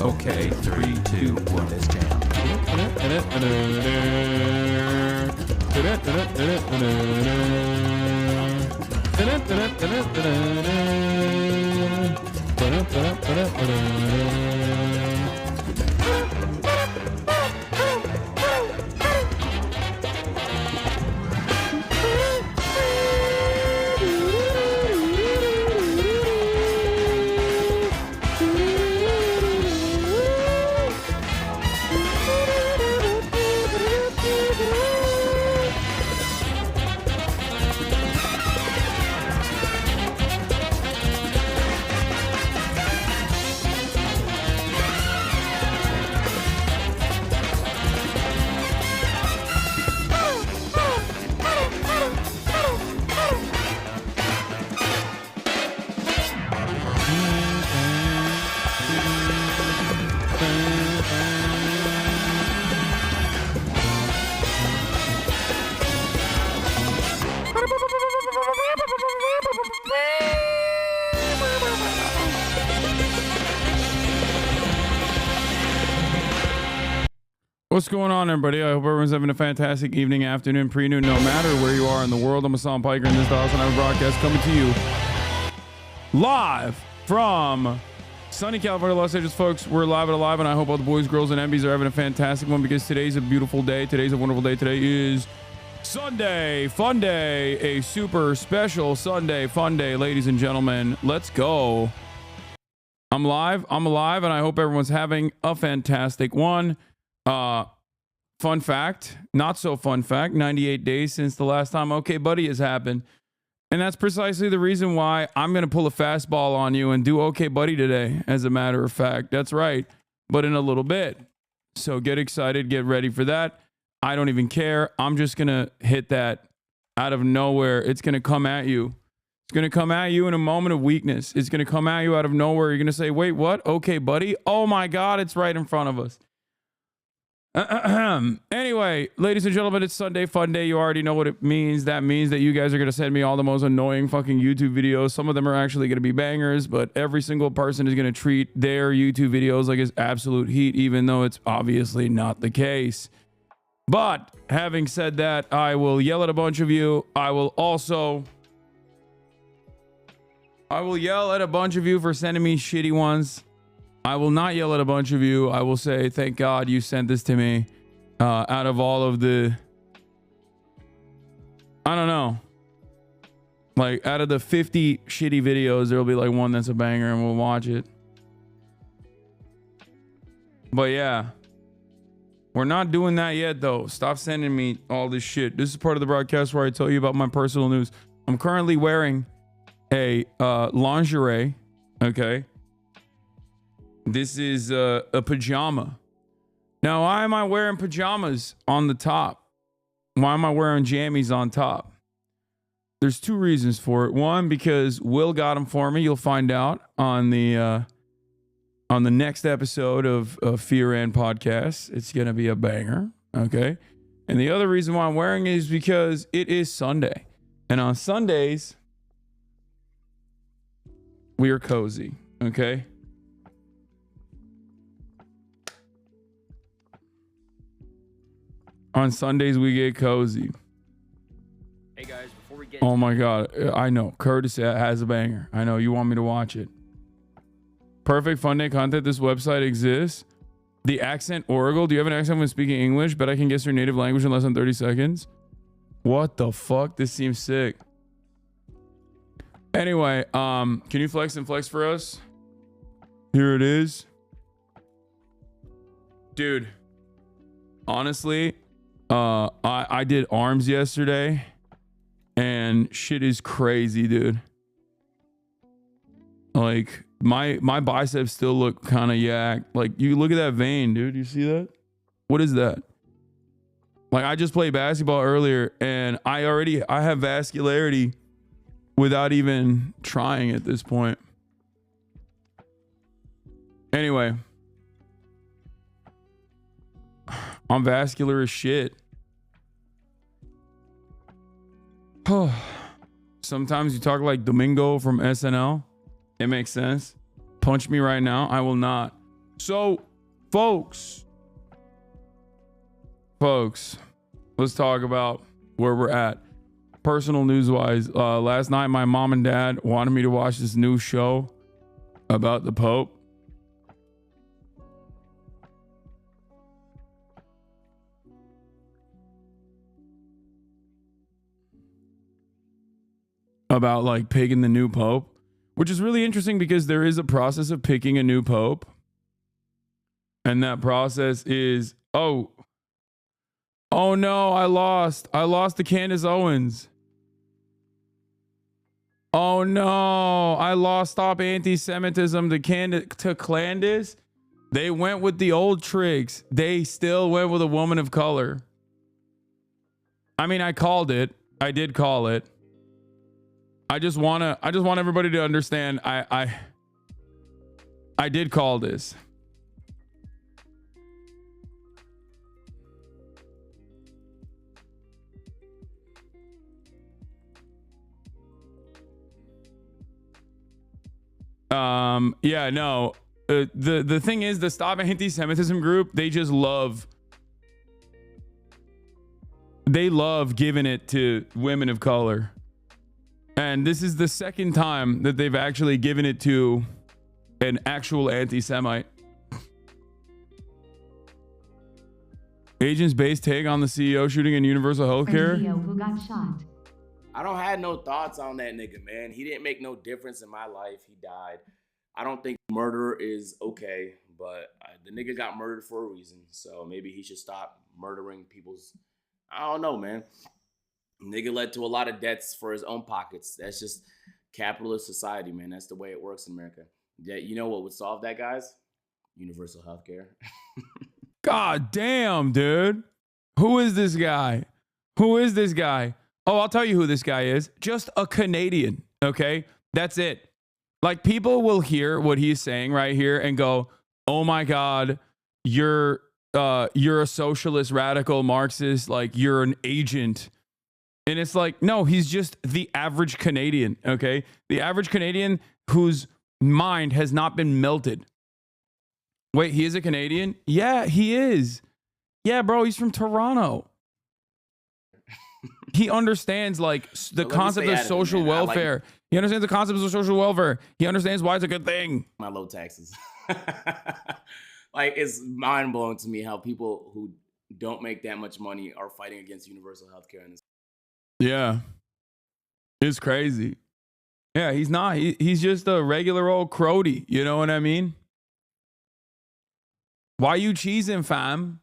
Okay, 3, 2, 1, let's jam. What's going on, everybody? I hope everyone's having a fantastic evening, afternoon, pre-noon, no matter where you are in the world. I'm Hasan Piker, and this is the HasanAbi broadcast coming to you live from sunny California, Los Angeles, folks. We're live and alive, and I hope all the boys, girls, and MBs are having a fantastic one because today's a beautiful day. Today's a wonderful day. Today is Sunday, fun day, a super special Sunday, fun day, ladies and gentlemen. Let's go. I'm live, I'm alive, and I hope everyone's having a fantastic one. Fun fact, not so fun fact, 98 days since the last time Okay Buddy has happened. And that's precisely the reason why I'm going to pull a fastball on you and do Okay Buddy today, as a matter of fact. That's right, but in a little bit. So get excited, get ready for that. I don't even care. I'm just going to hit that out of nowhere. It's going to come at you. It's going to come at you in a moment of weakness. It's going to come at you out of nowhere. You're going to say, wait, what? Okay Buddy? Oh my God, it's right in front of us. Anyway, ladies and gentlemen, it's Sunday fun day. You already know what it means. That means that you guys are going to send me all the most annoying fucking YouTube videos. Some of them are actually going to be bangers, but every single person is going to treat their YouTube videos like it's absolute heat, even though it's obviously not the case. But having said that, I will yell at a bunch of you. I will yell at a bunch of you for sending me shitty ones. I will not yell at a bunch of you. I will say, thank God you sent this to me. Out of all of the, I don't know, like out of the 50 shitty videos, there'll be like one that's a banger and we'll watch it. But yeah, we're not doing that yet though. Stop sending me all this shit. This is part of the broadcast where I tell you about my personal news. I'm currently wearing a lingerie, okay? This is a pajama. Now, why am I wearing pajamas on the top? Why am I wearing jammies on top? There's two reasons for it. One, because Will got them for me. You'll find out on the next episode of Fear and Podcast. It's gonna be a banger, okay? And the other reason why I'm wearing it is because it is Sunday, and on Sundays we are cozy, okay? On Sundays, we get cozy. Hey guys, before we get oh my God. I know. Curtis has a banger. I know. You want me to watch it. Perfect fun day content. This website exists. The accent Oracle. Do you have an accent when speaking English? Bet I can guess your native language in less than 30 seconds. What the fuck? This seems sick. Anyway, can you flex and flex for us? Here it is. Dude, honestly, I did arms yesterday and shit is crazy, dude. Like my biceps still look kind of yacked. Like you look at that vein, dude. You see that? What is that? Like I just played basketball earlier and I have vascularity without even trying at this point. Anyway, I'm vascular as shit. Sometimes you talk like Domingo from SNL. It makes sense. Punch me right now. I will not. So, folks, let's talk about where we're at. Personal news wise, last night my mom and dad wanted me to watch this new show about the Pope. About like picking the new Pope, which is really interesting because there is a process of picking a new Pope. And that process is, oh no, I lost to Candace Owens. Oh no, I lost. Stop anti-Semitism to Candace. They went with the old tricks. They still went with a woman of color. I mean, I called it. I did call it. I just want everybody to understand. I did call this. Yeah, no. The thing is, the Stop Anti-Semitism group, they love giving it to women of color. And this is the second time that they've actually given it to an actual anti-Semite. Agents base take on the CEO shooting in Universal Healthcare. Who got shot. I don't have no thoughts on that nigga, man. He didn't make no difference in my life. He died. I don't think murder is okay, but the nigga got murdered for a reason. So maybe he should stop murdering people's... I don't know, man. Nigga led to a lot of deaths for his own pockets. That's just capitalist society, man. That's the way it works in America. Yeah, you know what would solve that, guys? Universal healthcare. God damn, dude. Who is this guy? Who is this guy? Oh, I'll tell you who this guy is. Just a Canadian, okay? That's it. Like, people will hear what he's saying right here and go, oh my God, you're a socialist, radical, Marxist, like you're an agent. And it's like, no, he's just the average Canadian, okay? The average Canadian whose mind has not been melted. Wait, he is a Canadian? Yeah, he is. Yeah, bro, he's from Toronto. He understands like the concept of social welfare. He understands the concept of social welfare. He understands why it's a good thing. My low taxes. Like, it's mind blowing to me how people who don't make that much money are fighting against universal healthcare in this. Yeah. It's crazy. Yeah, he's not. He's just a regular old crody. You know what I mean? Why you cheesing, fam?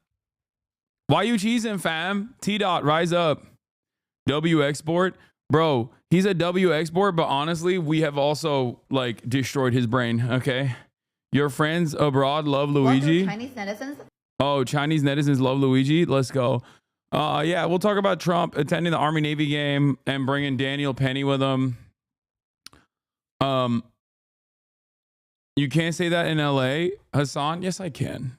Why you cheesing, fam? T-Dot, rise up. W export. Bro, he's a W export, but honestly, we have also like destroyed his brain, okay? Your friends abroad love Luigi. Chinese netizens? Oh, Chinese netizens love Luigi. Let's go. Yeah, we'll talk about Trump attending the Army-Navy game and bringing Daniel Penny with him. You can't say that in LA, Hasan? Yes, I can.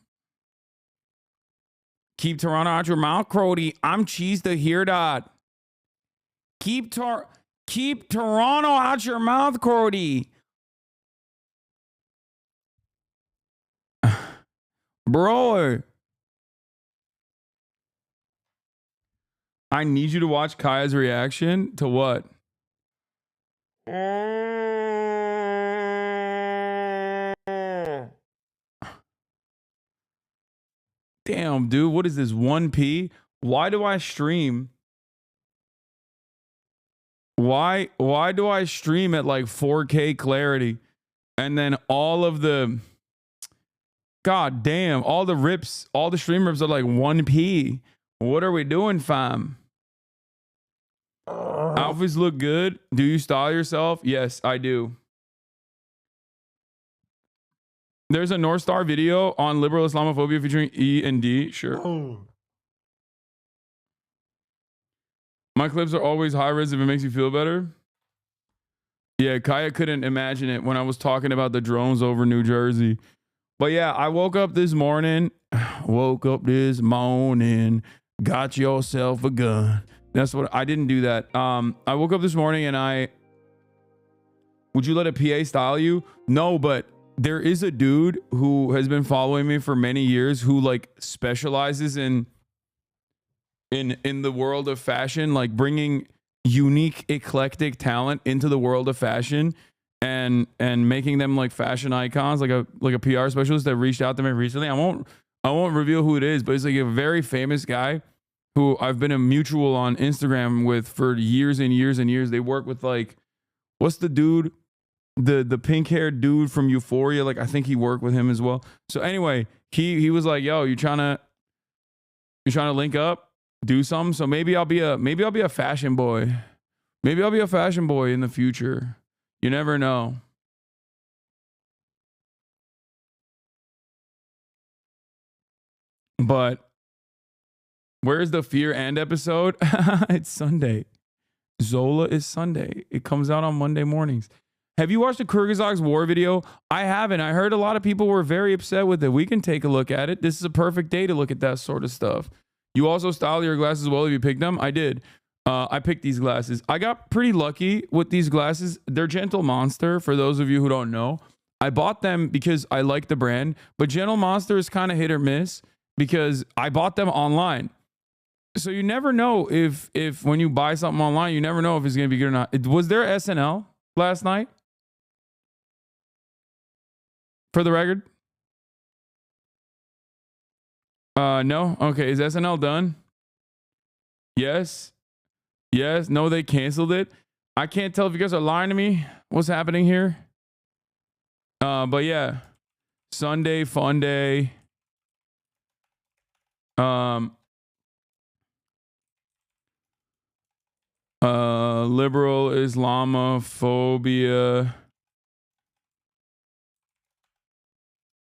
Keep Toronto out your mouth, Crody. I'm cheese to hear that. Keep Toronto out your mouth, Crody. Bro. I need you to watch Kaya's reaction to what? Damn, dude, what is this? 1p? Why do I stream? Why do I stream at like 4K clarity? And then all of the... God damn, all the rips, all the stream rips are like 1p. What are we doing, fam? Outfits look good. Do you style yourself? Yes, I do. There's a North Star video on liberal Islamophobia featuring E and D. Sure. My clips are always high res if it makes you feel better. Yeah, Kaya couldn't imagine it when I was talking about the drones over New Jersey. But yeah, I woke up this morning. Got yourself a gun. That's what I didn't do that. I woke up this morning and would you let a PA style you? No, but there is a dude who has been following me for many years who like specializes in the world of fashion, like bringing unique, eclectic talent into the world of fashion and making them like fashion icons, like a PR specialist that reached out to me recently. I won't reveal who it is, but it's like a very famous guy who I've been a mutual on Instagram with for years and years and years. They work with like, what's the dude? The pink haired dude from Euphoria. Like, I think he worked with him as well. So anyway, he was like, yo, you trying to link up, do something? So maybe I'll be a fashion boy. Maybe I'll be a fashion boy in the future. You never know. But where's the Fear and episode? It's Sunday. Zola is Sunday. It comes out on Monday mornings. Have you watched the Kyrgyzog's war video? I haven't. I heard a lot of people were very upset with it. We can take a look at it. This is a perfect day to look at that sort of stuff. You also style your glasses well if you picked them? I did. I picked these glasses. I got pretty lucky with these glasses. They're Gentle Monster, for those of you who don't know. I bought them because I like the brand, but Gentle Monster is kind of hit or miss because I bought them online. So you never know if when you buy something online, you never know if it's going to be good or not. Was there SNL last night? For the record? No? Okay, is SNL done? Yes? Yes? No, they canceled it? I can't tell if you guys are lying to me. What's happening here? But yeah. Sunday, fun day. Liberal Islamophobia.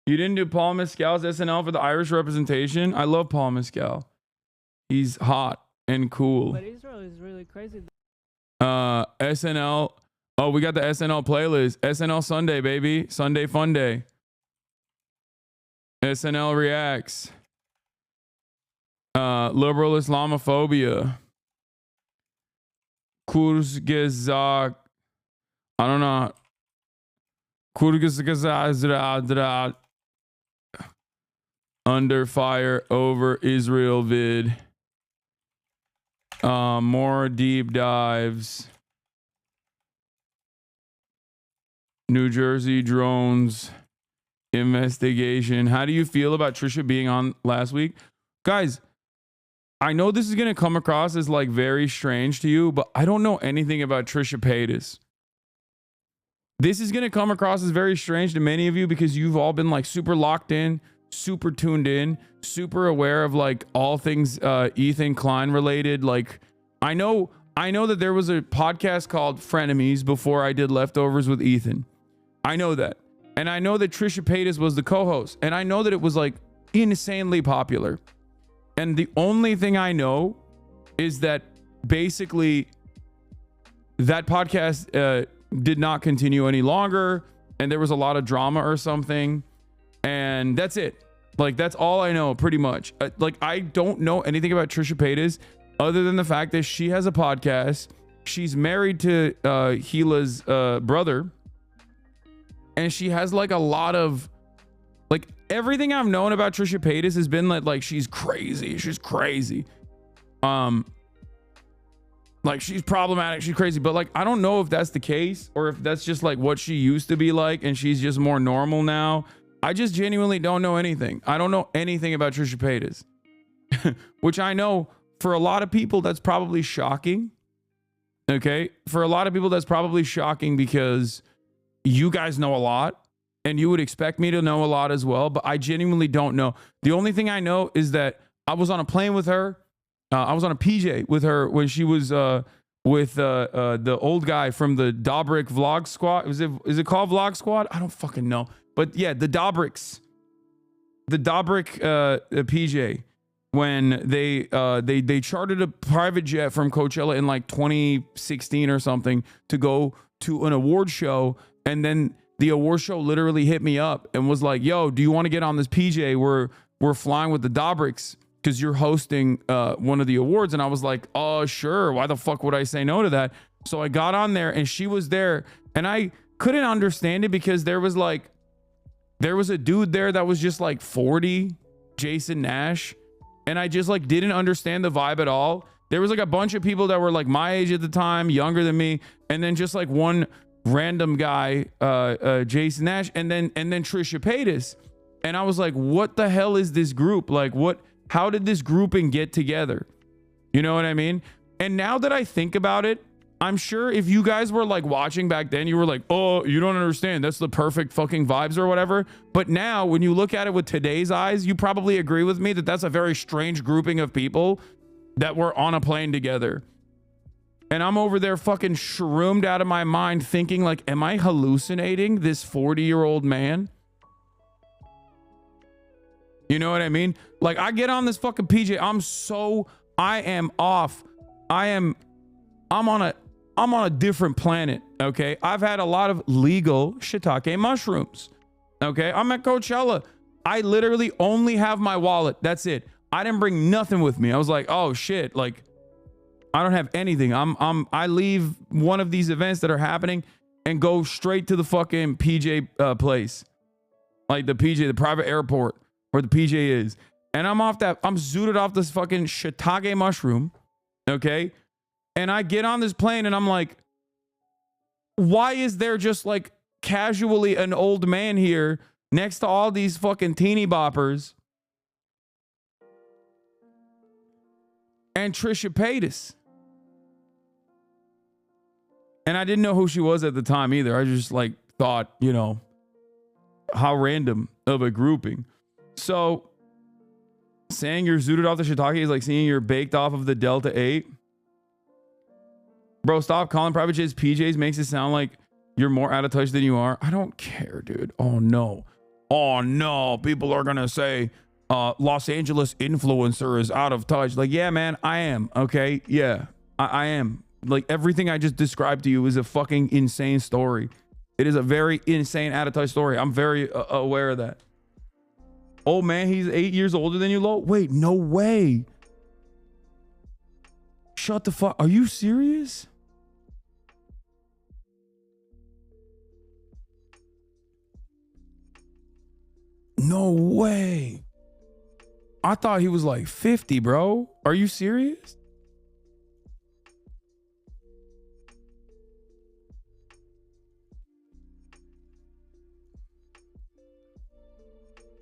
You didn't do Paul Mescal's SNL for the Irish representation? I love Paul Mescal. He's hot and cool. But Israel is really crazy. SNL. Oh, we got the SNL playlist. SNL Sunday, baby. Sunday fun day. SNL reacts. Liberal Islamophobia. Kurzgesagt. I don't know. Kurzgesagt. Under fire over Israel vid. More deep dives. New Jersey drones investigation. How do you feel about Trisha being on last week? Guys, I know this is going to come across as like very strange to you, but I don't know anything about Trisha Paytas. This is going to come across as very strange to many of you because you've all been like super locked in, super tuned in, super aware of like all things Ethan Klein related. Like I know that there was a podcast called Frenemies before I did Leftovers with Ethan. I know that. And I know that Trisha Paytas was the co-host. And I know that it was like insanely popular. And the only thing I know is that basically that podcast did not continue any longer. And there was a lot of drama or something. And that's it. Like, that's all I know pretty much. Like, I don't know anything about Trisha Paytas other than the fact that she has a podcast. She's married to Gila's brother. And she has like a lot of like everything I've known about Trisha Paytas has been like she's crazy. She's crazy. Like she's problematic. She's crazy. But like I don't know if that's the case or if that's just like what she used to be like and she's just more normal now. I just genuinely don't know anything. I don't know anything about Trisha Paytas. Which I know for a lot of people that's probably shocking. Okay? For a lot of people that's probably shocking because you guys know a lot and you would expect me to know a lot as well, but I genuinely don't know. The only thing I know is that I was on a plane with her. I was on a PJ with her when she was with the old guy from the Dobrik Vlog Squad. Is it called Vlog Squad? I don't fucking know. But yeah, the Dobriks. The Dobrik PJ. When they chartered a private jet from Coachella in like 2016 or something to go to an award show. And then the award show literally hit me up and was like, yo, do you want to get on this PJ? We're flying with the Dobriks because you're hosting one of the awards. And I was like, oh, sure. Why the fuck would I say no to that? So I got on there and she was there and I couldn't understand it because there was like There was a dude there that was just like 40, Jason Nash, and I just like didn't understand the vibe at all. There was like a bunch of people that were like my age at the time, younger than me, and then just like one random guy, Jason Nash, and then Trisha Paytas. And I was like, what the hell is this group? Like, how did this grouping get together? You know what I mean? And now that I think about it, I'm sure if you guys were like watching back then, you were like, oh, you don't understand. That's the perfect fucking vibes or whatever. But now when you look at it with today's eyes, you probably agree with me that that's a very strange grouping of people that were on a plane together. And I'm over there fucking shroomed out of my mind thinking like, am I hallucinating this 40-year-old man? You know what I mean? Like I get on this fucking PJ. I am off. I'm on a different planet. Okay. I've had a lot of legal shiitake mushrooms. Okay. I'm at Coachella. I literally only have my wallet. That's it. I didn't bring nothing with me. I was like, oh shit. Like I don't have anything. I leave one of these events that are happening and go straight to the fucking PJ place. Like the PJ, the private airport where the PJ is. And I'm zooted off this fucking shiitake mushroom. Okay. And I get on this plane and I'm like, why is there just like casually an old man here next to all these fucking teeny boppers and Trisha Paytas? And I didn't know who she was at the time either. I just like thought, you know, how random of a grouping. So saying you're zooted off the shiitake is like seeing you're baked off of the Delta 8. Bro, stop calling private jets PJs. Makes it sound like you're more out of touch than you are. I don't care, dude. Oh no. Oh no. People are gonna say Los Angeles influencer is out of touch. Like, yeah, man, I am. Okay. Yeah, I am. Like everything I just described to you is a fucking insane story. It is a very insane out of touch story. I'm very aware of that. Oh man, he's 8 years older than you, Lo? Wait, no way. Shut the fuck. Are you serious? No way. I thought he was like 50, bro. Are you serious?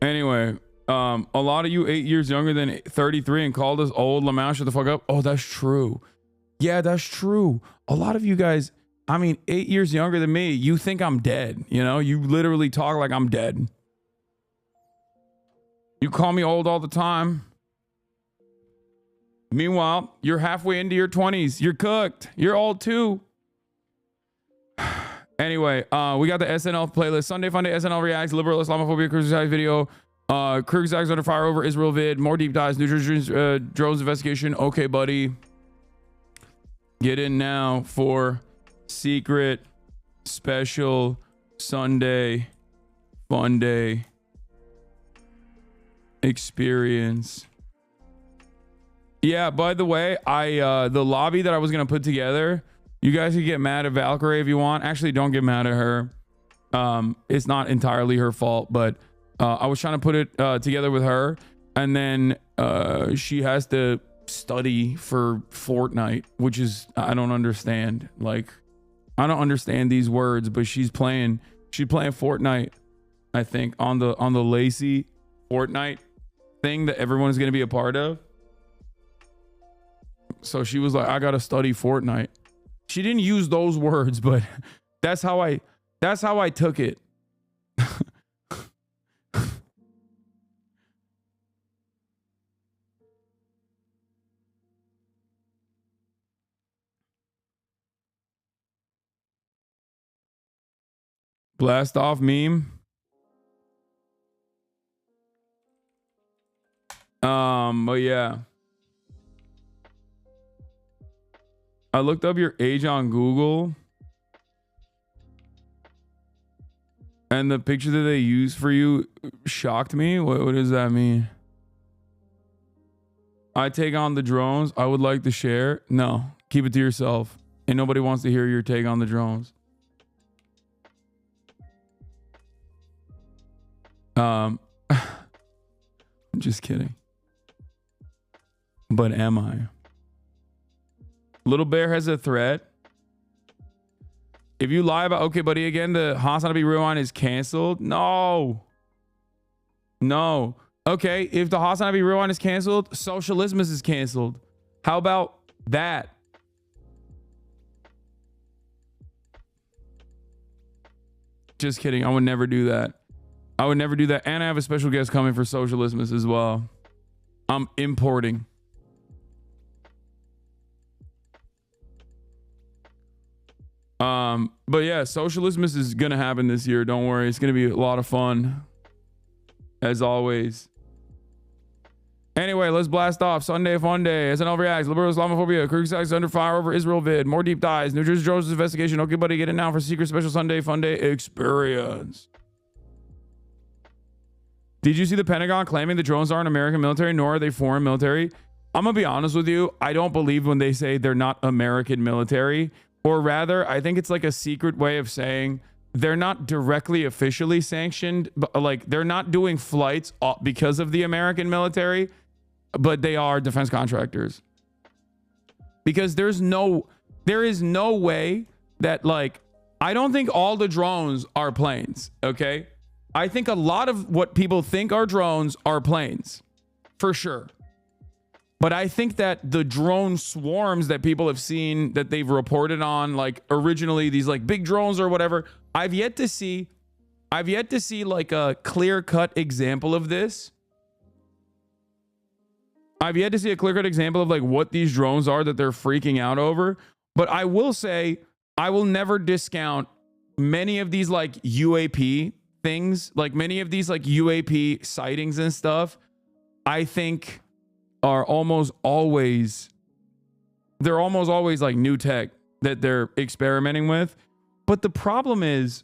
Anyway, a lot of you 8 years younger than 33 and called us old. Lamau, shut the fuck up. Oh, that's true. Yeah, that's true. A lot of you guys, I mean, 8 years younger than me, you think I'm dead. You know, you literally talk like I'm dead. You call me old all the time. Meanwhile, you're halfway into your 20s. You're cooked. You're old too. Anyway, we got the SNL playlist. Sunday Funday SNL reacts, liberal Islamophobia crucified video. Kyrgyzstan's under fire over Israel vid. More deep dives. Nutrition drones investigation. Okay, buddy. Get in now for secret special Sunday Funday experience. Yeah, by the way, the lobby that I was gonna put together, you guys can get mad at Valkyrie if you want. Actually, don't get mad at her. It's not entirely her fault, but I was trying to put it together with her, and then she has to study for Fortnite, which is, I don't understand. Like, I don't understand these words, but she's playing Fortnite, I think, on the Lacey Fortnite thing that everyone's gonna be a part of. So she was like, I gotta study Fortnite. She didn't use those words, but that's how I took it. Blast off meme. But yeah. I looked up your age on Google, and the picture that they used for you shocked me. What does that mean? I take on the drones. I would like to share. No, keep it to yourself. And nobody wants to hear your take on the drones. I'm just kidding. But am I? Little Bear has a threat. If you lie about okay, buddy, again, the HasanAbi rewind is canceled. No. No. Okay, if the HasanAbi rewind is canceled, socialism is canceled. How about that? Just kidding. I would never do that. I would never do that. And I have a special guest coming for socialism as well. I'm importing. But yeah, socialism is gonna happen this year. Don't worry. It's gonna be a lot of fun. As always. Anyway, let's blast off. Sunday FUNDAY. SNL reacts. Liberal Islamophobia. Kyrgyzstan's under fire over Israel vid. More deep dives. New Jersey Joe's investigation. Okay, buddy, get it now for secret special Sunday FUNDAY experience. Did you see the Pentagon claiming the drones aren't American military, nor are they foreign military? I'm gonna be honest with you. I don't believe when they say they're not American military. Or rather, I think it's like a secret way of saying they're not directly officially sanctioned, but like they're not doing flights because of the American military, but they are defense contractors. Because there is no way that like, I don't think all the drones are planes, okay? I think a lot of what people think are drones are planes, for sure. But I think that the drone swarms that people have seen that they've reported on, like originally these like big drones or whatever, I've yet to see like a clear-cut example of this. I've yet to see a clear-cut example of like what these drones are that they're freaking out over. But I will say, I will never discount many of these like UAP things, like many of these like UAP sightings and stuff, I think are almost always like new tech that they're experimenting with. But the problem is,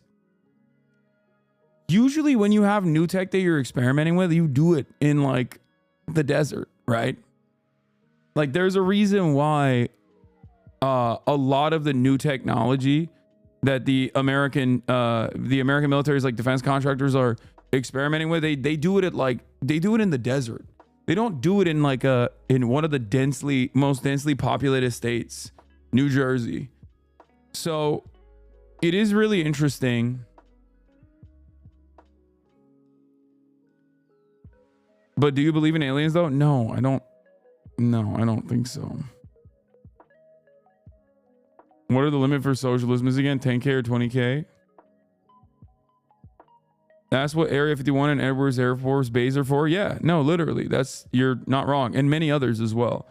usually when you have new tech that you're experimenting with, you do it in like the desert, right? Like there's a reason why a lot of the new technology that the American military's like defense contractors are experimenting with, they do it at like, they do it in the desert. They don't do it in like in one of the most densely populated states, New Jersey. So it is really interesting. But do you believe in aliens though? No, I don't. No, I don't think so. What are the limit for socialism is again? 10K or 20K? That's what Area 51 and Edwards Air Force Base are for? Yeah, no, literally. You're not wrong. And many others as well.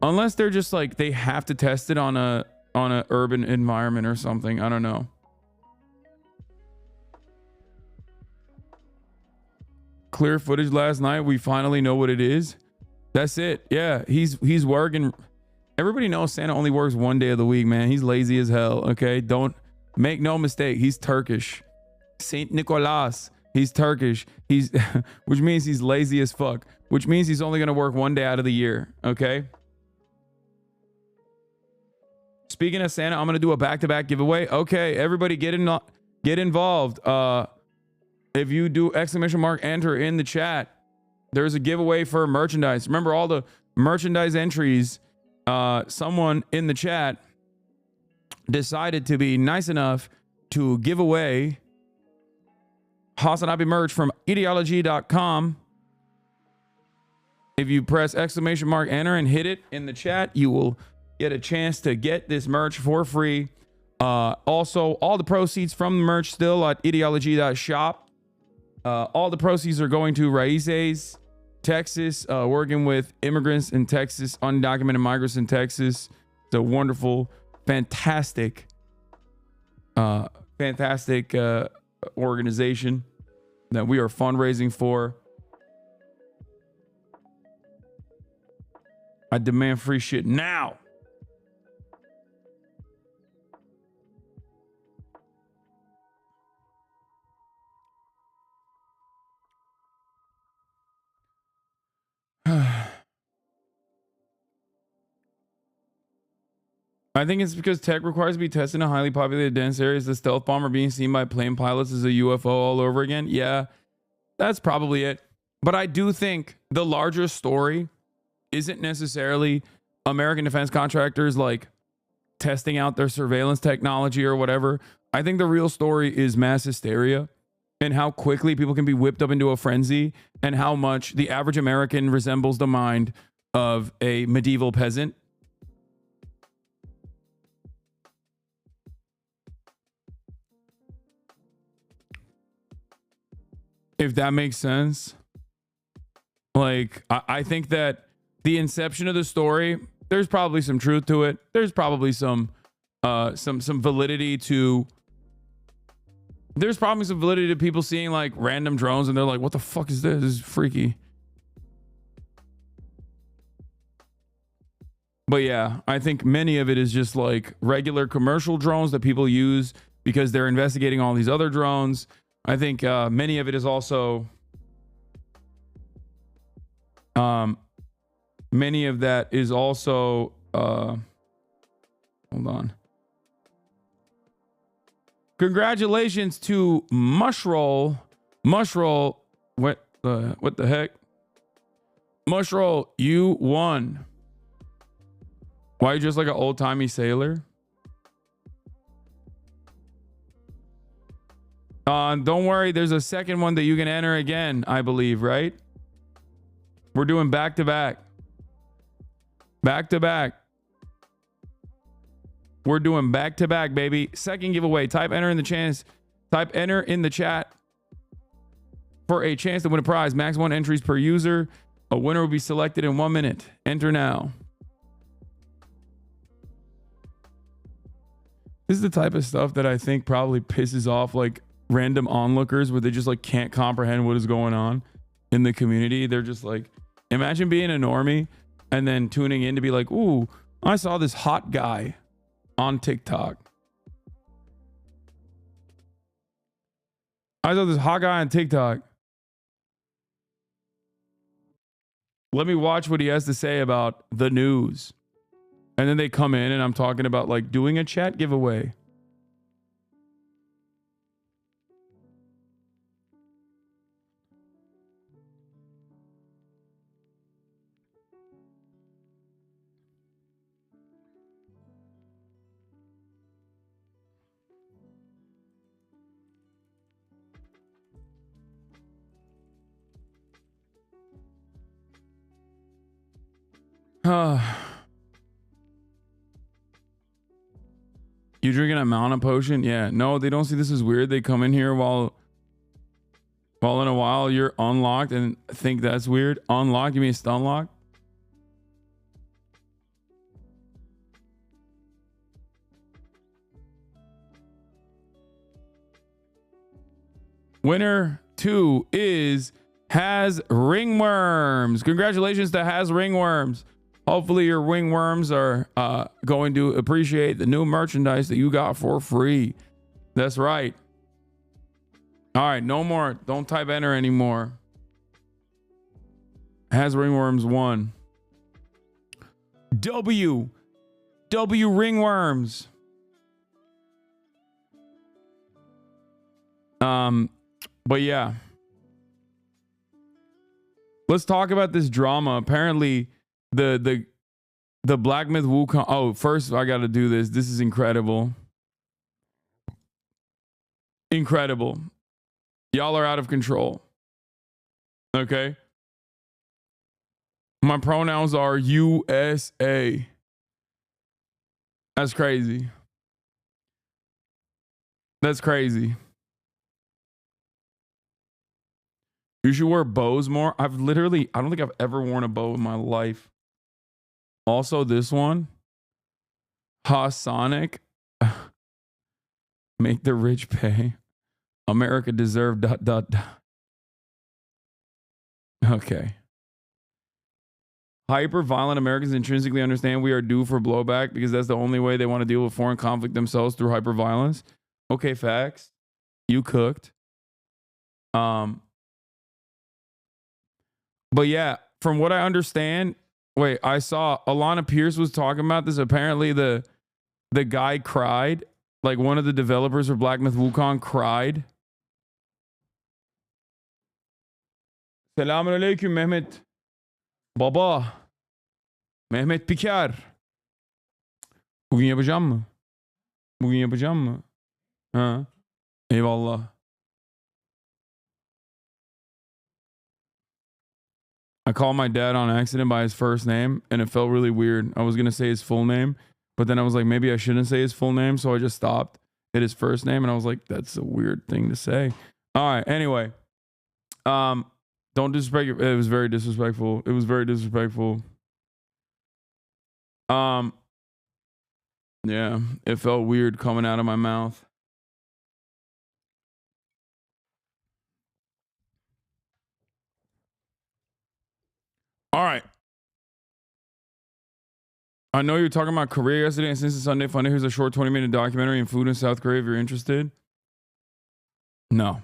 Unless they're just like, they have to test it on a urban environment or something. I don't know. Clear footage last night. We finally know what it is. That's it. Yeah, he's working. Everybody knows Santa only works one day of the week, man. He's lazy as hell, okay? Don't make no mistake. He's Turkish. Saint Nicholas. He's Turkish. Which means he's lazy as fuck. Which means he's only going to work one day out of the year, okay? Speaking of Santa, I'm going to do a back-to-back giveaway. Okay, everybody get involved. If you do !enter in the chat, there's a giveaway for merchandise. Remember all the merchandise entries. Someone in the chat decided to be nice enough to give away HasanAbi merch from ideology.com. If you press !enter and hit it in the chat, you will get a chance to get this merch for free. Also, all the proceeds from the merch still at ideology.shop. All the proceeds are going to Raices, Texas, working with immigrants in Texas, undocumented migrants in Texas. It's a wonderful, fantastic organization that we are fundraising for. I demand free shit now. I think it's because tech requires to be tested in highly populated dense areas. The stealth bomber being seen by plane pilots as a UFO all over again. Yeah. That's probably it. But I do think the larger story isn't necessarily American defense contractors like testing out their surveillance technology or whatever. I think the real story is mass hysteria and how quickly people can be whipped up into a frenzy and how much the average American resembles the mind of a medieval peasant. If that makes sense. Like, I think that the inception of the story, there's probably some truth to it. There's probably some validity to. There's probably some validity to people seeing like random drones and they're like, "What the fuck is this? This is freaky." But yeah, I think many of it is just like regular commercial drones that people use because they're investigating all these other drones. I think many of it is also. Many of that is also hold on. Congratulations to Mushroll. What the heck? Mushroll, you won. Why are you just like an old-timey sailor? Don't worry, there's a second one that you can enter again, I believe, right? We're doing back-to-back. Back-to-back. We're doing back-to-back, baby. Second giveaway. Type enter in the chat for a chance to win a prize. Max 1 entries per user. A winner will be selected in 1 minute. Enter now. This is the type of stuff that I think probably pisses off like random onlookers where they just like can't comprehend what is going on in the community. They're just like, imagine being a normie and then tuning in to be like, ooh, I saw this hot guy on TikTok. I saw this hot guy on TikTok. Let me watch what he has to say about the news. And then they come in and I'm talking about like doing a chat giveaway. You drinking a mana potion? Yeah. No, they don't see this as weird. They come in here while in a while you're unlocked and think that's weird. Unlock? You mean stun lock? Winner 2 is Has Ringworms. Congratulations to Has Ringworms. Hopefully your ringworms are going to appreciate the new merchandise that you got for free. That's right. All right, no more. Don't type enter anymore. Has Ringworms won. W Ringworms. But yeah. Let's talk about this drama. Apparently the Black Myth Wukong. Oh, first I got to do this. This is incredible. Incredible. Y'all are out of control. Okay. My pronouns are USA. That's crazy. That's crazy. You should wear bows more. I don't think I've ever worn a bow in my life. Also, this one, Hasanic, make the rich pay. America deserve ... Okay. Hyper violent Americans intrinsically understand we are due for blowback because that's the only way they want to deal with foreign conflict themselves, through hyper violence. Okay, facts. You cooked. But yeah, from what I understand, wait, I saw Alana Pierce was talking about this. Apparently the guy cried. Like one of the developers for Black Myth Wukong cried Selamünaleyküm Mehmet. Baba. Mehmet Piker. Bugün yapacağım mı? Bugün yapacağım mı? Ha. Eyvallah. I called my dad on accident by his first name and it felt really weird. I was going to say his full name, but then I was like, maybe I shouldn't say his full name. So I just stopped at his first name and I was like, that's a weird thing to say. All right. Anyway. Don't disrespect it. It was very disrespectful. It was very disrespectful. Yeah, it felt weird coming out of my mouth. All right. I know you're talking about Korea yesterday, and since it's Sunday Funday, here's a short 20-minute documentary on food in South Korea if you're interested. No.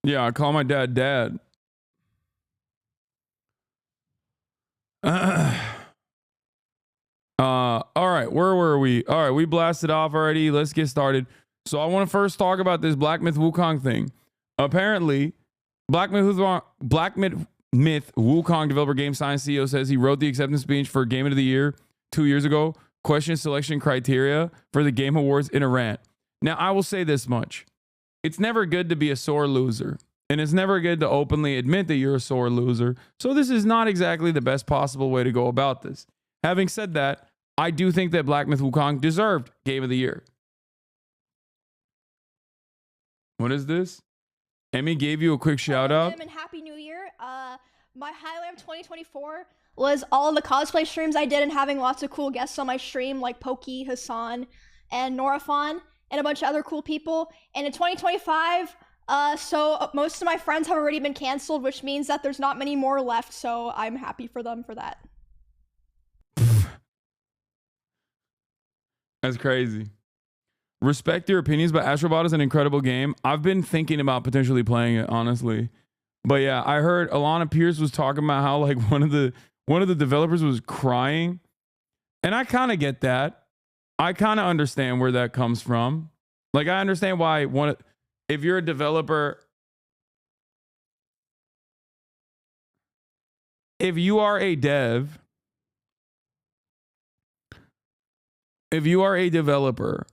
Yeah, I call my dad Dad. All right, where were we? All right, we blasted off already. Let's get started. So I want to first talk about this Black Myth Wukong thing. Apparently, Black Myth Wukong developer Game Science CEO says he wrote the acceptance speech for Game of the Year 2 years ago, question selection criteria for the Game Awards in a rant. Now, I will say this much. It's never good to be a sore loser. And it's never good to openly admit that you're a sore loser. So this is not exactly the best possible way to go about this. Having said that, I do think that Black Myth Wukong deserved Game of the Year. What is this? Emmy gave you a quick shout out. And Happy New Year. My highlight of 2024 was all the cosplay streams I did and having lots of cool guests on my stream like Pokey, Hasan, and Norafon, and a bunch of other cool people. And in 2025, so most of my friends have already been canceled, which means that there's not many more left. So I'm happy for them for that. That's crazy. Respect your opinions, but Astrobot is an incredible game. I've been thinking about potentially playing it, honestly. But yeah, I heard Alana Pierce was talking about how like one of the developers was crying. And I kind of get that. I kind of understand where that comes from. Like I understand why if you're a developer, if you are a dev, if you are a developer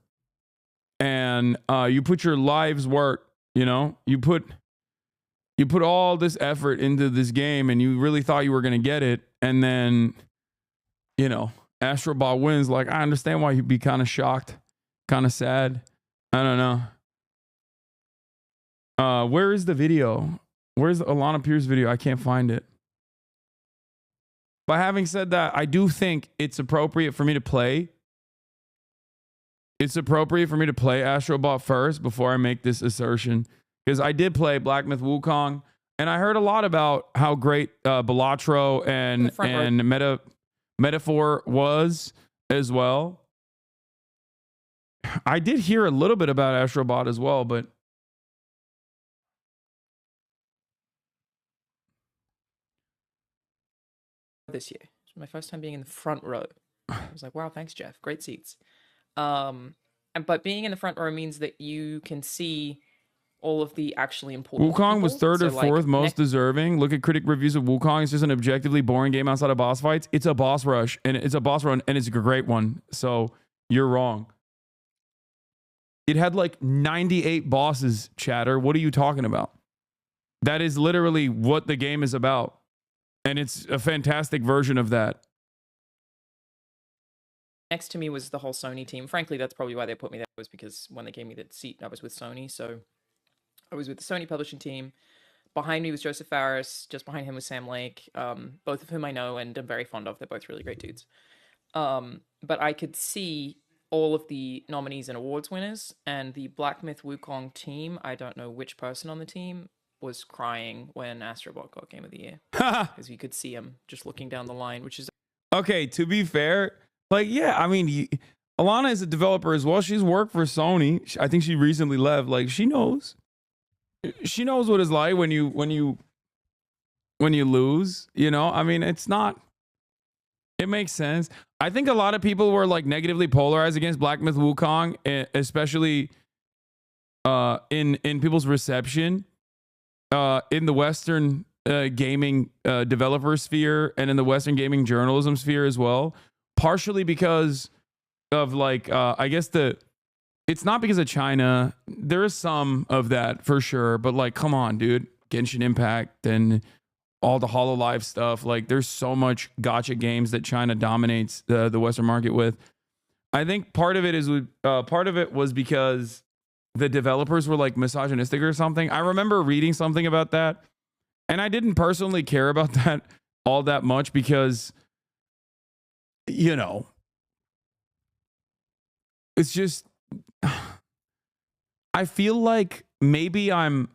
and you put your life's work, you know, you put all this effort into this game and you really thought you were going to get it. And then, you know, Astrobot wins. Like, I understand why you'd be kind of shocked, kind of sad. I don't know. Where is the video? Where's the Alana Pierce video? I can't find it. But having said that, I do think it's appropriate for me to play. It's appropriate for me to play Astrobot first before I make this assertion. Because I did play Black Myth Wukong, and I heard a lot about how great Balatro and Metaphor was as well. I did hear a little bit about Astrobot as well, but this year. It was my first time being in the front row. I was like, wow, thanks, Jeff. Great seats. But being in the front row means that you can see all of the actually important Wukong people. was third or fourth most deserving. Look at critic reviews of Wukong. It's just an objectively boring game outside of boss fights. It's a boss rush, and it's a boss run, and it's a great one. So you're wrong. It had like 98 bosses, chatter. What are you talking about? That is literally what the game is about. And it's a fantastic version of that. Next to me was the whole Sony team. Frankly, that's probably why they put me there, was because when they gave me the seat, I was with Sony. So I was with the Sony publishing team. Behind me was Joseph Faris. Just behind him was Sam Lake, both of whom I know and am very fond of. They're both really great dudes. But I could see all of the nominees and awards winners, and the Black Myth Wukong team, I don't know which person on the team, was crying when Astrobot got Game of the Year. Because you could see him just looking down the line, which is... Okay, to be fair, like, yeah, I mean, Alana is a developer as well. She's worked for Sony. I think she recently left. Like, she knows. She knows what it's like when you lose, you know? I mean, it's not It makes sense. I think a lot of people were like negatively polarized against Black Myth Wukong, especially in people's reception in the Western gaming developer sphere and in the Western gaming journalism sphere as well. Partially because of like I guess it's not because of China. There is some of that for sure, but like, come on, dude, Genshin Impact and all the HoloLive stuff. Like, there's so much gacha games that China dominates the Western market with. I think part of it was because the developers were like misogynistic or something. I remember reading something about that, and I didn't personally care about that all that much because, you know, it's just, I feel like maybe I'm,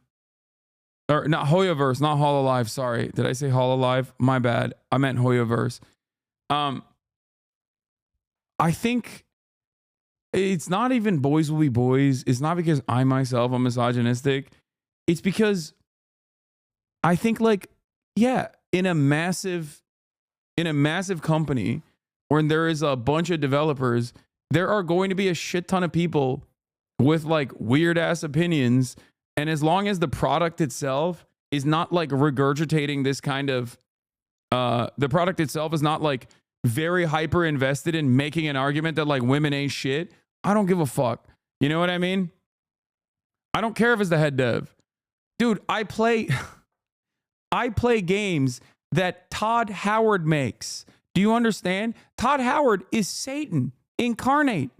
or not Hoyoverse, not HoloLive. Sorry, did I say HoloLive? My bad. I meant Hoyoverse. I think it's not even boys will be boys. It's not because I myself am misogynistic. It's because I think, like, yeah, in a massive company where there is a bunch of developers, there are going to be a shit ton of people with like weird ass opinions. And as long as the product itself is not like regurgitating this kind of, the product itself is not like very hyper invested in making an argument that like women ain't shit, I don't give a fuck. You know what I mean? I don't care if it's the head dev. Dude, I play games that Todd Howard makes. Do you understand? Todd Howard is Satan incarnate.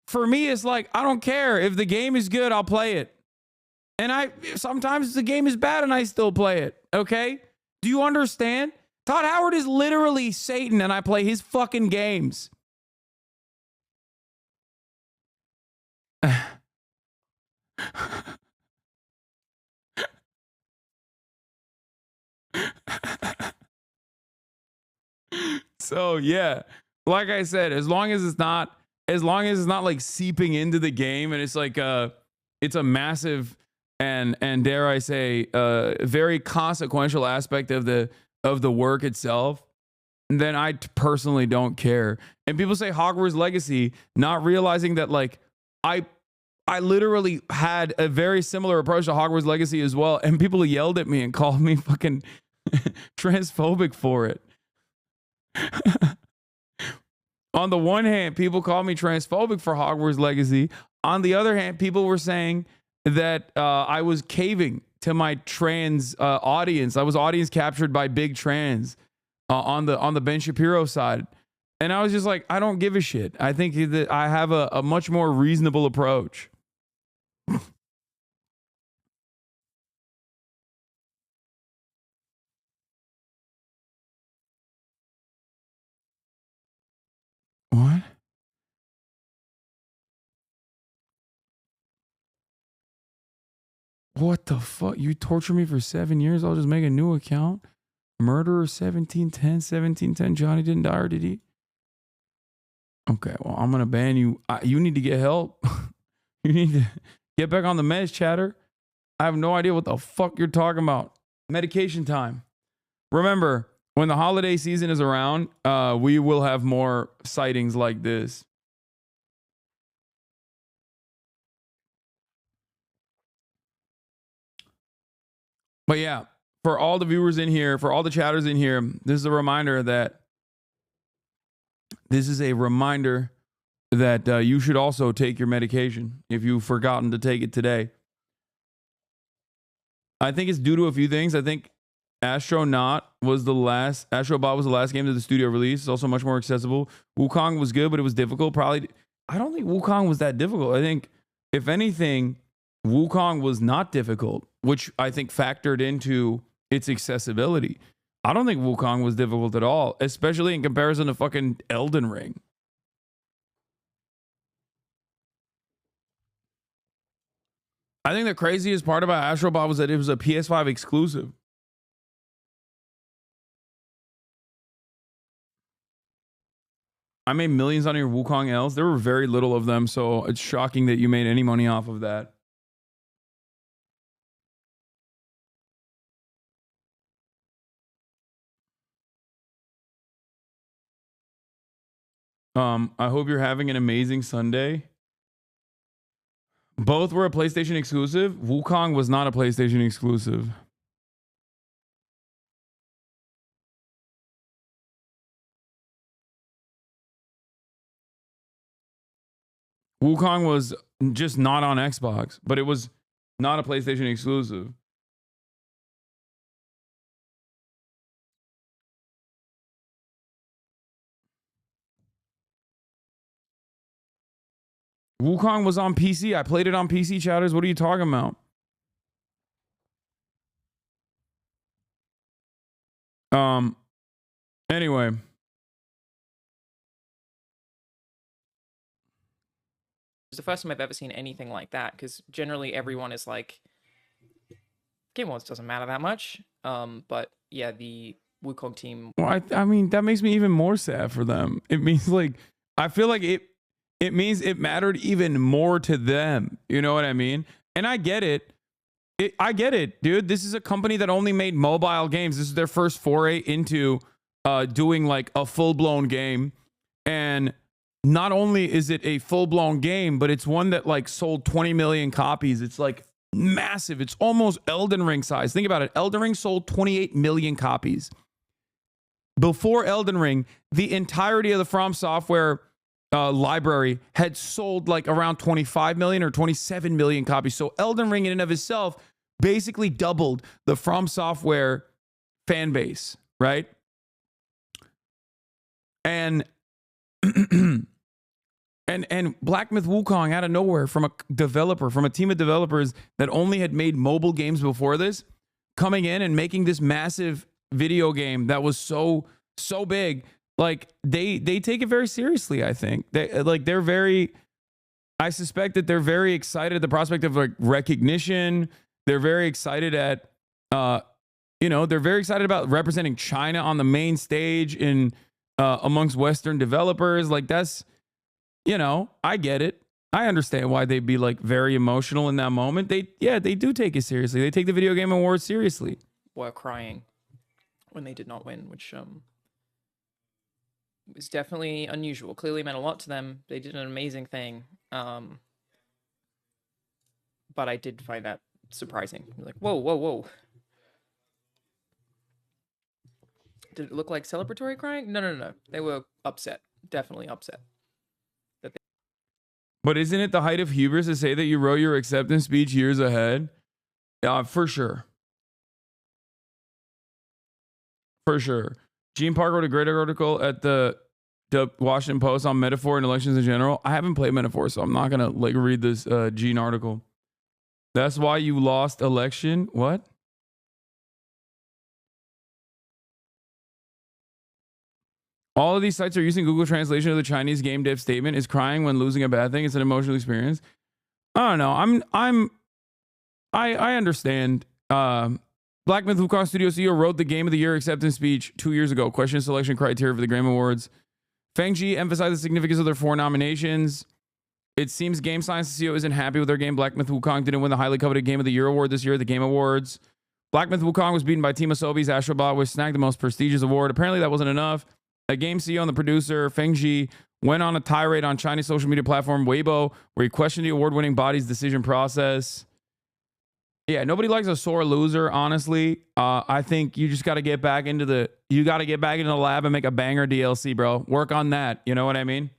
For me, it's like, I don't care. If the game is good, I'll play it. And sometimes the game is bad and I still play it. Okay? Do you understand? Todd Howard is literally Satan and I play his fucking games. So yeah, like I said, as long as it's not like seeping into the game and it's like it's a massive and dare I say very consequential aspect of the work itself, then I personally don't care. And people say Hogwarts Legacy, not realizing that like I literally had a very similar approach to Hogwarts Legacy as well, and people yelled at me and called me fucking transphobic for it. On the one hand, people called me transphobic for Hogwarts Legacy. On the other hand, people were saying that I was caving to my trans audience. I was audience captured by big trans on the Ben Shapiro side. And I was just like, I don't give a shit. I think that I have a much more reasonable approach. What? What the fuck? You torture me for 7 years? I'll just make a new account? Murderer 1710. Johnny didn't die, or did he? Okay, well, I'm going to ban you. You need to get help. You need to get back on the meds, chatter. I have no idea what the fuck you're talking about. Medication time. Remember, when the holiday season is around, we will have more sightings like this. But yeah, for all the viewers in here, for all the chatters in here, this is a reminder that you should also take your medication if you've forgotten to take it today. I think it's due to a few things. I think Astrobot was the last game that the studio released. It's also much more accessible. Wukong was good, but it was difficult. I don't think Wukong was that difficult. I think, if anything, Wukong was not difficult, which I think factored into its accessibility. I don't think Wukong was difficult at all, especially in comparison to fucking Elden Ring. I think the craziest part about Astrobot was that it was a PS5 exclusive. I made millions on your Wukong L's. There were very little of them, so it's shocking that you made any money off of that. I hope you're having an amazing Sunday. Both were a PlayStation exclusive. Wukong was not a PlayStation exclusive. Wukong was just not on Xbox, but it was not a PlayStation exclusive. Wukong was on PC. I played it on PC, chatters. What are you talking about? Anyway. It's the first time I've ever seen anything like that, because generally everyone is like, Game Awards doesn't matter that much. But yeah, the Wukong team. Well, I mean, that makes me even more sad for them. It means like, I feel like it means it mattered even more to them. You know what I mean? And I get it. I get it, dude. This is a company that only made mobile games. This is their first foray into doing like a full-blown game. And not only is it a full-blown game, but it's one that like sold 20 million copies. It's like massive. It's almost Elden Ring size. Think about it. Elden Ring sold 28 million copies. Before Elden Ring, the entirety of the From Software library had sold like around 25 million or 27 million copies. So Elden Ring in and of itself basically doubled the From Software fan base, right? And and Black Myth Wukong out of nowhere, from a developer, from a team of developers that only had made mobile games before this, coming in and making this massive video game that was so big. Like they take it very seriously. I think they're very, I suspect that they're very excited at the prospect of like recognition. They're very excited at, they're very excited about representing China on the main stage in amongst Western developers. Like that's, I get it. I understand why they'd be like very emotional in that moment. They do take it seriously. They take the video game awards seriously. Were crying when they did not win, which was definitely unusual. Clearly meant a lot to them. They did an amazing thing. But I did find that surprising. Like, whoa. Did it look like celebratory crying? No. They were upset. Definitely upset. But isn't it the height of hubris to say that you wrote your acceptance speech years ahead? For sure. For sure. Gene Park wrote a great article at the Washington Post on metaphor and elections in general. I haven't played metaphor, so I'm not going to like read this Gene article. That's why you lost election. What? All of these sites are using Google Translation of the Chinese game dev statement. Is crying when losing a bad thing. It's an emotional experience. I don't know. I understand. Black Myth Wukong Studio CEO wrote the Game of the Year acceptance speech 2 years ago. Question selection criteria for the Game Awards. Feng Ji emphasized the significance of their 4 nominations. It seems Game Science CEO isn't happy with their game. Black Myth Wukong didn't win the highly coveted Game of the Year award this year at the Game Awards. Black Myth Wukong was beaten by Team Asobi's Astrobot, which snagged the most prestigious award. Apparently that wasn't enough. A game CEO and the producer, Feng Ji, went on a tirade on Chinese social media platform Weibo, where he questioned the award-winning body's decision process. Yeah, nobody likes a sore loser, honestly. I think you just got to get back into the lab and make a banger DLC, bro. Work on that. You know what I mean?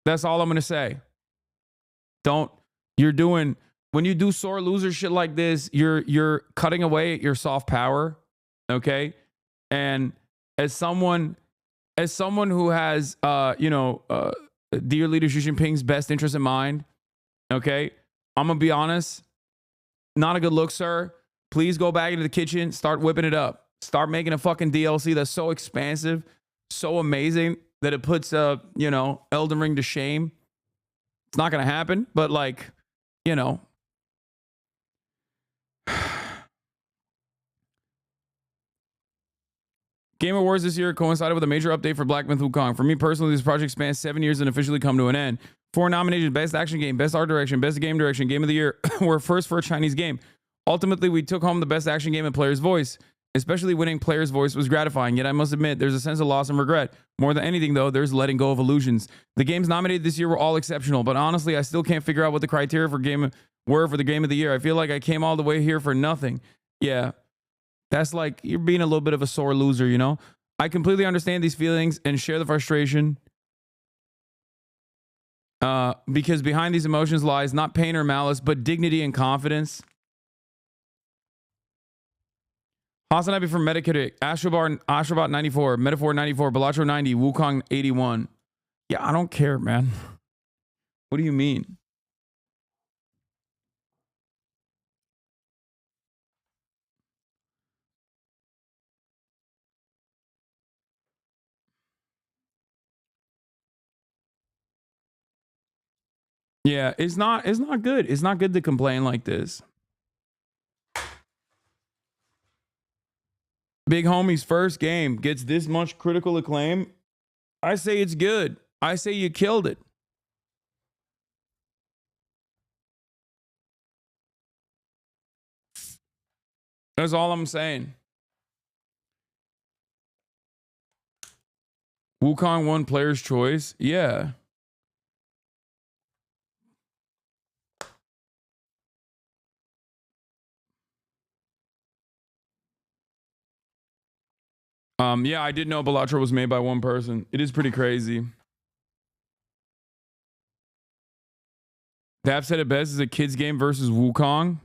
That's all I'm going to say. When you do sore loser shit like this, you're cutting away at your soft power. Okay? And as someone who has, dear leader Xi Jinping's best interest in mind, okay, I'm going to be honest. Not a good look, sir. Please go back into the kitchen. Start whipping it up. Start making a fucking DLC that's so expansive, so amazing that it puts, Elden Ring to shame. It's not going to happen, but like, Game Awards this year coincided with a major update for Black Myth Wukong. For me personally, this project spans 7 years and officially come to an end. 4 nominations: Best Action Game, Best Art Direction, Best Game Direction, Game of the Year were first for a Chinese game. Ultimately, we took home the Best Action Game and Player's Voice. Especially winning player's voice was gratifying, yet I must admit there's a sense of loss and regret. More than anything, though, there's letting go of illusions. The games nominated this year were all exceptional, but honestly, I still can't figure out what the criteria for the game of the year. I feel like I came all the way here for nothing. Yeah, that's like you're being a little bit of a sore loser, you know? I completely understand these feelings and share the frustration. Because behind these emotions lies not pain or malice, but dignity and confidence. HasanAbi from Metacritic, Astrobot 94, Metaphor 94, Balatro 90, Wukong 81. Yeah, I don't care, man. What do you mean? Yeah, it's not good. It's not good to complain like this. Big homie's first game gets this much critical acclaim. I say it's good. I say you killed it. That's all I'm saying. Wukong won player's choice. Yeah. Yeah, I did know Balatro was made by one person. It is pretty crazy. Dap said it best as a kids game versus Wukong.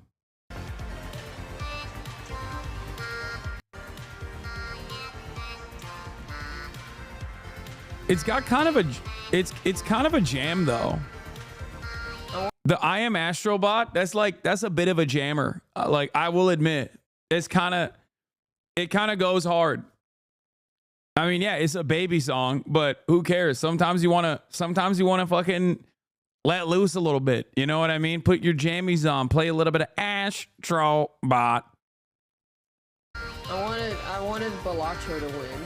It's got kind of a it's kind of a jam though. The I am Astrobot, that's a bit of a jammer. Like I will admit, it kind of goes hard. I mean, yeah, it's a baby song, but who cares? Sometimes you wanna fucking let loose a little bit. You know what I mean? Put your jammies on, play a little bit of Astrobot. I wanted Balatro to win.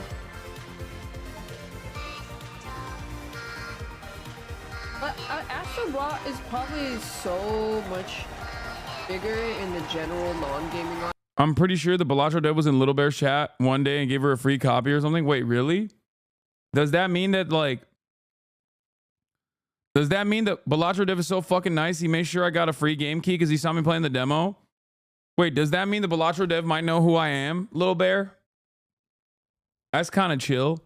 But Astrobot is probably so much bigger in the general non-gaming line. I'm pretty sure the Balatro dev was in Little Bear's chat one day and gave her a free copy or something. Wait, really? Does that mean that Balatro dev is so fucking nice he made sure I got a free game key because he saw me playing the demo? Wait, does that mean the Balatro dev might know who I am, Little Bear? That's kind of chill.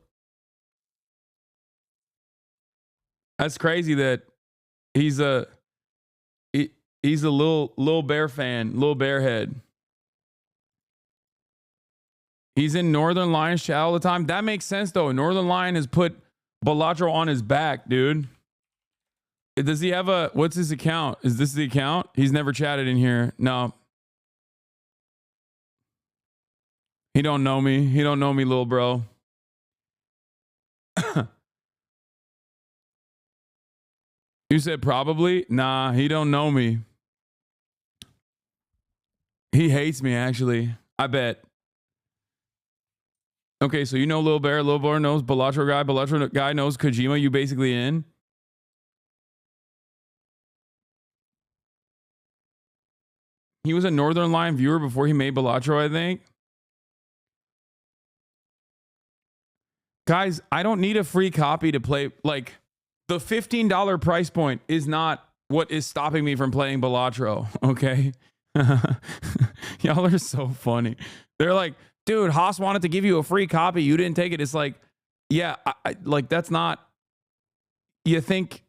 That's crazy that he's a little bear fan, little bear head. He's in Northern Lion's chat all the time. That makes sense though. Northern Lion has put Balatro on his back, dude. Does he have what's his account? Is this the account? He's never chatted in here. No. He don't know me. He don't know me, little bro. You said probably? Nah, he don't know me. He hates me, actually. I bet. Okay, so you know Lil Bear. Lil Bear knows Balatro guy. Balatro guy knows Kojima. You basically in. He was a Northern Lion viewer before he made Balatro, I think. Guys, I don't need a free copy to play. Like, the $15 price point is not what is stopping me from playing Balatro, okay? Y'all are so funny. They're like, dude, Haas wanted to give you a free copy. You didn't take it. It's like, yeah, like that's not. You think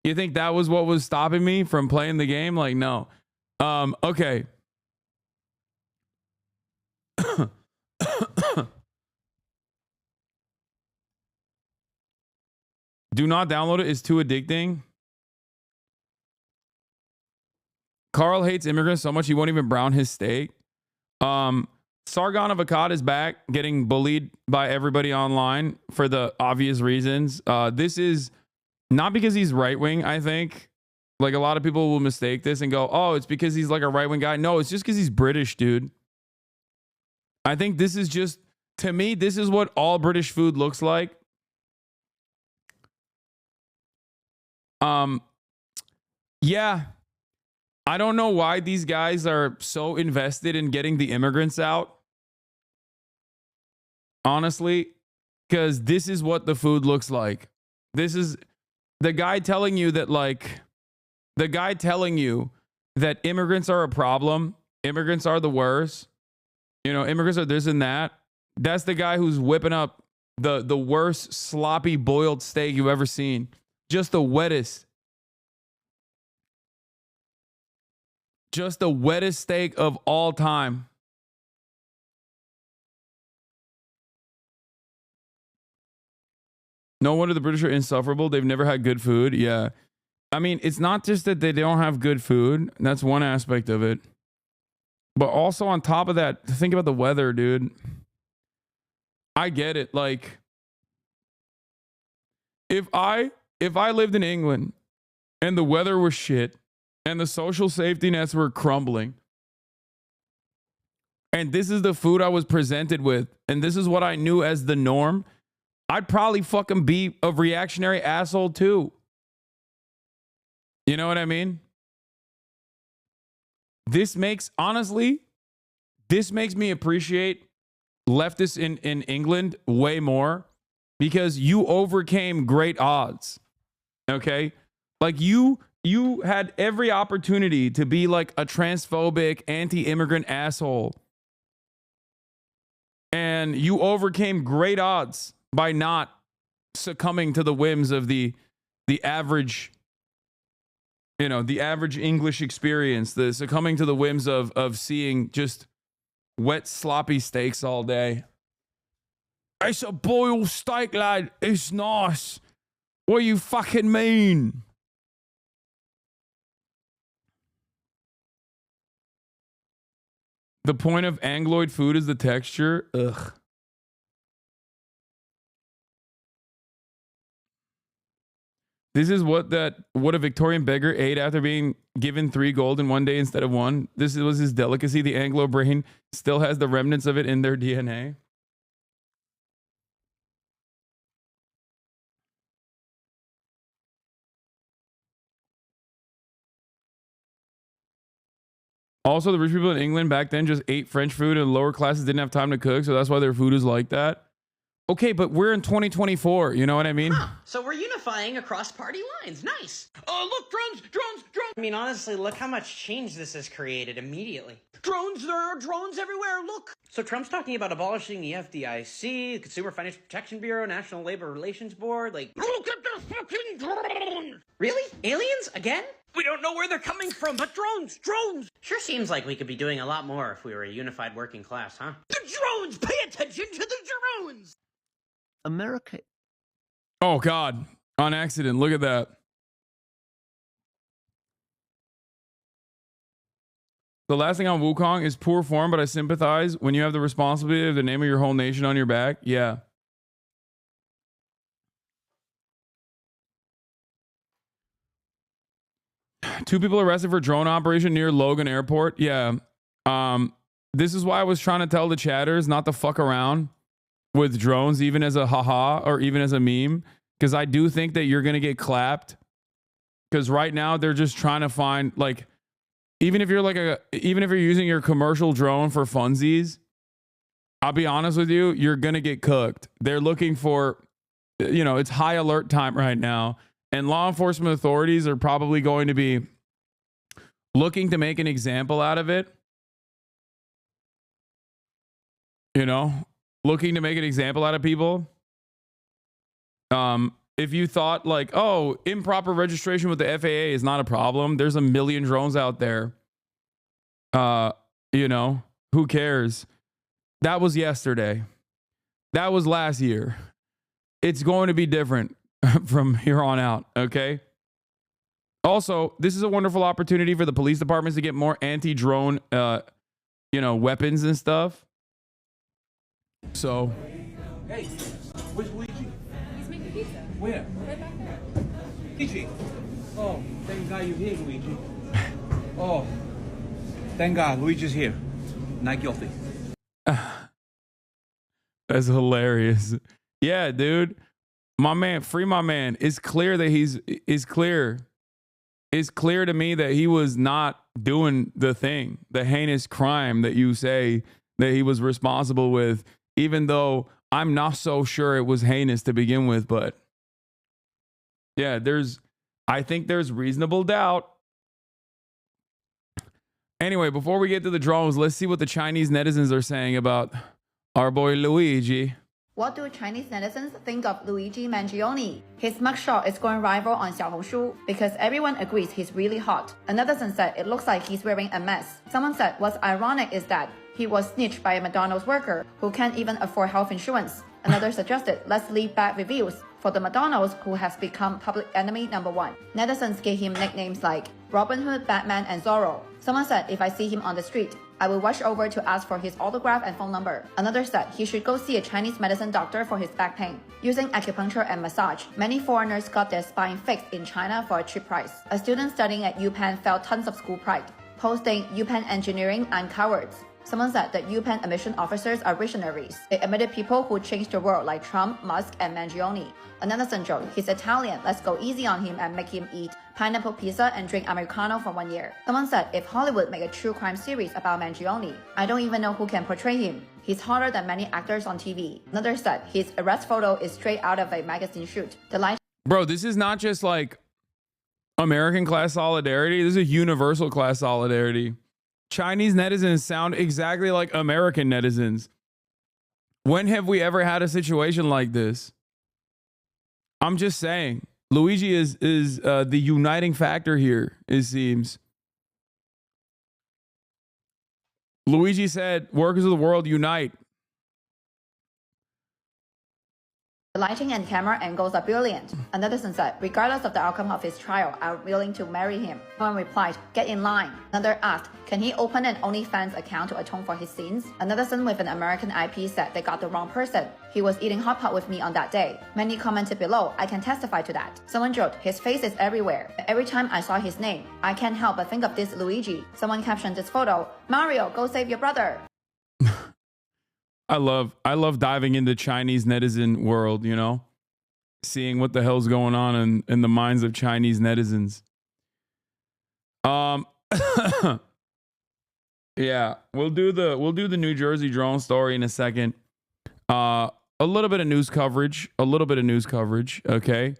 that was what was stopping me from playing the game? Like, no. Okay. Do not download it. It's too addicting. Carl hates immigrants so much he won't even brown his steak. Sargon of Akkad is back, getting bullied by everybody online for the obvious reasons. This is not because he's right-wing, I think. Like, a lot of people will mistake this and go, oh, it's because he's like a right-wing guy. No, it's just because he's British, dude. I think this is just, to me, this is what all British food looks like. Yeah. I don't know why these guys are so invested in getting the immigrants out. Honestly, because this is what the food looks like. This is the guy telling you that, like, the guy telling you that immigrants are a problem. Immigrants are the worst. You know, immigrants are this and that. That's the guy who's whipping up the worst sloppy boiled steak you've ever seen. Just the wettest. Just the wettest steak of all time. No wonder the British are insufferable. They've never had good food. Yeah. I mean, it's not just that they don't have good food. That's one aspect of it. But also on top of that, think about the weather, dude. I get it. Like, if I lived in England and the weather was shit and the social safety nets were crumbling, and this is the food I was presented with, and this is what I knew as the norm, I'd probably fucking be a reactionary asshole too. You know what I mean? This makes me appreciate leftists in England way more, because you overcame great odds. Okay? Like you had every opportunity to be like a transphobic, anti-immigrant asshole. And you overcame great odds by not succumbing to the whims of the average, you know, the average English experience, the succumbing to the whims of seeing just wet, sloppy steaks all day. It's a boiled steak, lad. It's nice. What do you fucking mean? The point of Angloid food is the texture. Ugh. This is what a Victorian beggar ate after being given 3 gold in one day instead of 1. This was his delicacy. The Anglo brain still has the remnants of it in their DNA. Also, the rich people in England back then just ate French food, and lower classes didn't have time to cook, so that's why their food is like that. Okay, but we're in 2024, you know what I mean? Huh. So we're unifying across party lines. Nice. Oh, look, drones. I mean, honestly, look how much change this has created immediately. Drones, there are drones everywhere, look. So Trump's talking about abolishing the FDIC, the Consumer Financial Protection Bureau, National Labor Relations Board, like... Look at the fucking drone! Really? Aliens? Again? We don't know where they're coming from, but drones! Sure seems like we could be doing a lot more if we were a unified working class, huh? The drones! Pay attention to the drones! America. Oh, God. On accident. Look at that. The last thing on Wukong is poor form, but I sympathize when you have the responsibility of the name of your whole nation on your back. Yeah. Two people arrested for drone operation near Logan Airport. Yeah. This is why I was trying to tell the chatters not to fuck around with drones, even as a haha or even as a meme, because I do think that you're going to get clapped. Because right now they're just trying to find, like, even if you're using your commercial drone for funsies, I'll be honest with you, you're going to get cooked. They're looking for, you know, it's high alert time right now. And law enforcement authorities are probably going to be looking to make an example out of it. You know, looking to make an example out of people. If you thought like, oh, improper registration with the FAA is not a problem. There's a million drones out there. You know, who cares? That was yesterday. That was last year. It's going to be different from here on out, okay? Also, this is a wonderful opportunity for the police departments to get more anti-drone, you know, weapons and stuff. So, hey, where's Luigi? He's making pizza. Where? Right back there. Luigi. Oh, thank God you're here, Luigi. Oh, thank God Luigi's here. Not guilty. That's hilarious. Yeah, dude. My man, free my man. It's clear that it's clear to me that he was not doing the thing, the heinous crime that you say that he was responsible with, even though I'm not so sure it was heinous to begin with. But yeah, I think there's reasonable doubt. Anyway, before we get to the drones, let's see what the Chinese netizens are saying about our boy Luigi. What do Chinese netizens think of Luigi Mangione? His mugshot is going viral on Xiaohongshu because everyone agrees he's really hot. Another netizens said it looks like he's wearing a mess. Someone said what's ironic is that he was snitched by a McDonald's worker who can't even afford health insurance. Another suggested let's leave bad reviews for the McDonald's who has become public enemy #1. Netizens gave him nicknames like Robin Hood, Batman, and Zorro. Someone said if I see him on the street, I will rush over to ask for his autograph and phone number. Another said he should go see a Chinese medicine doctor for his back pain. Using acupuncture and massage, many foreigners got their spine fixed in China for a cheap price. A student studying at UPenn felt tons of school pride, posting UPenn engineering and cowards. Someone said that UPenn admission officers are visionaries. They admitted people who changed the world like Trump, Musk, and Mangione. Another central, he's Italian, let's go easy on him and make him eat pineapple pizza and drink Americano for 1 year. Someone said if Hollywood make a true crime series about Mangione, I don't even know who can portray him. He's hotter than many actors on TV. Another said his arrest photo is straight out of a magazine shoot. The light. Bro, this is not just like American class solidarity. This is universal class solidarity. Chinese netizens sound exactly like American netizens. When have we ever had a situation like this? I'm just saying. Luigi is the uniting factor here, it seems. Luigi said, workers of the world unite. The lighting and camera angles are brilliant. Another said, regardless of the outcome of his trial, I'm willing to marry him. One replied, get in line. Another asked, can he open an OnlyFans account to atone for his sins? Another son with an American IP said they got the wrong person. He was eating hot pot with me on that day. Many commented below, I can testify to that. Someone joked, his face is everywhere. Every time I saw his name, I can't help but think of this Luigi. Someone captioned this photo, Mario, go save your brother. I love diving into Chinese netizen world, you know, seeing what the hell's going on in the minds of Chinese netizens. Yeah, we'll do the New Jersey drone story in a second. A little bit of news coverage, okay?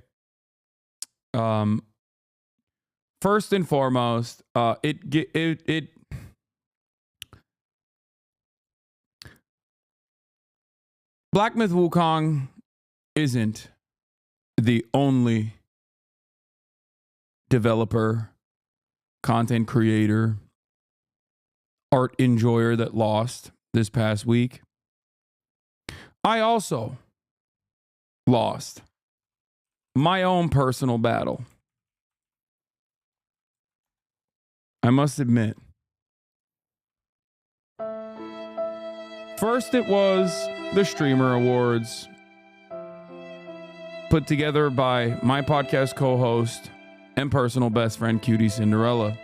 First and foremost, Black Myth Wukong isn't the only developer, content creator, art enjoyer that lost this past week. I also lost my own personal battle. I must admit. First, it was the Streamer Awards, put together by my podcast co-host and personal best friend, Cutie Cinderella.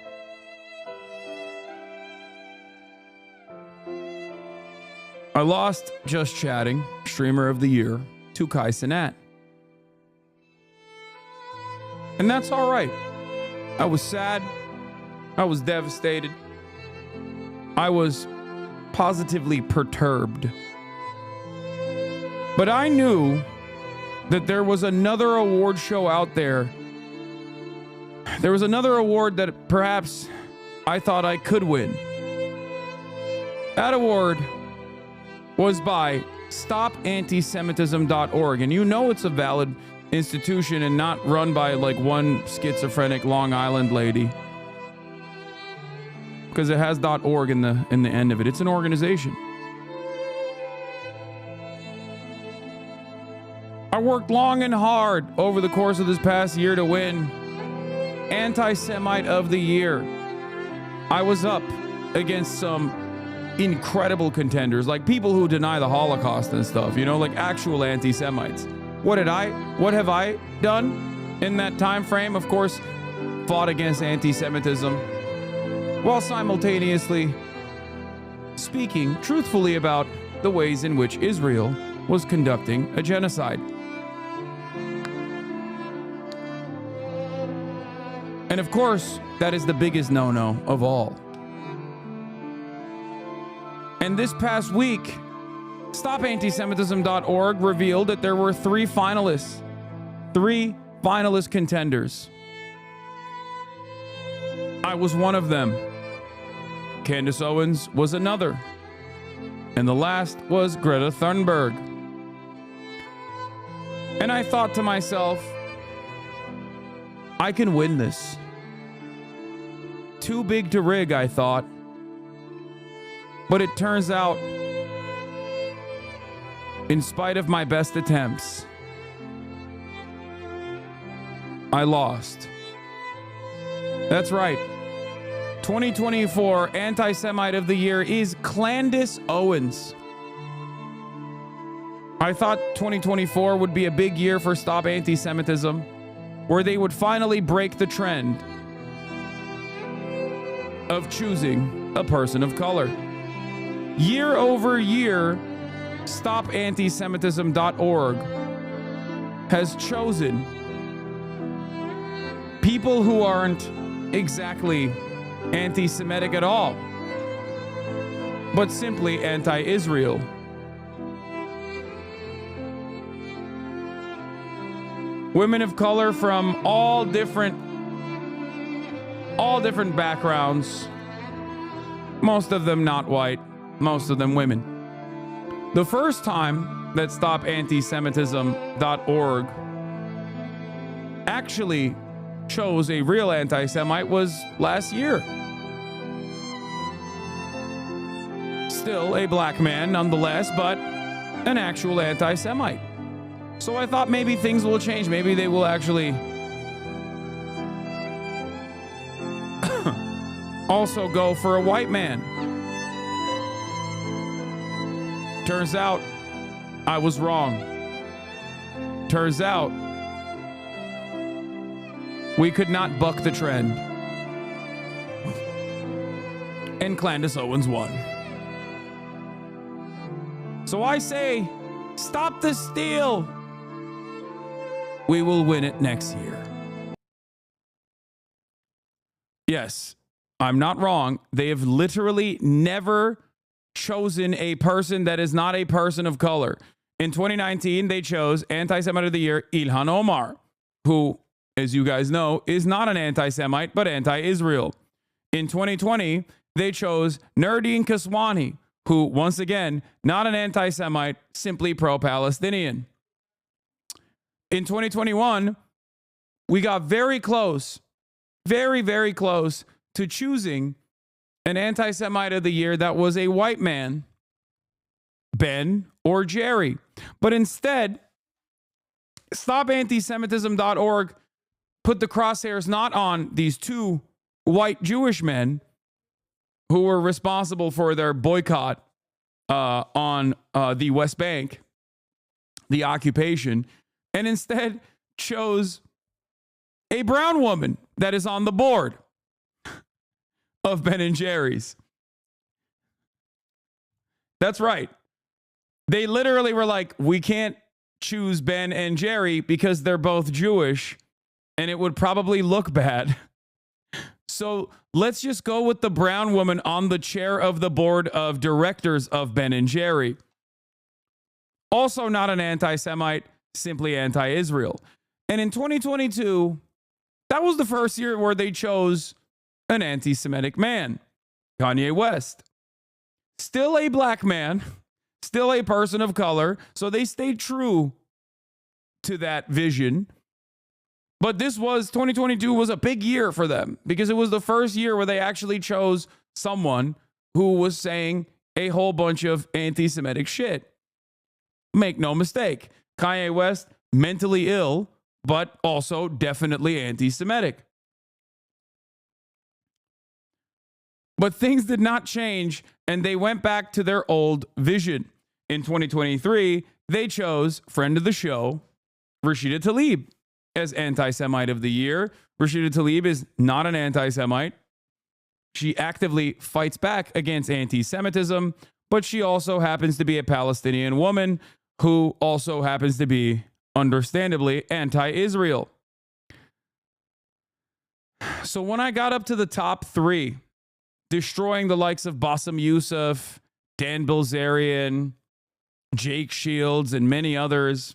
I lost Just Chatting, Streamer of the Year, to Kai Cenat. And that's all right. I was sad. I was devastated. I was positively perturbed. But I knew that there was another award show out there. There was another award that perhaps I thought I could win. That award was by StopAntisemitism.org. And you know it's a valid institution and not run by like one schizophrenic Long Island lady. Because it has .org in the end of it. It's an organization. I worked long and hard over the course of this past year to win Anti-Semite of the Year. I was up against some incredible contenders, like people who deny the Holocaust and stuff, you know, like actual anti-Semites. What have I done in that time frame? Of course, fought against anti-Semitism while simultaneously speaking truthfully about the ways in which Israel was conducting a genocide. And of course, that is the biggest no-no of all. And this past week, StopAntisemitism.org revealed that there were three finalist contenders. I was one of them. Candace Owens was another. And the last was Greta Thunberg. And I thought to myself, I can win this. Too big to rig, I thought. But it turns out, in spite of my best attempts, I lost. That's right. 2024 Anti-Semite of the Year is Candace Owens. I thought 2024 would be a big year for Stop Anti-Semitism, where they would finally break the trend of choosing a person of color. Year over year, StopAntisemitism.org has chosen people who aren't exactly anti-Semitic at all, but simply anti-Israel. Women of color from all different backgrounds, most of them not white, most of them women. The first time that StopAntisemitism.org actually chose a real anti-Semite was last year. Still a black man nonetheless, but an actual anti-Semite. So I thought maybe things will change. Maybe they will actually also go for a white man. Turns out I was wrong. Turns out we could not buck the trend. And Candace Owens won. So I say, stop the steal. We will win it next year. Yes, I'm not wrong. They have literally never chosen a person that is not a person of color. In 2019, they chose Anti-Semite of the Year Ilhan Omar, who, as you guys know, is not an anti-Semite, but anti-Israel. In 2020, they chose Nurdin Kaswani, who, once again, not an anti-Semite, simply pro-Palestinian. In 2021, we got very close, very, very close to choosing an anti-Semite of the year that was a white man, Ben or Jerry. But instead, StopAntisemitism.org put the crosshairs not on these two white Jewish men who were responsible for their boycott on the West Bank, the occupation, and instead chose a brown woman that is on the board of Ben and Jerry's. That's right. They literally were like, we can't choose Ben and Jerry because they're both Jewish and it would probably look bad. So let's just go with the brown woman on the chair of the board of directors of Ben and Jerry. Also not an anti-Semite, simply anti-Israel. And in 2022, that was the first year where they chose an anti-Semitic man, Kanye West. Still a black man, still a person of color, so they stayed true to that vision. But 2022 was a big year for them because it was the first year where they actually chose someone who was saying a whole bunch of anti-Semitic shit. Make no mistake, Kanye West, mentally ill, but also definitely anti-Semitic. But things did not change, and they went back to their old vision. In 2023, they chose friend of the show, Rashida Tlaib, as Anti-Semite of the Year. Rashida Tlaib is not an anti-Semite. She actively fights back against anti-Semitism, but she also happens to be a Palestinian woman who also happens to be, understandably, anti-Israel. So when I got up to the top 3, destroying the likes of Bassem Youssef, Dan Bilzerian, Jake Shields, and many others,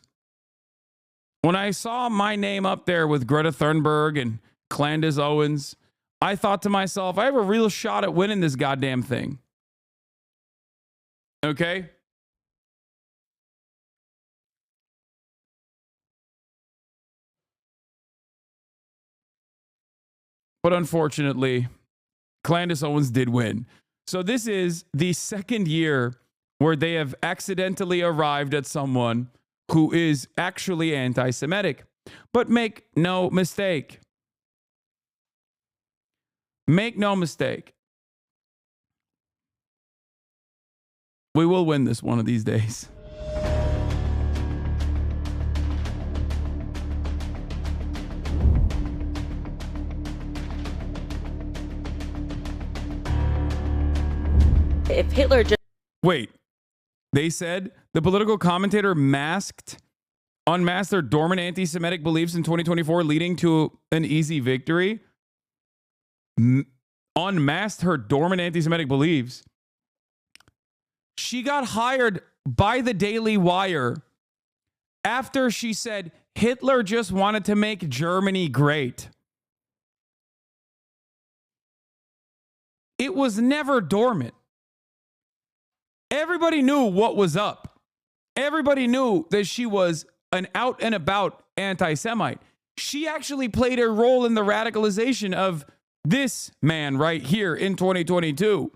when I saw my name up there with Greta Thunberg and Candace Owens, I thought to myself, I have a real shot at winning this goddamn thing. Okay? But unfortunately, Candace Owens did win. So this is the second year where they have accidentally arrived at someone who is actually anti-Semitic. But make no mistake. Make no mistake. We will win this one of these days. If Hitler just... Wait, they said the political commentator unmasked their dormant anti-Semitic beliefs in 2024, leading to an easy victory. Unmasked her dormant anti-Semitic beliefs. She got hired by the Daily Wire after she said Hitler just wanted to make Germany great. It was never dormant. Everybody knew what was up. Everybody knew that she was an out and about anti-Semite. She actually played a role in the radicalization of this man right here in 2022.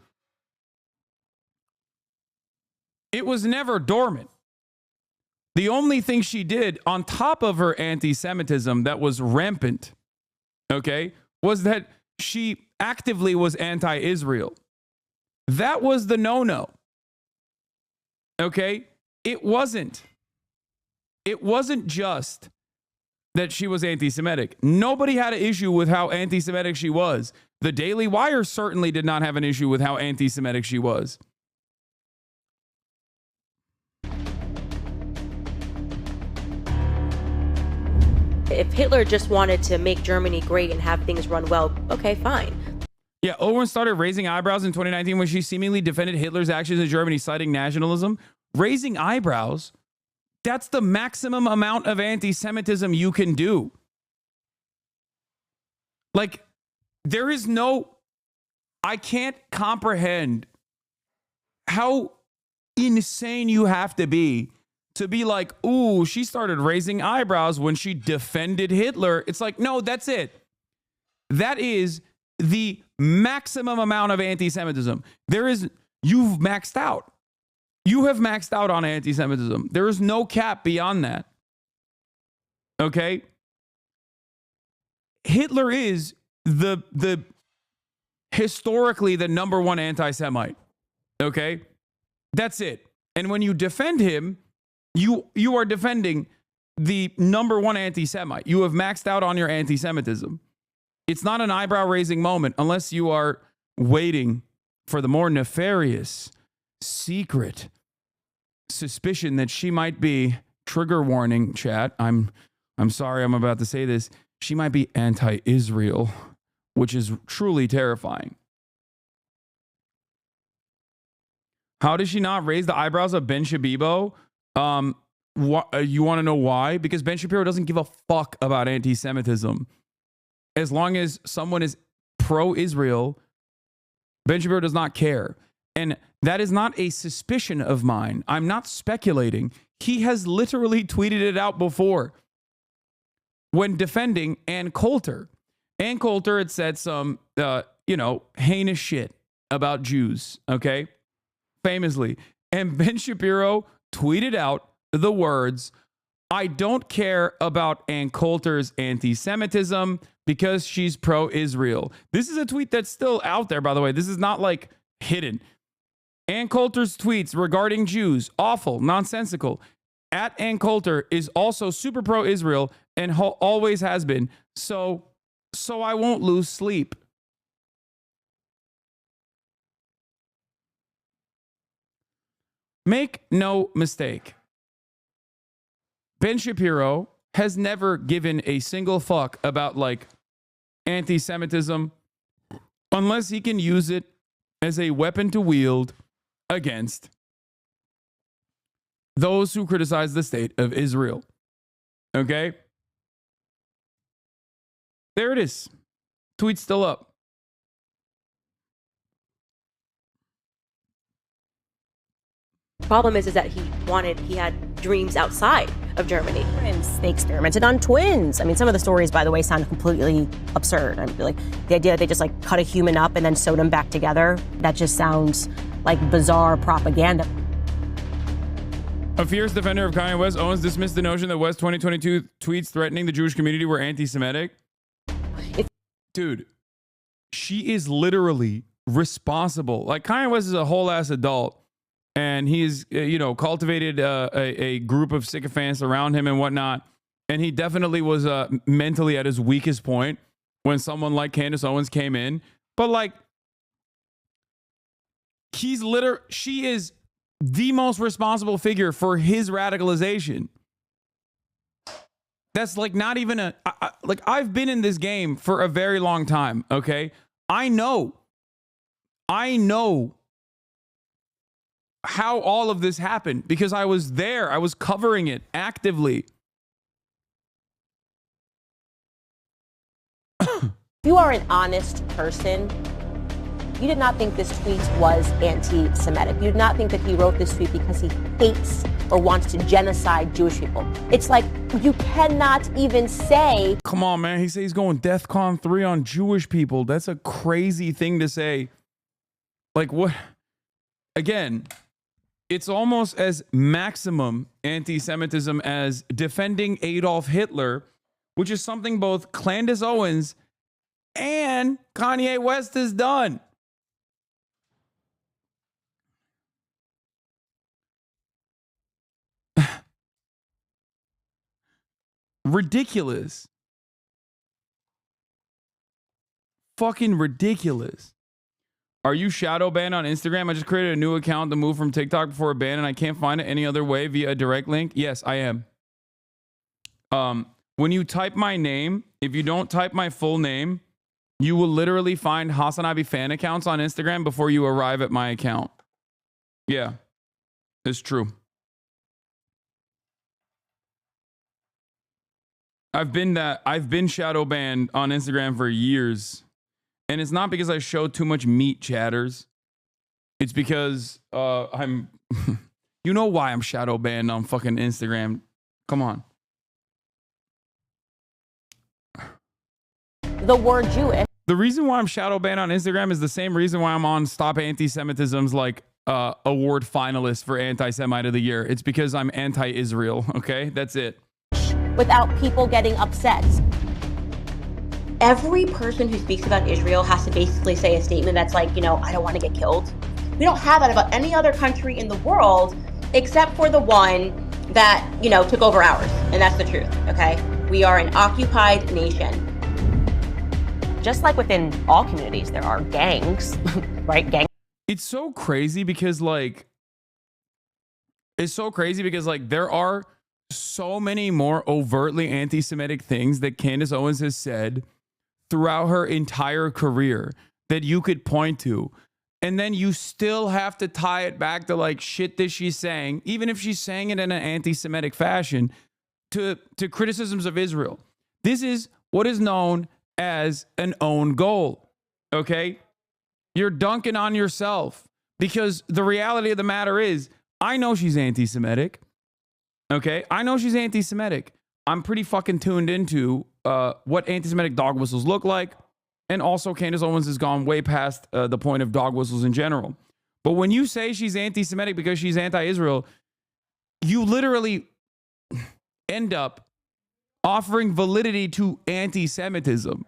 It was never dormant. The only thing she did on top of her anti-Semitism that was rampant, okay, was that she actively was anti-Israel. That was the no-no. Okay? It wasn't just that she was anti-Semitic. Nobody had an issue with how anti-Semitic she was. The Daily Wire certainly did not have an issue with how anti-Semitic she was. If Hitler just wanted to make Germany great and have things run well, okay, fine. Yeah, Owen started raising eyebrows in 2019 when she seemingly defended Hitler's actions in Germany, citing nationalism. Raising eyebrows? That's the maximum amount of anti-Semitism you can do. Like, there is no... I can't comprehend how insane you have to be like, ooh, she started raising eyebrows when she defended Hitler. It's like, no, that's it. That is the maximum amount of anti-Semitism. You've maxed out. You have maxed out on anti-Semitism. There is no cap beyond that. Okay? Hitler is the historically the number one anti-Semite. Okay? That's it. And when you defend him, you are defending the number one anti-Semite. You have maxed out on your anti-Semitism. It's not an eyebrow-raising moment unless you are waiting for the more nefarious, secret suspicion that she might be, trigger warning, chat, I'm sorry I'm about to say this, she might be anti-Israel, which is truly terrifying. How does she not raise the eyebrows of Ben Shabibo? You want to know why? Because Ben Shapiro doesn't give a fuck about anti-Semitism. As long as someone is pro-Israel, Ben Shapiro does not care. And that is not a suspicion of mine. I'm not speculating. He has literally tweeted it out before when defending Ann Coulter. Ann Coulter had said some, heinous shit about Jews, okay? Famously. And Ben Shapiro tweeted out the words, I don't care about Ann Coulter's anti-Semitism because she's pro-Israel. This is a tweet that's still out there, by the way. This is not like hidden. Ann Coulter's tweets regarding Jews, awful, nonsensical. At Ann Coulter is also super pro-Israel and always has been. So I won't lose sleep. Make no mistake. Ben Shapiro has never given a single fuck about like anti-Semitism unless he can use it as a weapon to wield against those who criticize the state of Israel. Okay? There it is. Tweet's still up. Problem is that he had dreams outside of Germany. They experimented on twins. I mean, some of the stories, by the way, sound completely absurd. I mean, like the idea that they just like cut a human up and then sewed them back together. That just sounds like bizarre propaganda. A fierce defender of Kanye West, Owens dismissed the notion that West's 2022 tweets threatening the Jewish community were anti-Semitic. Dude, she is literally responsible. Like, Kanye West is a whole ass adult, and he's, cultivated a group of sycophants around him and whatnot. And he definitely was mentally at his weakest point when someone like Candace Owens came in. But like, she is the most responsible figure for his radicalization. That's like not even I've been in this game for a very long time, okay? I know how all of this happened because I was there. I was covering it actively. If you are an honest person, you did not think this tweet was anti-Semitic. You did not think that he wrote this tweet because he hates or wants to genocide Jewish people. It's like you cannot even say. Come on, man. He says he's going DEFCON 3 on Jewish people. That's a crazy thing to say. Like, what? Again, it's almost as maximum anti-Semitism as defending Adolf Hitler, which is something both Candace Owens and Kanye West has done. Ridiculous. Fucking ridiculous. Are you shadow banned on Instagram? I just created a new account to move from TikTok before a ban and I can't find it any other way via a direct link. Yes, I am. When you type my name, if you don't type my full name, you will literally find HasanAbi fan accounts on Instagram before you arrive at my account. Yeah, it's true. I've been shadow banned on Instagram for years. And it's not because I show too much meat, chatters. It's because I'm you know why I'm shadow banned on fucking Instagram. Come on. The word Jewish. The reason why I'm shadow banned on Instagram is the same reason why I'm on Stop Anti-Semitism's like award finalist for Anti-Semite of the Year. It's because I'm anti-Israel, okay? That's it. Without people getting upset. Every person who speaks about Israel has to basically say a statement that's like, I don't want to get killed. We don't have that about any other country in the world except for the one that, took over ours. And that's the truth, okay? We are an occupied nation. Just like within all communities, there are gangs, right? It's so crazy because there are so many more overtly anti-Semitic things that Candace Owens has said throughout her entire career that you could point to. And then you still have to tie it back to like shit that she's saying, even if she's saying it in an anti-Semitic fashion, to criticisms of Israel. This is what is known as an own goal. Okay? You're dunking on yourself because the reality of the matter is, I know she's anti-Semitic. Okay, I know she's anti-Semitic. I'm pretty fucking tuned into what anti-Semitic dog whistles look like. And also Candace Owens has gone way past the point of dog whistles in general. But when you say she's anti-Semitic because she's anti-Israel, you literally end up offering validity to anti-Semitism.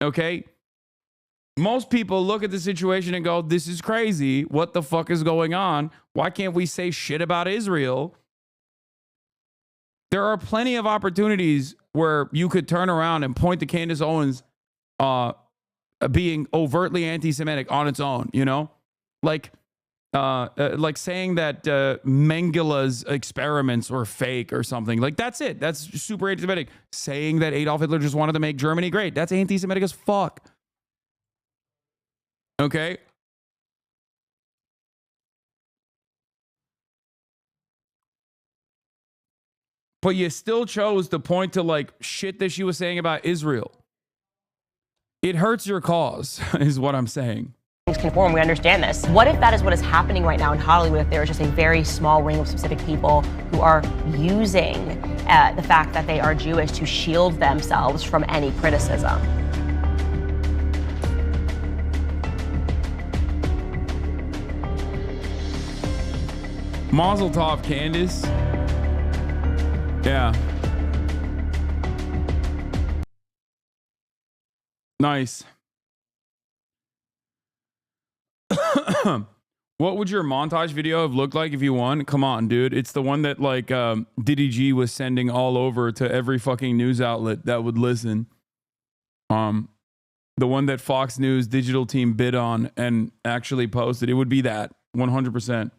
Okay? Most people look at the situation and go, this is crazy. What the fuck is going on? Why can't we say shit about Israel? There are plenty of opportunities where you could turn around and point to Candace Owens being overtly anti-Semitic on its own, Like, like saying that Mengele's experiments were fake or something. Like, that's it. That's super anti-Semitic. Saying that Adolf Hitler just wanted to make Germany great. That's anti-Semitic as fuck. Okay? But you still chose to point to like shit that she was saying about Israel. It hurts your cause, is what I'm saying. Conform, we understand this. What if that is what is happening right now in Hollywood? If there is just a very small ring of specific people who are using the fact that they are Jewish to shield themselves from any criticism? Mazel tov, Candace. Yeah. Nice. What would your montage video have looked like if you won? Come on, dude. It's the one that like Diddy G was sending all over to every fucking news outlet that would listen. The one that Fox News digital team bid on and actually posted. It would be that 100%.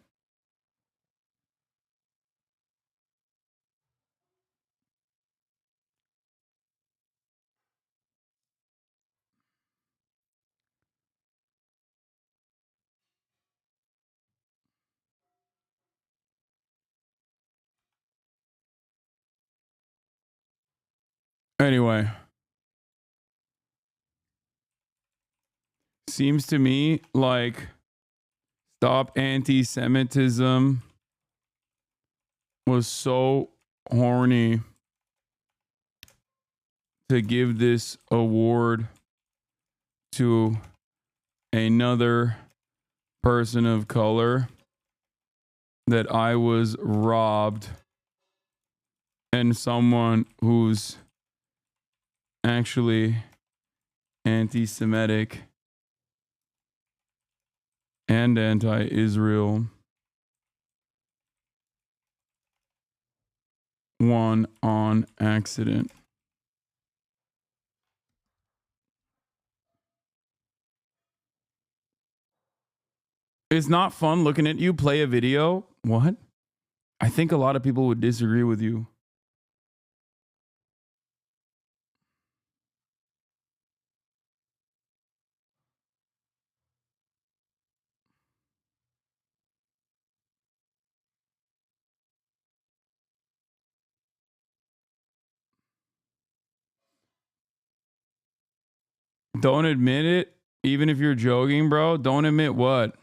Anyway. Seems to me like Stop Anti-Semitism was so horny to give this award to another person of color that I was robbed, and someone who's actually anti-Semitic and anti-Israel won on accident. It's not fun looking at you play a video. What? I think a lot of people would disagree with you. Don't admit it, even if you're joking, bro. Don't admit what?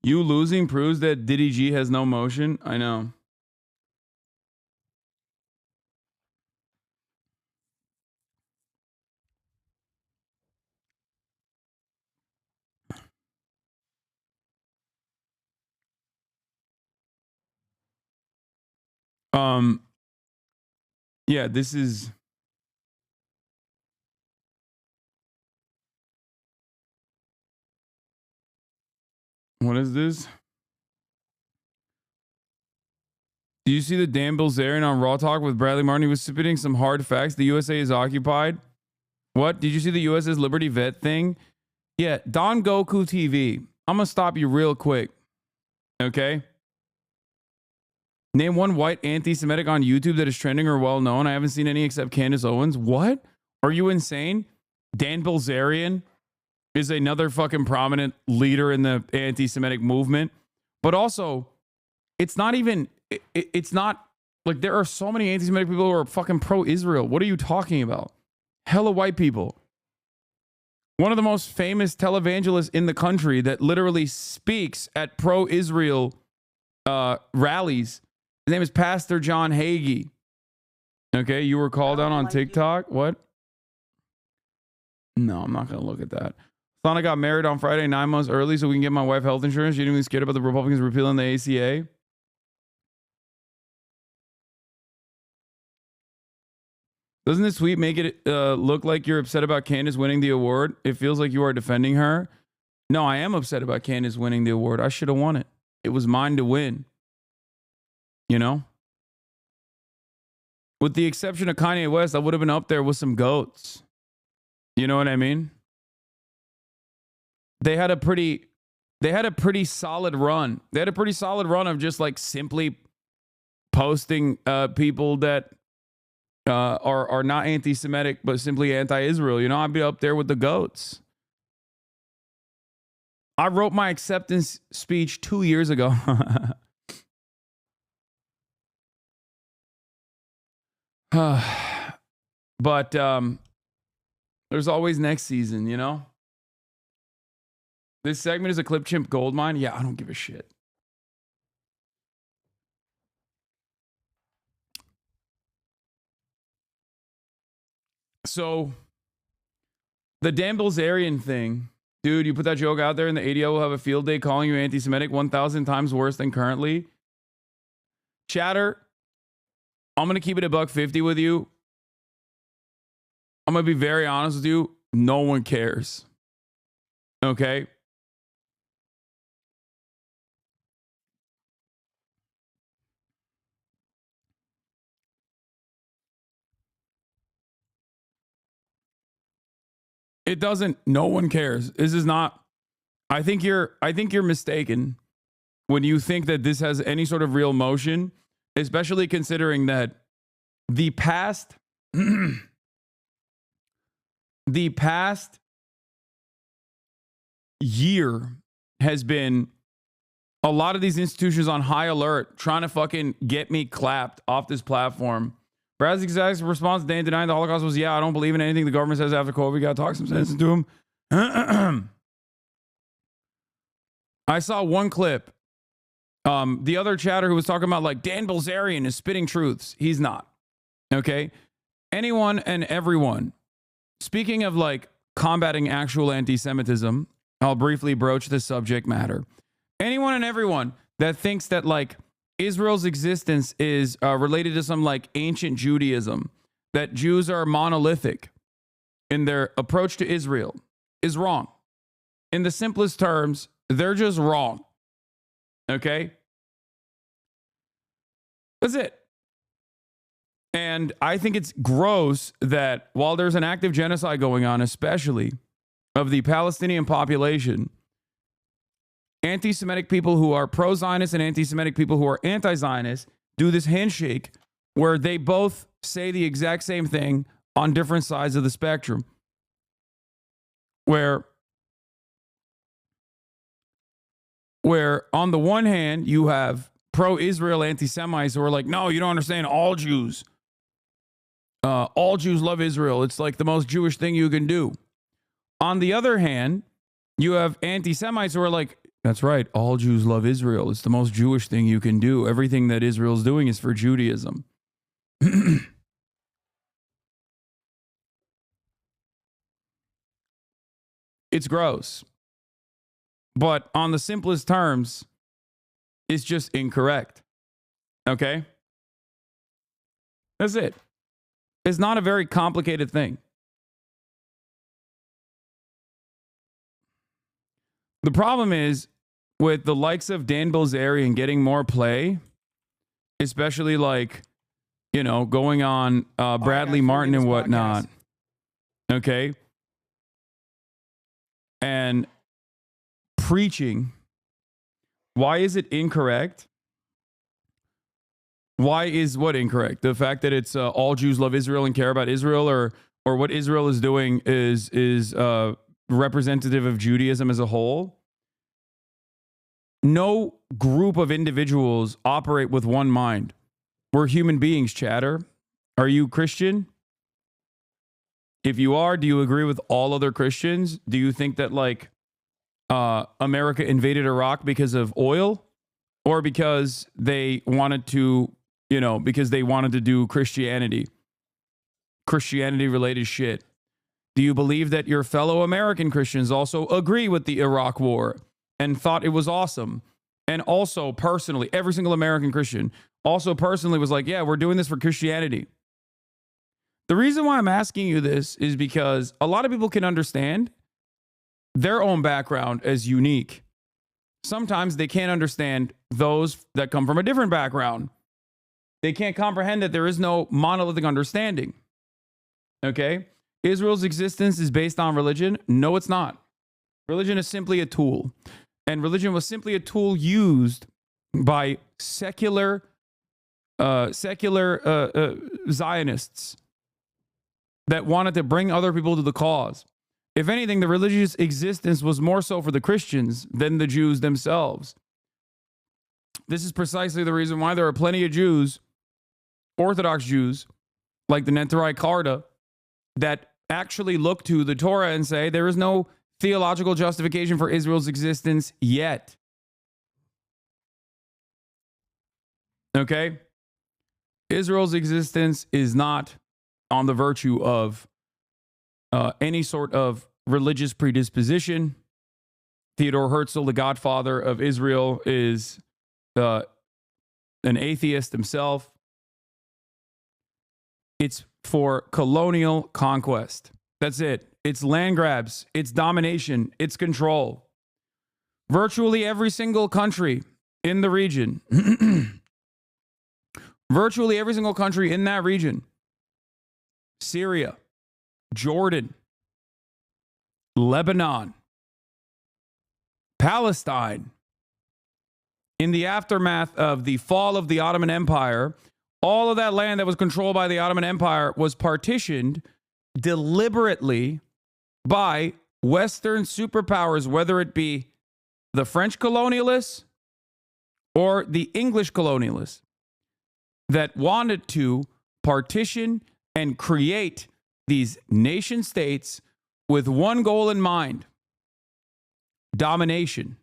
You losing proves that Diddy G has no motion. I know. Yeah, this is what is this? Do you see the Dan Bilzerian on Raw Talk with Bradley Martin? He was spitting some hard facts. The USA is occupied. What? Did you see the USS Liberty Vet thing? Yeah, Don Goku TV. I'm going to stop you real quick. Okay? Name one white anti-Semitic on YouTube that is trending or well known. I haven't seen any except Candace Owens. What? Are you insane? Dan Bilzerian is another fucking prominent leader in the anti-Semitic movement. But also, it's not even... It's not like there are so many anti-Semitic people who are fucking pro-Israel. What are you talking about? Hella white people. One of the most famous televangelists in the country that literally speaks at pro-Israel rallies. His name is Pastor John Hagee. Okay, you were called out on TikTok. What? No, I'm not going to look at that. Thought I got married on Friday 9 months early so we can get my wife health insurance. You didn't even scared about the Republicans repealing the ACA. Doesn't this tweet make it look like you're upset about Candace winning the award? It feels like you are defending her. No, I am upset about Candace winning the award. I should have won it. It was mine to win. You know? With the exception of Kanye West, I would have been up there with some goats. You know what I mean? They had a pretty solid run. They had a pretty solid run of just like simply posting people that are not anti-Semitic, but simply anti-Israel. You know, I'd be up there with the goats. I wrote my acceptance speech 2 years ago. But there's always next season, you know? This segment is a Clip Chimp gold mine. Yeah, I don't give a shit. So, the Dan Bilzerian thing, dude, you put that joke out there and the ADO will have a field day calling you anti-Semitic 1,000 times worse than currently. Chatter, I'm going to keep it $1.50 with you. I'm going to be very honest with you. No one cares. Okay? It doesn't. No one cares. This is not. I think you're mistaken when you think that this has any sort of real motion, especially considering that the past year has been a lot of these institutions on high alert trying to fucking get me clapped off this platform. Brad's exact response to Dan denying the Holocaust was, yeah, I don't believe in anything the government says after COVID. Got to talk some sense into him. I saw one clip. The other chatter who was talking about like Dan Bilzerian is spitting truths. He's not. Okay. Anyone and everyone. Speaking of like combating actual anti-Semitism, I'll briefly broach this subject matter. Anyone and everyone that thinks that like Israel's existence is related to some like ancient Judaism, that Jews are monolithic in their approach to Israel, is wrong. In the simplest terms, they're just wrong. Okay? That's it. And I think it's gross that while there's an active genocide going on, especially of the Palestinian population, anti-Semitic people who are pro-Zionist and anti-Semitic people who are anti-Zionist do this handshake where they both say the exact same thing on different sides of the spectrum. Where on the one hand, you have pro-Israel anti-Semites who are like, no, you don't understand, all Jews love Israel. It's like the most Jewish thing you can do. On the other hand, you have anti-Semites who are like, that's right, all Jews love Israel. It's the most Jewish thing you can do. Everything that Israel's doing is for Judaism. It's gross. But on the simplest terms, it's just incorrect. Okay? That's it. It's not a very complicated thing. The problem is with the likes of Dan Bilzerian getting more play, especially like, you know, going on Bradley Martin and whatnot. Okay? And preaching. Why is it incorrect? Why is what incorrect? The fact that it's all Jews love Israel and care about Israel, or what Israel is doing is representative of Judaism as a whole? No group of individuals operate with one mind. We're human beings, chatter. Are you Christian? If you are, do you agree with all other Christians? Do you think that like America invaded Iraq because of oil, or because they wanted to, you know, because they wanted to do Christianity related shit? Do you believe that your fellow American Christians also agree with the Iraq war and thought it was awesome? And also personally, every single American Christian also personally was like, yeah, we're doing this for Christianity. The reason why I'm asking you this is because a lot of people can understand their own background as unique. Sometimes they can't understand those that come from a different background. They can't comprehend that there is no monolithic understanding. Okay? Israel's existence is based on religion? No, it's not. Religion is simply a tool. And religion was simply a tool used by secular Zionists that wanted to bring other people to the cause. If anything, the religious existence was more so for the Christians than the Jews themselves. This is precisely the reason why there are plenty of Jews, Orthodox Jews, like the Neterai Karta, that actually look to the Torah and say there is no theological justification for Israel's existence yet. Okay? Israel's existence is not on the virtue of any sort of religious predisposition. Theodore Herzl, the godfather of Israel, is an atheist himself. It's for colonial conquest. That's it. It's land grabs. It's domination. It's control. Virtually every single country in the region, virtually every single country in that region, Syria, Jordan, Lebanon, Palestine, in the aftermath of the fall of the Ottoman Empire, all of that land that was controlled by the Ottoman Empire was partitioned deliberately by Western superpowers, whether it be the French colonialists or the English colonialists, that wanted to partition and create these nation states with one goal in mind: domination.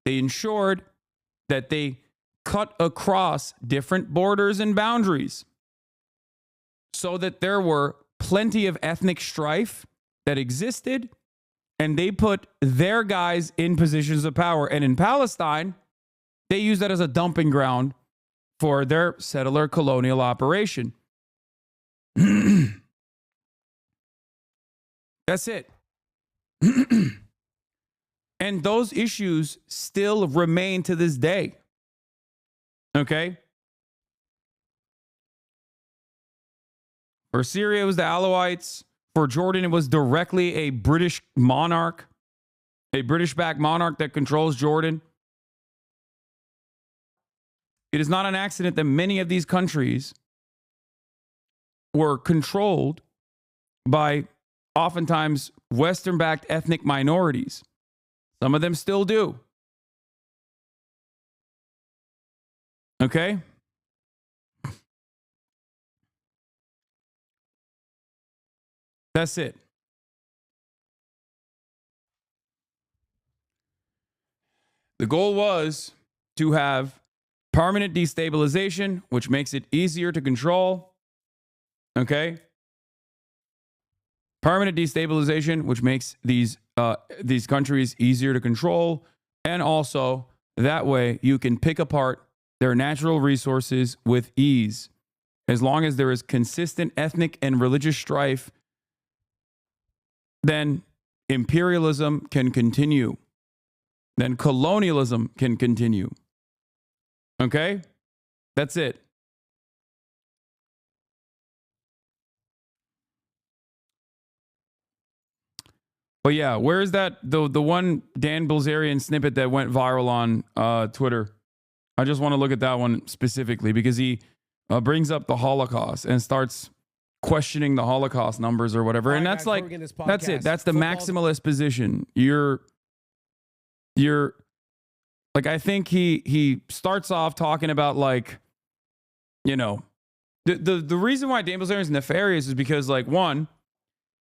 They ensured that they cut across different borders and boundaries so that there were plenty of ethnic strife that existed, and they put their guys in positions of power. And in Palestine, they use that as a dumping ground for their settler colonial operation. That's it. And those issues still remain to this day. Okay? For Syria, it was the Alawites. For Jordan, it was directly a British monarch, a British-backed monarch that controls Jordan. It is not an accident that many of these countries were controlled by oftentimes Western-backed ethnic minorities. Some of them still do. Okay? That's it. The goal was to have permanent destabilization, which makes it easier to control. Okay? Permanent destabilization, which makes these countries easier to control. And also, that way, you can pick apart their natural resources with ease. As long as there is consistent ethnic and religious strife, then imperialism can continue. Then colonialism can continue. Okay? That's it. But yeah, where's that the one Dan Bilzerian snippet that went viral on Twitter? I just want to look at that one specifically because he brings up the Holocaust and starts questioning the Holocaust numbers or whatever. And that's like, that's it. That's the maximalist position. You're like, I think he starts off talking about, like, you know, the reason why Dan Bilzerian is nefarious is because, like, one,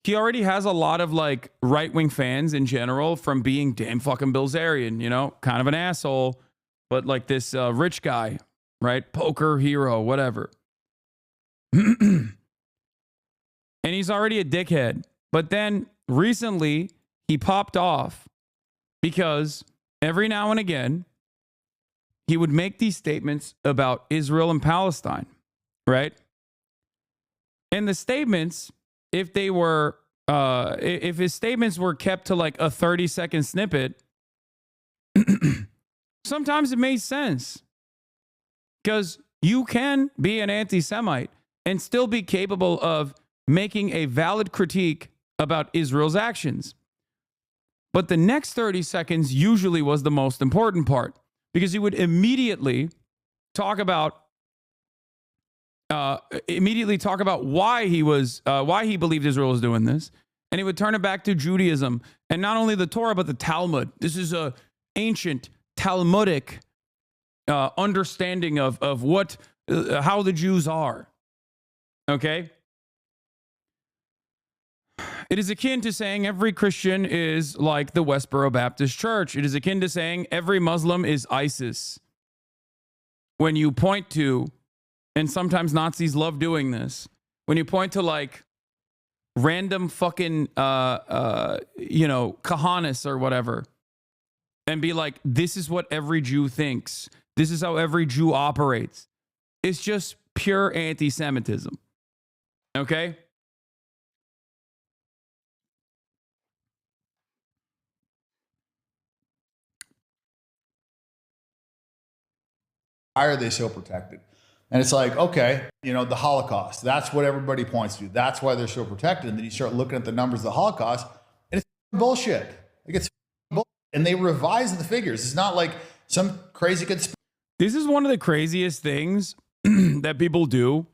he already has a lot of, like, right-wing fans in general from being Dan fucking Bilzerian, you know, kind of an asshole, but like this rich guy, right? Poker hero, whatever. And he's already a dickhead. But then recently he popped off because every now and again he would make these statements about Israel and Palestine, right? And the statements, if they were if his statements were kept to like a 30-second snippet, sometimes it made sense. Because you can be an anti-Semite and still be capable of making a valid critique about Israel's actions. But the next 30 seconds usually was the most important part, because he would immediately talk about why he believed Israel was doing this, and he would turn it back to Judaism, and not only the Torah but the Talmud. This is a ancient Talmudic understanding of what how the Jews are. Okay. It is akin to saying every Christian is like the Westboro Baptist Church. It is akin to saying every Muslim is ISIS. When you point to, and sometimes Nazis love doing this, when you point to like random fucking, Kahanis or whatever, and be like, this is what every Jew thinks. This is how every Jew operates. It's just pure anti-Semitism. Okay? Why are they so protected? And it's like, okay, the Holocaust, that's what everybody points to. That's why they're so protected. And then you start looking at the numbers of the Holocaust, and it's bullshit. It's bullshit. And they revise the figures. It's not like some crazy conspiracy. This is one of the craziest things that people do,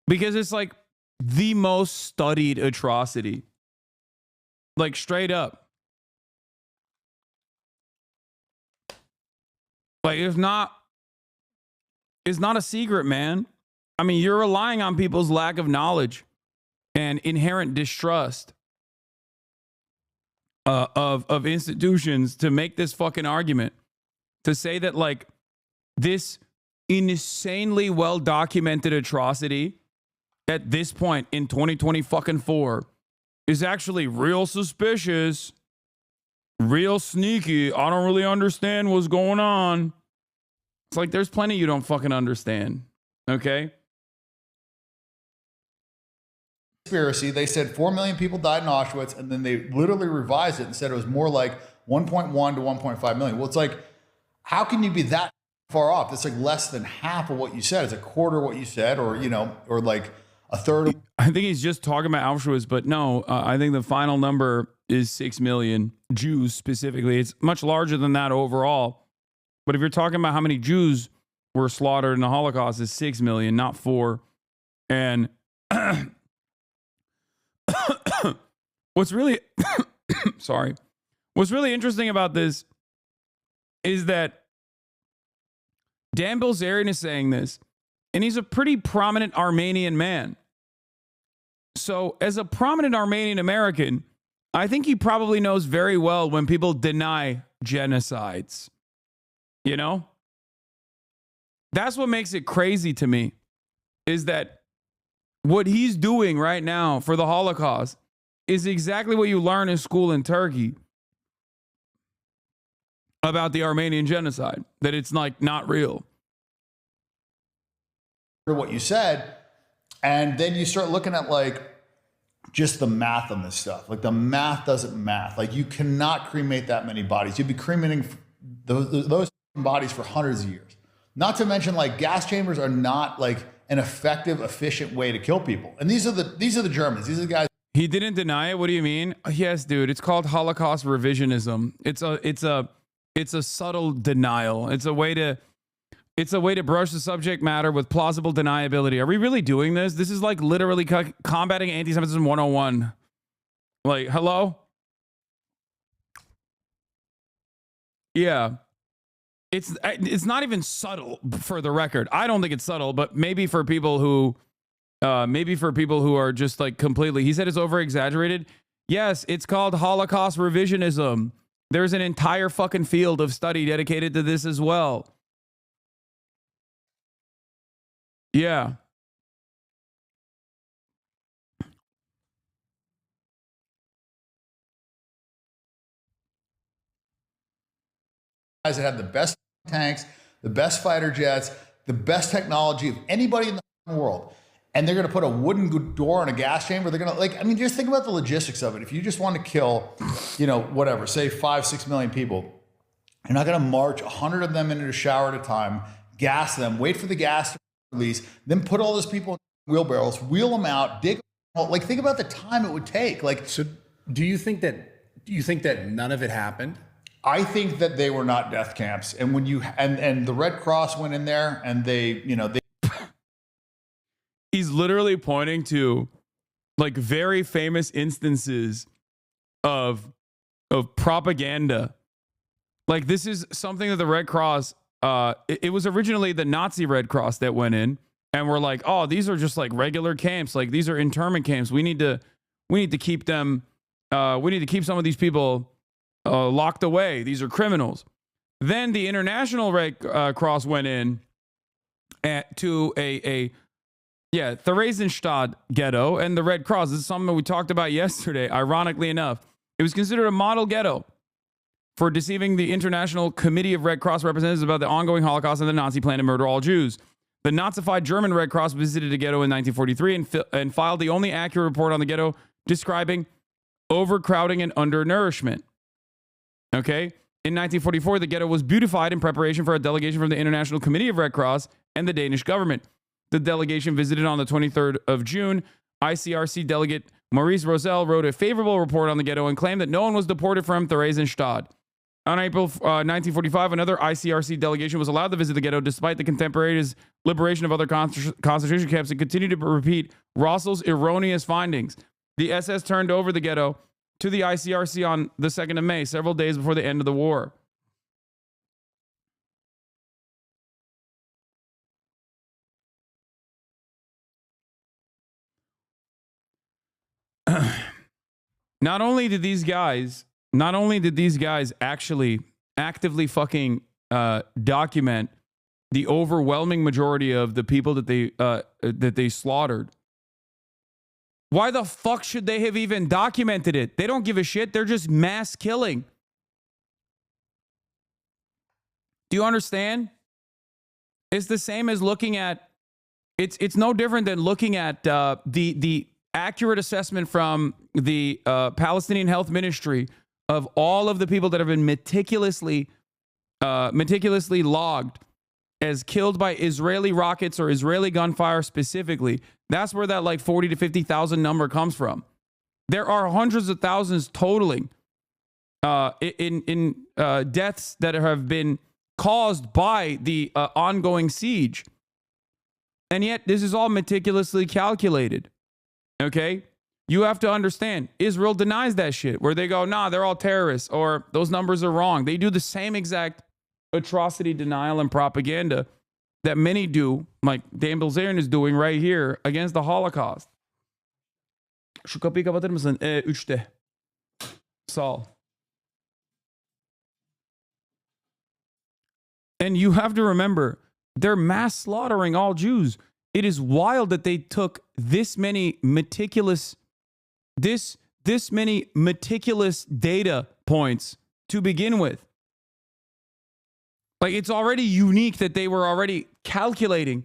because it's like the most studied atrocity. Like straight up. Like it's not a secret, man. I mean, you're relying on people's lack of knowledge and inherent distrust of institutions to make this fucking argument, to say that like this insanely well documented atrocity at this point in 2024 is actually real suspicious, real sneaky. I don't really understand what's going on. It's like there's plenty you don't fucking understand. Okay? Conspiracy. They said 4 million people died in Auschwitz, and then they literally revised it and said it was more like 1.1 to 1.5 million. Well, it's like, how can you be that far off? It's like less than half of what you said. It's a quarter of what you said, or or like a third. I think he's just talking about Auschwitz, but no, I think the final number is 6 million Jews specifically. It's much larger than that overall. But if you're talking about how many Jews were slaughtered in the Holocaust, it's 6 million, not 4. And what's really what's really interesting about this is that Dan Bilzerian is saying this, and he's a pretty prominent Armenian man. So as a prominent Armenian American, I think he probably knows very well when people deny genocides. That's what makes it crazy to me, is that what he's doing right now for the Holocaust is exactly what you learn in school in Turkey about the Armenian genocide, that it's like not real. What you said, and then you start looking at like just the math on this stuff. Like the math doesn't math. Like you cannot cremate that many bodies. You'd be cremating those bodies for hundreds of years. Not to mention, like, gas chambers are not like an effective, efficient way to kill people. And these are the Germans. These are the guys. He didn't deny it. What do you mean? Yes, dude. It's called Holocaust revisionism. It's a subtle denial. It's a way to brush the subject matter with plausible deniability. Are we really doing this? This is like literally combating anti-Semitism 101. Like, hello? Yeah. It's not even subtle, for the record. I don't think it's subtle, but maybe for people who are just like completely. He said it's over exaggerated. Yes, it's called Holocaust revisionism. There's an entire fucking field of study dedicated to this as well. Yeah. Guys that have the best tanks, the best fighter jets, the best technology of anybody in the world. and they're going to put a wooden door in a gas chamber. They're going to like, I mean, just think about the logistics of it. If you just want to kill, you know, whatever, say 5-6 million people, you're not going to march 100 of them into a shower at a time, gas them, wait for the gas to release, then put all those people in wheelbarrows, wheel them out, dig. Like, think about the time it would take. Like, so do you think that none of it happened? I think that they were not death camps. And when you, and the Red Cross went in there and they, you know, they. He's literally pointing to like very famous instances of propaganda. Like, this is something that the Red Cross, it was originally the Nazi Red Cross that went in and were like, oh, these are just like regular camps. Like, these are internment camps. We need to keep them, we need to keep some of these people locked away. These are criminals. Then the International Red Cross went in to a Theresienstadt ghetto, and the Red Cross, this is something that we talked about yesterday, ironically enough. It was considered a model ghetto for deceiving the International Committee of Red Cross representatives about the ongoing Holocaust and the Nazi plan to murder all Jews. The Nazified German Red Cross visited a ghetto in 1943 and filed the only accurate report on the ghetto describing overcrowding and undernourishment. Okay? In 1944, the ghetto was beautified in preparation for a delegation from the International Committee of Red Cross and the Danish government. The delegation visited on the 23rd of June. ICRC delegate Maurice Rosell wrote a favorable report on the ghetto and claimed that no one was deported from Theresienstadt. On April 1945, another ICRC delegation was allowed to visit the ghetto despite the contemporaneous liberation of other concentration camps and continued to repeat Rossell's erroneous findings. The SS turned over the ghetto to the ICRC on the 2nd of May, several days before the end of the war. Not only did these guys actually actively fucking document the overwhelming majority of the people that they slaughtered. Why the fuck should they have even documented it? They don't give a shit. They're just mass killing. Do you understand? It's the same as looking at. It's no different than looking at the accurate assessment from the Palestinian Health Ministry of all of the people that have been meticulously logged as killed by Israeli rockets or Israeli gunfire specifically. That's where that like 40 to 50,000 number comes from. There are hundreds of thousands totaling in deaths that have been caused by the ongoing siege. And yet this is all meticulously calculated. Okay? You have to understand, Israel denies that shit, where they go, nah, they're all terrorists, or those numbers are wrong. They do the same exact atrocity denial and propaganda that many do, like Dan Bilzerian is doing right here against the Holocaust. Şu kapıyı kapatır mısın? 3'te. Saul. And you have to remember, they're mass slaughtering all Jews. It is wild that they took this many meticulous data points to begin with. Like, it's already unique that they were already calculating,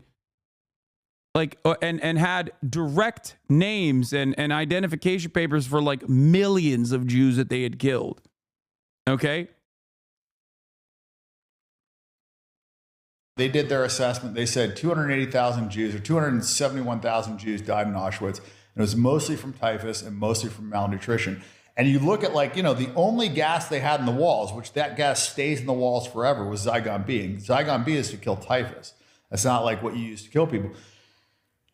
like, and had direct names and identification papers for like millions of Jews that they had killed. Okay? They did their assessment. They said 280,000 Jews or 271,000 Jews died in Auschwitz. And it was mostly from typhus and mostly from malnutrition. And you look at, like, you know, the only gas they had in the walls, which that gas stays in the walls forever, was Zygon B. And Zygon B is to kill typhus. That's not like what you use to kill people.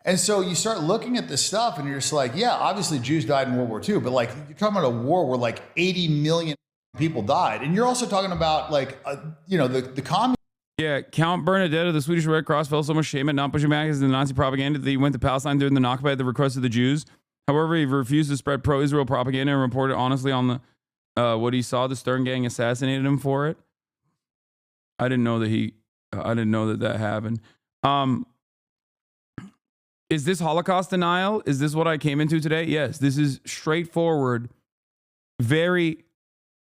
And so you start looking at this stuff and you're just like, yeah, obviously Jews died in World War II, but like you're talking about a war where like 80 million people died. And you're also talking about like, you know, the communist. Yeah, Count Bernadette of the Swedish Red Cross felt so much shame at not pushing back against the Nazi propaganda that he went to Palestine during the Nakba at the request of the Jews. However, he refused to spread pro-Israel propaganda and reported honestly on the what he saw. The Stern Gang assassinated him for it. I didn't know that happened. Is this Holocaust denial? Is this what I came into today? Yes, this is straightforward, very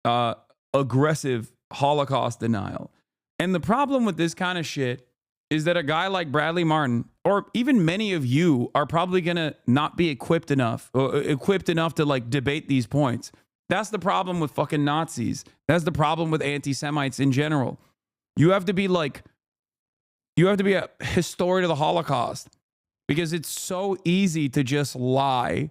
aggressive Holocaust denial. And the problem with this kind of shit is that a guy like Bradley Martin or even many of you are probably going to not be equipped enough to like debate these points. That's the problem with fucking Nazis. That's the problem with anti-Semites in general. You have to be a historian of the Holocaust because it's so easy to just lie,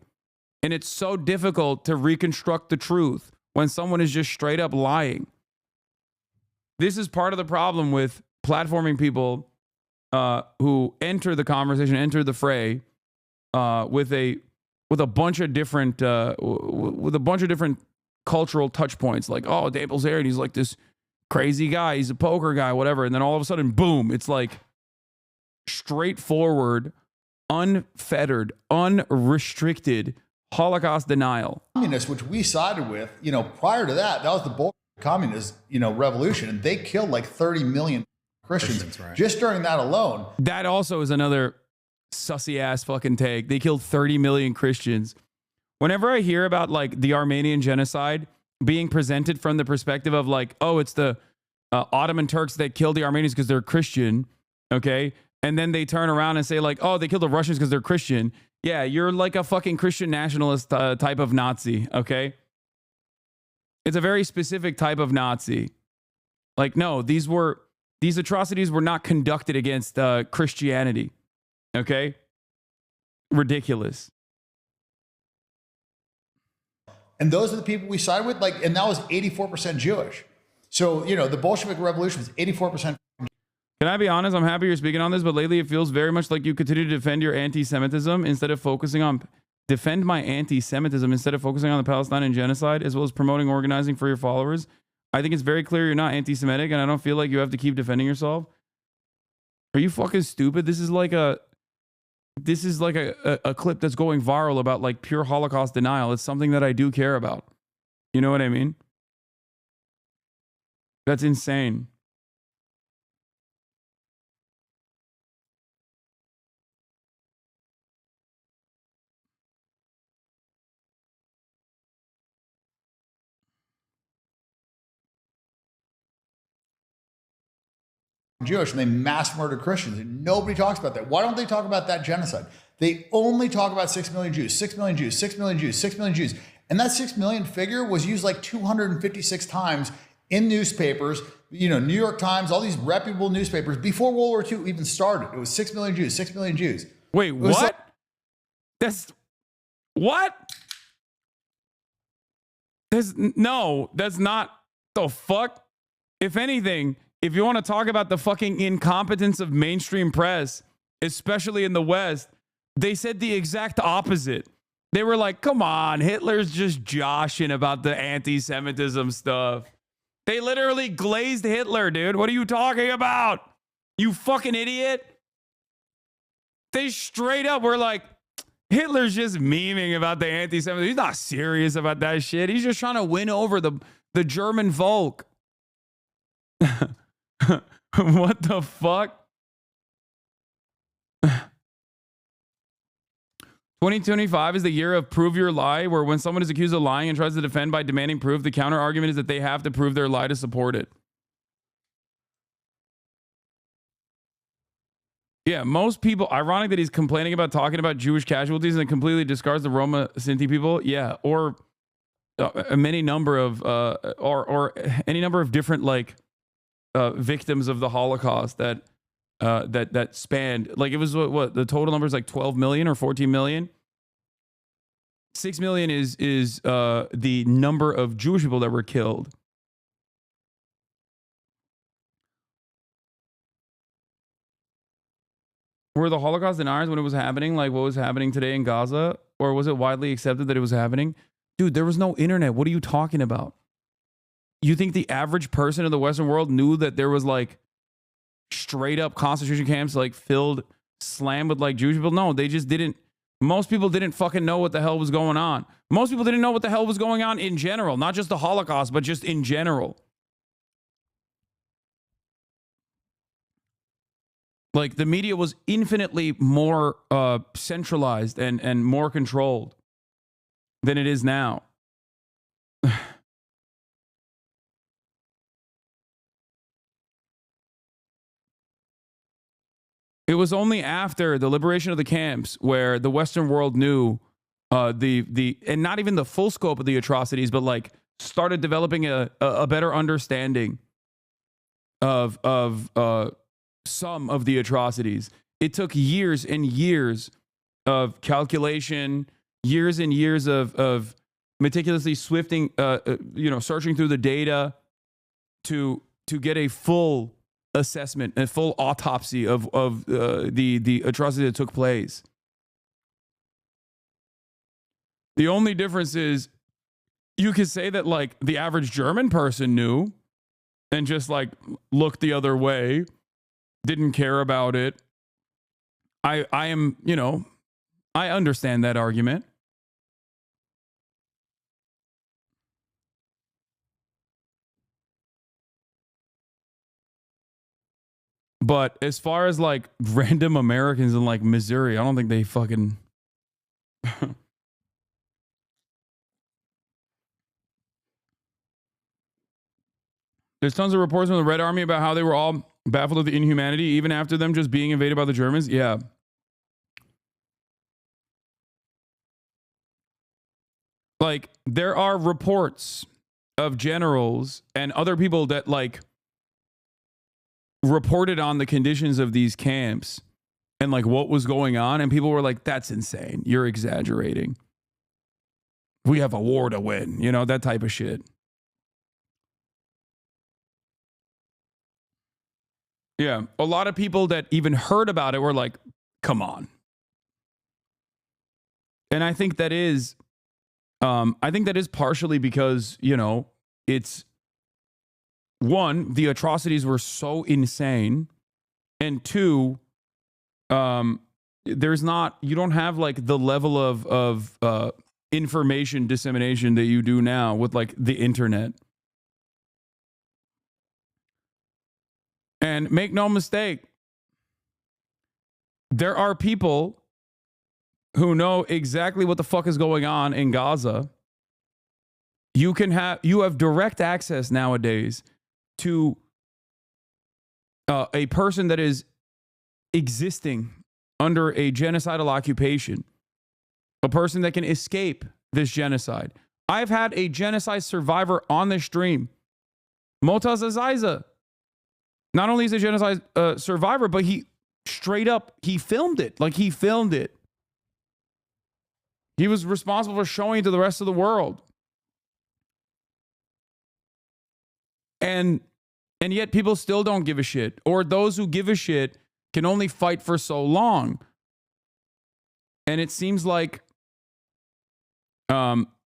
and it's so difficult to reconstruct the truth when someone is just straight up lying. This is part of the problem with platforming people who enter the conversation, enter the fray with a bunch of different cultural touch points. Like, oh, Dave Bilzerian, he's like this crazy guy, he's a poker guy, whatever. And then all of a sudden, boom, it's like straightforward, unfettered, unrestricted Holocaust denial. Communists, which we sided with, prior to that was the Bolshevik communist, revolution, and they killed like 30 million Christians right, just during that alone. That also is another sussy ass fucking take. They killed 30 million Christians. Whenever I hear about like the Armenian genocide being presented from the perspective of like, oh, it's the Ottoman Turks that killed the Armenians because they're Christian, okay? And then they turn around and say like, oh, they killed the Russians because they're Christian. Yeah, you're like a fucking Christian nationalist type of Nazi, okay? It's a very specific type of Nazi. Like, no, these atrocities were not conducted against Christianity, okay? Ridiculous. And those are the people we side with, like, and that was 84% Jewish. So, the Bolshevik Revolution was 84%. Can I be honest? I'm happy you're speaking on this, but lately it feels very much like you continue to defend your anti-Semitism instead of focusing on defend my anti-Semitism instead of focusing on the Palestinian genocide, as well as promoting organizing for your followers. I think it's very clear you're not anti-Semitic, and I don't feel like you have to keep defending yourself. Are you fucking stupid? This is like a clip that's going viral about like pure Holocaust denial. It's something that I do care about. You know what I mean? That's insane. Jewish, and they mass murdered Christians, and nobody talks about that. Why don't they talk about that genocide? They only talk about 6 million Jews, 6 million Jews, 6 million Jews, 6 million Jews. And that 6 million figure was used like 256 times in newspapers, New York Times, all these reputable newspapers before World War II even started. It was 6 million Jews, 6 million Jews. Wait, what? That's not the fuck. If anything, if you want to talk about the fucking incompetence of mainstream press, especially in the West, they said the exact opposite. They were like, come on, Hitler's just joshing about the anti-Semitism stuff. They literally glazed Hitler, dude. What are you talking about? You fucking idiot. They straight up were like, Hitler's just memeing about the anti-Semitism. He's not serious about that shit. He's just trying to win over the German Volk. What the fuck? 2025 is the year of prove your lie, where when someone is accused of lying and tries to defend by demanding proof, the counter argument is that they have to prove their lie to support it. Yeah, most people, ironic that he's complaining about talking about Jewish casualties and completely discards the Roma Sinti people. Yeah, or any number of different like victims of the Holocaust that spanned, like, it was what the total number is, like 12 million or 14 million. 6 million is the number of Jewish people that were killed. Were the Holocaust deniers when it was happening like what was happening today in Gaza? Or was it widely accepted that it was happening? Dude, there was no internet. What are you talking about? You think the average person in the Western world knew that there was like straight up concentration camps like slammed with like Jewish people? No, they just didn't. Most people didn't fucking know what the hell was going on. Most people didn't know what the hell was going on in general. Not just the Holocaust, but just in general. Like, the media was infinitely more centralized and more controlled than it is now. It was only after the liberation of the camps where the Western world knew and not even the full scope of the atrocities, but like started developing a better understanding of some of the atrocities. It took years and years of calculation, years and years of meticulously searching through the data to get a full assessment, a full autopsy of the atrocity that took place. The only difference is you could say that like the average German person knew and just like looked the other way, didn't care about it. I understand that argument. But as far as like random Americans in like Missouri, I don't think they fucking There's tons of reports from the Red Army about how they were all baffled at the inhumanity even after them just being invaded by the Germans. Yeah. Like, there are reports of generals and other people that, like, reported on the conditions of these camps and, like, what was going on. And people were like, that's insane. You're exaggerating. We have a war to win. You know, that type of shit. Yeah. A lot of people that even heard about it were like, come on. And I think that is partially because, you know, it's one, the atrocities were so insane. And two, you don't have like the level of information dissemination that you do now with like the internet. And make no mistake, there are people who know exactly what the fuck is going on in Gaza. You have direct access nowadays to a person that is existing under a genocidal occupation, a person that can escape this genocide. I've had a genocide survivor on the stream, Motaz Azaiza. Not only is a genocide survivor, but he filmed it. Like, he filmed it. He was responsible for showing it to the rest of the world. And yet people still don't give a shit. Or those who give a shit can only fight for so long. And it seems like,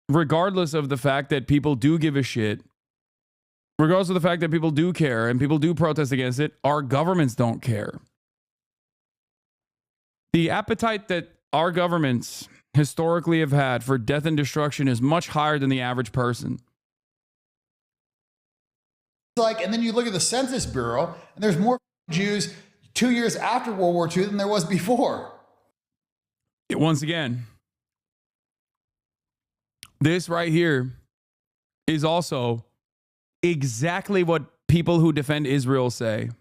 regardless of the fact that people do give a shit, regardless of the fact that people do care and people do protest against it, our governments don't care. The appetite that our governments historically have had for death and destruction is much higher than the average person. Like, and then you look at the Census Bureau, and there's more Jews 2 years after World War II than there was before. Once again, this right here is also exactly what people who defend Israel say.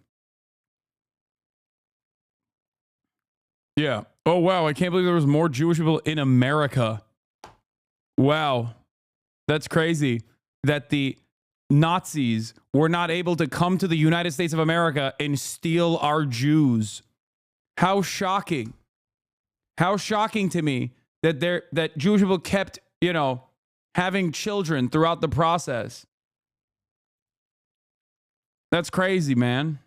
Yeah. Oh, wow. I can't believe there was more Jewish people in America. Wow. That's crazy that the Nazis were not able to come to the United States of America and steal our Jews. How shocking. How shocking to me that Jewish people kept, you know, having children throughout the process. That's crazy, man.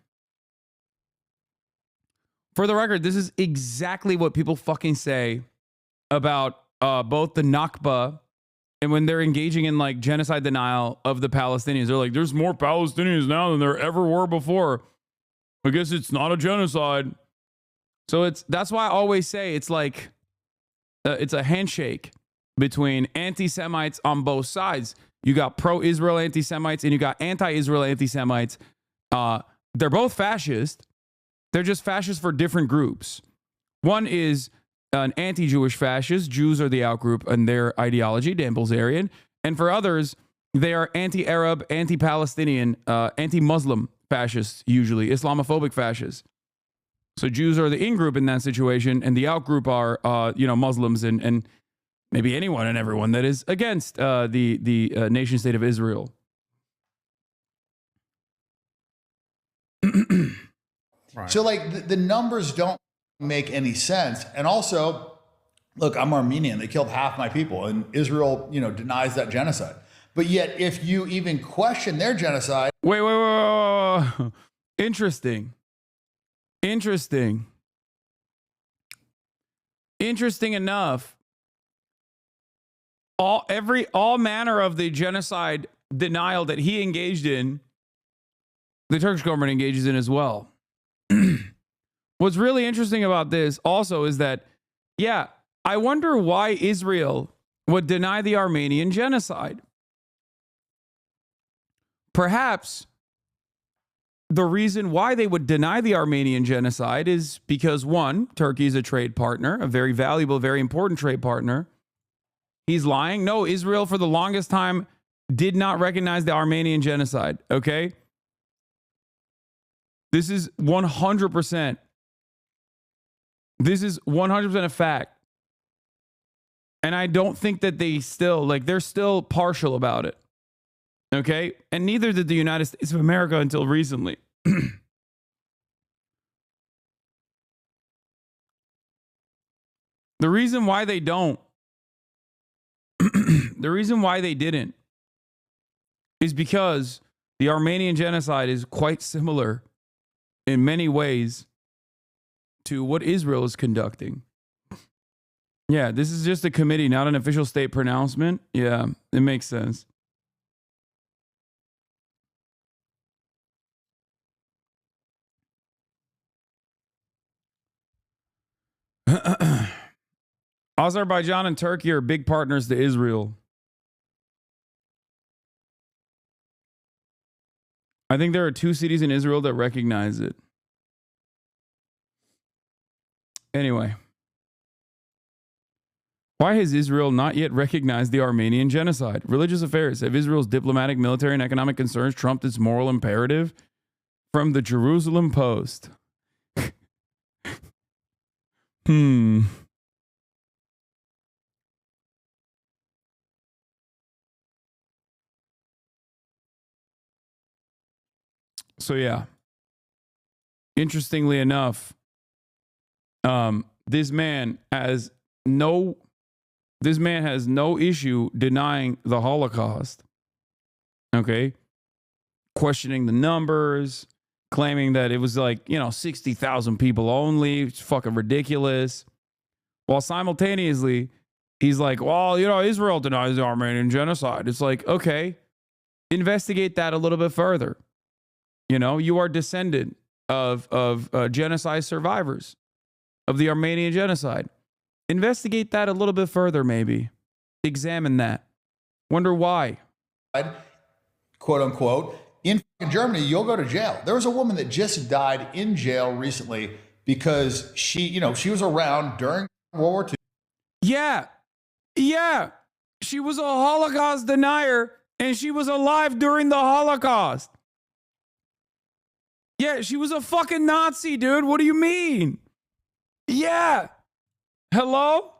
For the record, this is exactly what people fucking say about both the Nakba and when they're engaging in like genocide denial of the Palestinians. They're like, there's more Palestinians now than there ever were before. I guess it's not a genocide. So that's why I always say it's like it's a handshake between anti-Semites on both sides. You got pro-Israel anti-Semites and you got anti-Israel anti-Semites. They're both fascist. They're just fascist for different groups. One is an anti-Jewish fascist. Jews are the outgroup in their ideology, Dan Bilzerian. And for others, they are anti-Arab, anti-Palestinian, anti-Muslim fascists, usually Islamophobic fascists. So Jews are the in-group in that situation, and the out-group are, Muslims and maybe anyone and everyone that is against the nation-state of Israel. Right. So, like, the numbers don't make any sense. And also, look, I'm Armenian. They killed half my people, and Israel, denies that genocide. But yet, if you even question their genocide... Wait. Interesting enough. All manner of the genocide denial that he engaged in, the Turkish government engages in as well. What's really interesting about this also is that, I wonder why Israel would deny the Armenian genocide. Perhaps the reason why they would deny the Armenian genocide is because, one, Turkey is a trade partner, a very valuable, very important trade partner. He's lying. No, Israel for the longest time did not recognize the Armenian genocide, okay? This is 100%. This is 100% a fact. And I don't think that they're still partial about it. Okay? And neither did the United States of America until recently. The reason why they don't, the reason why they didn't, is because the Armenian genocide is quite similar in many ways to what Israel is conducting. Yeah, this is just a committee, not an official state pronouncement. Yeah, it makes sense. Azerbaijan and Turkey are big partners to Israel. I think there are 2 cities in Israel that recognize it. Anyway. Why has Israel not yet recognized the Armenian genocide? Religious affairs. Have Israel's diplomatic, military, and economic concerns trumped its moral imperative? From the Jerusalem Post. So yeah. Interestingly enough, this man has no issue denying the Holocaust. Okay? Questioning the numbers, claiming that it was 60,000 people only. It's fucking ridiculous. While simultaneously, he's like, well, Israel denies the Armenian genocide. It's like, okay, investigate that a little bit further. You are descendant of genocide survivors of the Armenian genocide. Investigate that a little bit further, maybe. Examine that. Wonder why. Quote unquote. In Germany, you'll go to jail. There was a woman that just died in jail recently because she was around during World War II. Yeah. She was a Holocaust denier and she was alive during the Holocaust. Yeah, she was a fucking Nazi, dude. What do you mean? Yeah. Hello?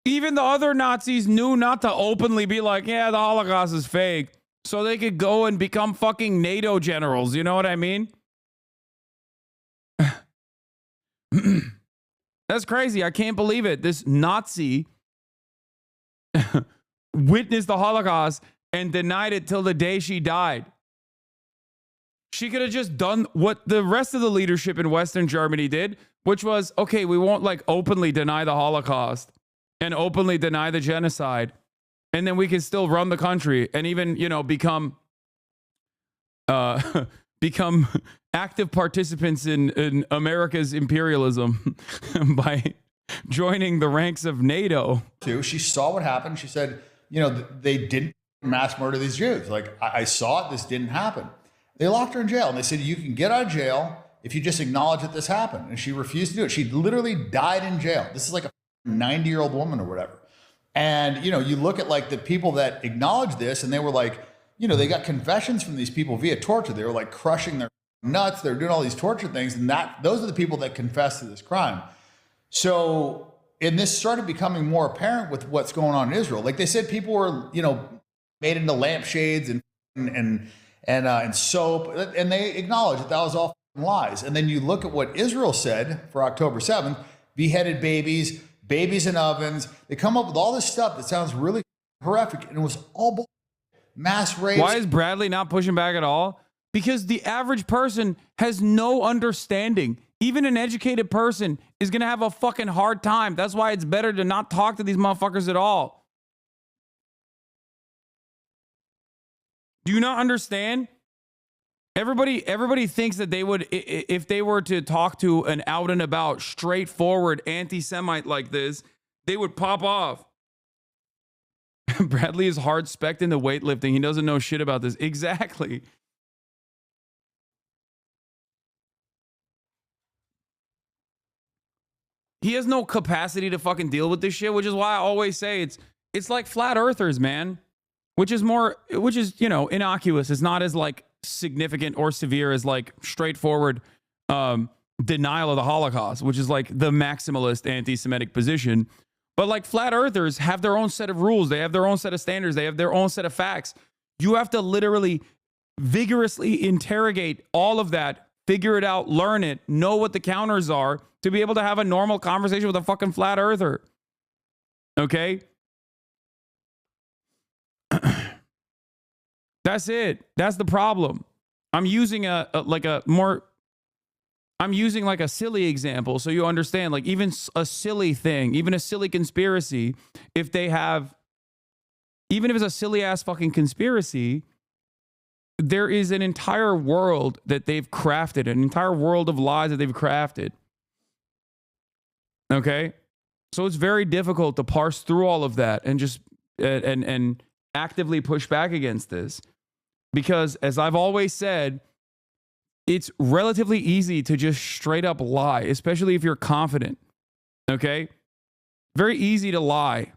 Even the other Nazis knew not to openly be like, yeah, the Holocaust is fake. So they could go and become fucking NATO generals. You know what I mean? That's crazy. I can't believe it. This Nazi witnessed the Holocaust and denied it till the day she died. She could have just done what the rest of the leadership in Western Germany did, which was, okay, we won't openly deny the Holocaust and openly deny the genocide. And then we can still run the country and even, become active participants in America's imperialism by joining the ranks of NATO. She saw what happened. She said, they didn't mass murder these Jews. I saw it. This didn't happen. They locked her in jail and they said, you can get out of jail if you just acknowledge that this happened. And she refused to do it. She literally died in jail. This is like a 90-year-old woman or whatever. And, you look at the people that acknowledged this and they were they got confessions from these people via torture. They were crushing their nuts. They're doing all these torture things. And those are the people that confess to this crime. So, and this started becoming more apparent with what's going on in Israel. Like they said, people were, made into lampshades and soap, and they acknowledged that was all lies. And then you look at what Israel said for October 7th, beheaded babies in ovens. They come up with all this stuff that sounds really horrific, and it was all mass rapes. Why is Bradley not pushing back at all? Because the average person has no understanding. Even an educated person is going to have a fucking hard time. That's why it's better to not talk to these motherfuckers at all. Do you not understand? Everybody thinks that they would, if they were to talk to an out and about, straightforward anti-Semite like this, they would pop off. Bradley is hard spec'd into weightlifting. He doesn't know shit about this. Exactly. He has no capacity to fucking deal with this shit, which is why I always say it's like flat earthers, man. Which is, innocuous. It's not as like significant or severe as like straightforward denial of the Holocaust, which is like the maximalist anti-Semitic position. But like flat earthers have their own set of rules. They have their own set of standards. They have their own set of facts. You have to literally vigorously interrogate all of that, figure it out, learn it, know what the counters are to be able to have a normal conversation with a fucking flat earther. Okay? That's it. That's the problem. I'm using like a silly example so you understand, like even a silly thing, even a silly conspiracy, even if it's a silly ass fucking conspiracy, there is an entire world that they've crafted, an entire world of lies that they've crafted. Okay? So it's very difficult to parse through all of that and just and actively push back against this. Because as I've always said, it's relatively easy to just straight up lie, especially if you're confident. Okay? Very easy to lie.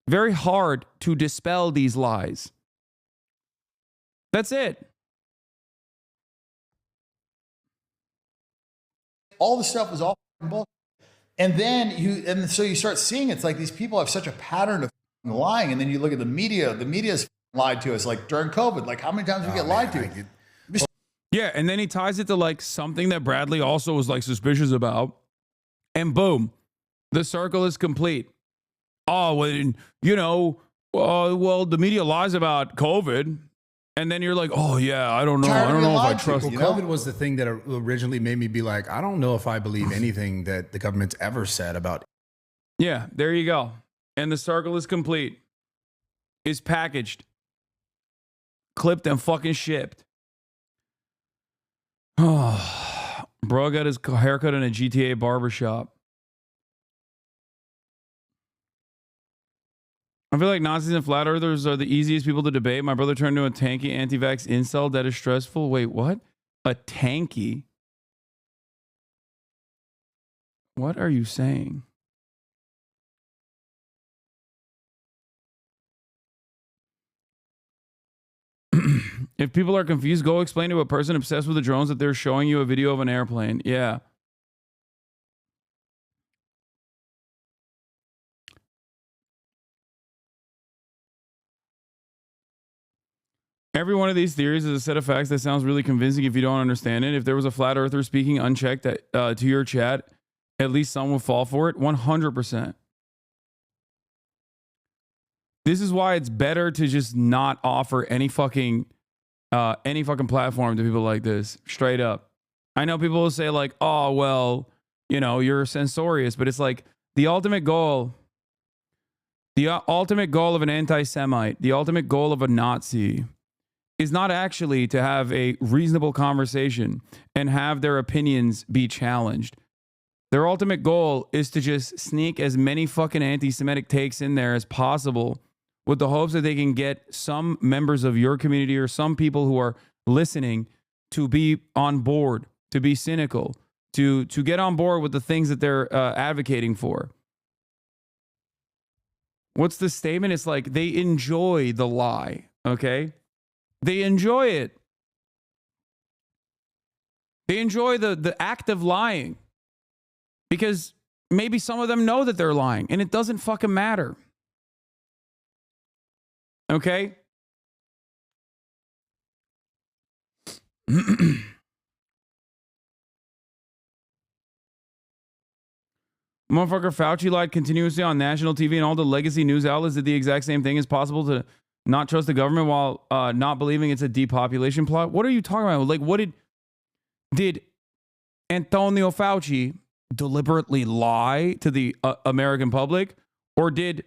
Very hard to dispel these lies. That's it. All the stuff was all bullshit. And then so you start seeing it's like these people have such a pattern of lying, and then you look at the media. The media's lied to us, like during COVID. Like how many times we get lied to? Yeah, and then he ties it to like something that Bradley also was like suspicious about, and boom, the circle is complete. Oh, well, the media lies about COVID, and then you're like, oh yeah, I don't know if I trust. Well, COVID was the thing that originally made me be like, I don't know if I believe anything that the government's ever said about. Yeah, there you go, and the circle is complete. Is packaged, clipped, and fucking shipped. Oh, bro got his haircut in a GTA barbershop. I feel like Nazis and flat earthers are the easiest people to debate. My brother turned into a tanky anti-vax incel. That is stressful. Wait, what? A tanky? What are you saying? If people are confused, go explain to a person obsessed with the drones that they're showing you a video of an airplane. Yeah. Every one of these theories is a set of facts that sounds really convincing if you don't understand it. If there was a flat earther speaking unchecked to your chat, at least some will fall for it. 100%. This is why it's better to just not offer any fucking platform to people like this. Straight up. I know people will say like, oh, well, you're censorious, but it's like the ultimate goal of an anti-Semite, the ultimate goal of a Nazi is not actually to have a reasonable conversation and have their opinions be challenged. Their ultimate goal is to just sneak as many fucking anti-Semitic takes in there as possible with the hopes that they can get some members of your community or some people who are listening to be on board, to be cynical, to get on board with the things that they're advocating for. What's the statement? It's like they enjoy the lie, okay? They enjoy it. They enjoy the act of lying because maybe some of them know that they're lying and it doesn't fucking matter. Okay? Motherfucker Fauci lied continuously on national TV and all the legacy news outlets did the exact same thing. It's possible to not trust the government while not believing it's a depopulation plot. What are you talking about? Like, what did Antonio Fauci deliberately lie to the American public? Or did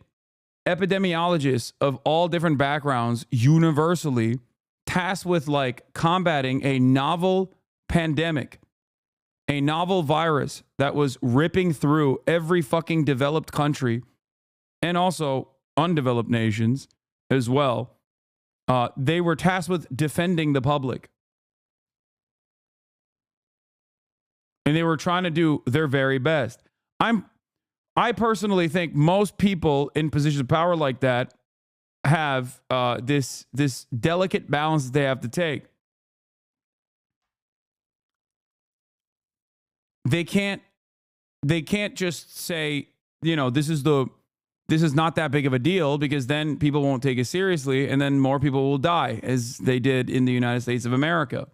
epidemiologists of all different backgrounds universally tasked with like combating a novel pandemic, a novel virus that was ripping through every fucking developed country and also undeveloped nations as well. They were tasked with defending the public. And they were trying to do their very best. I personally think most people in positions of power like that have this delicate balance that they have to take. They can't just say, you know, this is not that big of a deal, because then people won't take it seriously and then more people will die, as they did in the United States of America.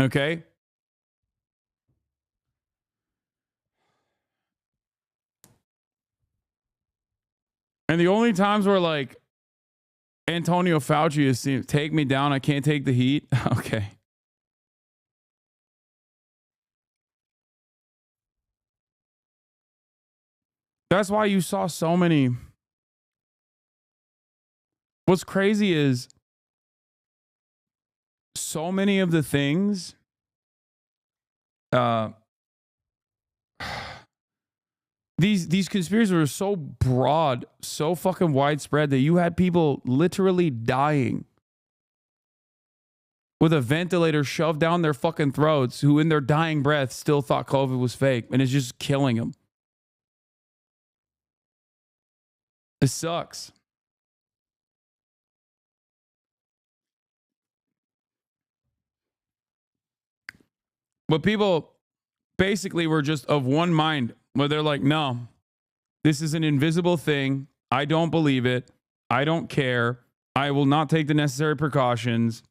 Okay? And the only times where like Antonio Fauci is saying, take me down, I can't take the heat. Okay. That's why you saw so many. What's crazy is so many of the things these conspiracies were so broad, so fucking widespread that you had people literally dying with a ventilator shoved down their fucking throats, who in their dying breath still thought COVID was fake, and it's just killing them. It sucks. But people basically were just of one mind, where they're like, no, this is an invisible thing. I don't believe it. I don't care. I will not take the necessary precautions.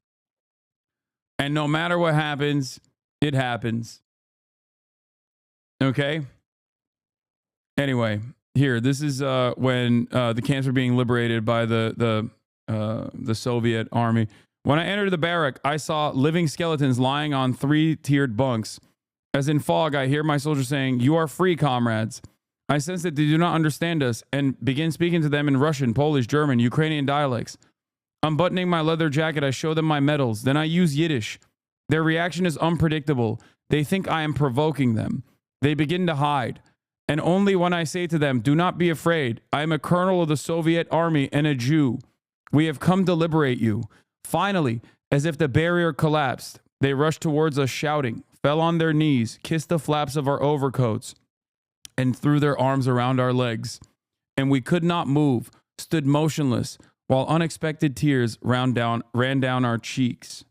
And no matter what happens, it happens. Okay? Anyway, here, this is when the camps were being liberated by the Soviet army. When I entered the barrack, I saw living skeletons lying on 3-tiered bunks. As in fog, I hear my soldiers saying, "You are free, comrades." I sense that they do not understand us and begin speaking to them in Russian, Polish, German, Ukrainian dialects. Unbuttoning my leather jacket, I show them my medals. Then I use Yiddish. Their reaction is unpredictable. They think I am provoking them. They begin to hide. And only when I say to them, "Do not be afraid. I am a colonel of the Soviet army and a Jew. We have come to liberate you." Finally, as if the barrier collapsed, they rushed towards us shouting, fell on their knees, kissed the flaps of our overcoats, and threw their arms around our legs. And we could not move, stood motionless, while unexpected tears ran down our cheeks.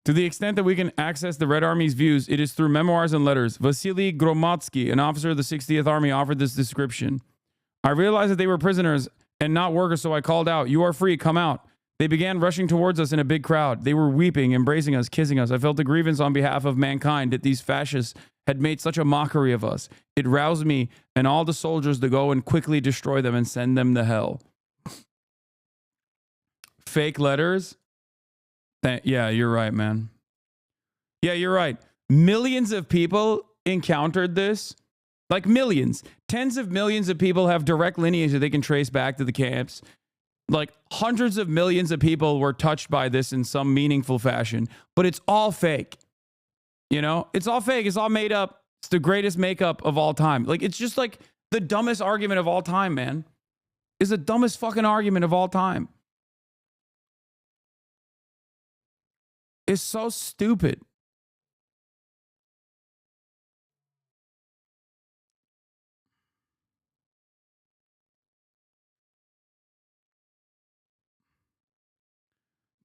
To the extent that we can access the Red Army's views, it is through memoirs and letters. Vasily Gromadsky, an officer of the 60th Army, offered this description. I realized that they were prisoners and not workers, so I called out, "You are free, come out." They began rushing towards us in a big crowd. They were weeping, embracing us, kissing us. I felt a grievance on behalf of mankind that these fascists had made such a mockery of us. It roused me and all the soldiers to go and quickly destroy them and send them to hell. Fake letters? Yeah, you're right, man. Yeah, you're right. Millions of people encountered this. Like millions. Tens of millions of people have direct lineage that they can trace back to the camps. Like hundreds of millions of people were touched by this in some meaningful fashion. But it's all fake. You know? It's all fake. It's all made up. It's the greatest makeup of all time. Like, it's just like the dumbest argument of all time, man. It's the dumbest fucking argument of all time. It's so stupid.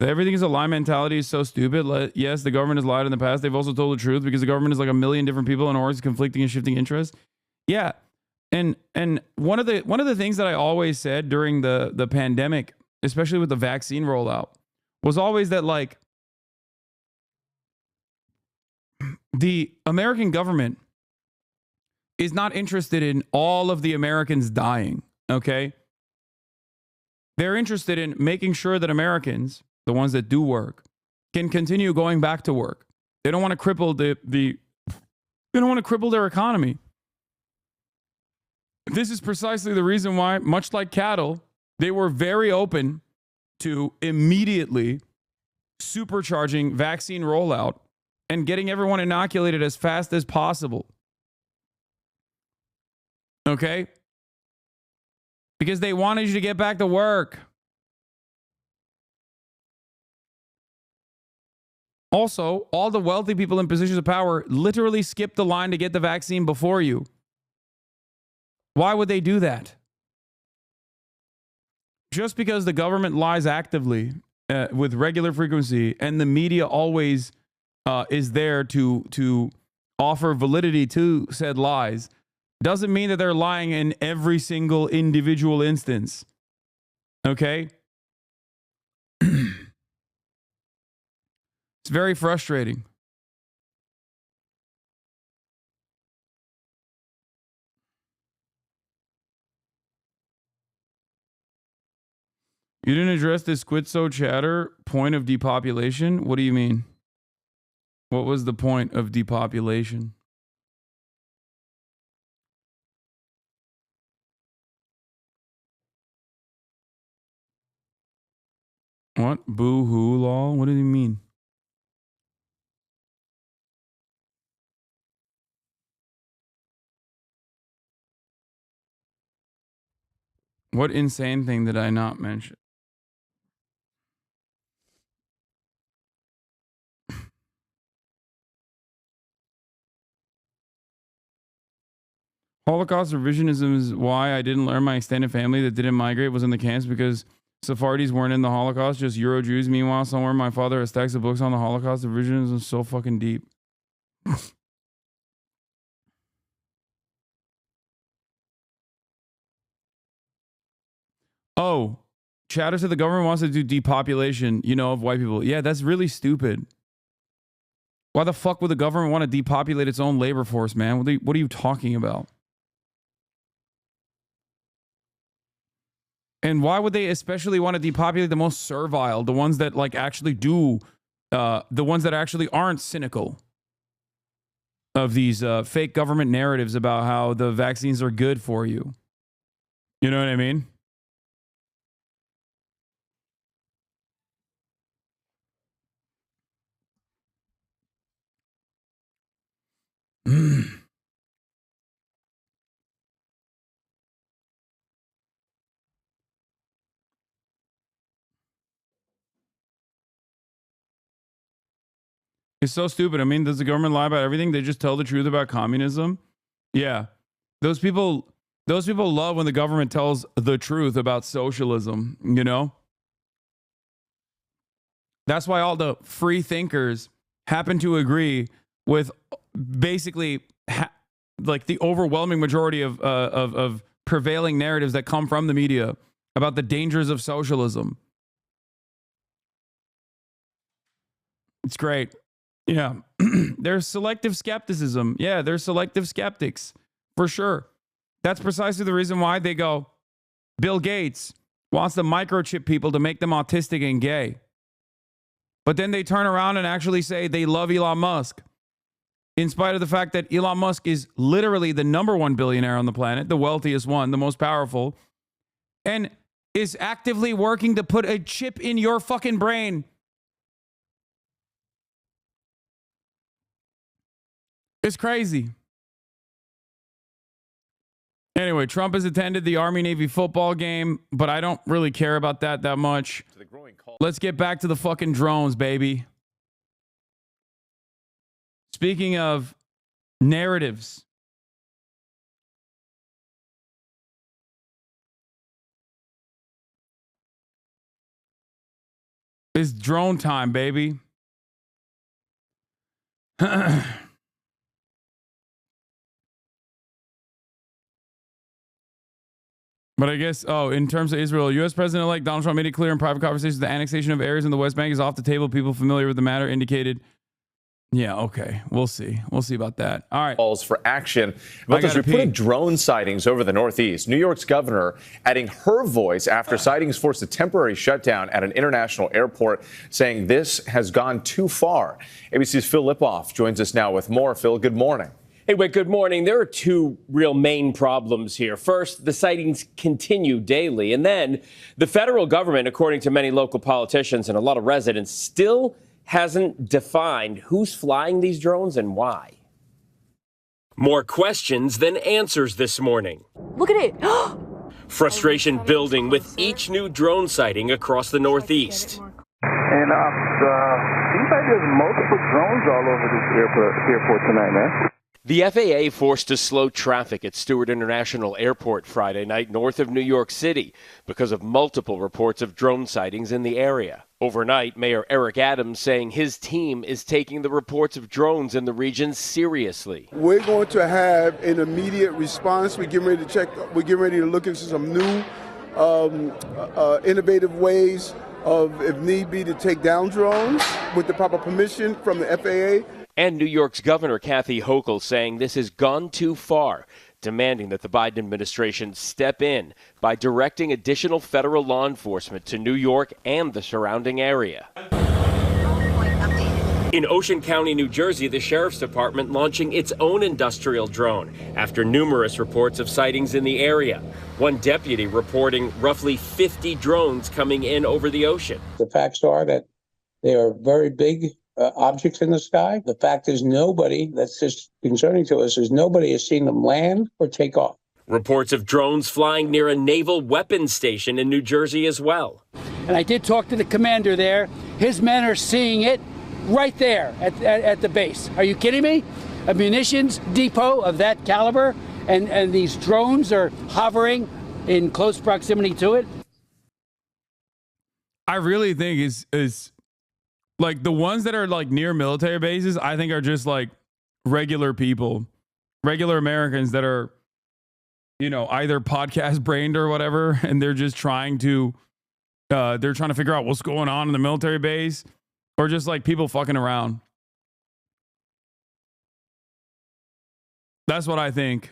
Everything is a lie mentality is so stupid. Yes, the government has lied in the past. They've also told the truth because the government is like a million different people and always conflicting and shifting interests. Yeah. And one of the things that I always said during the pandemic, especially with the vaccine rollout, was always that like the American government is not interested in all of the Americans dying, okay? They're interested in making sure that Americans, the ones that do work, can continue going back to work. They don't want to cripple they don't want to cripple their economy. This is precisely the reason why, much like cattle, they were very open to immediately supercharging vaccine rollout and getting everyone inoculated as fast as possible. Okay? Because they wanted you to get back to work. Also, all the wealthy people in positions of power literally skipped the line to get the vaccine before you. Why would they do that? Just because the government lies actively with regular frequency and the media always is there to offer validity to said lies doesn't mean that they're lying in every single individual instance. Okay? It's very frustrating. You didn't address this Squidso chatter point of depopulation? What do you mean? What was the point of depopulation? What? Boo-hoo, lol? What do you mean? What insane thing did I not mention? Holocaust revisionism is why I didn't learn my extended family that didn't migrate was in the camps because Sephardis weren't in the Holocaust, just Euro Jews. Meanwhile, somewhere my father has stacks of books on the Holocaust. Revisionism is so fucking deep. Oh, chatter to the government wants to do depopulation, you know, of white people. Yeah, that's really stupid. Why the fuck would the government want to depopulate its own labor force, man? What are you talking about? And why would they especially want to depopulate the most servile, the ones that like actually do, the ones that actually aren't cynical of these fake government narratives about how the vaccines are good for you? You know what I mean? It's so stupid. I mean, does the government lie about everything? They just tell the truth about communism? Yeah. Those people love when the government tells the truth about socialism, you know? That's why all the free thinkers happen to agree with basically like the overwhelming majority of prevailing narratives that come from the media about the dangers of socialism. It's great. Yeah. There's selective skepticism. Yeah, there's selective skeptics for sure. That's precisely the reason why they go, Bill Gates wants to microchip people to make them autistic and gay. But then they turn around and actually say they love Elon Musk, in spite of the fact that Elon Musk is literally the #1 billionaire on the planet, the wealthiest one, the most powerful, and is actively working to put a chip in your fucking brain. It's crazy. Anyway, Trump has attended the Army-Navy football game, but I don't really care about that much. Let's get back to the fucking drones, baby. Speaking of narratives, It's drone time, baby. But I guess, in terms of Israel, U.S. President-elect Donald Trump made it clear in private conversations the annexation of areas in the West Bank is off the table. People familiar with the matter indicated. Yeah, okay. We'll see. We'll see about that. All right. Calls for action about those reported drone sightings over the Northeast. New York's governor adding her voice after sightings forced a temporary shutdown at an international airport, saying this has gone too far. ABC's Phil Lipoff joins us now with more. Phil, good morning. Hey, Wick, good morning. There are two real main problems here. First, the sightings continue daily. And then the federal government, according to many local politicians and a lot of residents, still hasn't defined who's flying these drones and why. More questions than answers this morning. Look at it. Frustration building with each new drone sighting across the Northeast. And seems like there's multiple drones all over this airport tonight, man. The FAA forced to slow traffic at Stewart International Airport Friday night north of New York City because of multiple reports of drone sightings in the area. Overnight, Mayor Eric Adams saying his team is taking the reports of drones in the region seriously. We're going to have an immediate response. We're getting ready to check. We're getting ready to look into some new innovative ways of, if need be, to take down drones with the proper permission from the FAA. And New York's Governor Kathy Hochul saying this has gone too far, demanding that the Biden administration step in by directing additional federal law enforcement to New York and the surrounding area. In Ocean County, New Jersey, the sheriff's department launching its own industrial drone after numerous reports of sightings in the area. One deputy reporting roughly 50 drones coming in over the ocean. The facts are that they are very big objects in the sky. The fact is that's just concerning to us, is nobody has seen them land or take off. Reports of drones flying near a naval weapons station in New Jersey as well. And I did talk to the commander there. His men are seeing it right there at the base. Are you kidding me? A munitions depot of that caliber, and these drones are hovering in close proximity to it. I really think is like the ones that are like near military bases, I think are just like regular people, regular Americans that are, either podcast brained or whatever. And they're just trying to figure out what's going on in the military base, or just like people fucking around. That's what I think.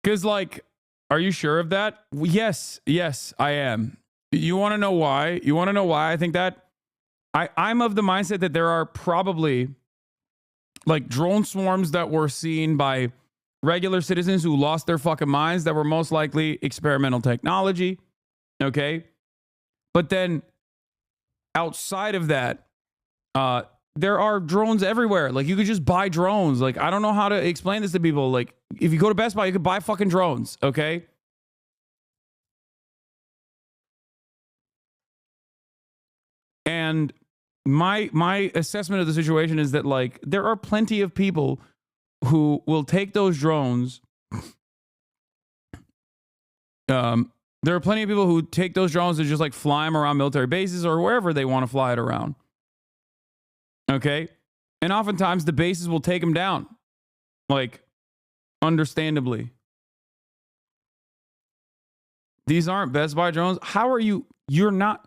Because are you sure of that? Yes, I am. You want to know why? I think that? I'm of the mindset that there are probably like drone swarms that were seen by regular citizens who lost their fucking minds that were most likely experimental technology. Okay? But then outside of that, there are drones everywhere. Like you could just buy drones. Like I don't know how to explain this to people. Like if you go to Best Buy, you could buy fucking drones. Okay. And my assessment of the situation is that like there are plenty of people who will take those drones. There are plenty of people who take those drones and just like fly them around military bases or wherever they want to fly it around. Okay. And oftentimes the bases will take them down. Like, understandably. These aren't Best Buy drones. How are you? You're not.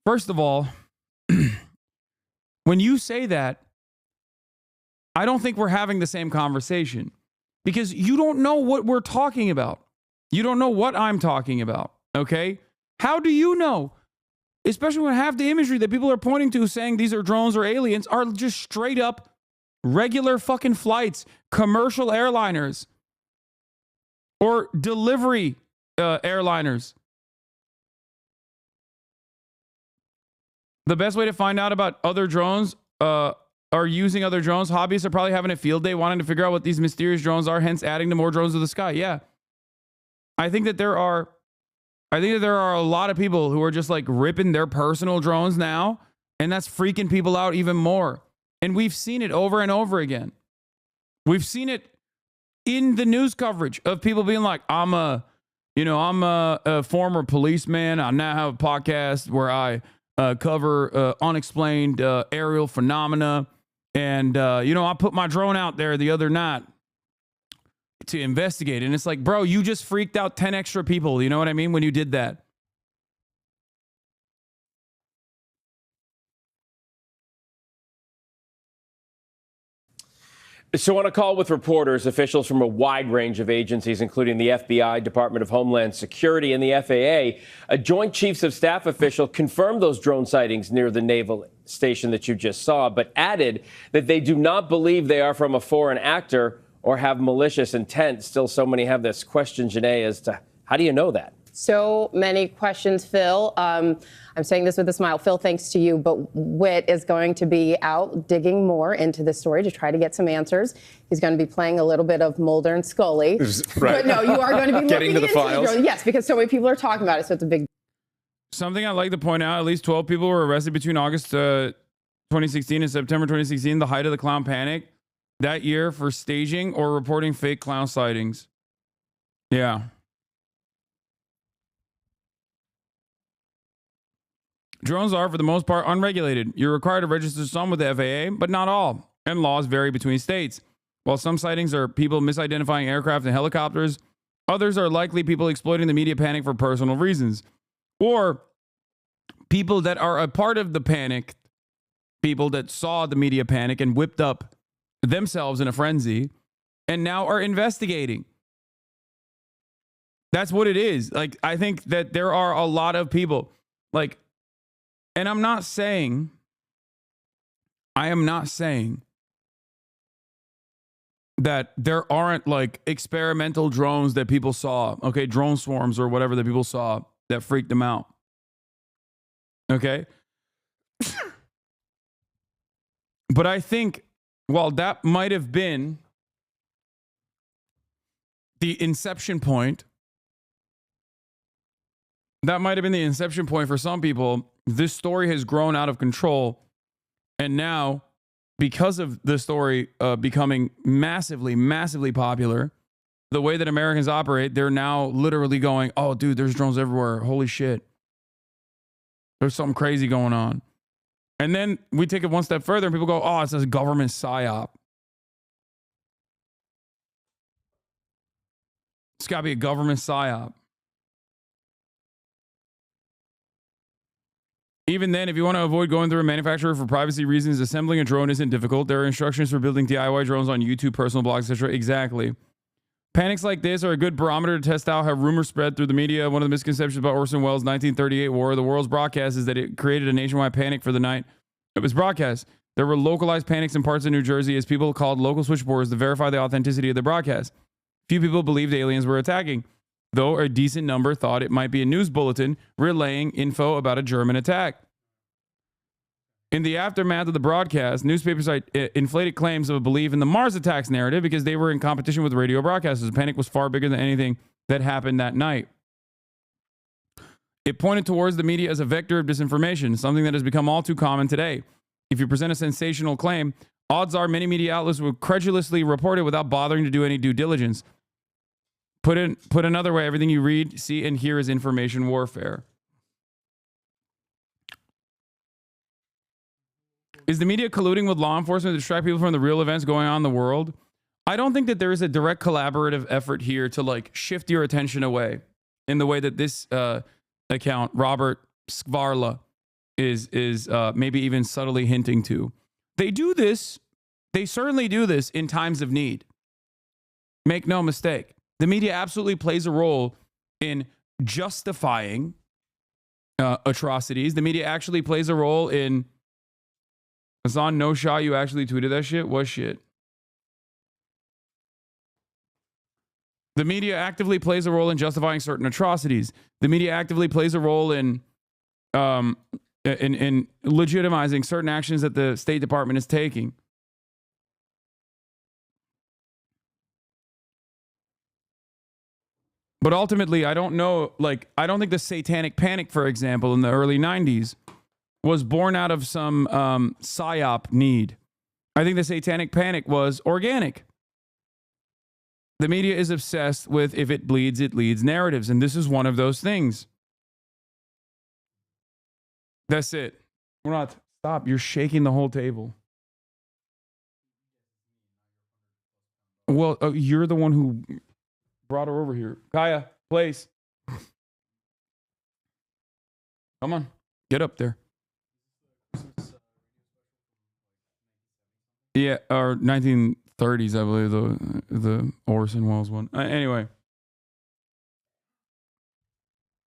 First of all, when you say that, I don't think we're having the same conversation because you don't know what we're talking about. You don't know what I'm talking about. Okay. How do you know? Especially when half the imagery that people are pointing to saying these are drones or aliens are just straight up regular fucking flights, commercial airliners, or delivery airliners. The best way to find out about other drones are using other drones. Hobbyists are probably having a field day wanting to figure out what these mysterious drones are, hence adding to more drones to the sky. Yeah. I think that there are a lot of people who are just like ripping their personal drones now, and that's freaking people out even more. And we've seen it over and over again. We've seen it in the news coverage of people being like, I'm a former policeman. I now have a podcast where I cover unexplained aerial phenomena. And, I put my drone out there the other night to investigate. And it's like, bro, you just freaked out 10 extra people. You know what I mean? When you did that. So on a call with reporters, officials from a wide range of agencies, including the FBI, Department of Homeland Security, and the FAA, a Joint Chiefs of Staff official confirmed those drone sightings near the naval station that you just saw, but added that they do not believe they are from a foreign actor or have malicious intent. Still, so many have this question, Janae, as to how do you know that? So many questions, Phil. I'm saying this with a smile. Phil, thanks to you, but Whit is going to be out digging more into this story to try to get some answers. He's going to be playing a little bit of Mulder and Scully. Right. But no, you are going to be getting looking to the files. Yes, because so many people are talking about it, so it's a big. Something I'd like to point out, at least 12 people were arrested between August 2016 and September 2016, the height of the clown panic, that year for staging or reporting fake clown sightings. Yeah. Drones are, for the most part, unregulated. You're required to register some with the FAA, but not all, and laws vary between states. While some sightings are people misidentifying aircraft and helicopters, others are likely people exploiting the media panic for personal reasons. Or people that are a part of the panic, people that saw the media panic and whipped up themselves in a frenzy, and now are investigating. That's what it is. Like, I think that there are a lot of people, like, and I am not saying that there aren't like experimental drones that people saw, okay, drone swarms or whatever that people saw that freaked them out. Okay. But I think while that might have been the inception point, for some people, this story has grown out of control. And now, because of the story becoming massively, massively popular, the way that Americans operate, they're now literally going, oh, dude, there's drones everywhere. Holy shit. There's something crazy going on. And then we take it one step further and people go, oh, it's a government psyop. It's got to be a government psyop. Even then, if you want to avoid going through a manufacturer for privacy reasons, assembling a drone isn't difficult. There are instructions for building DIY drones on YouTube, personal blogs, etc. Exactly. Panics like this are a good barometer to test out how rumors spread through the media. One of the misconceptions about Orson Welles' 1938 war, the world's broadcast, is that it created a nationwide panic for the night it was broadcast. There were localized panics in parts of New Jersey as people called local switchboards to verify the authenticity of the broadcast. Few people believed aliens were attacking, though a decent number thought it might be a news bulletin relaying info about a German attack. In the aftermath of the broadcast, newspapers inflated claims of a belief in the Mars attacks narrative because they were in competition with radio broadcasters. The panic was far bigger than anything that happened that night. It pointed towards the media as a vector of disinformation, something that has become all too common today. If you present a sensational claim, odds are many media outlets will credulously report it without bothering to do any due diligence. Put another way, everything you read, see, and hear is information warfare. Is the media colluding with law enforcement to distract people from the real events going on in the world? I don't think that there is a direct collaborative effort here to like shift your attention away in the way that this account, Robert Skvarla, is maybe even subtly hinting to. They do this. They certainly do this in times of need. Make no mistake. The media absolutely plays a role in justifying atrocities. The media actually plays a role in... Hasan, no shot you actually tweeted that shit? What shit? The media actively plays a role in justifying certain atrocities. The media actively plays a role in legitimizing certain actions that the State Department is taking. But ultimately, I don't know, like, I don't think the satanic panic, for example, in the early 90s was born out of some psyop need. I think the satanic panic was organic. The media is obsessed with if it bleeds, it leads narratives. And this is one of those things. That's it. We're not. Stop. You're shaking the whole table. Well, you're the one who brought her over here. Kaya, place. Come on. Get up there. Yeah, or 1930s, I believe, the Orson Welles one. Anyway.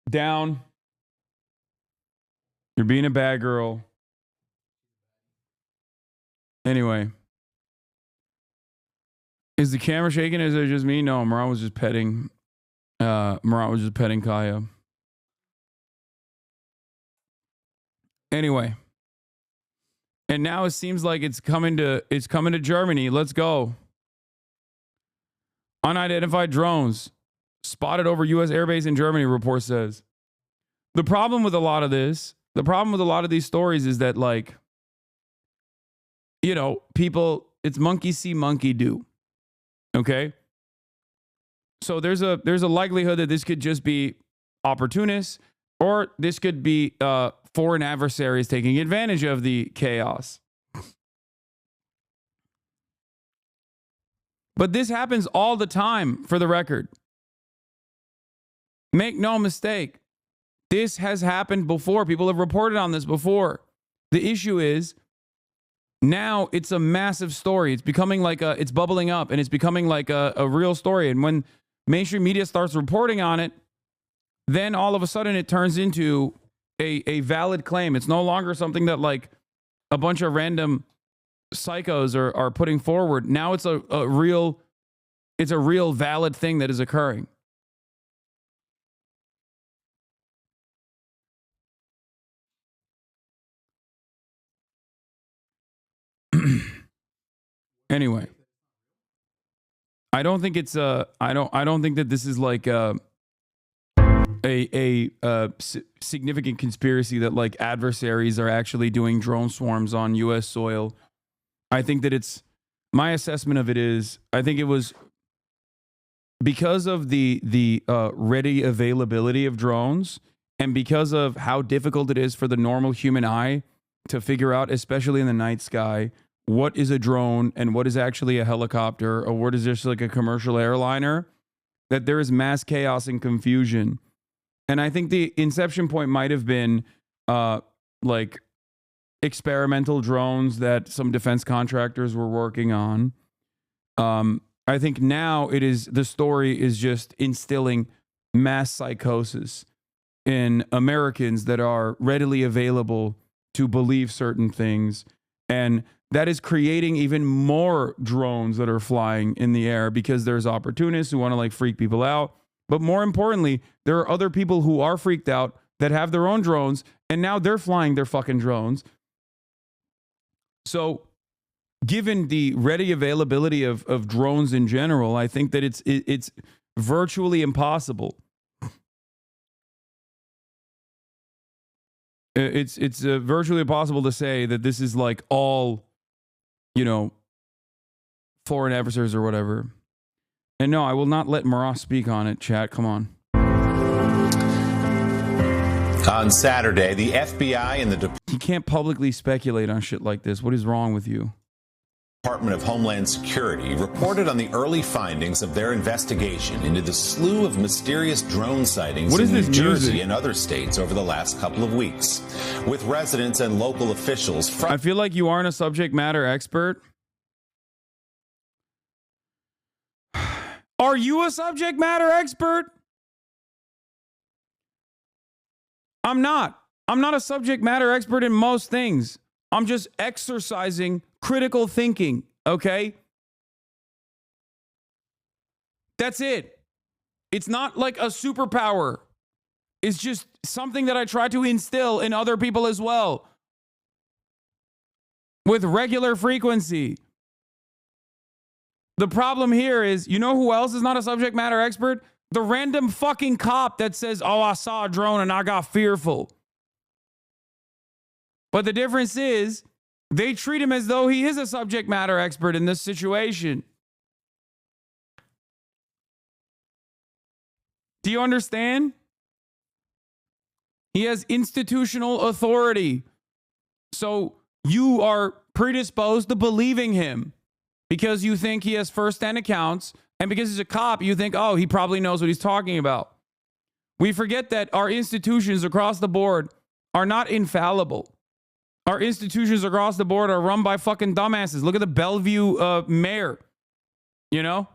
Down. You're being a bad girl. Anyway. Is the camera shaking? Is it just me? No, Marat was just petting. Marat was just petting Kaya. Anyway. And now it seems like it's coming to Germany. Let's go. Unidentified drones spotted over U.S. airbase in Germany, report says. The problem with a lot of these stories is that, like, you know, people, it's monkey see, monkey do. Okay? So there's a likelihood that this could just be opportunists, or this could be foreign adversaries taking advantage of the chaos. But this happens all the time, for the record. Make no mistake. This has happened before. People have reported on this before. The issue is, now it's a massive story. It's becoming like it's bubbling up, and it's becoming like a real story. And when mainstream media starts reporting on it, then all of a sudden it turns into a valid claim. It's no longer something that, like, a bunch of random psychos are putting forward. Now it's a real valid thing that is occurring. Anyway, I don't think it's I don't think that this is like a significant conspiracy that, like, adversaries are actually doing drone swarms on U.S. soil. I think that my assessment of it is, I think it was because of the ready availability of drones, and because of how difficult it is for the normal human eye to figure out, especially in the night sky, what is a drone and what is actually a helicopter, or what is just like a commercial airliner, that there is mass chaos and confusion. And I think the inception point might have been like experimental drones that some defense contractors were working on. I think now the story is just instilling mass psychosis in Americans that are readily available to believe certain things. And that is creating even more drones that are flying in the air, because there's opportunists who want to, like, freak people out. But more importantly, there are other people who are freaked out that have their own drones, and now they're flying their fucking drones. So given the ready availability of drones in general, I think that it's virtually impossible. It's virtually impossible to say that this is, like, all, you know, foreign adversaries or whatever. And no, I will not let Marat speak on it, chat. Come on. On Saturday, the FBI and the He can't publicly speculate on shit like this. What is wrong with you? Department of Homeland Security reported on the early findings of their investigation into the slew of mysterious drone sightings in New Jersey and other states over the last couple of weeks. With residents and local officials... I feel like you aren't a subject matter expert. Are you a subject matter expert? I'm not. I'm not a subject matter expert in most things. I'm just exercising critical thinking, okay? That's it. It's not like a superpower. It's just something that I try to instill in other people as well, with regular frequency. The problem here is, you know who else is not a subject matter expert? The random fucking cop that says, oh, I saw a drone and I got fearful. But the difference is, they treat him as though he is a subject matter expert in this situation. Do you understand? He has institutional authority. So you are predisposed to believing him because you think he has first-hand accounts, and because he's a cop, you think, oh, he probably knows what he's talking about. We forget that our institutions across the board are not infallible. Our institutions across the board are run by fucking dumbasses. Look at the Bellevue mayor. You know?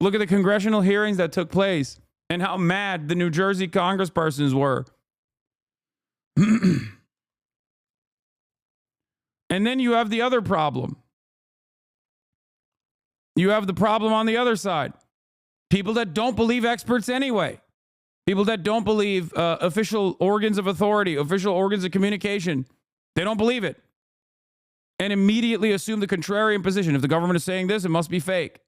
Look at the congressional hearings that took place and how mad the New Jersey congresspersons were. And then you have the other problem. You have the problem on the other side. People that don't believe experts anyway. People that don't believe official organs of authority, official organs of communication. They don't believe it. And immediately assume the contrarian position. If the government is saying this, it must be fake.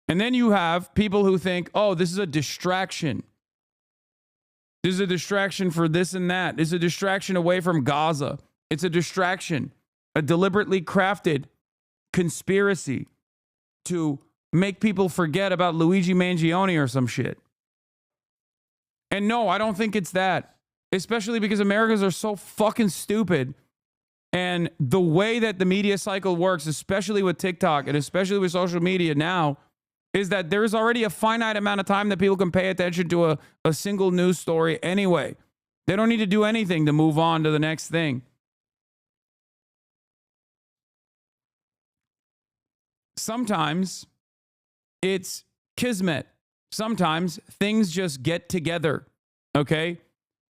And then you have people who think, oh, this is a distraction. This is a distraction for this and that. It's a distraction away from Gaza. It's a distraction, a deliberately crafted conspiracy to make people forget about Luigi Mangione or some shit. And no, I don't think it's that. Especially because Americans are so fucking stupid. And the way that the media cycle works, especially with TikTok and especially with social media now, is that there's already a finite amount of time that people can pay attention to a single news story anyway. They don't need to do anything to move on to the next thing. Sometimes it's kismet. Sometimes things just get together, okay?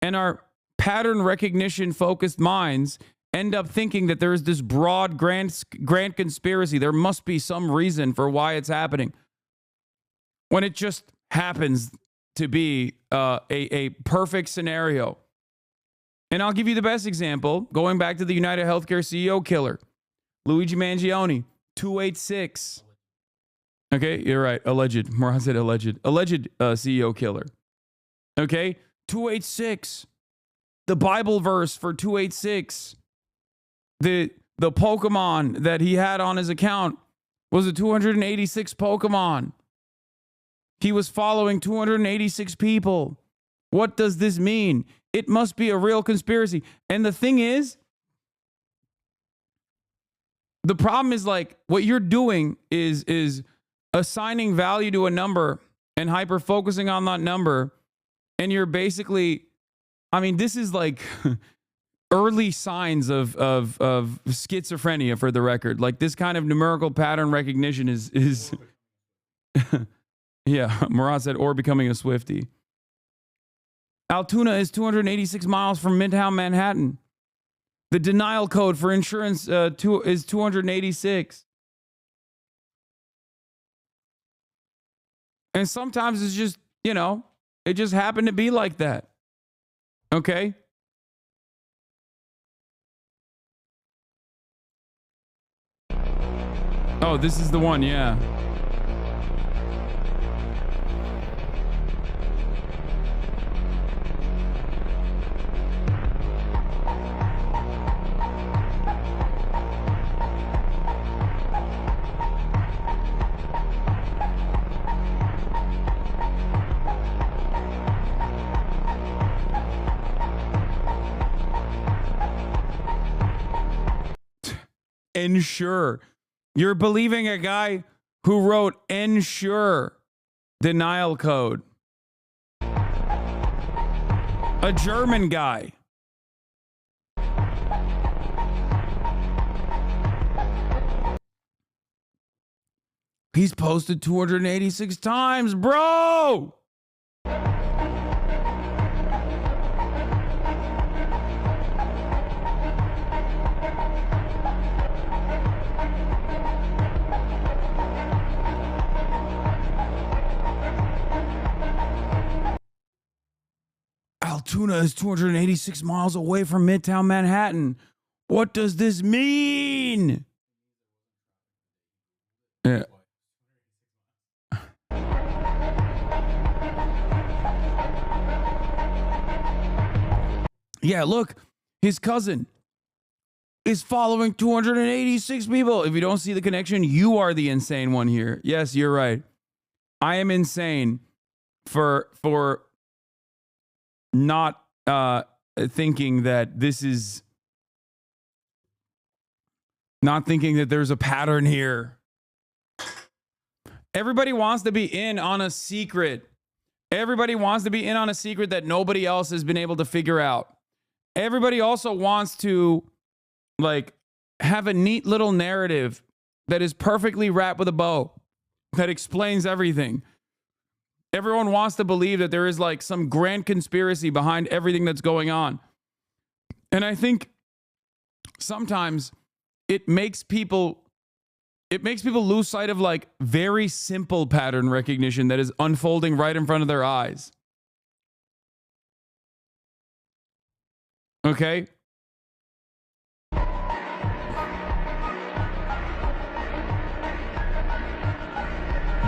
And our pattern recognition focused minds end up thinking that there is this broad grand conspiracy. There must be some reason for why it's happening, when it just happens to be a perfect scenario. And I'll give you the best example, going back to the United Healthcare CEO killer, Luigi Mangione, 286. Okay, you're right. Alleged. Moran said alleged. Alleged CEO killer. Okay, 286. The Bible verse for 286. The Pokemon that he had on his account was a 286 Pokemon. He was following 286 people. What does this mean? It must be a real conspiracy. And the thing is, the problem is, like, what you're doing is assigning value to a number and hyper focusing on that number. And you're basically, I mean, this is like early signs of schizophrenia, for the record. Like, this kind of numerical pattern recognition is yeah, Murat said, or becoming a Swiftie. Altoona is 286 miles from Midtown Manhattan. The denial code for insurance is 286. And sometimes it's just, you know, it just happened to be like that. Okay? Oh, this is the one, yeah. Ensure. You're believing a guy who wrote ensure denial code. A German guy. He's posted 286 times, bro. Altoona is 286 miles away from Midtown Manhattan. What does this mean? Yeah. Yeah, look, his cousin is following 286 people. If you don't see the connection, you are the insane one here. Yes, you're right. I am insane for not thinking that this is not thinking that there's a pattern here. Everybody wants to be in on a secret. Everybody wants to be in on a secret that nobody else has been able to figure out. Everybody also wants to like have a neat little narrative that is perfectly wrapped with a bow that explains everything. Everyone wants to believe that there is like some grand conspiracy behind everything that's going on. And I think sometimes it makes people lose sight of like very simple pattern recognition that is unfolding right in front of their eyes. Okay?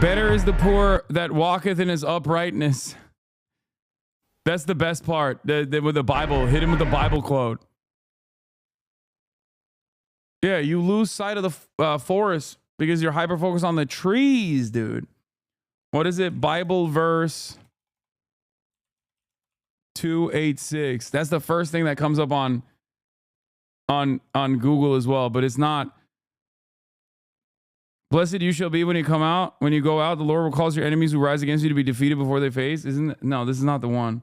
Better is the poor that walketh in his uprightness. That's the best part. With the Bible, hit him with the Bible quote. Yeah, you lose sight of the forest because you're hyper focused on the trees, dude. What is it? Bible verse 286. That's the first thing that comes up on Google as well, but it's not. Blessed you shall be when you come out. When you go out, the Lord will cause your enemies who rise against you to be defeated before they face. No, this is not the one.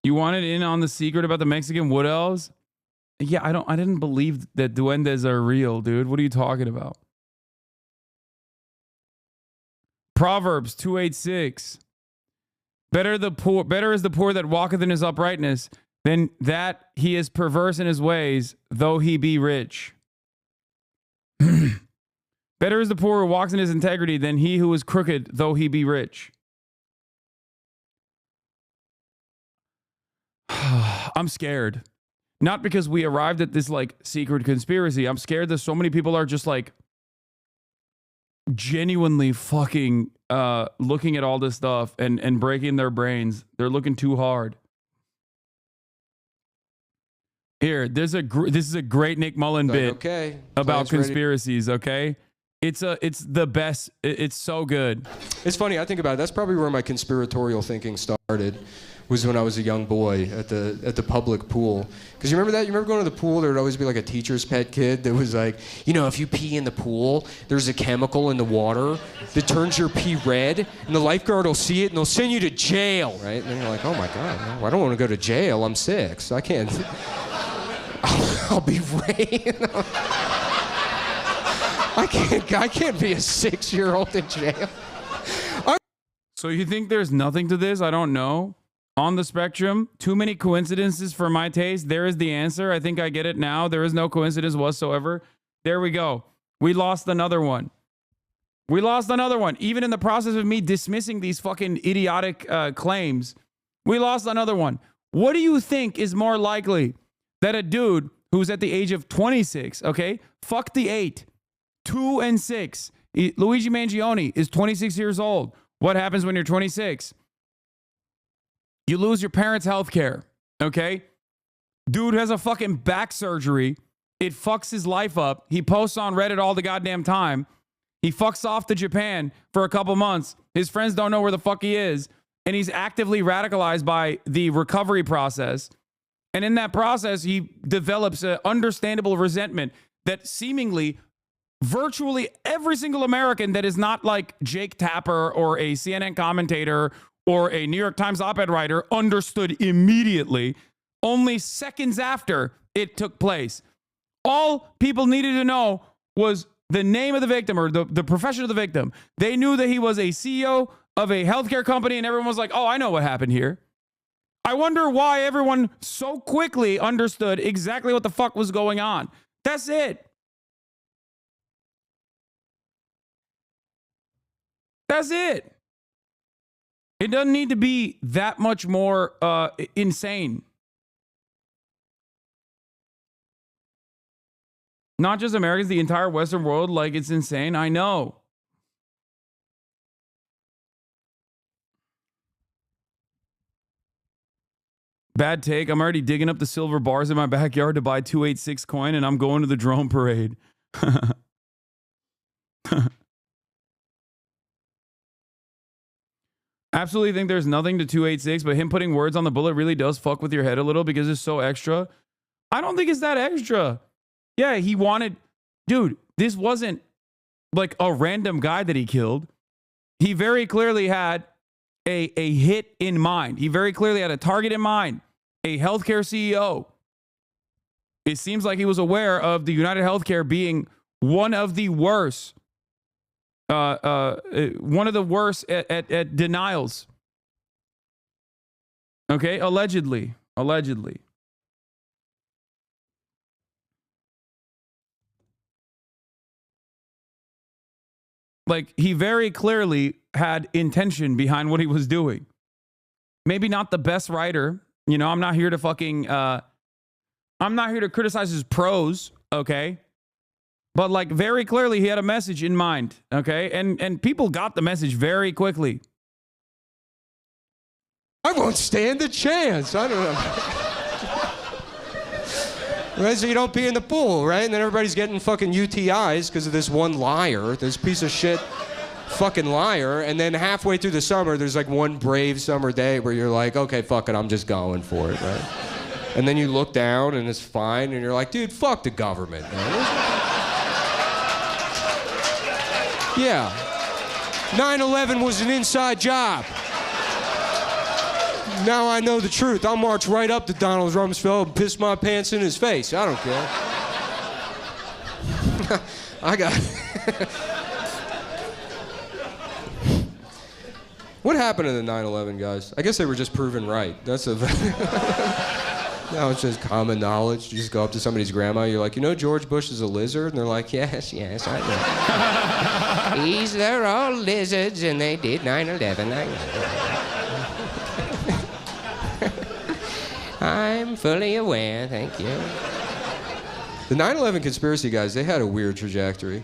You wanted in on the secret about the Mexican wood elves? Yeah, I didn't believe that duendes are real, dude. What are you talking about? Proverbs 286. Better is the poor that walketh in his uprightness than that he is perverse in his ways, though he be rich. Better is the poor who walks in his integrity than he who is crooked, though he be rich. I'm scared. Not because we arrived at this like secret conspiracy. I'm scared that so many people are just like genuinely fucking looking at all this stuff and breaking their brains. They're looking too hard. Here, this is a great Nick Mullen bit about conspiracies, okay? It's the best. It's so good. It's funny, I think about it. That's probably where my conspiratorial thinking started. Was when I was a young boy at the public pool. Because you remember that? You remember going to the pool? There would always be like a teacher's pet kid that was like, you know, if you pee in the pool, there's a chemical in the water that turns your pee red, and the lifeguard will see it and they'll send you to jail, right? And then you're like, oh my God, no, I don't want to go to jail. I'm 6. I can't. I'll be raised. I can't be a 6-year-old in jail. So you think there's nothing to this? I don't know. On the spectrum, too many coincidences for my taste. There is the answer. I think I get it now. There is no coincidence whatsoever. There we go. We lost another one. We lost another one. Even in the process of me dismissing these fucking idiotic claims, we lost another one. What do you think is more likely? That a dude who's at the age of 26, okay? Fuck the 8, 2 and 6. Luigi Mangione is 26 years old. What happens when you're 26? You lose your parents' health care, okay? Dude has a fucking back surgery. It fucks his life up. He posts on Reddit all the goddamn time. He fucks off to Japan for a couple months. His friends don't know where the fuck he is. And he's actively radicalized by the recovery process. And in that process, he develops an understandable resentment that seemingly virtually every single American that is not like Jake Tapper or a CNN commentator or a New York Times op-ed writer understood immediately, only seconds after it took place. All people needed to know was the name of the victim or the profession of the victim. They knew that he was a CEO of a healthcare company, and everyone was like, oh, I know what happened here. I wonder why everyone so quickly understood exactly what the fuck was going on. That's it. That's it. It doesn't need to be that much more insane. Not just Americans, the entire Western world, like it's insane. I know. Bad take. I'm already digging up the silver bars in my backyard to buy 286 coin, and I'm going to the drone parade. Absolutely think there's nothing to 286, but him putting words on the bullet really does fuck with your head a little because it's so extra. I don't think it's that extra. Yeah, he wanted... Dude, this wasn't like a random guy that he killed. He very clearly had a hit in mind. He very clearly had a target in mind. A healthcare CEO. It seems like he was aware of the United Healthcare being one of the worst. One of the worst at denials. Okay, allegedly. Like, he very clearly had intention behind what he was doing. Maybe not the best writer. You know, I'm not here to fucking, I'm not here to criticize his prose, okay? But, like, very clearly he had a message in mind, okay? And people got the message very quickly. I won't stand a chance. I don't know. Right, so you don't pee in the pool, right? And then everybody's getting fucking UTIs because of this one liar, this piece of shit fucking liar. And then halfway through the summer, there's like one brave summer day where you're like, okay, fuck it, I'm just going for it, right? And then you look down and it's fine, and you're like, dude, fuck the government, man. Yeah. 9/11 was an inside job. Now I know the truth. I'll march right up to Donald Rumsfeld and piss my pants in his face. I don't care. I got... What happened to the 9/11 guys? I guess they were just proven right. That's a... Now it's just common knowledge. You just go up to somebody's grandma, you're like, you know George Bush is a lizard? And they're like, yes, I know. They're all lizards, and they did 9/11. I know. I'm fully aware, thank you. The 9/11 conspiracy guys, they had a weird trajectory,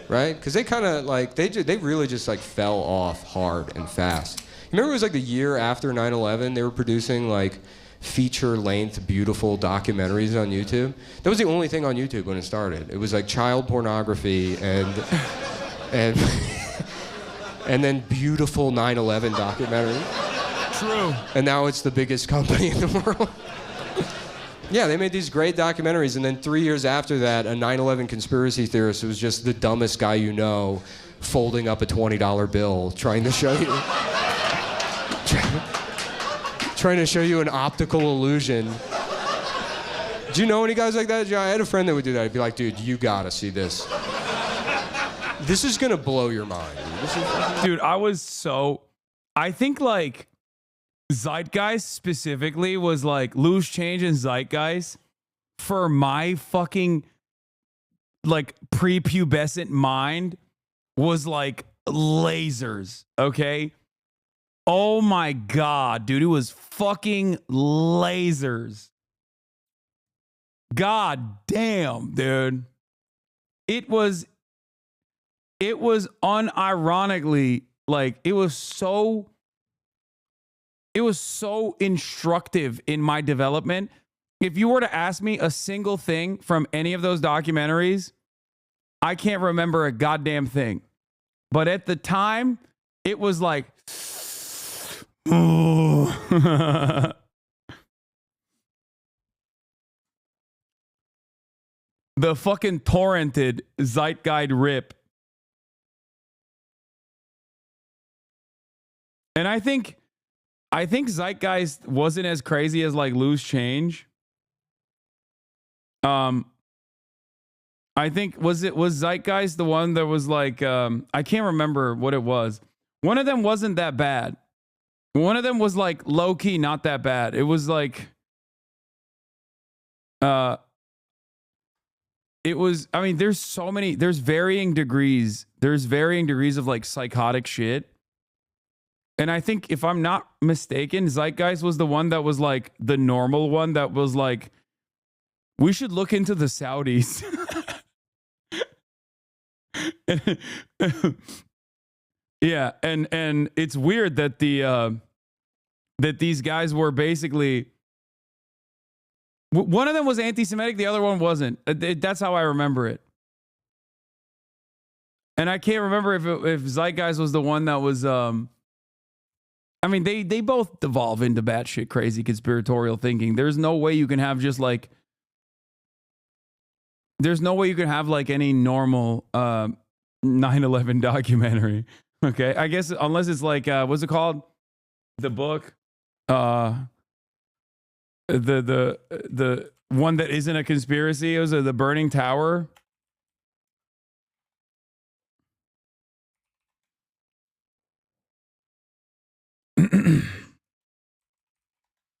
right? Because they kind of like, they really just like fell off hard and fast. You remember it was like the year after 9/11, they were producing like feature-length, beautiful documentaries on YouTube. That was the only thing on YouTube when it started. It was like child pornography and then beautiful 9/11 documentaries. True. And now it's the biggest company in the world. Yeah, they made these great documentaries, and then 3 years after that, a 9/11 conspiracy theorist was just the dumbest guy you know, folding up a $20 bill, trying to show you... trying to show you an optical illusion. Do you know any guys like that? I had a friend that would do that. He'd be like, dude, you gotta see this. This is gonna blow your mind. Dude, I think like Zeitgeist specifically was like Loose Change and Zeitgeist for my fucking like prepubescent mind was like lasers, okay? Oh my God, dude, it was fucking lasers. God damn, dude. It was unironically like it was so instructive in my development. If you were to ask me a single thing from any of those documentaries, I can't remember a goddamn thing. But at the time, it was like, ooh. The fucking torrented Zeitgeist rip. And I think Zeitgeist wasn't as crazy as like Loose Change. I think was Zeitgeist the one that was like I can't remember what it was. One of them wasn't that bad. One of them was like low key not that bad. It was like it was, I mean, there's varying degrees. There's varying degrees of like psychotic shit. And I think if I'm not mistaken, Zeitgeist was the one that was like the normal one that was like, we should look into the Saudis. Yeah, and it's weird that that these guys were basically One of them was anti-Semitic. The other one wasn't. That's how I remember it. And I can't remember if Zeitgeist was the one that was. I mean, they both devolve into batshit crazy conspiratorial thinking. There's no way you can have just like. There's no way you can have like any normal 9/11 documentary. Okay, I guess unless it's like what's it called? The book. The one that isn't a conspiracy. It was the Burning Tower.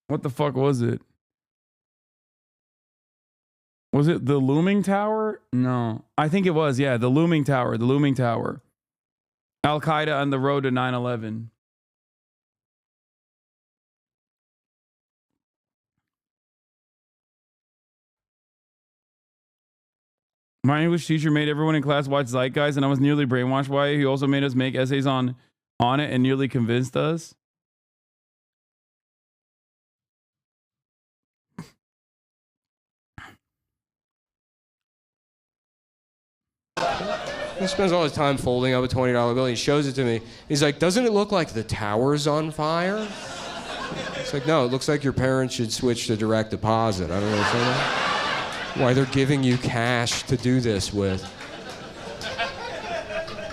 What the fuck was it? Was it the Looming Tower? No, I think it was. Yeah, the Looming Tower. The Looming Tower. Al Qaeda on the road to 9/11. My English teacher made everyone in class watch Zeitgeist, and I was nearly brainwashed by it. He also made us make essays on it and nearly convinced us. He spends all his time folding up a $20 bill. He shows it to me. He's like, doesn't it look like the tower's on fire? It's like, no, it looks like your parents should switch to direct deposit. I don't know why they're giving you cash to do this with.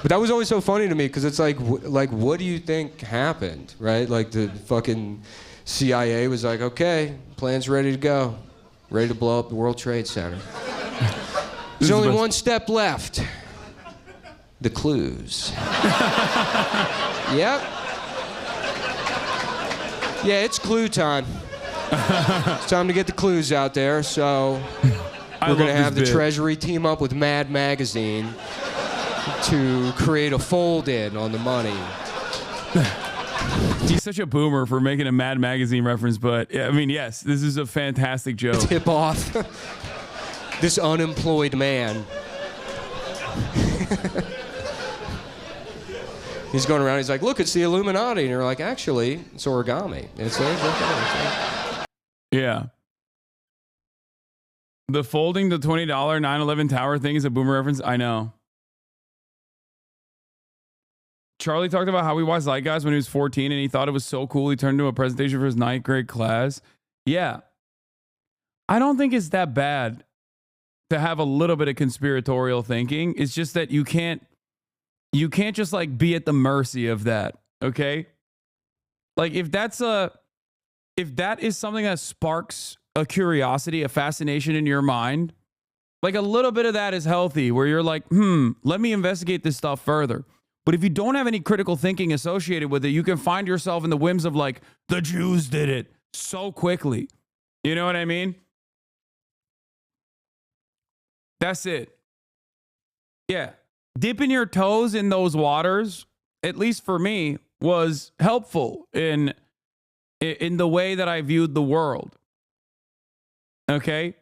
But that was always so funny to me because it's like, what do you think happened, right? Like the fucking CIA was like, okay, plan's ready to go. Ready to blow up the World Trade Center. There's only one step left. The clues. Yep. Yeah, it's clue time. It's time to get the clues out there, so we're going to have the Treasury team up with Mad Magazine to create a fold-in on the money. He's such a boomer for making a Mad Magazine reference, but I mean, yes, this is a fantastic joke. Tip off this unemployed man. He's going around, he's like, look, it's the Illuminati. And you're like, actually, it's origami. It's yeah. The folding the $20 9/11 tower thing is a boomer reference. I know. Charlie talked about how he watched Zeitgeist when he was 14 and he thought it was so cool. He turned to a presentation for his 9th grade class. Yeah. I don't think it's that bad to have a little bit of conspiratorial thinking. It's just that you can't just like be at the mercy of that. Okay. Like if that is something that sparks a curiosity, a fascination in your mind, like a little bit of that is healthy where you're like, let me investigate this stuff further. But if you don't have any critical thinking associated with it, you can find yourself in the whims of like, the Jews did it so quickly. You know what I mean? That's it. Yeah. Dipping your toes in those waters, at least for me, was helpful in the way that I viewed the world. Okay?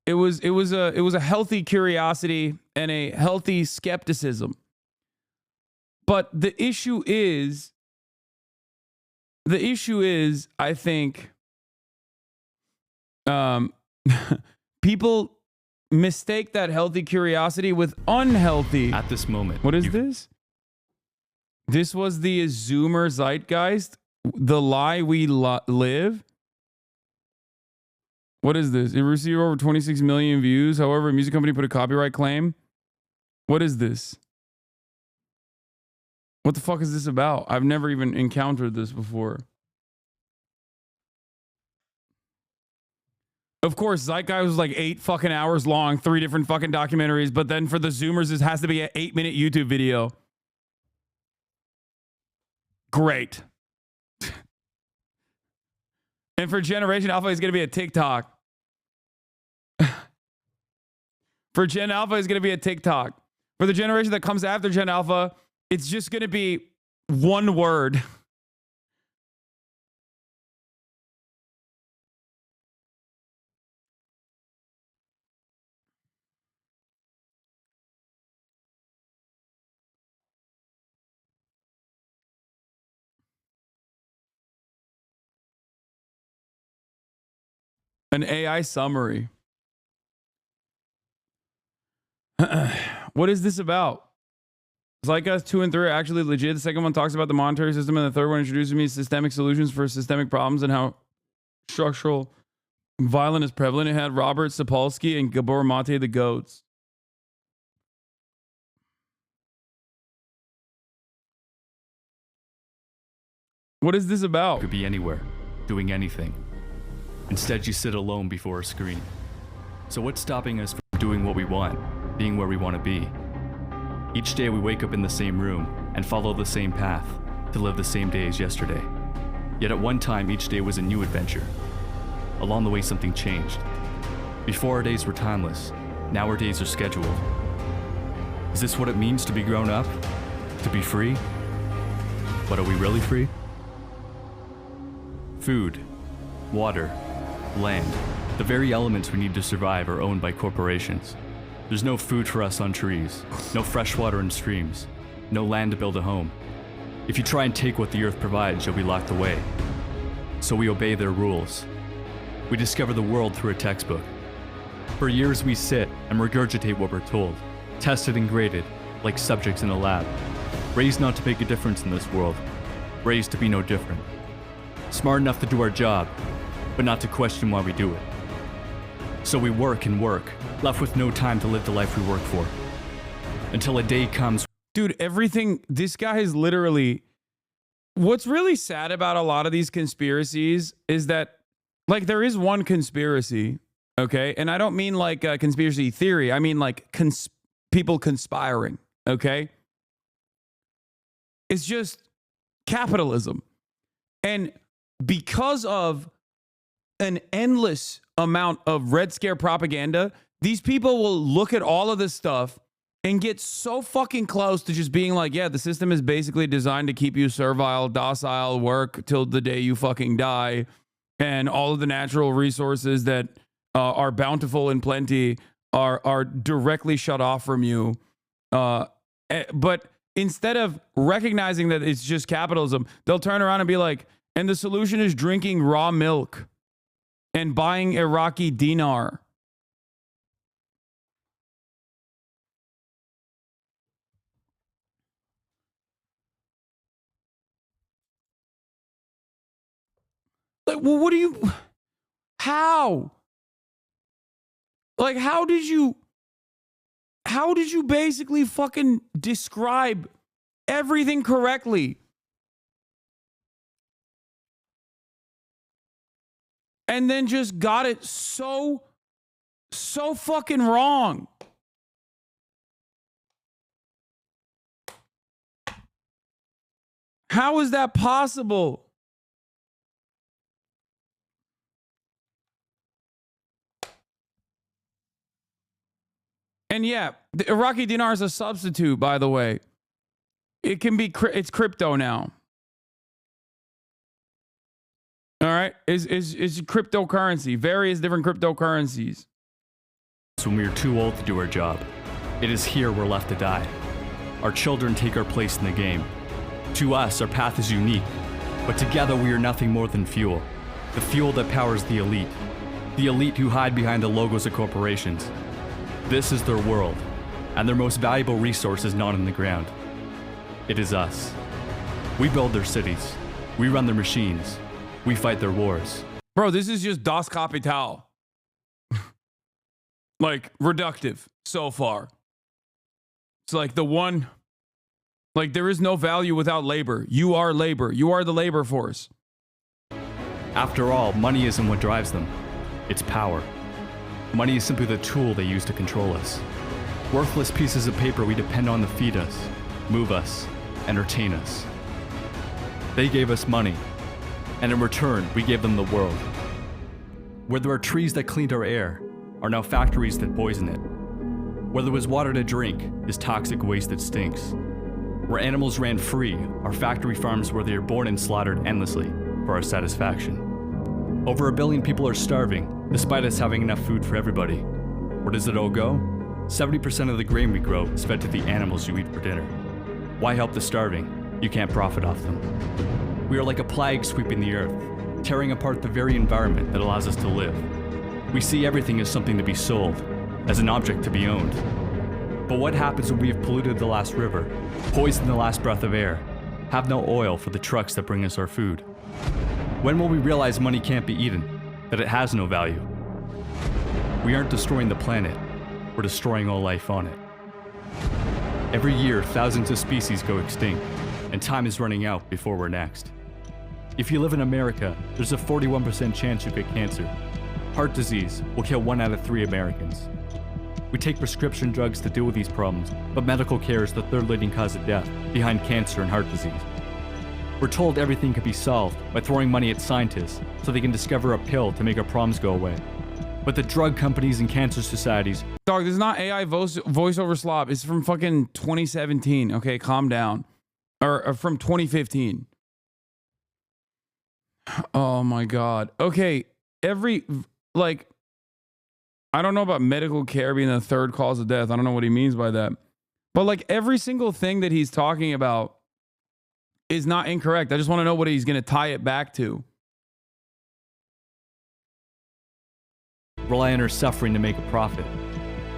It was a healthy curiosity and a healthy skepticism. But the issue is, I think, people mistake that healthy curiosity with unhealthy. At this moment. What is this? This was the Zoomer Zeitgeist, the lie we live. What is this? It received over 26 million views. However, a music company put a copyright claim. What is this? What the fuck is this about? I've never even encountered this before. Of course, Zeitgeist was like 8 fucking hours long, 3 different fucking documentaries, but then for the Zoomers, it has to be an 8-minute YouTube video. Great. And for Generation Alpha, it's going to be a TikTok. For Gen Alpha, it's going to be a TikTok. For the generation that comes after Gen Alpha, it's just going to be one word. An AI summary. What is this about? Zycast 2 and 3 are actually legit. The second one talks about the monetary system, and the third one introduces me to systemic solutions for systemic problems and how structural violence is prevalent. It had Robert Sapolsky and Gabor Mate the goats. What is this about? Could be anywhere, doing anything. Instead, you sit alone before a screen. So what's stopping us from doing what we want, being where we want to be? Each day we wake up in the same room and follow the same path to live the same day as yesterday. Yet at one time, each day was a new adventure. Along the way, something changed. Before, our days were timeless. Now our days are scheduled. Is this what it means to be grown up? To be free? But are we really free? Food, water, land, the very elements we need to survive are owned by corporations. There's no food for us on trees, no fresh water in streams, no land to build a home. If you try and take what the earth provides, you'll be locked away. So we obey their rules. We discover the world through a textbook. For years we sit and regurgitate what we're told, tested and graded, like subjects in a lab. Raised not to make a difference in this world, raised to be no different. Smart enough to do our job, but not to question why we do it. So we work and work, left with no time to live the life we work for. Until a day comes. Dude, everything, this guy is literally, what's really sad about a lot of these conspiracies is that, like, there is one conspiracy, okay? And I don't mean like a conspiracy theory. I mean like people conspiring, okay? It's just capitalism. And because of an endless amount of Red Scare propaganda, these people will look at all of this stuff and get so fucking close to just being like, yeah, the system is basically designed to keep you servile, docile, work till the day you fucking die. And all of the natural resources that are bountiful and plenty are directly shut off from you. But instead of recognizing that it's just capitalism, they'll turn around and be like, and the solution is drinking raw milk and buying Iraqi dinar. Like, well, what do you, how? Like, how did you basically fucking describe everything correctly? And then just got it so fucking wrong. How is that possible? And yeah, the Iraqi dinar is a substitute, by the way. It can be, it's crypto now. All right, is cryptocurrency, various different cryptocurrencies. When we are too old to do our job, it is here we're left to die. Our children take our place in the game. To us, our path is unique, but together we are nothing more than fuel. The fuel that powers the elite who hide behind the logos of corporations. This is their world, and their most valuable resource is not in the ground. It is us. We build their cities. We run their machines. We fight their wars. Bro, this is just Das Kapital. Like, reductive so far. It's like the one, like, there is no value without labor. You are labor. You are the labor force. After all, money isn't what drives them. It's power. Money is simply the tool they use to control us. Worthless pieces of paper we depend on to feed us, move us, entertain us. They gave us money, and in return, we gave them the world. Where there are trees that cleaned our air, are now factories that poison it. Where there was water to drink, is toxic waste that stinks. Where animals ran free, are factory farms where they are born and slaughtered endlessly for our satisfaction. Over 1 billion people are starving, despite us having enough food for everybody. Where does it all go? 70% of the grain we grow is fed to the animals you eat for dinner. Why help the starving? You can't profit off them. We are like a plague sweeping the earth, tearing apart the very environment that allows us to live. We see everything as something to be sold, as an object to be owned. But what happens when we have polluted the last river, poisoned the last breath of air, have no oil for the trucks that bring us our food? When will we realize money can't be eaten, that it has no value? We aren't destroying the planet, we're destroying all life on it. Every year, thousands of species go extinct, and time is running out before we're next. If you live in America, there's a 41% chance you'll get cancer. Heart disease will kill 1 out of 3 Americans. We take prescription drugs to deal with these problems, but medical care is the 3rd leading cause of death, behind cancer and heart disease. We're told everything can be solved by throwing money at scientists so they can discover a pill to make our problems go away. But the drug companies and cancer societies... Dog, this is not AI voiceover slop. It's from fucking 2017. Okay, calm down. Or from 2015. Oh my God. Okay, like, I don't know about medical care being the 3rd cause of death. I don't know what he means by that. But like every single thing that he's talking about is not incorrect. I just want to know what he's going to tie it back to. Rely on our suffering to make a profit.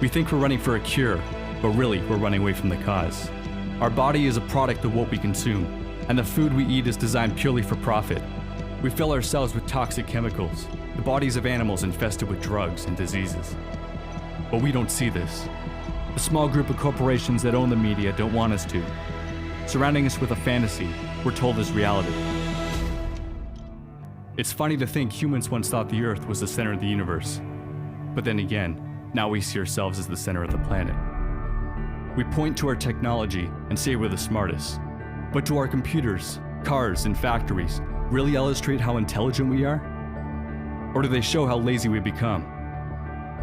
We think we're running for a cure, but really we're running away from the cause. Our body is a product of what we consume, and the food we eat is designed purely for profit. We fill ourselves with toxic chemicals, the bodies of animals infested with drugs and diseases. But we don't see this. The small group of corporations that own the media don't want us to. Surrounding us with a fantasy we're told is reality. It's funny to think humans once thought the Earth was the center of the universe. But then again, now we see ourselves as the center of the planet. We point to our technology and say we're the smartest. But do our computers, cars, and factories really illustrate how intelligent we are? Or do they show how lazy we become?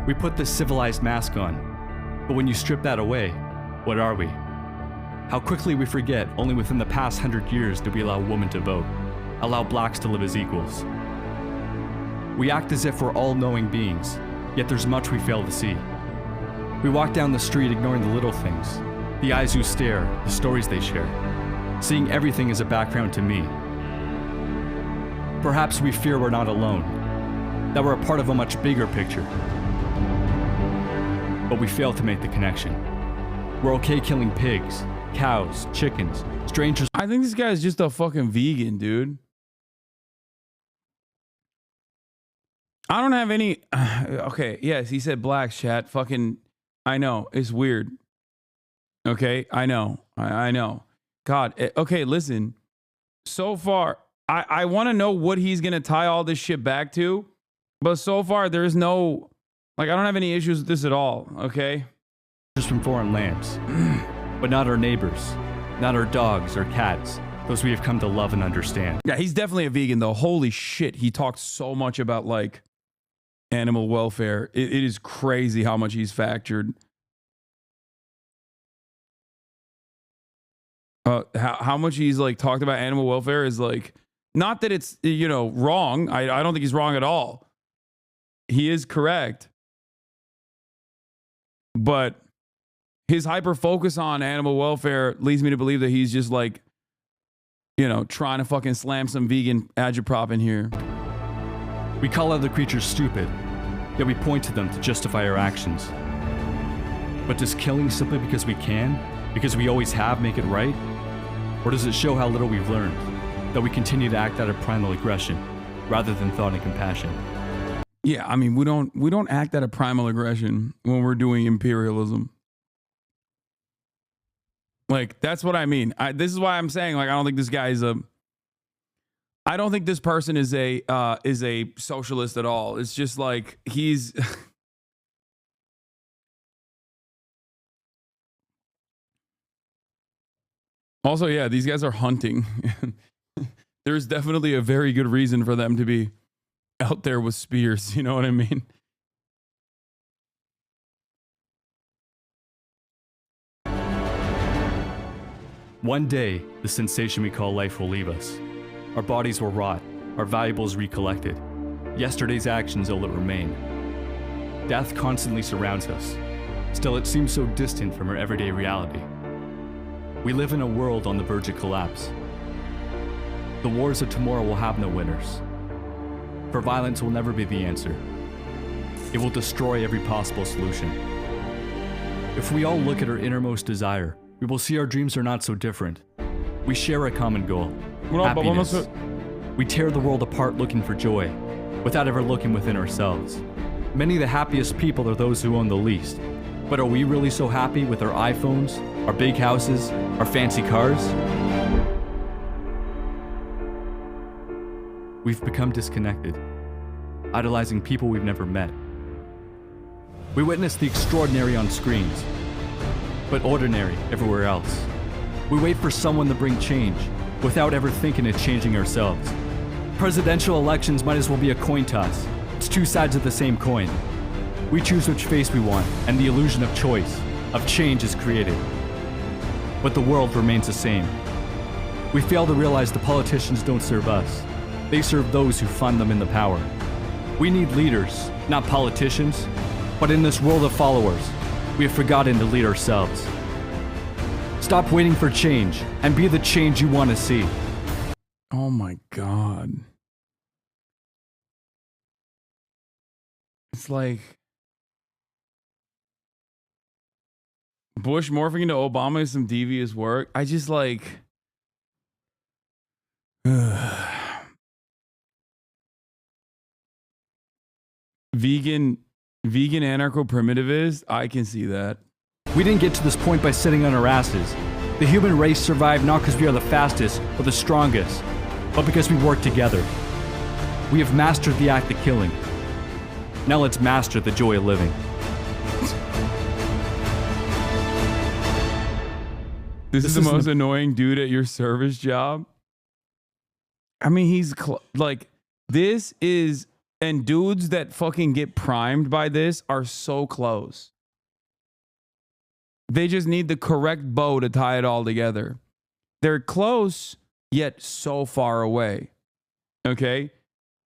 We put this civilized mask on, but when you strip that away, what are we? How quickly we forget only within the past 100 years did we allow women to vote, allow blacks to live as equals. We act as if we're all-knowing beings, yet there's much we fail to see. We walk down the street ignoring the little things, the eyes who stare, the stories they share, seeing everything as a background to me. Perhaps we fear we're not alone, that we're a part of a much bigger picture. But we fail to make the connection. We're okay killing pigs, cows, chickens, strangers. I think this guy is just a fucking vegan, dude. I don't have any... Okay, yes, he said blacks, chat. Fucking... I know, it's weird. Okay, I know. I know. God, okay, listen. So far, I want to know what he's going to tie all this shit back to. But so far, there's no... Like, I don't have any issues with this at all, okay? Just from foreign lands. But not our neighbors. Not our dogs or cats. Those we have come to love and understand. Yeah, he's definitely a vegan, though. Holy shit, he talks so much about, like, animal welfare. It is crazy how much he's factored. How much he's, like, talked about animal welfare is, like... Not that it's, you know, wrong. I don't think he's wrong at all. He is correct. But his hyper focus on animal welfare leads me to believe that he's just like, you know, trying to fucking slam some vegan agitprop in here. We call other creatures stupid, yet we point to them to justify our actions. But does killing simply because we can, because we always have, make it right? Or does it show how little we've learned, that we continue to act out of primal aggression rather than thought and compassion? Yeah, I mean, we don't act out of primal aggression when we're doing imperialism. Like, that's what I mean. This is why I'm saying, like, I don't think this guy is I don't think this person is a socialist at all. It's just like he's Also, yeah, these guys are hunting. There's definitely a very good reason for them to be out there with spears, you know what I mean? One day, the sensation we call life will leave us. Our bodies will rot, our valuables recollected. Yesterday's actions will remain. Death constantly surrounds us. Still, it seems so distant from our everyday reality. We live in a world on the verge of collapse. The wars of tomorrow will have no winners. For violence will never be the answer. it will destroy every possible solution. If we all look at our innermost desire, we will see our dreams are not so different. We share a common goal, happiness. We tear the world apart looking for joy, without ever looking within ourselves. Many of the happiest people are those who own the least. But are we really so happy with our iPhones, our big houses, our fancy cars? We've become disconnected, idolizing people we've never met. We witness the extraordinary on screens, but ordinary everywhere else. We wait for someone to bring change, without ever thinking of changing ourselves. Presidential elections might as well be a coin toss. It's two sides of the same coin. We choose which face we want, and the illusion of choice, of change is created. But the world remains the same. We fail to realize the politicians don't serve us. They serve those who fund them in the power. We need leaders, not politicians. But in this world of followers, we have forgotten to lead ourselves. Stop waiting for change and be the change you want to see. Oh my God. It's like Bush morphing into Obama is some devious work. I just like vegan anarcho-primitivist. I can see that. We didn't get to this point by sitting on our asses. The human race survived not because we are the fastest or the strongest, but because we work together. We have mastered the act of killing. Now let's master the joy of living. This is the most annoying dude at your service job. I mean, he's like, this is, and dudes that fucking get primed by this are so close. They just need the correct bow to tie it all together. They're close, yet so far away. Okay?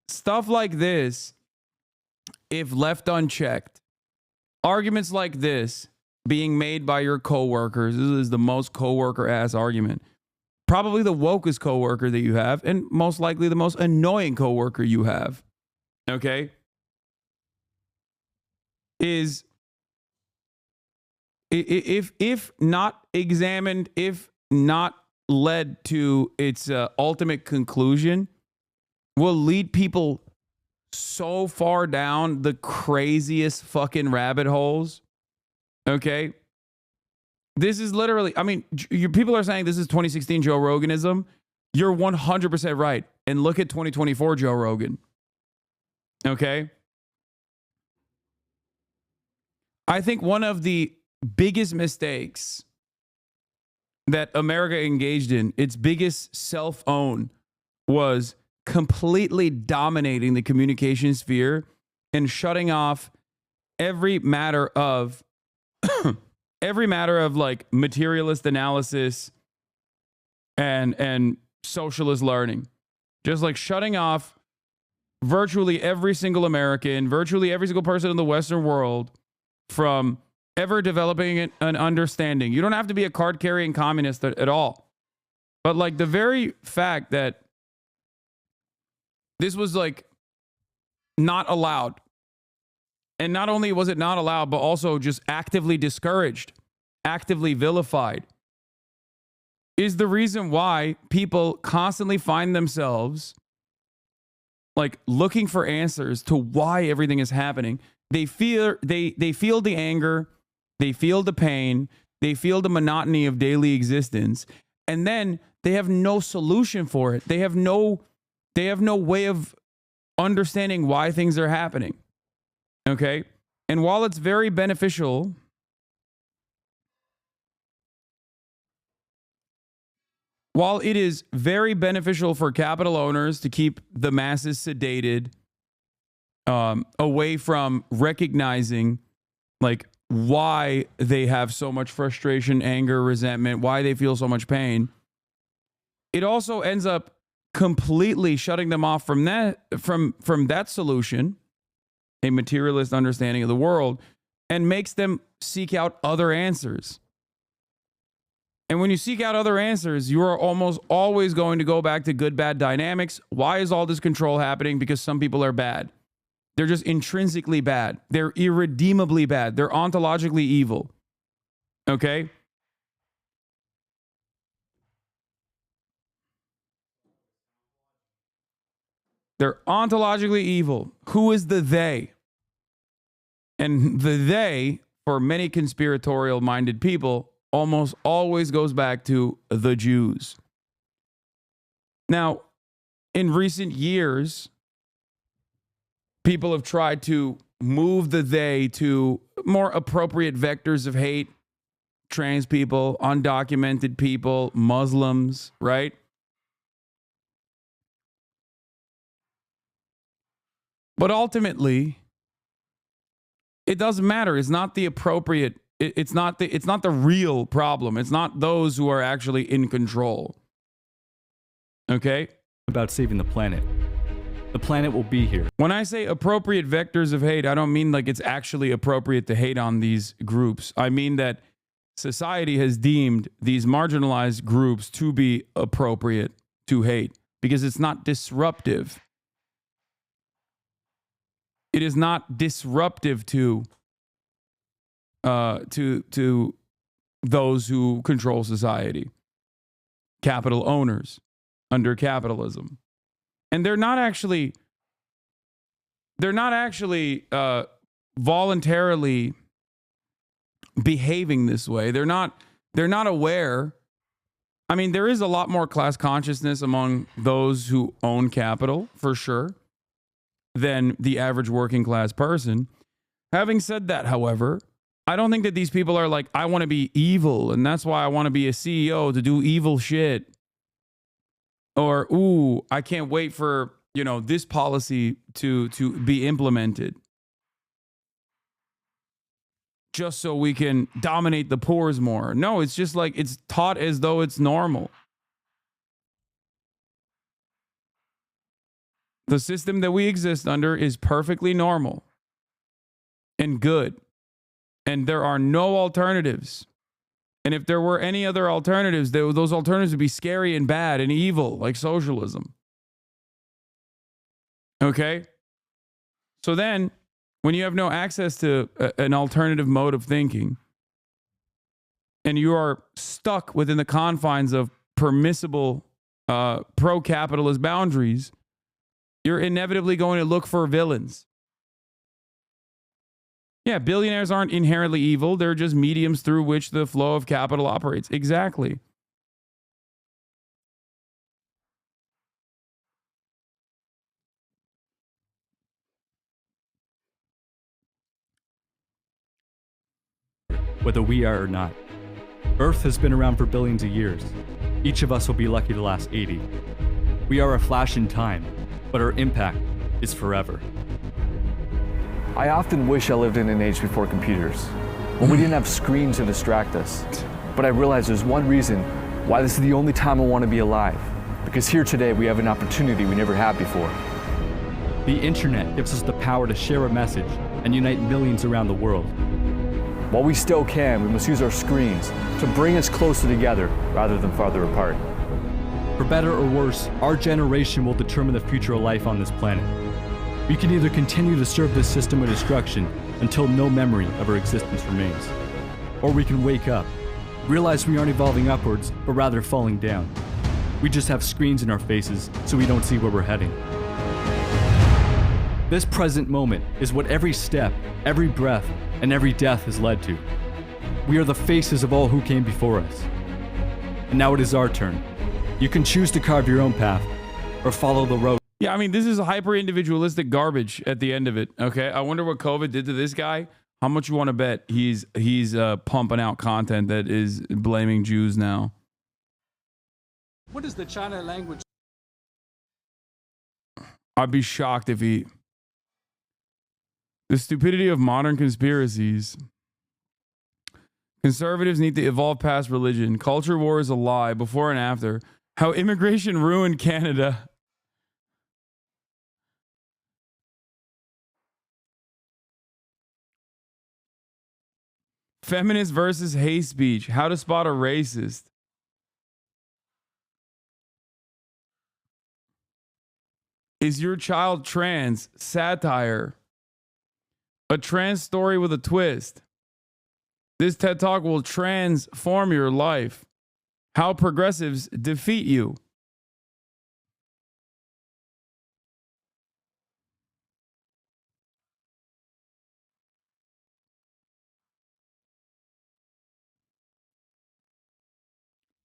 Stuff like this, if left unchecked, arguments like this being made by your coworkers, this is the most coworker ass argument. Probably the wokest coworker that you have, and most likely the most annoying coworker you have. Okay? Is if not examined, if not led to its ultimate conclusion, will lead people so far down the craziest fucking rabbit holes. Okay? This is literally, I mean, people are saying this is 2016 Joe Roganism. You're 100% right. And look at 2024 Joe Rogan. Okay? I think one of the biggest mistakes that America engaged in, its biggest self-own, was completely dominating the communication sphere and shutting off every matter of like materialist analysis and socialist learning. Just like shutting off virtually every single American, virtually every single person in the Western world from ever developing an understanding. You don't have to be a card-carrying communist at all. But like the very fact that this was like not allowed. And not only was it not allowed, but also just actively discouraged, actively vilified, is the reason why people constantly find themselves like looking for answers to why everything is happening. They feel the anger, they feel the pain, they feel the monotony of daily existence, and then they have no solution for it. They have no way of understanding why things are happening. Okay? And while it's very beneficial, while it is very beneficial for capital owners to keep the masses sedated, away from recognizing like why they have so much frustration, anger, resentment, why they feel so much pain, it also ends up completely shutting them off from that solution, a materialist understanding of the world, and makes them seek out other answers. And when you seek out other answers, you are almost always going to go back to good-bad dynamics. Why is all this control happening? Because some people are bad. They're just intrinsically bad. They're irredeemably bad. They're ontologically evil. Okay? They're ontologically evil. Who is the they? And the they, for many conspiratorial-minded people, almost always goes back to the Jews. Now, in recent years, people have tried to move the they to more appropriate vectors of hate. Trans people, undocumented people, Muslims, right? But ultimately, it doesn't matter. It's not the appropriate, it's not the real problem. It's not those who are actually in control. Okay? About saving the planet. The planet will be here. When I say appropriate vectors of hate, I don't mean like it's actually appropriate to hate on these groups. I mean that society has deemed these marginalized groups to be appropriate to hate because it's not disruptive. It is not disruptive to those who control society, capital owners under capitalism. And they're not actually voluntarily behaving this way. They're not aware. I mean, there is a lot more class consciousness among those who own capital, for sure, than the average working class person. Having said that, however, I don't think that these people are like, I want to be evil, and that's why I want to be a CEO to do evil shit. Or, ooh, I can't wait for, this policy to be implemented, just so we can dominate the poors more. No, it's just like it's taught as though it's normal. The system that we exist under is perfectly normal and good. And there are no alternatives. And if there were any other alternatives, those alternatives would be scary and bad and evil, like socialism. Okay? So then, when you have no access to an alternative mode of thinking, and you are stuck within the confines of permissible pro-capitalist boundaries, you're inevitably going to look for villains. Yeah, billionaires aren't inherently evil. They're just mediums through which the flow of capital operates. Exactly. Whether we are or not. Earth has been around for billions of years. Each of us will be lucky to last 80. We are a flash in time, but our impact is forever. I often wish I lived in an age before computers, when we didn't have screens to distract us. But I realize there's one reason why this is the only time I want to be alive. Because here today we have an opportunity we never had before. The internet gives us the power to share a message and unite millions around the world. While we still can, we must use our screens to bring us closer together rather than farther apart. For better or worse, our generation will determine the future of life on this planet. We can either continue to serve this system of destruction until no memory of our existence remains, or we can wake up, realize we aren't evolving upwards, but rather falling down. We just have screens in our faces so we don't see where we're heading. This present moment is what every step, every breath, and every death has led to. We are the faces of all who came before us. And now it is our turn. You can choose to carve your own path or follow the road. Yeah, I mean, this is hyper-individualistic garbage at the end of it, okay? I wonder what COVID did to this guy. How much you want to bet he's pumping out content that is blaming Jews now? What is the China language? I'd be shocked if he... The stupidity of modern conspiracies. Conservatives need to evolve past religion. Culture war is a lie, before and after. How immigration ruined Canada. Feminist versus hate speech. How to spot a racist. Is your child trans? Satire. A trans story with a twist. This TED Talk will transform your life. How progressives defeat you.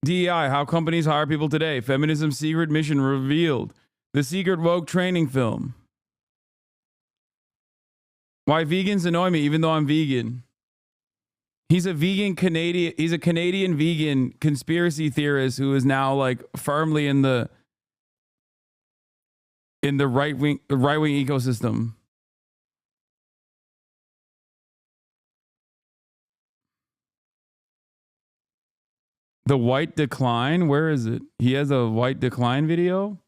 DEI, how companies hire people today. Feminism's secret mission revealed. The secret woke training film. Why vegans annoy me even though I'm vegan. He's a vegan Canadian. He's a Canadian vegan conspiracy theorist who is now like firmly in the right wing ecosystem. The white decline. Where is it? He has a white decline video.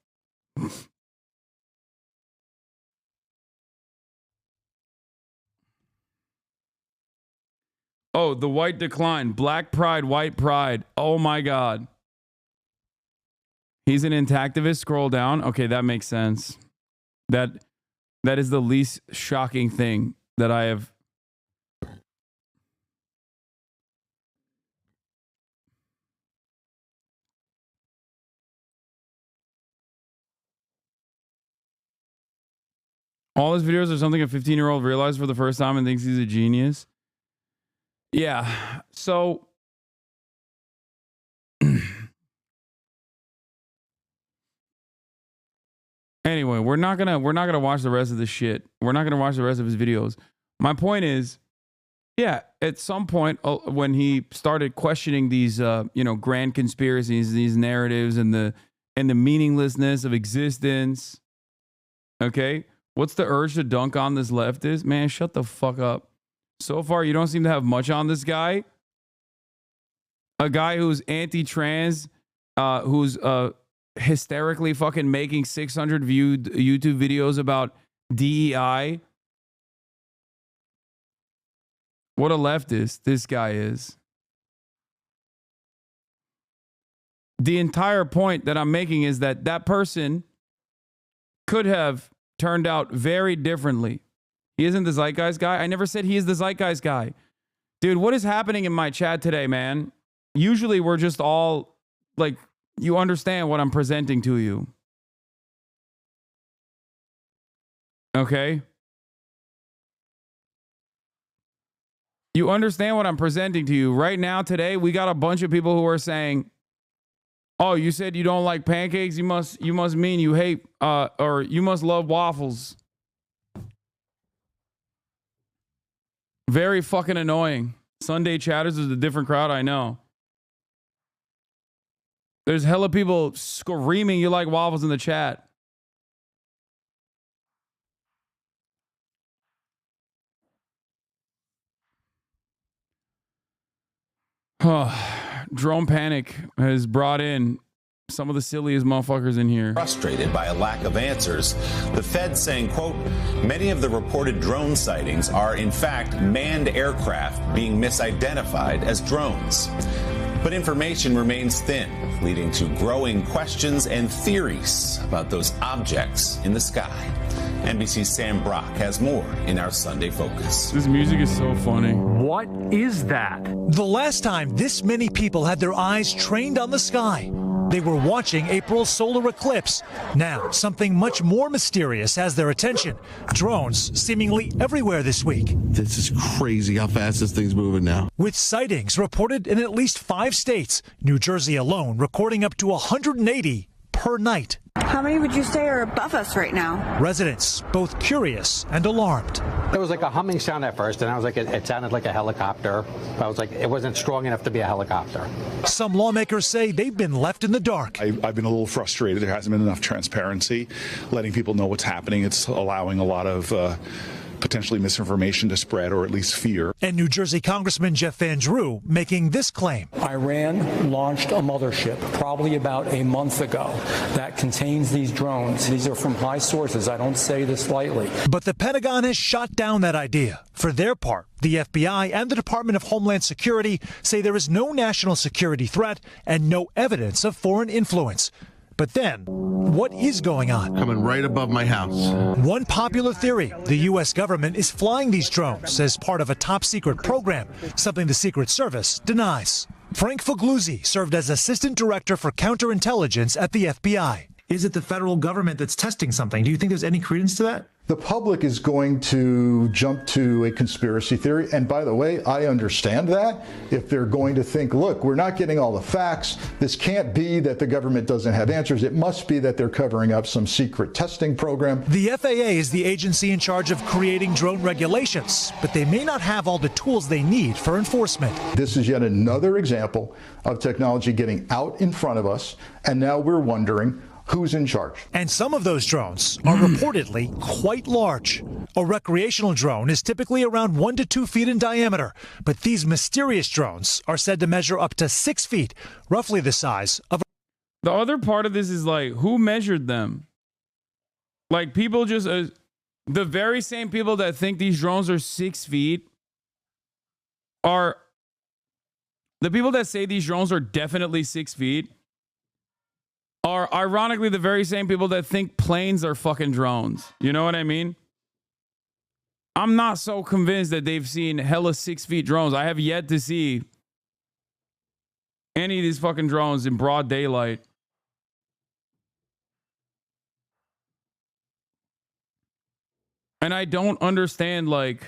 Oh, the white decline. Black pride, white pride. Oh my God. He's an intactivist. Scroll down. Okay, that makes sense. That is the least shocking thing that I have. All his videos are something a 15-year-old realized for the first time and thinks he's a genius. Yeah. So anyway, we're not gonna watch the rest of this shit. We're not gonna watch the rest of his videos. My point is, yeah, at some point when he started questioning these grand conspiracies, these narratives, and the meaninglessness of existence. Okay, what's the urge to dunk on this leftist? Man, shut the fuck up. So far, you don't seem to have much on this guy. A guy who's anti-trans, who's hysterically fucking making 600 viewed YouTube videos about DEI. What a leftist this guy is. The entire point that I'm making is that that person could have turned out very differently. He isn't the zeitgeist guy. I never said he is the zeitgeist guy. Dude, what is happening in my chat today, man? Usually we're just all like, you understand what I'm presenting to you. Okay? You understand what I'm presenting to you. Right now, today, we got a bunch of people who are saying, oh, you said you don't like pancakes? You must mean you hate, or you must love waffles. Very fucking annoying. Sunday chatters is a different crowd, I know. There's hella people screaming you like waffles in the chat. Drone panic has brought in some of the silliest motherfuckers in here. Frustrated by a lack of answers, the Fed saying, quote, many of the reported drone sightings are in fact manned aircraft being misidentified as drones. But information remains thin, leading to growing questions and theories about those objects in the sky. NBC's Sam Brock has more in our Sunday Focus. This music is so funny. What is that? The last time this many people had their eyes trained on the sky, they were watching April's solar eclipse. Now, something much more mysterious has their attention. Drones seemingly everywhere this week. This is crazy how fast this thing's moving now. With sightings reported in at least 5 states, New Jersey alone recording up to 180 per night. How many would you say are above us right now? Residents both curious and alarmed. There was like a humming sound at first, and I was like, it sounded like a helicopter. I was like, it wasn't strong enough to be a helicopter. Some lawmakers say they've been left in the dark. I've been a little frustrated. There hasn't been enough transparency, letting people know what's happening. It's allowing a lot of potentially misinformation to spread, or at least fear. And New Jersey Congressman Jeff Van Drew making this claim. Iran launched a mothership probably about a month ago that contains these drones. These are from high sources. I don't say this lightly. But the Pentagon has shot down that idea. For their part, the FBI and the Department of Homeland Security say there is no national security threat and no evidence of foreign influence. But then, what is going on? Coming right above my house. One popular theory, the U.S. government is flying these drones as part of a top-secret program, something the Secret Service denies. Frank Figluzzi served as Assistant Director for Counterintelligence at the FBI. Is it the federal government that's testing something? Do you think there's any credence to that? The public is going to jump to a conspiracy theory. And by the way, I understand that. If they're going to think, look, we're not getting all the facts. This can't be that the government doesn't have answers. It must be that they're covering up some secret testing program. The FAA is the agency in charge of creating drone regulations, but they may not have all the tools they need for enforcement. This is yet another example of technology getting out in front of us. And now we're wondering, who's in charge? And some of those drones are reportedly quite large. A recreational drone is typically around 1 to 2 feet in diameter, but these mysterious drones are said to measure up to 6 feet, roughly the size of. The other part of this is like, who measured them? Like, people just, the very same people that think these drones are 6 feet are the people that say these drones are definitely 6 feet. Are ironically the very same people that think planes are fucking drones. You know what I mean? I'm not so convinced that they've seen hella 6 feet drones. I have yet to see any of these fucking drones in broad daylight. And I don't understand, like,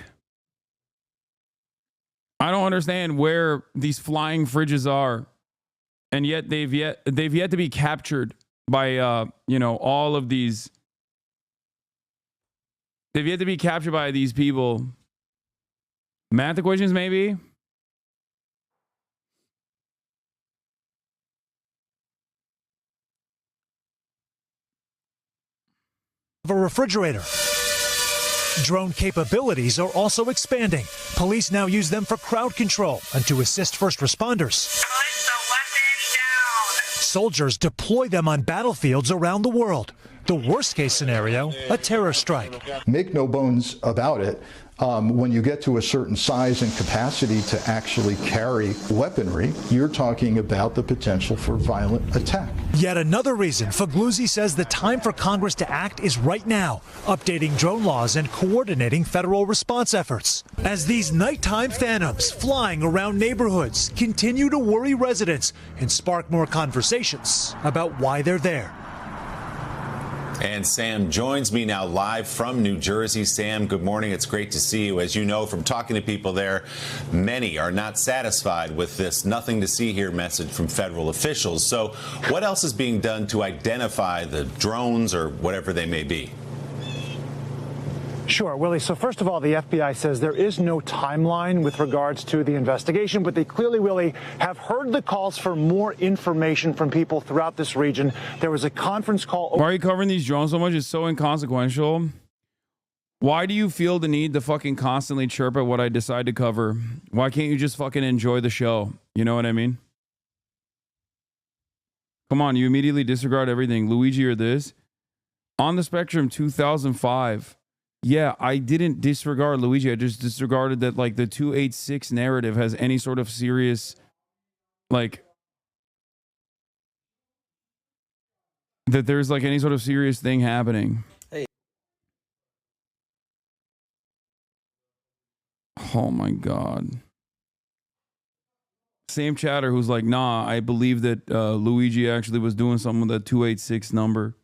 I don't understand where these flying fridges are. And yet they've yet to be captured by all of these. They've yet to be captured by these people. Math equations, maybe. Of a refrigerator. Drone capabilities are also expanding. Police now use them for crowd control and to assist first responders. Soldiers deploy them on battlefields around the world. The worst case scenario, a terror strike. Make no bones about it. When you get to a certain size and capacity to actually carry weaponry, you're talking about the potential for violent attack. Yet another reason Figluzzi says the time for Congress to act is right now, updating drone laws and coordinating federal response efforts. As these nighttime phantoms flying around neighborhoods continue to worry residents and spark more conversations about why they're there. And Sam joins me now live from New Jersey. Sam, good morning. It's great to see you. As you know from talking to people there, many are not satisfied with this nothing to see here message from federal officials. So what else is being done to identify the drones or whatever they may be? Sure, Willie. So first of all, the FBI says there is no timeline with regards to the investigation, but they clearly, Willie, have heard the calls for more information from people throughout this region. There was a conference call. Why are you covering these drones so much? It's so inconsequential. Why do you feel the need to fucking constantly chirp at what I decide to cover? Why can't you just fucking enjoy the show? You know what I mean? Come on, you immediately disregard everything. Luigi or this. On the Spectrum 2005. Yeah, I didn't disregard Luigi. I just disregarded that, like, the 286 narrative has any sort of serious, like, that there's, like, any sort of serious thing happening. Hey. Oh, my God. Same chatter who's like, nah, I believe that Luigi actually was doing something with that 286 number.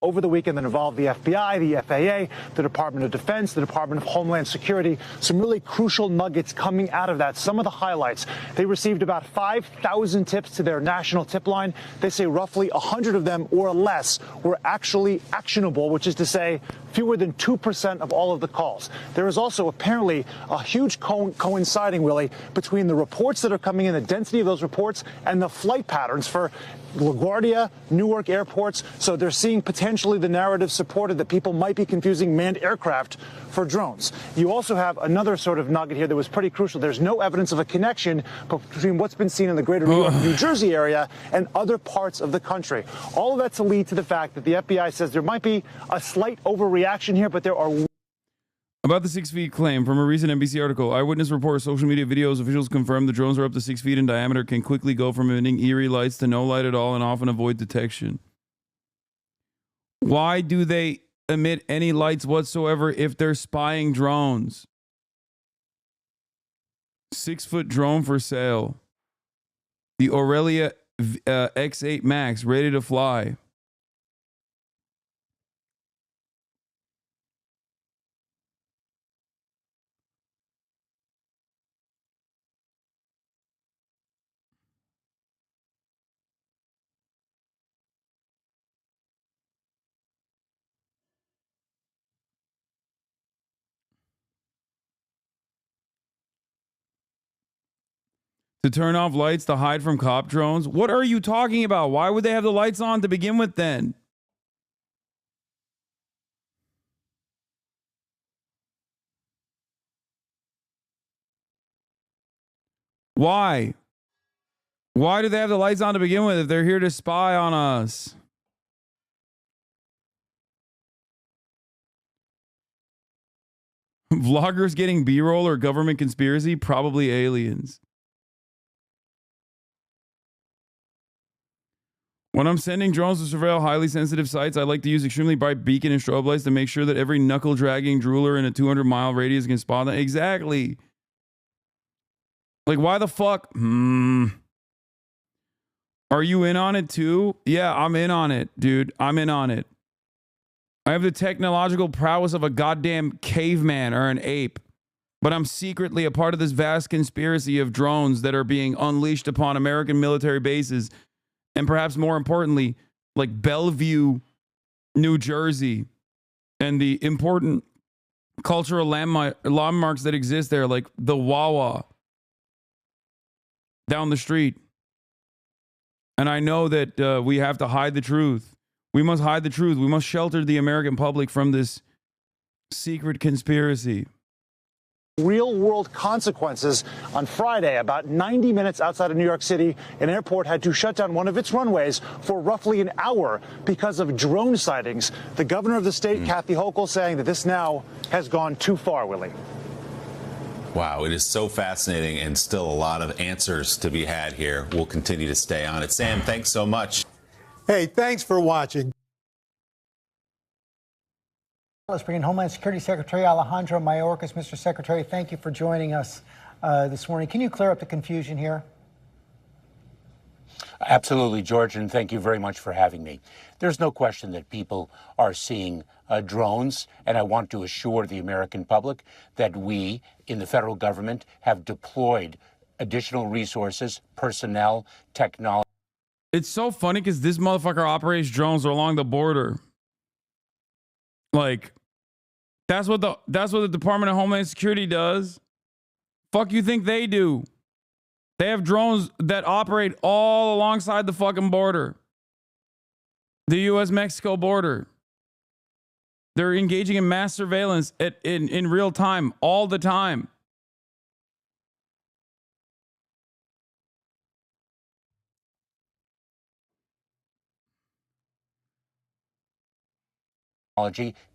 Over the weekend that involved the FBI, the FAA, the Department of Defense, the Department of Homeland Security. Some really crucial nuggets coming out of that. Some of the highlights. They received about 5,000 tips to their national tip line. They say roughly 100 of them or less were actually actionable, which is to say fewer than 2% of all of the calls. There is also apparently a huge coinciding, Willie, between the reports that are coming in, the density of those reports, and the flight patterns for LaGuardia, Newark airports. So they're seeing potentially the narrative supported that people might be confusing manned aircraft for drones. You also have another sort of nugget here that was pretty crucial. There's no evidence of a connection between what's been seen in the greater New York, New Jersey area and other parts of the country. All of that to lead to the fact that the FBI says there might be a slight overreaction here, but there are... About the 6 feet claim from a recent NBC article, eyewitness report, social media videos, officials confirm the drones are up to 6 feet in diameter, can quickly go from emitting eerie lights to no light at all, and often avoid detection. Why do they emit any lights whatsoever if they're spying drones? 6-foot drone for sale. The Aurelia X8 Max, ready to fly. To turn off lights to hide from cop drones? What are you talking about? Why would they have the lights on to begin with then? Why? Why do they have the lights on to begin with if they're here to spy on us? Vloggers getting B-roll or government conspiracy? Probably aliens. When I'm sending drones to surveil highly sensitive sites, I like to use extremely bright beacon and strobe lights to make sure that every knuckle-dragging drooler in a 200-mile radius can spot them. Exactly. Like, why the fuck? Are you in on it too? Yeah, I'm in on it, dude. I'm in on it. I have the technological prowess of a goddamn caveman or an ape, but I'm secretly a part of this vast conspiracy of drones that are being unleashed upon American military bases. And perhaps more importantly, like Bellevue, New Jersey, and the important cultural landmarks that exist there, like the Wawa down the street. And I know that we have to hide the truth. We must hide the truth. We must shelter the American public from this secret conspiracy. Real-world consequences. On Friday, about 90 minutes outside of New York City, an airport had to shut down one of its runways for roughly an hour because of drone sightings. The governor of the state, Kathy Hochul, saying that this now has gone too far, Willie. Wow, it is so fascinating and still a lot of answers to be had here. We'll continue to stay on it. Sam, thanks so much. Hey, thanks for watching. Let's bring in Homeland Security Secretary Alejandro Mayorkas. Mr. Secretary, thank you for joining us this morning. Can you clear up the confusion here? Absolutely, George, and thank you very much for having me. There's no question that people are seeing drones, and I want to assure the American public that we in the federal government have deployed additional resources, personnel, technology. It's so funny because this motherfucker operates drones along the border. Like, that's what the Department of Homeland Security does. Fuck you think they do? They have drones that operate all alongside the fucking border. The U.S.-Mexico border. They're engaging in mass surveillance in real time, all the time.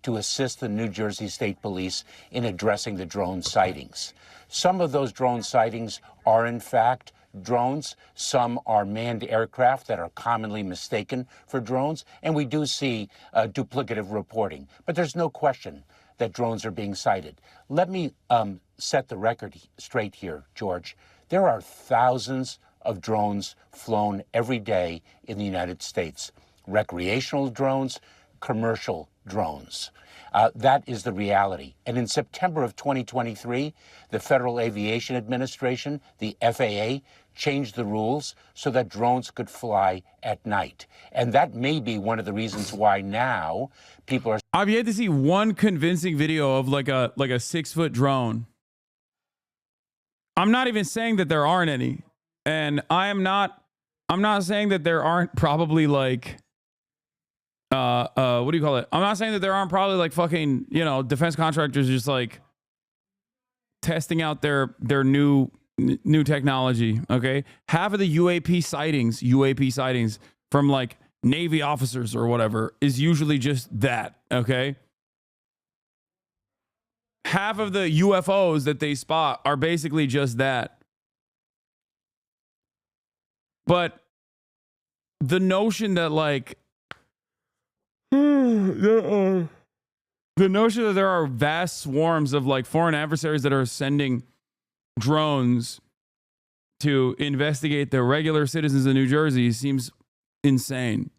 To assist the New Jersey State Police in addressing the drone sightings. Some of those drone sightings are, in fact, drones. Some are manned aircraft that are commonly mistaken for drones. And we do see duplicative reporting. But there's no question that drones are being sighted. Let me set the record straight here, George. There are thousands of drones flown every day in the United States. Recreational drones, commercial drones. That is the reality. And in September of 2023, the Federal Aviation Administration, the FAA, changed the rules so that drones could fly at night. And that may be one of the reasons why now people are... I've yet to see one convincing video of like a 6-foot drone. I'm not even saying that there aren't any. And I'm not saying that there aren't probably like... what do you call it? I'm not saying that there aren't probably like fucking, you know, defense contractors just like testing out their new technology. Okay. Half of the UAP sightings from like Navy officers or whatever is usually just that. Okay. half of the UFOs that they spot are basically just that. But the notion that like the notion that there are vast swarms of like foreign adversaries that are sending drones to investigate the regular citizens of New Jersey seems insane.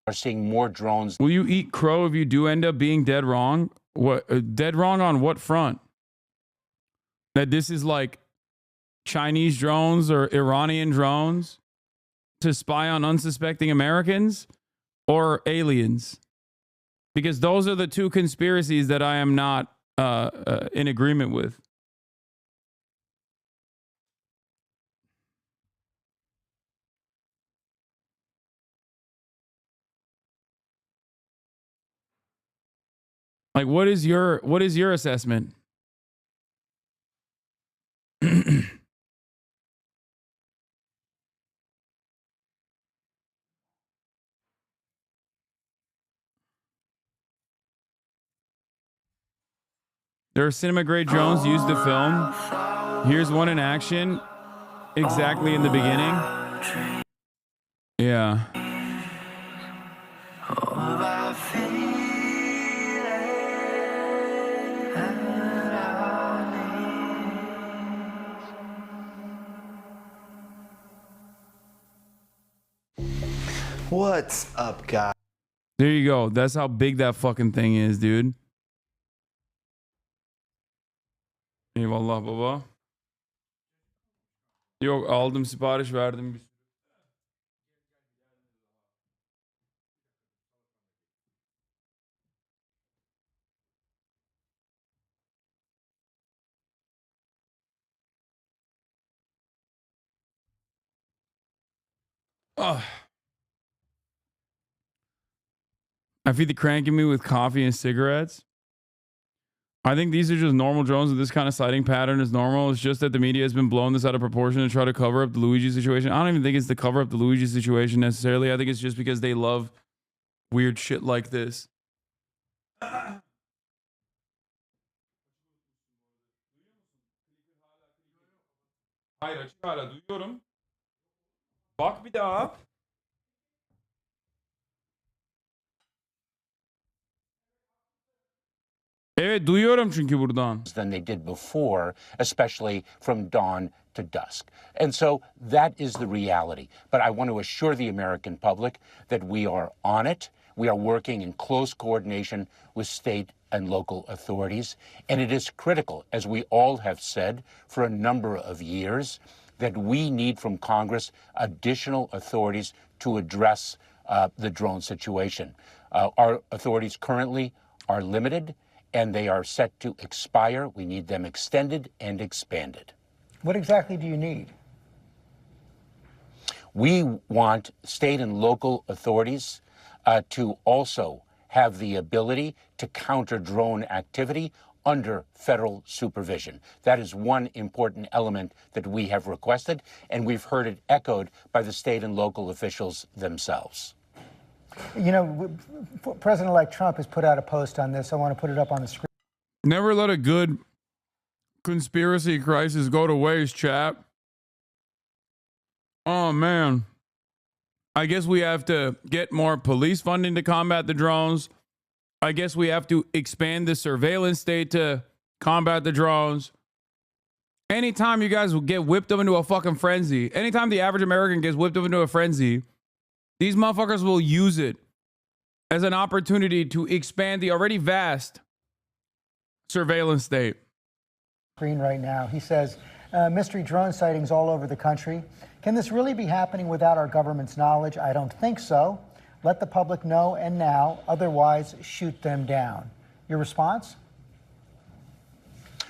Are seeing more drones. Will you eat crow if you do end up being dead wrong? What dead wrong on what front? That this is like Chinese drones or Iranian drones to spy on unsuspecting Americans or aliens? Because those are the two conspiracies that I am not in agreement with. Like, what is your assessment? There are cinema-grade drones used to film. Here's one in action, exactly in the beginning. Yeah. What's up, guys? There you go. That's how big that fucking thing is, dude. Eyvallah baba. Yok, aldım, sipariş verdim. I feed the cranking me with coffee and cigarettes. I think these are just normal drones, and this kind of sighting pattern is normal. It's just that the media has been blowing this out of proportion to try to cover up the Luigi situation. I don't even think it's to cover up the Luigi situation necessarily. I think it's just because they love weird shit like this. Hayır, açık hala duyuyorum. Bak bir daha. Evet, duyuyorum çünkü buradan. Than they did before, especially from dawn to dusk. And so that is the reality. But I want to assure the American public that we are on it. We are working in close coordination with state and local authorities. And it is critical, as we all have said for a number of years, that we need from Congress additional authorities to address the drone situation. Our authorities currently are limited, and they are set to expire. We need them extended and expanded. What exactly do you need? We want state and local authorities to also have the ability to counter drone activity under federal supervision. That is one important element that we have requested, and we've heard it echoed by the state and local officials themselves. You know, President-elect Trump has put out a post on this. I want to put it up on the screen. Never let a good conspiracy crisis go to waste, chap. Oh, man. I guess we have to get more police funding to combat the drones. I guess we have to expand the surveillance state to combat the drones. Anytime you guys will get whipped up into a fucking frenzy, anytime the average American gets whipped up into a frenzy, these motherfuckers will use it as an opportunity to expand the already vast surveillance state. Screen right now. He says, mystery drone sightings all over the country. Can this really be happening without our government's knowledge? I don't think so. Let the public know and now, otherwise shoot them down. Your response?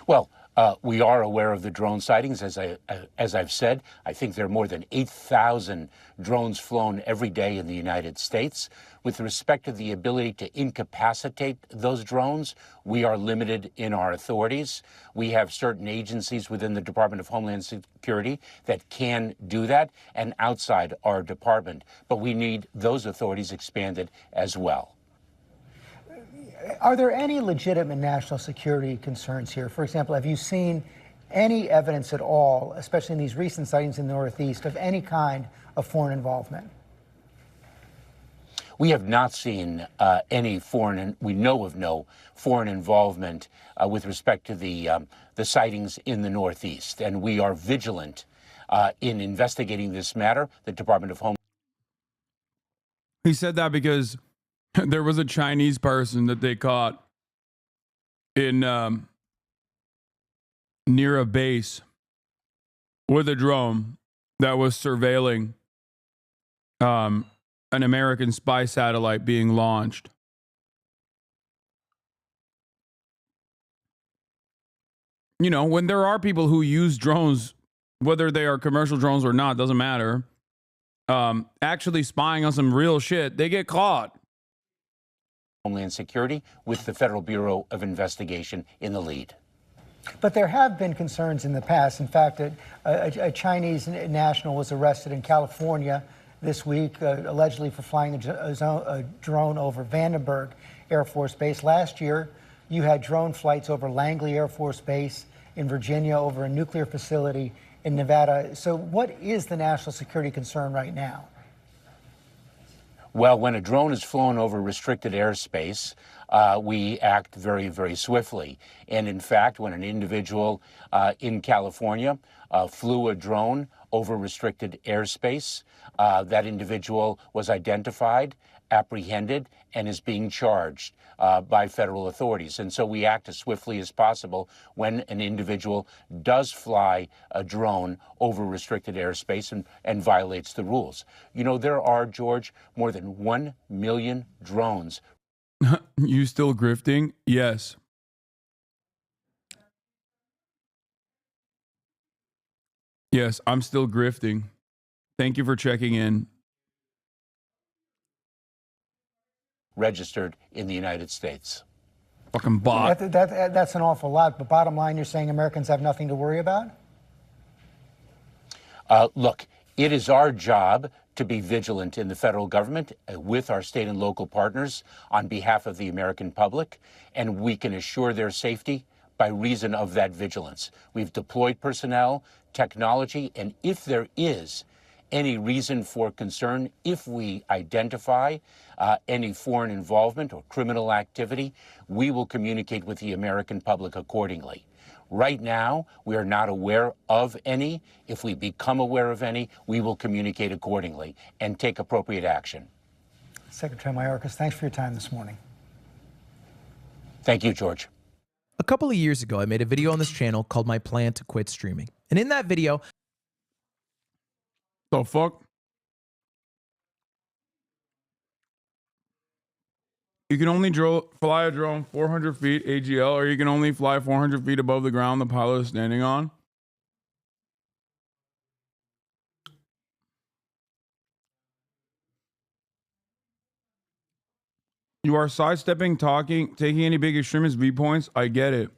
Well, we are aware of the drone sightings, as I've said. I think there are more than 8,000 drones flown every day in the United States. With respect to the ability to incapacitate those drones, we are limited in our authorities. We have certain agencies within the Department of Homeland Security that can do that, and outside our department. But we need those authorities expanded as well. Are there any legitimate national security concerns here? For example, have you seen any evidence at all, especially in these recent sightings in the Northeast, of any kind of foreign involvement? We have not seen any foreign, we know of no foreign involvement with respect to the sightings in the Northeast, and we are vigilant in investigating this matter. The Department of Home. He said that because there was a Chinese person that they caught in near a base with a drone that was surveilling an American spy satellite being launched. You know, when there are people who use drones, whether they are commercial drones or not, doesn't matter, actually spying on some real shit, they get caught. Homeland Security with the Federal Bureau of Investigation in the lead. But there have been concerns in the past. In fact, a Chinese national was arrested in California this week, allegedly for flying a drone over Vandenberg Air Force Base. Last year, you had drone flights over Langley Air Force Base in Virginia, over a nuclear facility in Nevada. So what is the national security concern right now? Well, when a drone is flown over restricted airspace, we act very, very swiftly. And in fact, when an individual in California flew a drone over restricted airspace, that individual was identified, apprehended, and is being charged by federal authorities. And so we act as swiftly as possible when an individual does fly a drone over restricted airspace and violates the rules. You know, there are, George, more than 1 million drones. You still grifting? Yes. Yes, I'm still grifting. Thank you for checking in. Registered in the United States. Fucking bot. That's an awful lot, but bottom line, you're saying Americans have nothing to worry about? Look, it is our job to be vigilant in the federal government with our state and local partners on behalf of the American public, and we can assure their safety by reason of that vigilance. We've deployed personnel, technology, and if there is any reason for concern, if we identify any foreign involvement or criminal activity, we will communicate with the American public accordingly. Right now, we are not aware of any. If we become aware of any, we will communicate accordingly and take appropriate action. Secretary Mayorkas, thanks for your time this morning. Thank you, George. A couple of years ago, I made a video on this channel called My Plan to Quit Streaming. And in that video, the fuck? You can only fly a drone 400 feet AGL, or you can only fly 400 feet above the ground the pilot is standing on. You are sidestepping, taking any big extremist viewpoints. I get it.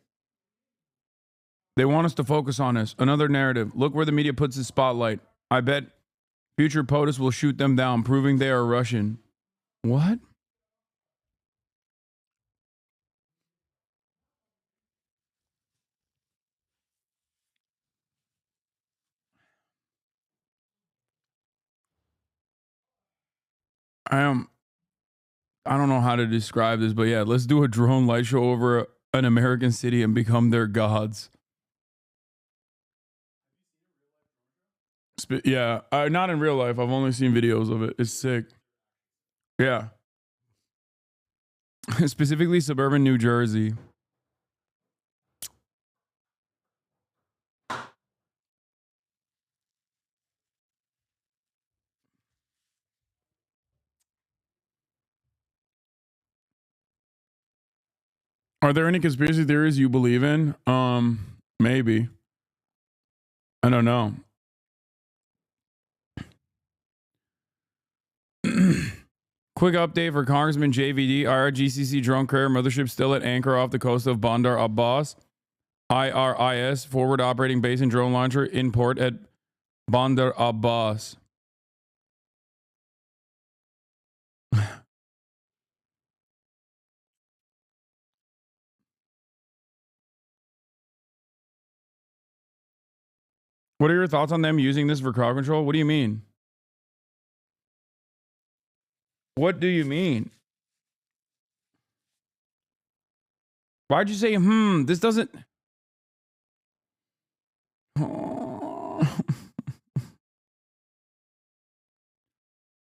They want us to focus on this. Another narrative. Look where the media puts its spotlight. I bet future POTUS will shoot them down, proving they are Russian. What? I don't know how to describe this, but yeah, let's do a drone light show over an American city and become their gods. Yeah, not in real life. I've only seen videos of it. It's sick. Yeah. Specifically suburban New Jersey. Are there any conspiracy theories you believe in? Maybe. I don't know. Quick update for Congressman JVD. IRGCC drone carrier mothership still at anchor off the coast of Bandar Abbas. IRIS forward operating base and drone launcher in port at Bandar Abbas. What are your thoughts on them using this for crowd control? What do you mean? What do you mean? Why'd you say, this doesn't...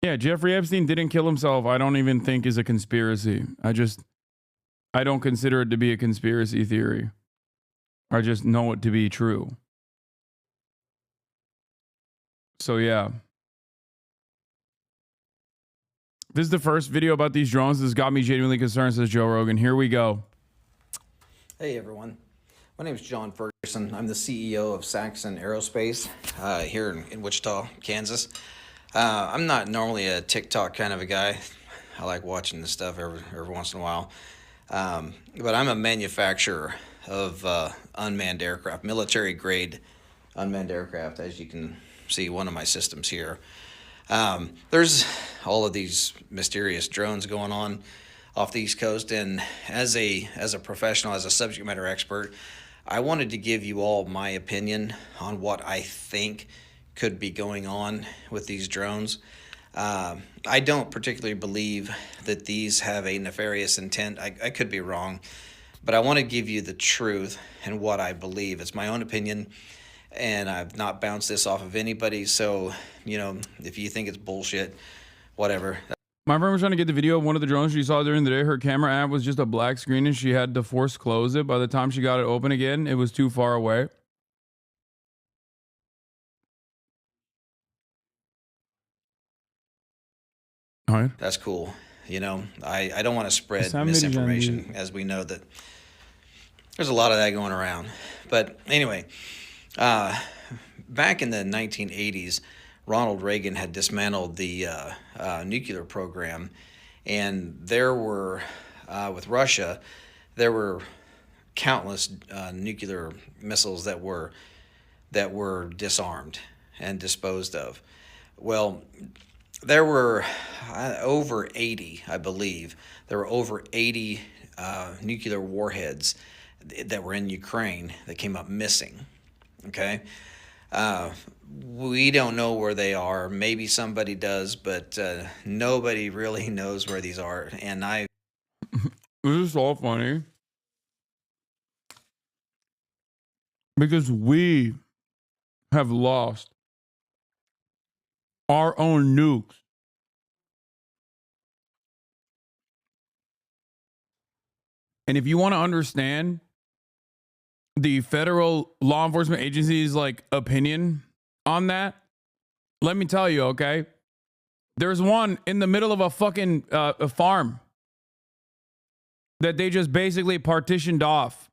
Yeah, Jeffrey Epstein didn't kill himself. I don't even think is a conspiracy. I don't consider it to be a conspiracy theory. I just know it to be true. So yeah. This is the first video about these drones. This got me genuinely concerned, says Joe Rogan. Here we go. Hey everyone. My name is John Ferguson. I'm the CEO of Saxon Aerospace here in Wichita, Kansas. I'm not normally a TikTok kind of a guy. I like watching this stuff every once in a while. But I'm a manufacturer of unmanned aircraft, military grade unmanned aircraft, as you can see one of my systems here. There's all of these mysterious drones going on off the East Coast, and as a professional, as a subject matter expert, I wanted to give you all my opinion on what I think could be going on with these drones. I don't particularly believe that these have a nefarious intent. I could be wrong, but I want to give you the truth and what I believe. It's my own opinion, and I've not bounced this off of anybody. So, you know, if you think it's bullshit, whatever. My friend was trying to get the video of one of the drones she saw during the day. Her camera app was just a black screen and she had to force close it. By the time she got it open again, it was too far away. All right. That's cool. You know, I don't want to spread misinformation, as we know that there's a lot of that going around. But anyway, back in the 1980s, Ronald Reagan had dismantled the nuclear program, and there were, with Russia, there were countless nuclear missiles that were disarmed and disposed of. Well, there were over 80, I believe. There were over 80 nuclear warheads that were in Ukraine that came up missing. Okay? We don't know where they are. Maybe somebody does, but nobody really knows where these are. And This is so funny. Because we have lost our own nukes. And if you want to understand the federal law enforcement agency's like opinion on that, let me tell you, okay? There's one in the middle of a fucking a farm that they just basically partitioned off.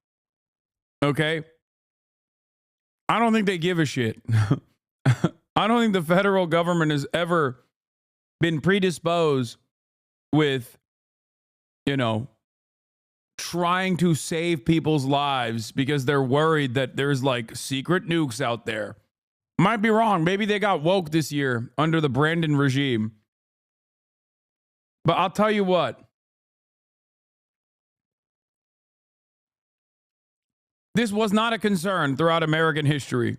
Okay? I don't think they give a shit. I don't think the federal government has ever been predisposed with, you know, trying to save people's lives because they're worried that there's like secret nukes out there. Might be wrong. Maybe they got woke this year under the Brandon regime. But I'll tell you what. This was not a concern throughout American history.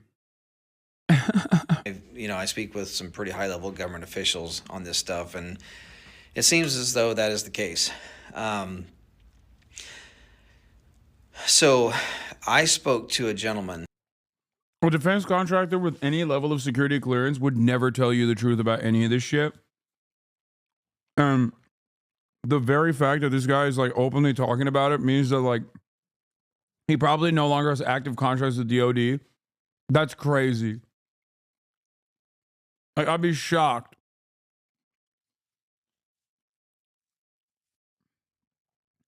you know, I speak with some pretty high-level government officials on this stuff, and it seems as though that is the case. So I spoke to a gentleman. A defense contractor with any level of security clearance would never tell you the truth about any of this shit. The very fact that this guy is like openly talking about it means that like he probably no longer has active contracts with DOD. That's crazy. Like, I'd be shocked.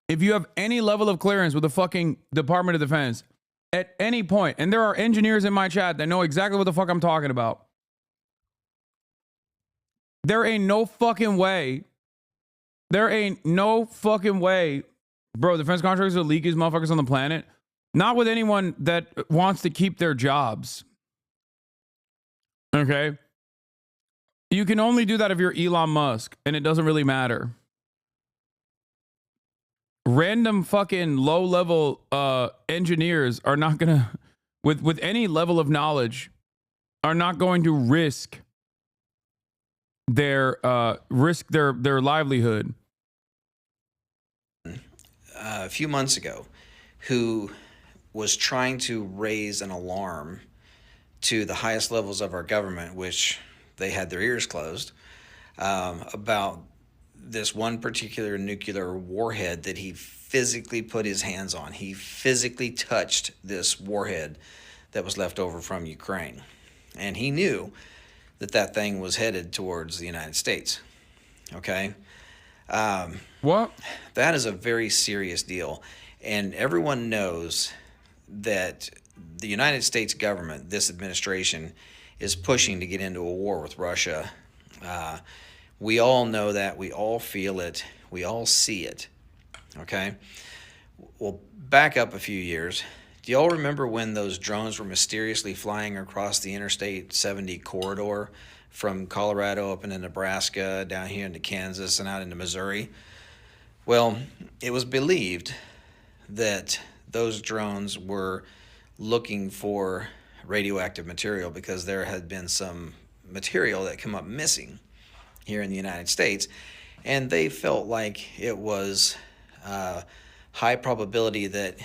If you have any level of clearance with the fucking Department of Defense at any point, and there are engineers in my chat that know exactly what the fuck I'm talking about. There ain't no fucking way. There ain't no fucking way. Bro, defense contractors are the leakiest motherfuckers on the planet. Not with anyone that wants to keep their jobs. Okay? You can only do that if you're Elon Musk, and it doesn't really matter. Random fucking low-level engineers are not gonna, with any level of knowledge, are not going to risk their livelihood. A few months ago, who was trying to raise an alarm to the highest levels of our government, which they had their ears closed, about this one particular nuclear warhead that he physically put his hands on. He physically touched this warhead that was left over from Ukraine. And he knew that that thing was headed towards the United States. Okay? What? That is a very serious deal. And everyone knows that the United States government, this administration, is pushing to get into a war with Russia. We all know that. We all feel it. We all see it. Okay? Well, back up a few years. Do y'all remember when those drones were mysteriously flying across the Interstate 70 corridor from Colorado up into Nebraska, down here into Kansas, and out into Missouri? Well, it was believed that those drones were looking for radioactive material because there had been some material that come up missing here in the United States, and they felt like it was high probability that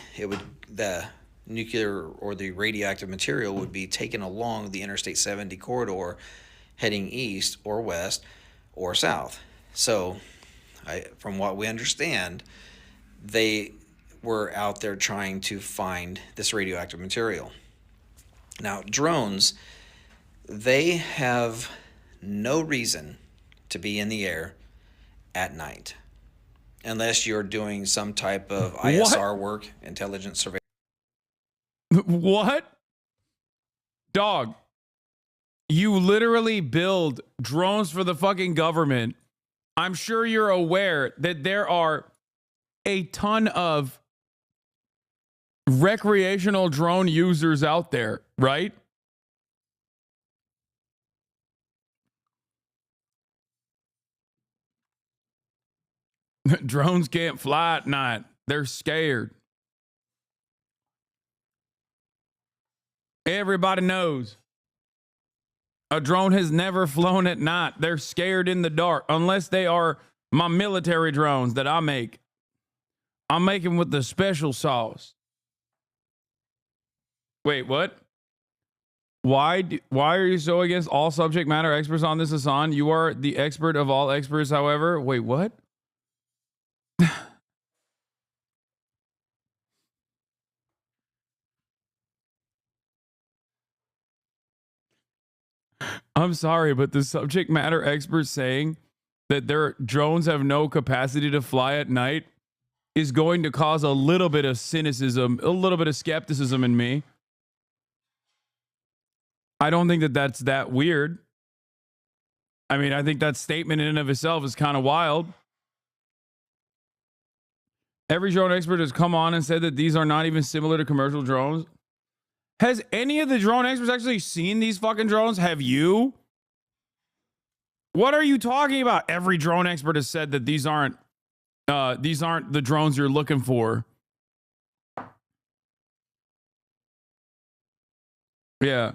the nuclear or the radioactive material would be taken along the Interstate 70 corridor heading east or west or south. So from what we understand, they were out there trying to find this radioactive material. Now, drones, they have no reason to be in the air at night unless you're doing some type of ISR work, intelligence surveillance. What? Dog, you literally build drones for the fucking government. I'm sure you're aware that there are a ton of recreational drone users out there, right? Drones can't fly at night. They're scared. Everybody knows. A drone has never flown at night. They're scared in the dark, unless they are my military drones that I make. I'm making with the special sauce. Wait, what? Why are you so against all subject matter experts on this, Hasan? You are the expert of all experts, however. Wait, what? I'm sorry, but the subject matter experts saying that their drones have no capacity to fly at night is going to cause a little bit of cynicism, a little bit of skepticism in me. I don't think that that's that weird. I mean, I think that statement in and of itself is kind of wild. Every drone expert has come on and said that these are not even similar to commercial drones. Has any of the drone experts actually seen these fucking drones? Have you? What are you talking about? Every drone expert has said that these aren't the drones you're looking for. Yeah.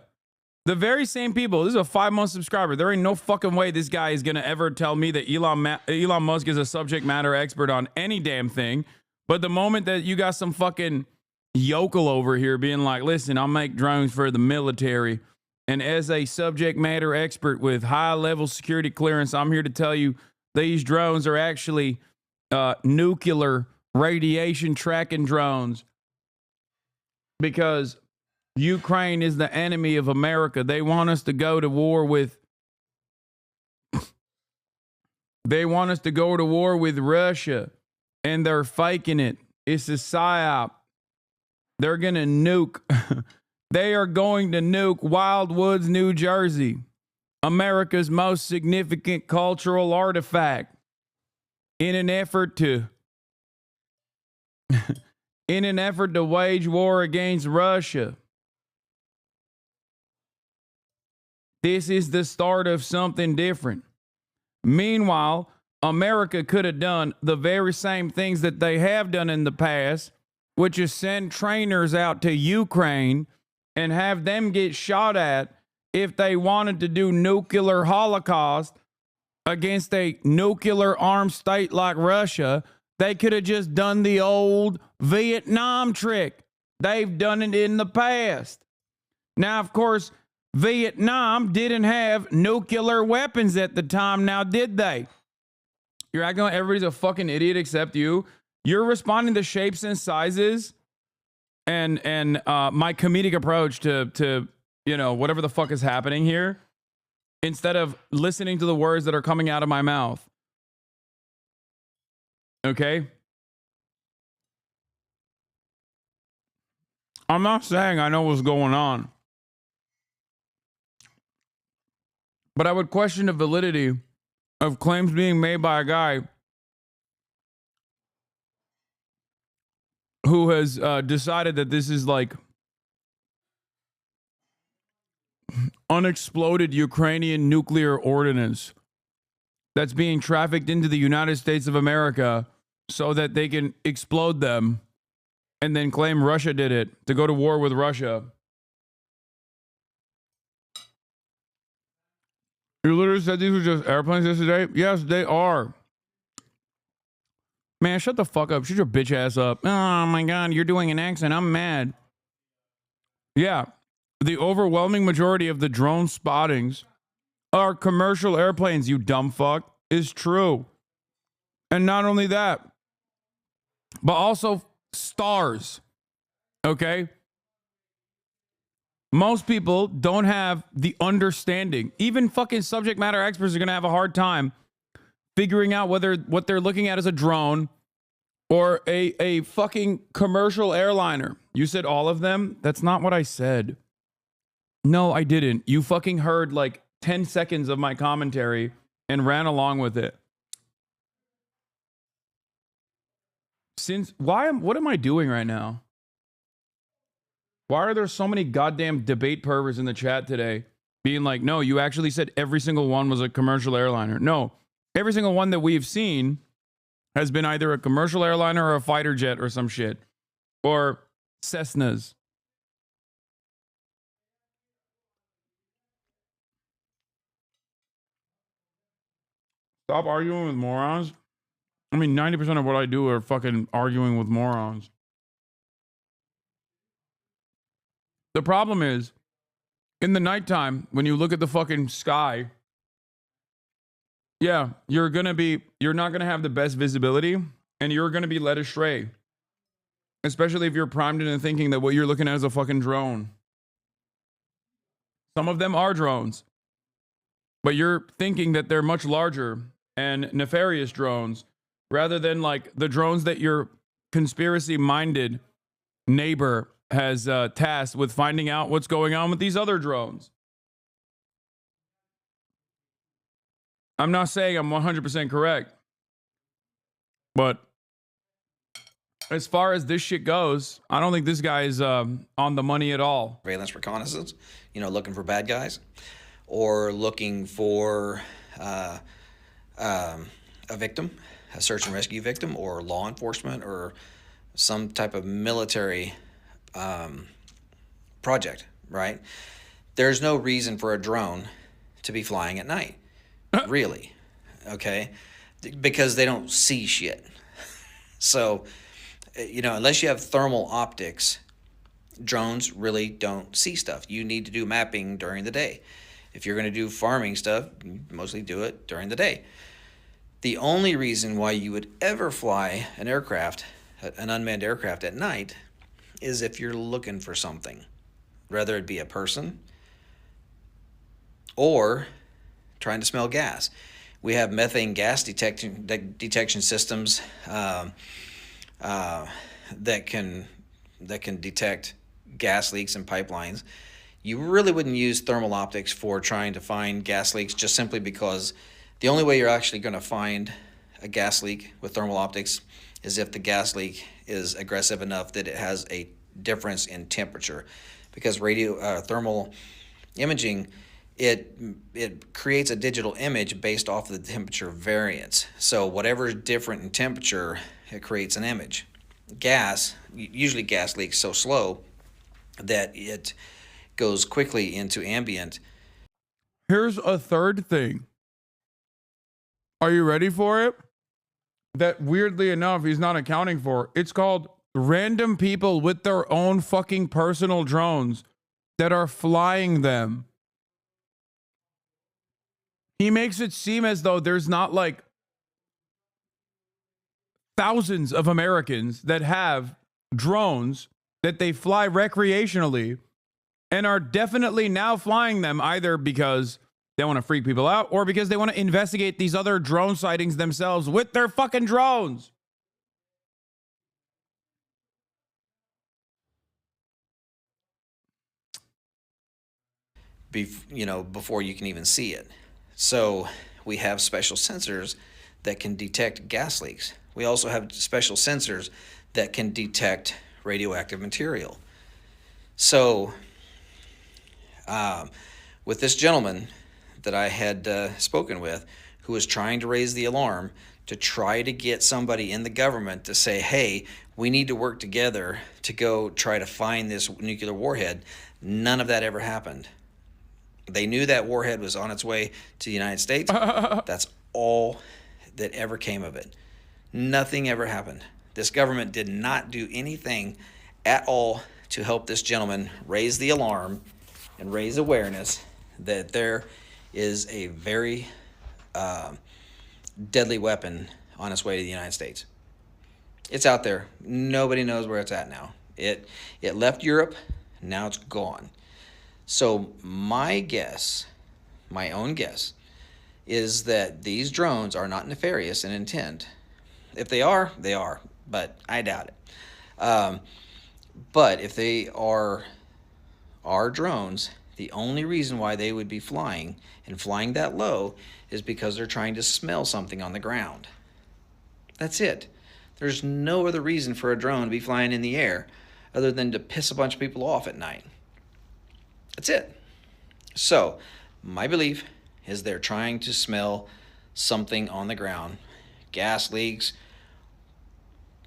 The very same people. This is a 5-month subscriber. There ain't no fucking way this guy is going to ever tell me that Elon Musk is a subject matter expert on any damn thing. But the moment that you got some fucking yokel over here being like, listen, I'll make drones for the military. And as a subject matter expert with high level security clearance, I'm here to tell you these drones are actually nuclear radiation tracking drones because Ukraine is the enemy of America. They want us to go to war with Russia, and they're faking it. It's a psyop. They're going to nuke. They are going to nuke Wildwoods, New Jersey, America's most significant cultural artifact, in an effort to wage war against Russia. This is the start of something different. Meanwhile, America could have done the very same things that they have done in the past, which is send trainers out to Ukraine and have them get shot at if they wanted to do nuclear holocaust against a nuclear armed state like Russia, they could have just done the old Vietnam trick. They've done it in the past. Now, of course, Vietnam didn't have nuclear weapons at the time. Now, did they? You're acting like everybody's a fucking idiot except you. You're responding to shapes and sizes and my comedic approach to you know, whatever the fuck is happening here, instead of listening to the words that are coming out of my mouth. Okay? I'm not saying I know what's going on, but I would question the validity of claims being made by a guy who has decided that this is like unexploded Ukrainian nuclear ordnance that's being trafficked into the United States of America so that they can explode them and then claim Russia did it to go to war with Russia. You literally said these were just airplanes yesterday? Yes, they are. Man, shut the fuck up. Shut your bitch ass up. Oh my God, you're doing an accent. I'm mad. Yeah, the overwhelming majority of the drone spottings are commercial airplanes, you dumb fuck, is true. And not only that, but also stars. Okay? Most people don't have the understanding. Even fucking subject matter experts are going to have a hard time figuring out whether what they're looking at is a drone or a fucking commercial airliner. You said all of them? That's not what I said. No, I didn't. You fucking heard like 10 seconds of my commentary and ran along with it. What am I doing right now? Why are there so many goddamn debate perverts in the chat today being like, no, you actually said every single one was a commercial airliner? No, every single one that we've seen has been either a commercial airliner or a fighter jet or some shit. Or Cessnas. Stop arguing with morons. I mean, 90% of what I do are fucking arguing with morons. The problem is, in the nighttime, when you look at the fucking sky, yeah, you're not gonna have the best visibility, and you're gonna be led astray. Especially if you're primed into thinking that what you're looking at is a fucking drone. Some of them are drones, but you're thinking that they're much larger and nefarious drones, rather than like the drones that your conspiracy-minded neighbor has tasked with finding out what's going on with these other drones. I'm not saying I'm 100% correct, but as far as this shit goes, I don't think this guy is on the money at all. Surveillance reconnaissance, you know, looking for bad guys, or looking for a victim, a search and rescue victim, or law enforcement, or some type of military project, right? There's no reason for a drone to be flying at night, really, okay? Because they don't see shit. So, you know, unless you have thermal optics, drones really don't see stuff. You need to do mapping during the day. If you're going to do farming stuff, you mostly do it during the day. The only reason why you would ever fly an aircraft, an unmanned aircraft at night, is if you're looking for something, whether it be a person or trying to smell gas. We have methane gas detection systems that can detect gas leaks in pipelines. You really wouldn't use thermal optics for trying to find gas leaks, just simply because the only way you're actually going to find a gas leak with thermal optics is if the gas leak is aggressive enough that it has a difference in temperature. Because thermal imaging, it creates a digital image based off of the temperature variance. So whatever is different in temperature, it creates an image. Gas, usually gas leaks so slow that it goes quickly into ambient Here's a third thing. Are you ready for it? That weirdly enough, he's not accounting for. It's called random people with their own fucking personal drones that are flying them. He makes it seem as though there's not like thousands of Americans that have drones that they fly recreationally and are definitely now flying them either because they want to freak people out or because they want to investigate these other drone sightings themselves with their fucking drones. Before you can even see it. So we have special sensors that can detect gas leaks. We also have special sensors that can detect radioactive material. So with this gentleman that I had spoken with, who was trying to raise the alarm to try to get somebody in the government to say, hey, we need to work together to go try to find this nuclear warhead, none of that ever happened. They knew that warhead was on its way to the United States. That's all that ever came of it. Nothing ever happened. This government did not do anything at all to help this gentleman raise the alarm and raise awareness that there is a very deadly weapon on its way to the United States. It's out there. Nobody knows where it's at now. It left Europe. Now it's gone. So my guess, my own guess, is that these drones are not nefarious in intent. If they are, they are, but I doubt it. But if they are drones, the only reason why they would be flying and flying that low is because they're trying to smell something on the ground. That's it. There's no other reason for a drone to be flying in the air other than to piss a bunch of people off at night. That's it. So my belief is they're trying to smell something on the ground. Gas leaks,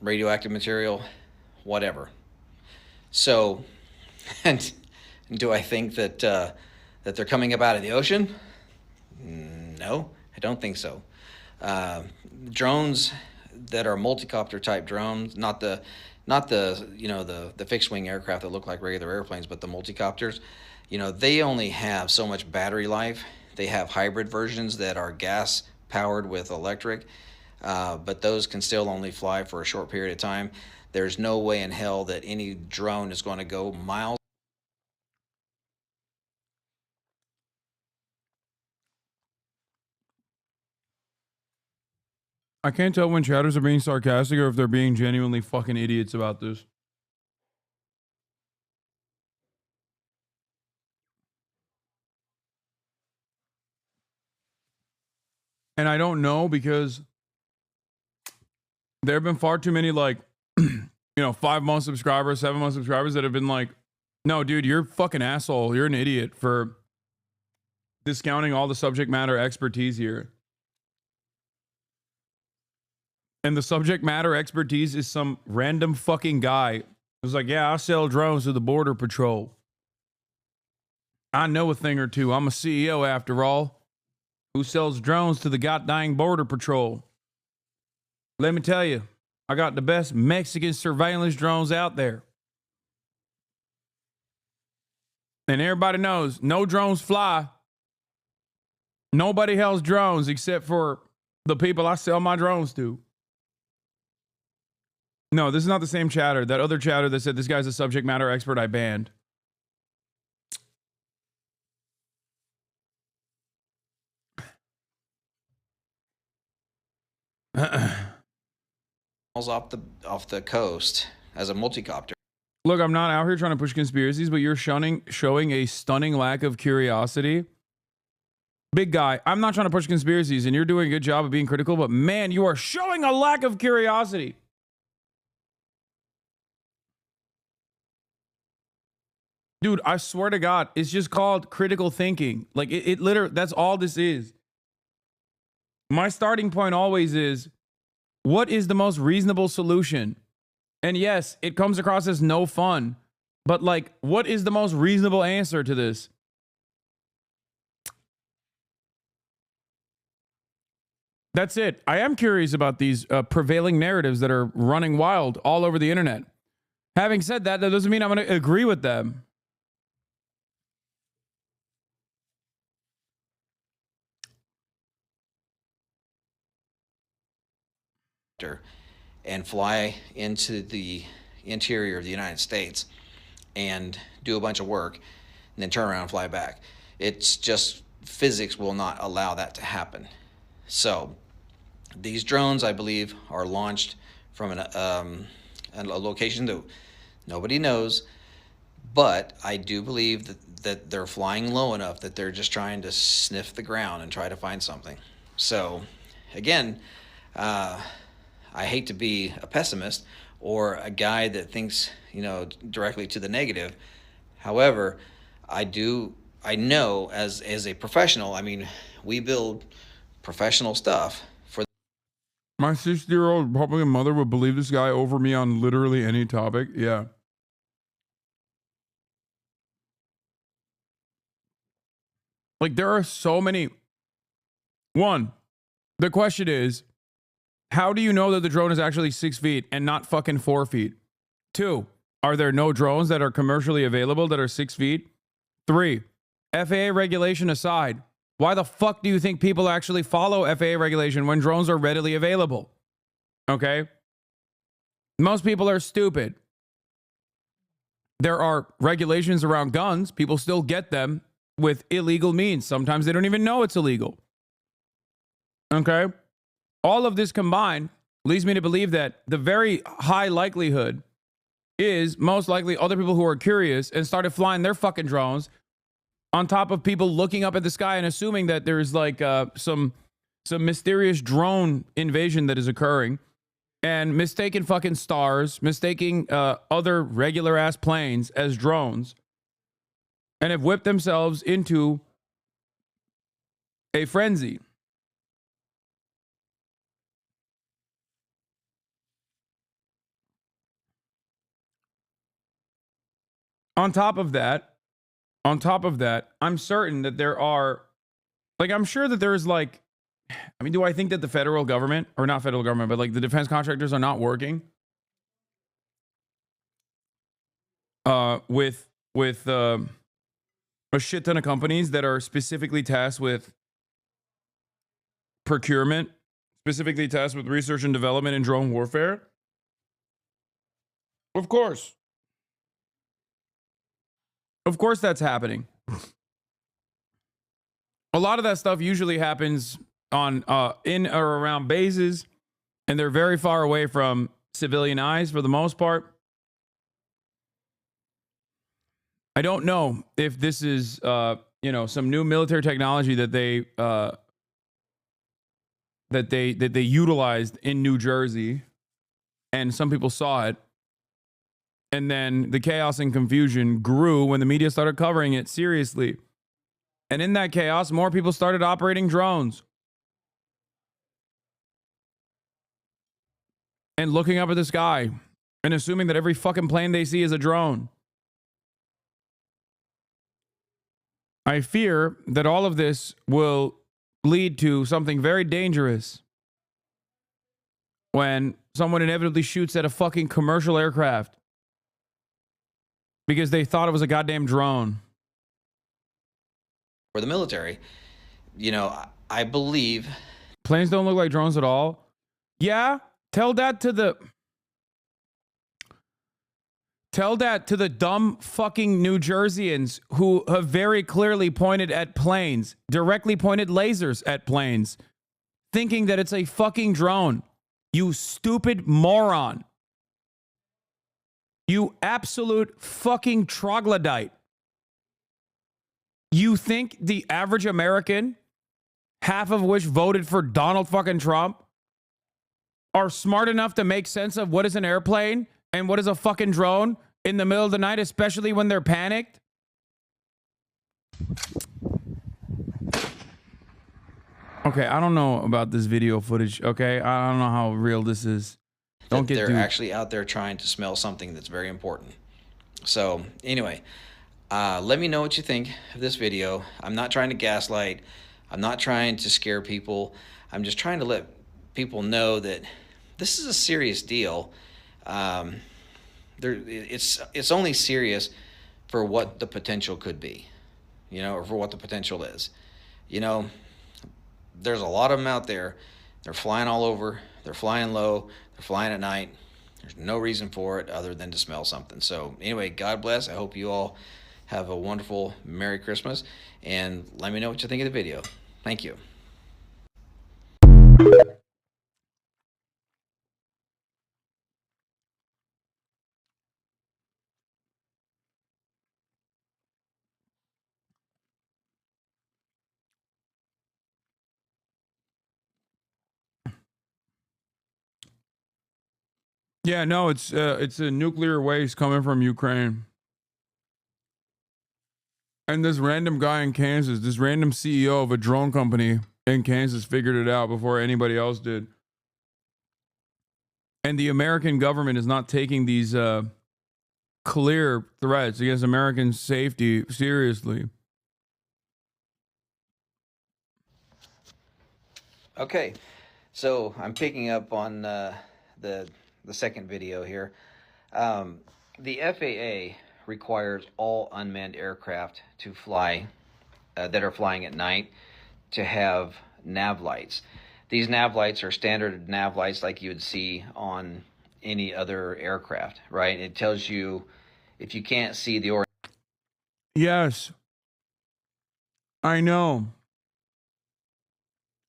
radioactive material, whatever. So, and do I think that that they're coming up out of the ocean? No, I don't think so. Drones that are multi-copter type drones, not the fixed wing aircraft that look like regular airplanes, but the multi-copters, they only have so much battery life. They have hybrid versions that are gas powered with electric, but those can still only fly for a short period of time. There's no way in hell that any drone is going to go miles. I can't tell when chatters are being sarcastic or if they're being genuinely fucking idiots about this. And I don't know because there have been far too many 5-month subscribers, 7-month subscribers that have been like, no, dude, you're a fucking asshole. You're an idiot for discounting all the subject matter expertise here. And the subject matter expertise is some random fucking guy who's like, yeah, I sell drones to the Border Patrol. I know a thing or two. I'm a CEO after all, who sells drones to the goddamn Border Patrol. Let me tell you, I got the best Mexican surveillance drones out there. And everybody knows no drones fly. Nobody has drones except for the people I sell my drones to. No, this is not the same chatter. That other chatter that said this guy's a subject matter expert, I banned. Off the coast as a multi-copter. Look, I'm not out here trying to push conspiracies, but you're showing a stunning lack of curiosity. Big guy, I'm not trying to push conspiracies, and you're doing a good job of being critical, but man, you are showing a lack of curiosity. Dude, I swear to God, it's just called critical thinking. Like, it literally, that's all this is. My starting point always is, what is the most reasonable solution? And yes, it comes across as no fun, but like, what is the most reasonable answer to this? That's it. I am curious about these prevailing narratives that are running wild all over the internet. Having said that, that doesn't mean I'm going to agree with them. And fly into the interior of the United States and do a bunch of work and then turn around and fly back. It's just physics will not allow that to happen. So these drones, I believe, are launched from a location that nobody knows, but I do believe that they're flying low enough that they're just trying to sniff the ground and try to find something. So again, I hate to be a pessimist or a guy that thinks, you know, directly to the negative. However, I know as a professional, I mean, we build professional stuff for. My 60-year-old Republican mother would believe this guy over me on literally any topic. Yeah. Like, there are so many. One, the question is, how do you know that the drone is actually 6 feet and not fucking 4 feet? 2, are there no drones that are commercially available that are 6 feet? 3, FAA regulation aside, why the fuck do you think people actually follow FAA regulation when drones are readily available? Okay? Most people are stupid. There are regulations around guns. People still get them with illegal means. Sometimes they don't even know it's illegal. Okay? All of this combined leads me to believe that the very high likelihood is most likely other people who are curious and started flying their fucking drones on top of people looking up at the sky and assuming that there's like some mysterious drone invasion that is occurring, and mistaking fucking stars, mistaking other regular ass planes as drones, and have whipped themselves into a frenzy. On top of that, I'm certain that there are, like, I'm sure that there's like, I mean, do I think that the federal government, or not federal government, but like the defense contractors are not working with a shit ton of companies that are specifically tasked with procurement, specifically tasked with research and development in drone warfare? Of course. Of course that's happening. A lot of that stuff usually happens on in or around bases, and they're very far away from civilian eyes for the most part. I don't know if this is you know, some new military technology that they utilized in New Jersey, and some people saw it. And then the chaos and confusion grew when the media started covering it seriously. And in that chaos, more people started operating drones and looking up at the sky and assuming that every fucking plane they see is a drone. I fear that all of this will lead to something very dangerous when someone inevitably shoots at a fucking commercial aircraft because they thought it was a goddamn drone. For the military, you know, I believe planes don't look like drones at all. Yeah, tell that to the dumb fucking New Jerseyans who have very clearly pointed at planes, directly pointed lasers at planes, thinking that it's a fucking drone. You stupid moron. You absolute fucking troglodyte. You think the average American, half of which voted for Donald fucking Trump, are smart enough to make sense of what is an airplane and what is a fucking drone in the middle of the night, especially when they're panicked? Okay, I don't know about this video footage, okay? I don't know how real this is. Don't get they're actually out there trying to smell something that's very important. So anyway, let me know what you think of this video. I'm not trying to gaslight. I'm not trying to scare people. I'm just trying to let people know that this is a serious deal. It's only serious for what the potential could be, you know, or for what the potential is. You know, there's a lot of them out there. They're flying all over. They're flying low. They're flying at night. There's no reason for it other than to smell something. So anyway, God bless. I hope you all have a wonderful Merry Christmas, and let me know what you think of the video. Thank you. Yeah, no, it's a nuclear waste coming from Ukraine. And this random guy in Kansas, this random CEO of a drone company in Kansas figured it out before anybody else did. And the American government is not taking these clear threats against American safety seriously. Okay, so I'm picking up on the second video here. The FAA requires all unmanned aircraft to fly that are flying at night to have nav lights. These nav lights are standard nav lights like you would see on any other aircraft, right? It tells you if you can't see the Yes, I know.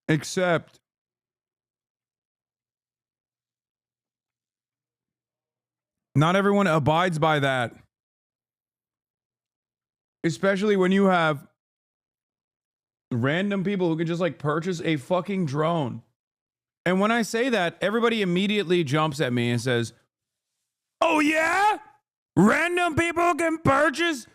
Except not everyone abides by that. Especially when you have random people who can just like purchase a fucking drone. And when I say that, everybody immediately jumps at me and says, "Oh yeah? Random people can purchase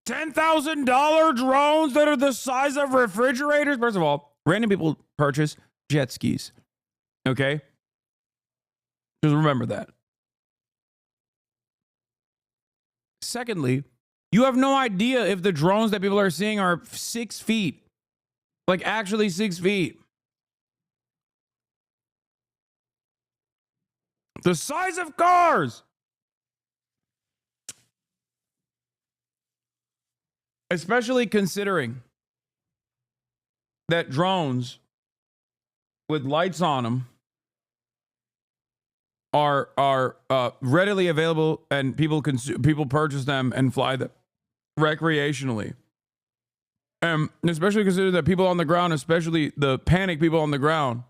$10,000 drones that are the size of refrigerators?" First of all, random people purchase jet skis. Okay? Just remember that. Secondly, you have no idea if the drones that people are seeing are 6 feet. Like actually 6 feet. The size of cars. Especially considering that drones with lights on them are readily available, and people purchase them and fly them recreationally. Especially considering that people on the ground, especially the panic people on the ground,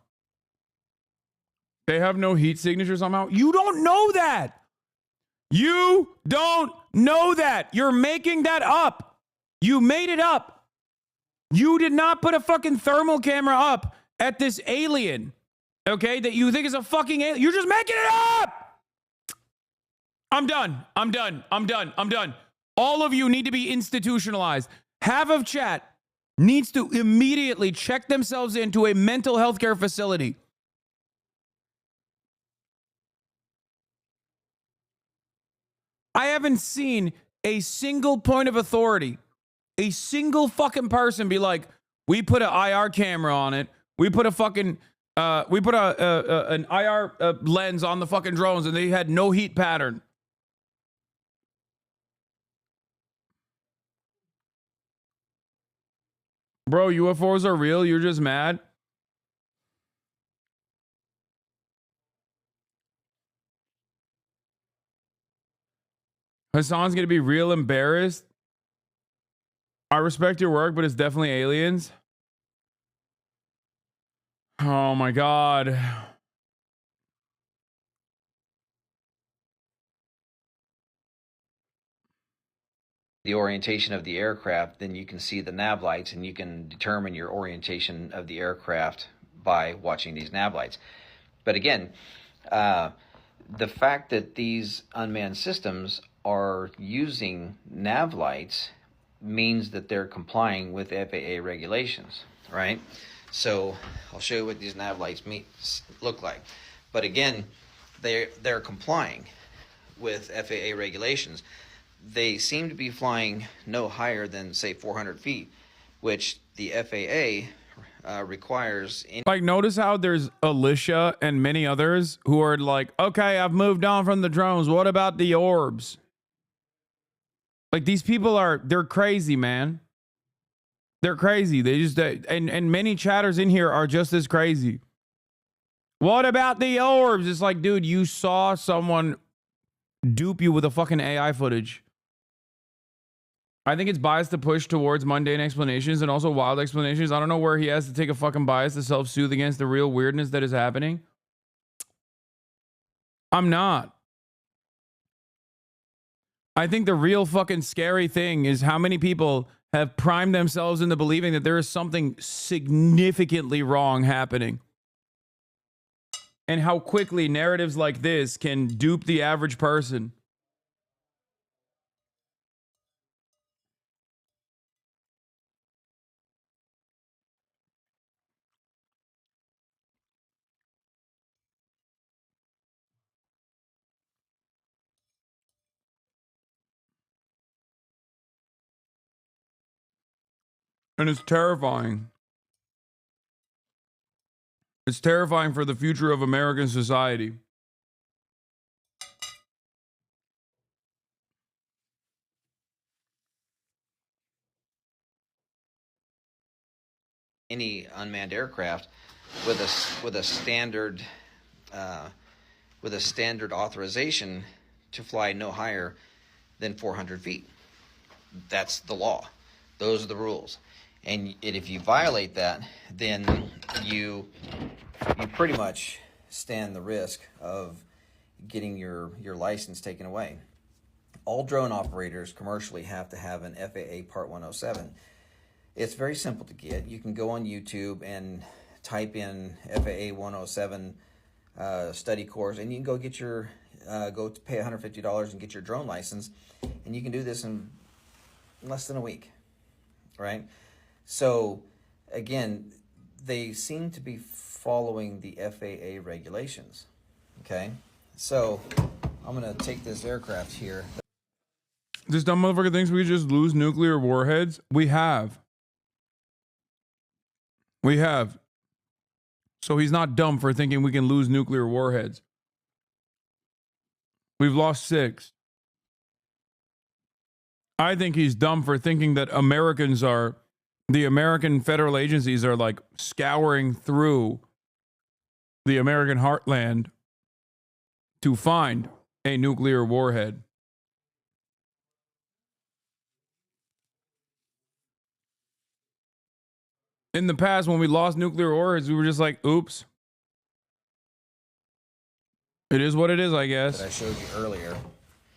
they have no heat signature somehow. You don't know that. You don't know that. You're making that up. You made it up. You did not put a fucking thermal camera up at this alien, okay, that you think is a fucking alien. You're just making it up. I'm done. I'm done. I'm done. I'm done. All of you need to be institutionalized. Half of chat needs to immediately check themselves into a mental health care facility. I haven't seen a single point of authority, a single fucking person be like, we put an IR camera on it. We put a fucking, an IR lens on the fucking drones and they had no heat pattern. Bro, UFOs are real. You're just mad. Hasan's going to be real embarrassed. I respect your work, but it's definitely aliens. Oh my God. the orientation of the aircraft, then you can see the nav lights and you can determine your orientation of the aircraft by watching these nav lights. But again, the fact that these unmanned systems are using nav lights means that they're complying with FAA regulations, right? So I'll show you what these nav lights look like. But again, they're complying with FAA regulations. They seem to be flying no higher than, say, 400 feet, which the FAA requires any Like, notice how there's Alicia and many others who are like, okay, I've moved on from the drones. What about the orbs? Like, these people they're crazy, man. They're crazy. They just, and many chatters in here are just as crazy. What about the orbs? It's like, dude, you saw someone dupe you with a fucking AI footage. I think it's biased to push towards mundane explanations and also wild explanations. I don't know where he has to take a fucking bias to self-soothe against the real weirdness that is happening. I'm not. I think the real fucking scary thing is how many people have primed themselves into believing that there is something significantly wrong happening. And how quickly narratives like this can dupe the average person. And it's terrifying. It's terrifying for the future of American society. unmanned aircraft with a standard authorization to fly no higher than 400 feet. That's the law. Those are the rules. And if you violate that, then you pretty much stand the risk of getting your license taken away. All drone operators commercially have to have an FAA Part 107. It's very simple to get. You can go on YouTube and type in FAA 107 study course, and you can go get your go to pay $150 and get your drone license, and you can do this in less than a week, right? So again, they seem to be following the FAA regulations. Okay, so I'm gonna take this aircraft here. This dumb motherfucker thinks we just lose nuclear warheads. We have. So he's not dumb for thinking we can lose nuclear warheads. We've lost 6. I think he's dumb for thinking that the American federal agencies are like scouring through the American heartland to find a nuclear warhead. In the past, when we lost nuclear warheads, we were just like, oops. It is what it is, I guess. That I showed you earlier.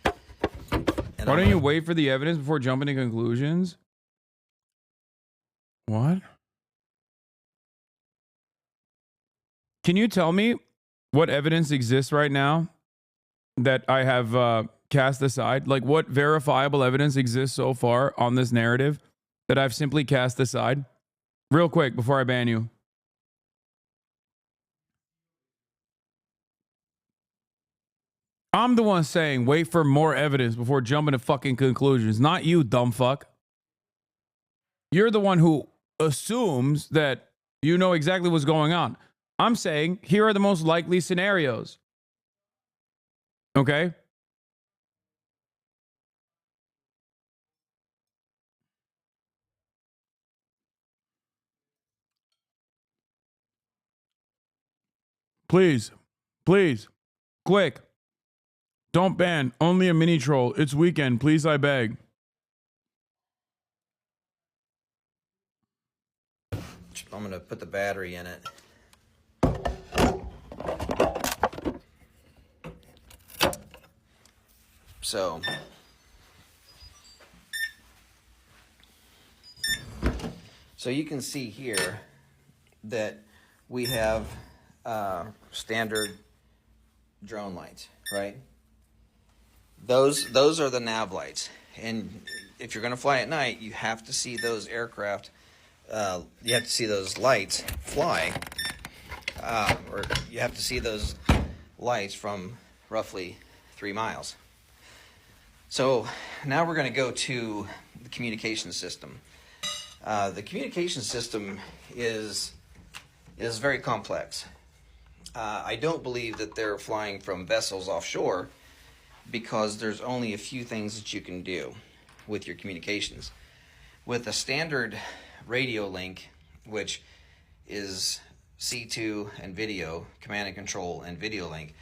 Why don't you wait for the evidence before jumping to conclusions? What? Can you tell me what evidence exists right now that I have cast aside? Like, what verifiable evidence exists so far on this narrative that I've simply cast aside? Real quick, before I ban you. I'm the one saying wait for more evidence before jumping to fucking conclusions. Not you, dumb fuck. You're the one who assumes that you know exactly what's going on. I'm saying here are the most likely scenarios. Okay? Please, quick. Don't ban, only a mini troll. It's weekend, please, I beg. I'm gonna put the battery in it. So you can see here that we have standard drone lights, right? Those are the nav lights, and if you're going to fly at night, you have to see those aircraft. You have to see those lights fly, or you have to see those lights from roughly 3 miles. So now we're going to go to the communication system. The communication system is very complex. I don't believe that they're flying from vessels offshore because there's only a few things that you can do with your communications. With a standard radio link, which is C2 and video, command and control and video link,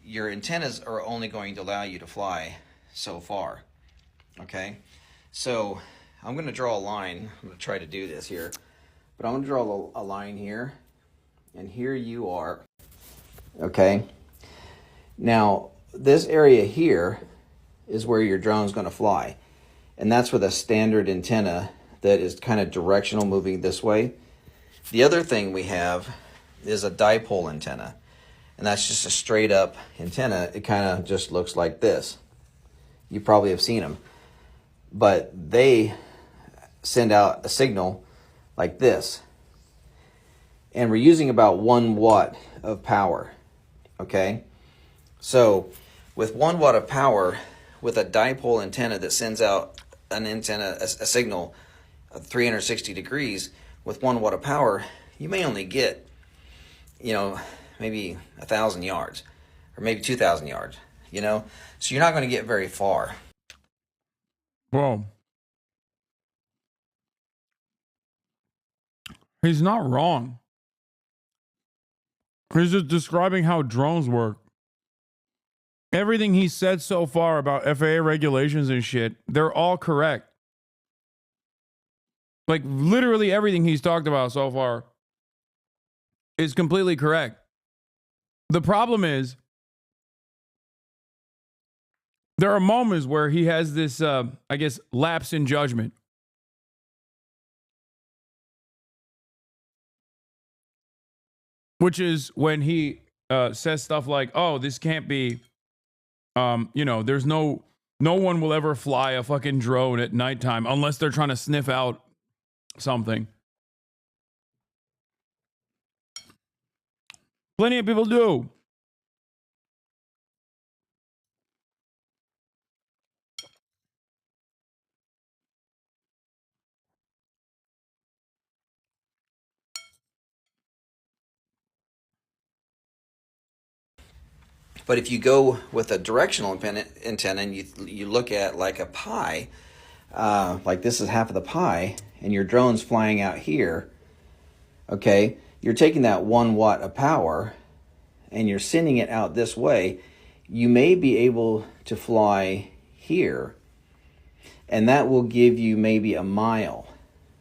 your antennas are only going to allow you to fly so far. Okay? So I'm going to draw a line. I'm going to try to do this here. But I'm going to draw a line here. And here you are. Okay? Now, this area here is where your drone's going to fly. And that's with a standard antenna that is kind of directional, moving this way. The other thing we have is a dipole antenna. And that's just a straight up antenna. It kind of just looks like this. You probably have seen them. But they send out a signal like this. And we're using about 1 watt of power. Okay? So with 1 watt of power, with a dipole antenna that sends out a signal of 360 degrees, with 1 watt of power, you may only get, maybe 1,000 yards or maybe 2,000 yards, so you're not going to get very far. Well, he's not wrong. He's just describing how drones work. Everything he said so far about FAA regulations and shit, they're all correct. Like, literally everything he's talked about so far is completely correct. The problem is, there are moments where he has this, lapse in judgment. Which is when he says stuff like, oh, this can't be, there's no one will ever fly a fucking drone at nighttime unless they're trying to sniff out something. Plenty of people do. But if you go with a directional antenna and you look at like a pie, like this is half of the pie, and your drone's flying out here, okay, you're taking that 1 watt of power and you're sending it out this way. You may be able to fly here, and that will give you maybe a mile,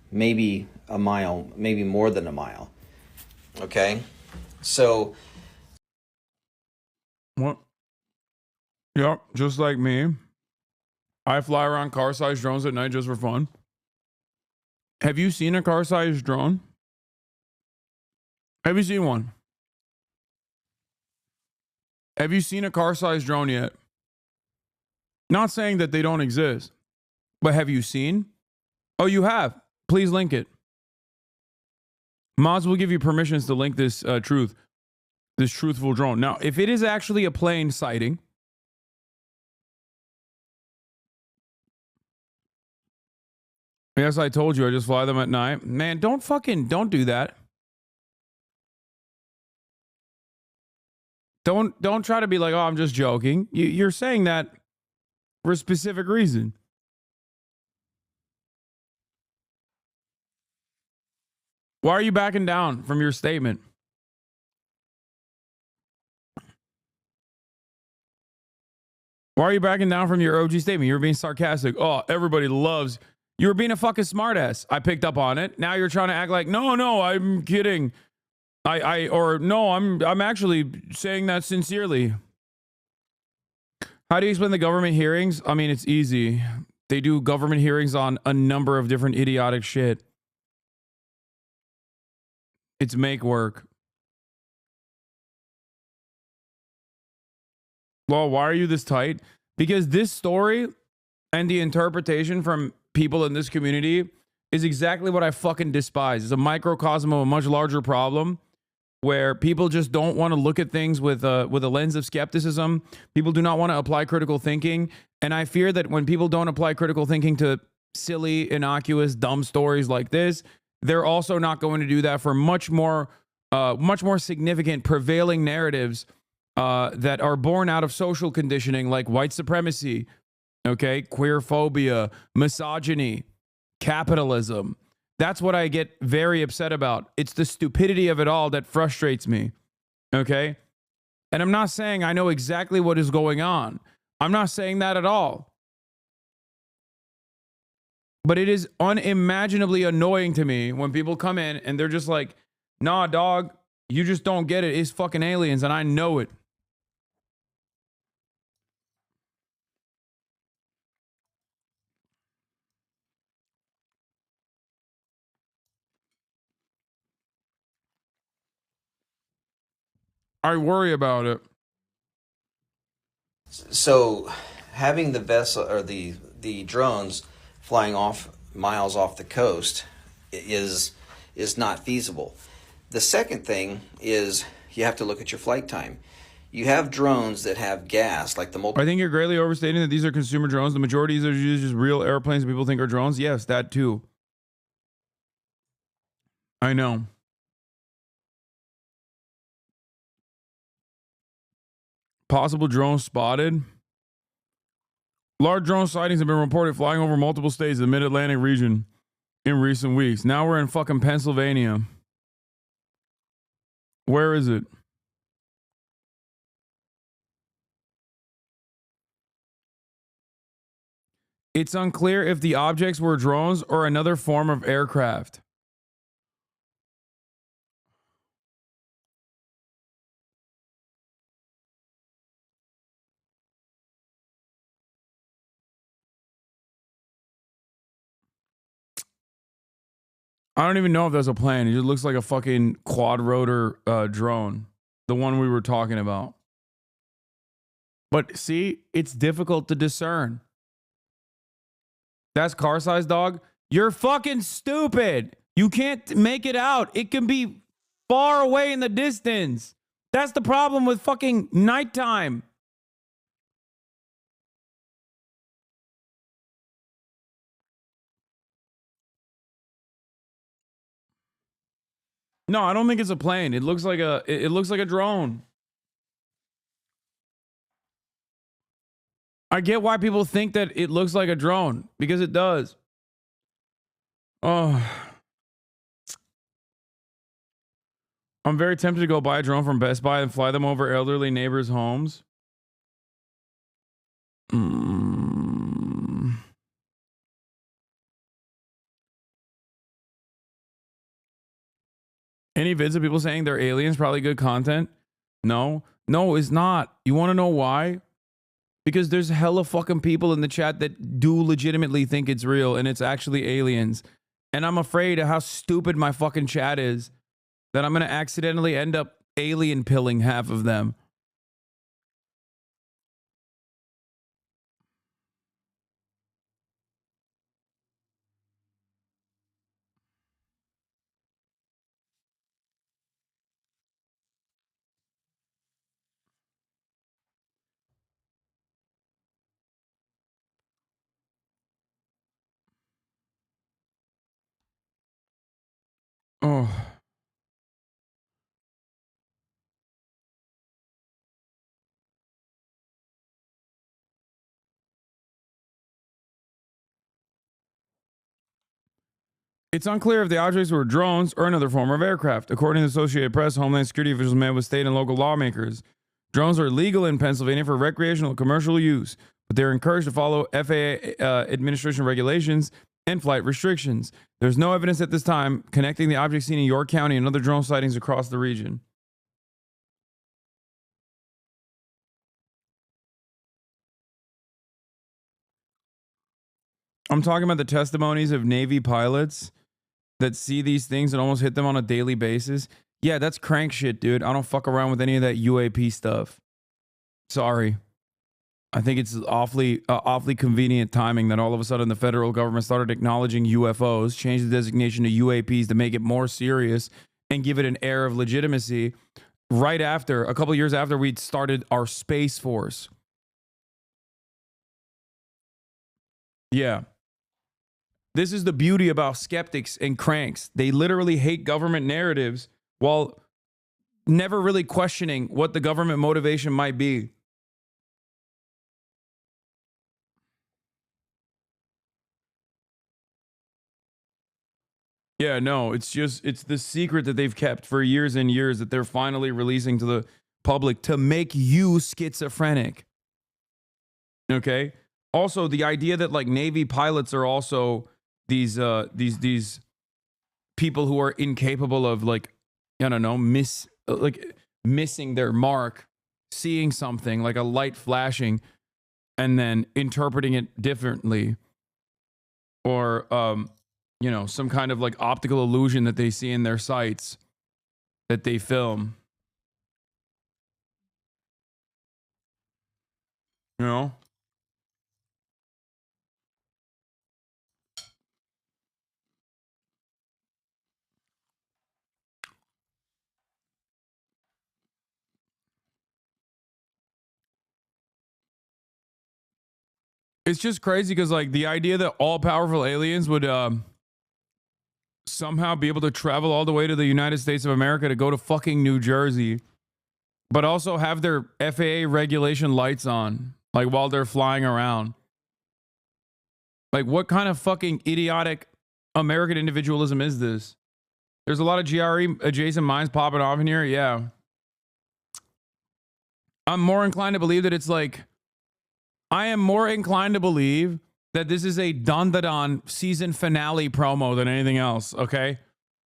maybe more than a mile, okay? So... What? Yep, just like me. I fly around car-sized drones at night just for fun. Have you seen a car-sized drone? Have you seen one? Have you seen a car-sized drone yet? Not saying that they don't exist, but have you seen? Oh, you have. Please link it. Mods will give you permissions to link this this truthful drone. Now, if it is actually a plane sighting, yes, I told you I just fly them at night. Man, don't do that. Don't try to be like, oh, I'm just joking. You're saying that for a specific reason. Why are you backing down from your statement? Why are you backing down from your OG statement? You were being sarcastic. Oh, everybody loves... You were being a fucking smartass. I picked up on it. Now you're trying to act like, no, I'm kidding. I'm actually saying that sincerely. How do you explain the government hearings? I mean, it's easy. They do government hearings on a number of different idiotic shit. It's make work. Well, why are you this tight? Because this story and the interpretation from people in this community is exactly what I fucking despise. It's a microcosm of a much larger problem where people just don't want to look at things with a lens of skepticism. People do not want to apply critical thinking. And I fear that when people don't apply critical thinking to silly, innocuous, dumb stories like this. They're also not going to do that for much more significant prevailing narratives that are born out of social conditioning, like white supremacy, okay, queer phobia, misogyny, capitalism. That's what I get very upset about. It's the stupidity of it all that frustrates me, okay? And I'm not saying I know exactly what is going on. I'm not saying that at all. But it is unimaginably annoying to me when people come in and they're just like, nah, dog, you just don't get it. It's fucking aliens, and I know it. I worry about it. So having the vessel or the drones flying off miles off the coast is not feasible. The second thing is you have to look at your flight time. You have drones that have gas, like the I think you're greatly overstating that these are consumer drones. The majority of these are just real airplanes people think are drones. Yes, that too. I know. Possible drones spotted. Large drone sightings have been reported flying over multiple states in the mid-Atlantic region in recent weeks. Now we're in fucking Pennsylvania. Where is it? It's unclear if the objects were drones or another form of aircraft. I don't even know if that's a plane. It just looks like a fucking quad rotor drone. The one we were talking about. But see, it's difficult to discern. That's car size, dog. You're fucking stupid. You can't make it out. It can be far away in the distance. That's the problem with fucking nighttime. No, I don't think it's a plane. It looks like a drone. I get why people think that it looks like a drone, because it does. Oh. I'm very tempted to go buy a drone from Best Buy and fly them over elderly neighbors' homes. Any vids of people saying they're aliens, probably good content? No, it's not. You want to know why? Because there's hella fucking people in the chat that do legitimately think it's real and it's actually aliens. And I'm afraid of how stupid my fucking chat is that I'm going to accidentally end up alien pilling half of them. Oh. It's unclear if the objects were drones or another form of aircraft. According to the Associated Press, Homeland Security officials met with state and local lawmakers. Drones are legal in Pennsylvania for recreational and commercial use, but they're encouraged to follow FAA administration regulations and flight restrictions. There's no evidence at this time connecting the objects seen in York County and other drone sightings across the region. I'm talking about the testimonies of Navy pilots that see these things and almost hit them on a daily basis. Yeah, that's crank shit, dude. I don't fuck around with any of that UAP stuff. Sorry. I think it's awfully convenient timing that all of a sudden the federal government started acknowledging UFOs, changed the designation to UAPs to make it more serious and give it an air of legitimacy right after, a couple years after we'd started our Space Force. Yeah. This is the beauty about skeptics and cranks. They literally hate government narratives while never really questioning what the government motivation might be. Yeah, no, it's the secret that they've kept for years and years that they're finally releasing to the public to make you schizophrenic. Okay? Also, the idea that like Navy pilots are also these people who are incapable of like, I don't know, missing their mark, seeing something like a light flashing and then interpreting it differently, or you know, some kind of like optical illusion that they see in their sights that they film. You know? It's just crazy because like the idea that all powerful aliens would somehow be able to travel all the way to the United States of America to go to fucking New Jersey, but also have their FAA regulation lights on, like while they're flying around. Like what kind of fucking idiotic American individualism is this? There's a lot of GRE adjacent minds popping off in here. Yeah. I'm more inclined to believe that it's like, I am more inclined to believe that this is a Don Da Don season finale promo than anything else, okay?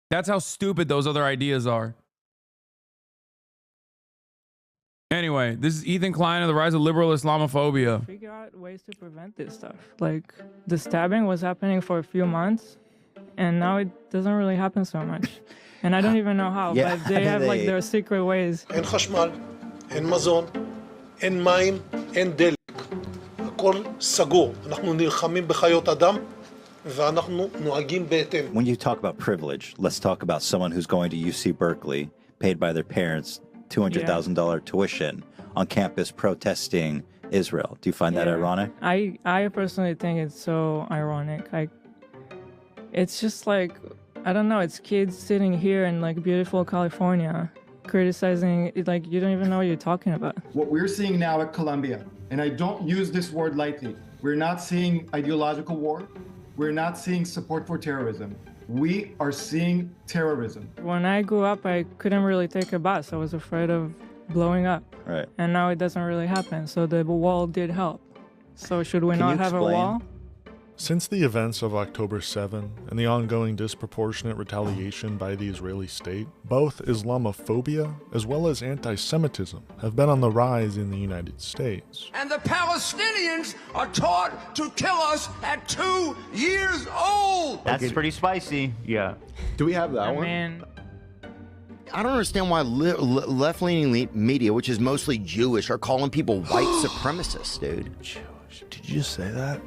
That's how stupid those other ideas are. Anyway, this is Ethan Klein and the Rise of Liberal Islamophobia. Figure out ways to prevent this stuff. Like, the stabbing was happening for a few months, and now it doesn't really happen so much. And I don't even know how, but they have like their secret ways. אין חשמל, אין מזון, אין מים, אין דלק. הכל סגור. אנחנו נלחמים בחיות אדם, ואנחנו נוהגים בהתאם. When you talk about privilege, let's talk about someone who's going to UC Berkeley, paid by their parents $200,000 tuition on campus protesting Israel. Do you find that ironic? I personally think it's so ironic. It's just like, I don't know, it's kids sitting here in like beautiful California criticizing, like you don't even know what you're talking about. What we're seeing now at Columbia, and I don't use this word lightly, we're not seeing ideological war. We're not seeing support for terrorism. We are seeing terrorism. When I grew up, I couldn't really take a bus. I was afraid of blowing up. Right. And now it doesn't really happen. So the wall did help. So should we not have a wall? Since the events of October 7 and the ongoing disproportionate retaliation by the Israeli state, both Islamophobia as well as anti-Semitism have been on the rise in the United States. And the Palestinians are taught to kill us at 2 years old. That's pretty spicy. Yeah. Do we have that one? I don't understand why left-leaning media, which is mostly Jewish, are calling people white supremacists, dude. Jewish? Did you just say that?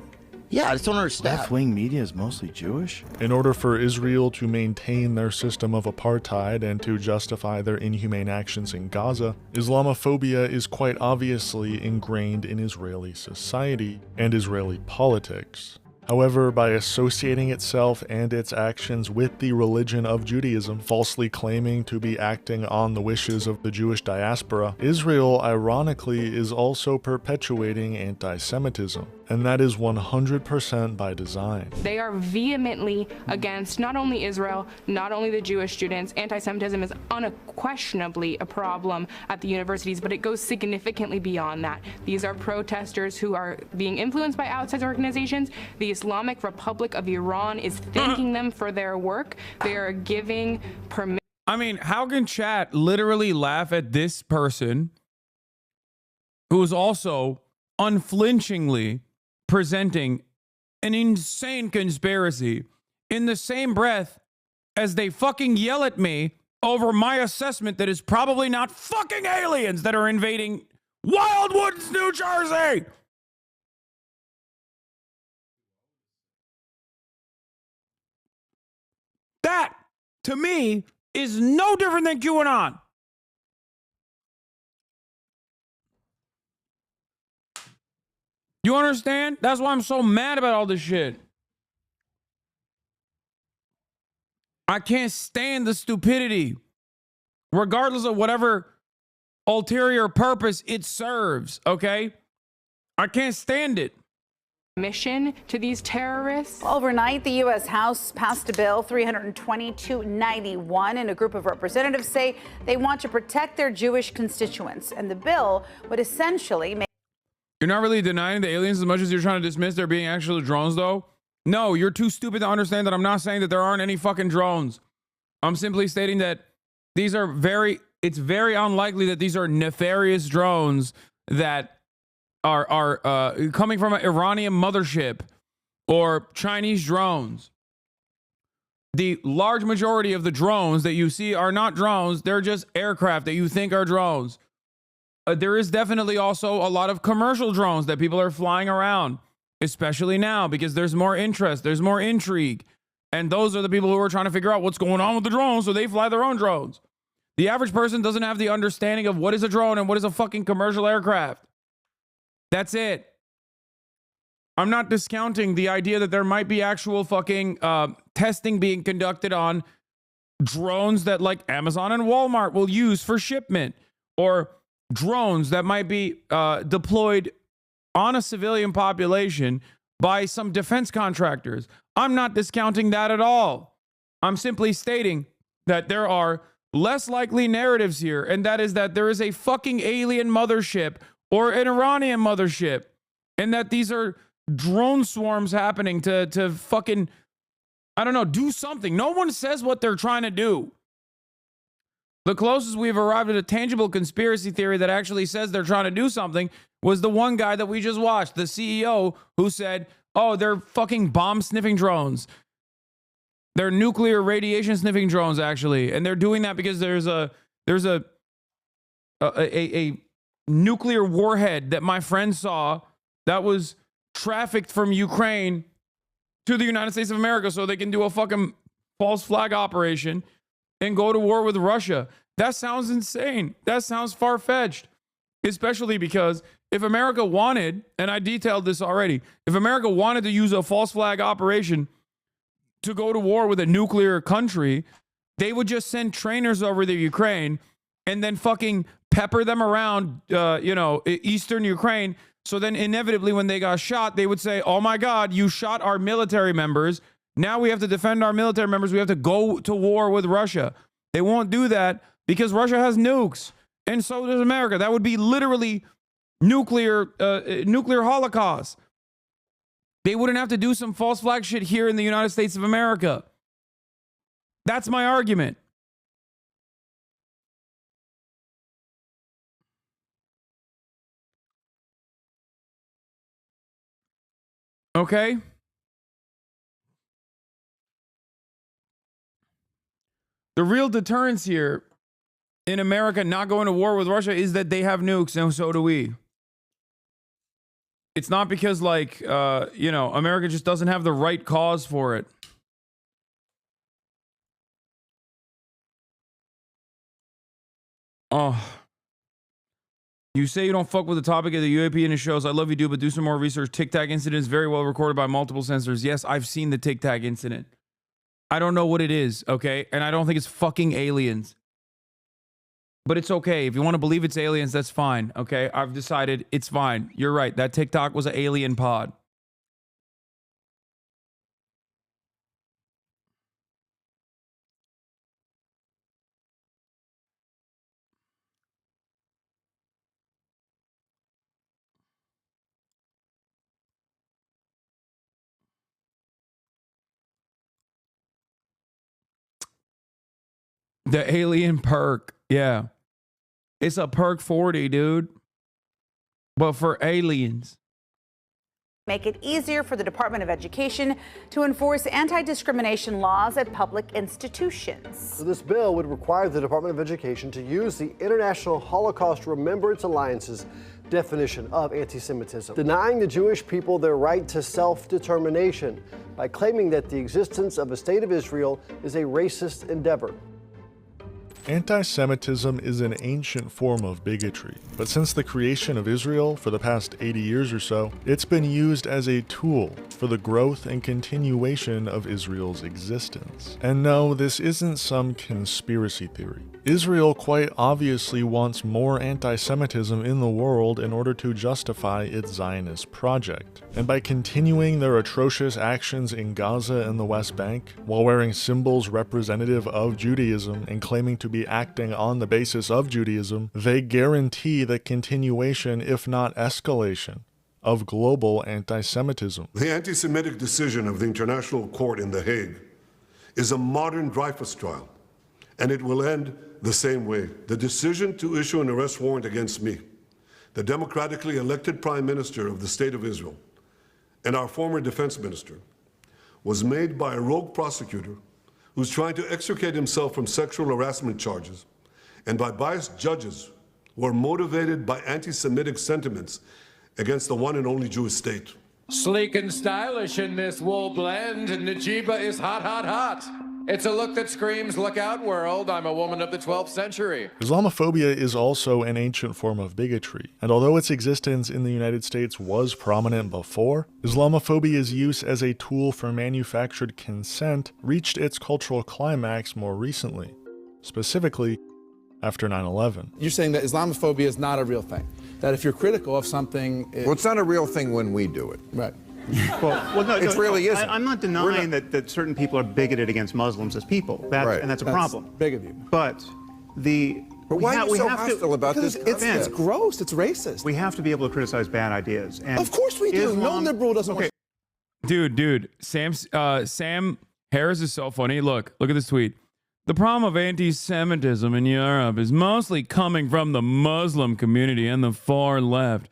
Yeah, I just don't understand. Left-wing media is mostly Jewish? In order for Israel to maintain their system of apartheid and to justify their inhumane actions in Gaza, Islamophobia is quite obviously ingrained in Israeli society and Israeli politics. However, by associating itself and its actions with the religion of Judaism, falsely claiming to be acting on the wishes of the Jewish diaspora, Israel, ironically, is also perpetuating anti-Semitism. And that is 100% by design. They are vehemently against not only Israel, not only the Jewish students. Anti-Semitism is unquestionably a problem at the universities, but it goes significantly beyond that. These are protesters who are being influenced by outside organizations. The Islamic Republic of Iran is thanking them for their work. They are giving permission. I mean, how can chat literally laugh at this person who is also unflinchingly presenting an insane conspiracy in the same breath as they fucking yell at me over my assessment that is probably not fucking aliens that are invading Wildwoods, New Jersey? That, to me, is no different than QAnon. You understand? That's why I'm so mad about all this shit. I can't stand the stupidity, regardless of whatever ulterior purpose it serves, okay? I can't stand it. Mission to these terrorists. Overnight, the U.S. House passed a bill 32291, and a group of representatives say they want to protect their Jewish constituents. And the bill would essentially make... You're not really denying the aliens as much as you're trying to dismiss there being actual drones, though? No, you're too stupid to understand that I'm not saying that there aren't any fucking drones. I'm simply stating that these are it's very unlikely that these are nefarious drones that are coming from an Iranian mothership or Chinese drones. The large majority of the drones that you see are not drones. They're just aircraft that you think are drones. There is definitely also a lot of commercial drones that people are flying around, especially now because there's more interest, there's more intrigue. And those are the people who are trying to figure out what's going on with the drones, so they fly their own drones. The average person doesn't have the understanding of what is a drone and what is a fucking commercial aircraft. That's it. I'm not discounting the idea that there might be actual fucking testing being conducted on drones that like Amazon and Walmart will use for shipment, or drones that might be deployed on a civilian population by some defense contractors. I'm not discounting that at all. I'm simply stating that there are less likely narratives here, and that is that there is a fucking alien mothership or an Iranian mothership, and that these are drone swarms happening to fucking, I don't know, do something. No one says what they're trying to do. The closest we've arrived at a tangible conspiracy theory that actually says they're trying to do something was the one guy that we just watched, the CEO, who said, oh, they're fucking bomb-sniffing drones. They're nuclear radiation sniffing drones, actually. And they're doing that because there's a nuclear warhead that my friend saw that was trafficked from Ukraine to the United States of America so they can do a fucking false flag operation and go to war with Russia. That sounds insane. That sounds far-fetched, especially because if America wanted, and I detailed this already, if America wanted to use a false flag operation to go to war with a nuclear country, they would just send trainers over to Ukraine and then fucking pepper them around, Eastern Ukraine. So then inevitably when they got shot, they would say, oh my God, you shot our military members. Now we have to defend our military members. We have to go to war with Russia. They won't do that because Russia has nukes. And so does America. That would be literally nuclear holocaust. They wouldn't have to do some false flag shit here in the United States of America. That's my argument. Okay? The real deterrence here in America not going to war with Russia is that they have nukes, and so do we. It's not because, America just doesn't have the right cause for it. Oh. You say you don't fuck with the topic of the UAP and it shows. I love you, dude, but do some more research. Tic Tac incident is very well recorded by multiple sensors. Yes, I've seen the Tic Tac incident. I don't know what it is, okay? And I don't think it's fucking aliens. But it's okay. If you want to believe it's aliens, that's fine, okay? I've decided it's fine. You're right. That TikTok was an alien pod. The alien perk. Yeah. It's a perk 40, dude. But for aliens. Make it easier for the Department of Education to enforce anti-discrimination laws at public institutions. So this bill would require the Department of Education to use the International Holocaust Remembrance Alliance's definition of anti-Semitism, denying the Jewish people their right to self-determination by claiming that the existence of a state of Israel is a racist endeavor. Anti-Semitism is an ancient form of bigotry, but since the creation of Israel for the past 80 years or so, it's been used as a tool for the growth and continuation of Israel's existence. And no, this isn't some conspiracy theory. Israel quite obviously wants more anti-Semitism in the world in order to justify its Zionist project. And by continuing their atrocious actions in Gaza and the West Bank, while wearing symbols representative of Judaism and claiming to be acting on the basis of Judaism, they guarantee the continuation, if not escalation, of global anti-Semitism. The anti-Semitic decision of the International Court in The Hague is a modern Dreyfus trial, and it will end the same way. The decision to issue an arrest warrant against me, the democratically elected Prime Minister of the State of Israel, and our former defense minister, was made by a rogue prosecutor who's trying to extricate himself from sexual harassment charges, and by biased judges who are motivated by anti-Semitic sentiments against the one and only Jewish state. Sleek and stylish in this wool blend, Najiba is hot, hot, hot. It's a look that screams, look out world, I'm a woman of the 12th century. Islamophobia is also an ancient form of bigotry, and although its existence in the United States was prominent before, Islamophobia's use as a tool for manufactured consent reached its cultural climax more recently, specifically after 9/11. You're saying that Islamophobia is not a real thing, that if you're critical of something... Well, it's not a real thing when we do it. Right. Well, no, it really isn't. I'm not denying that certain people are bigoted against Muslims as people, and that's a problem. Big of you. But why are you so hostile about this? It's gross. It's racist. We have to be able to criticize bad ideas. And of course we do. No liberal doesn't want to... Dude, Sam Harris is so funny. Look at this tweet. The problem of anti-Semitism in Europe is mostly coming from the Muslim community and the far left.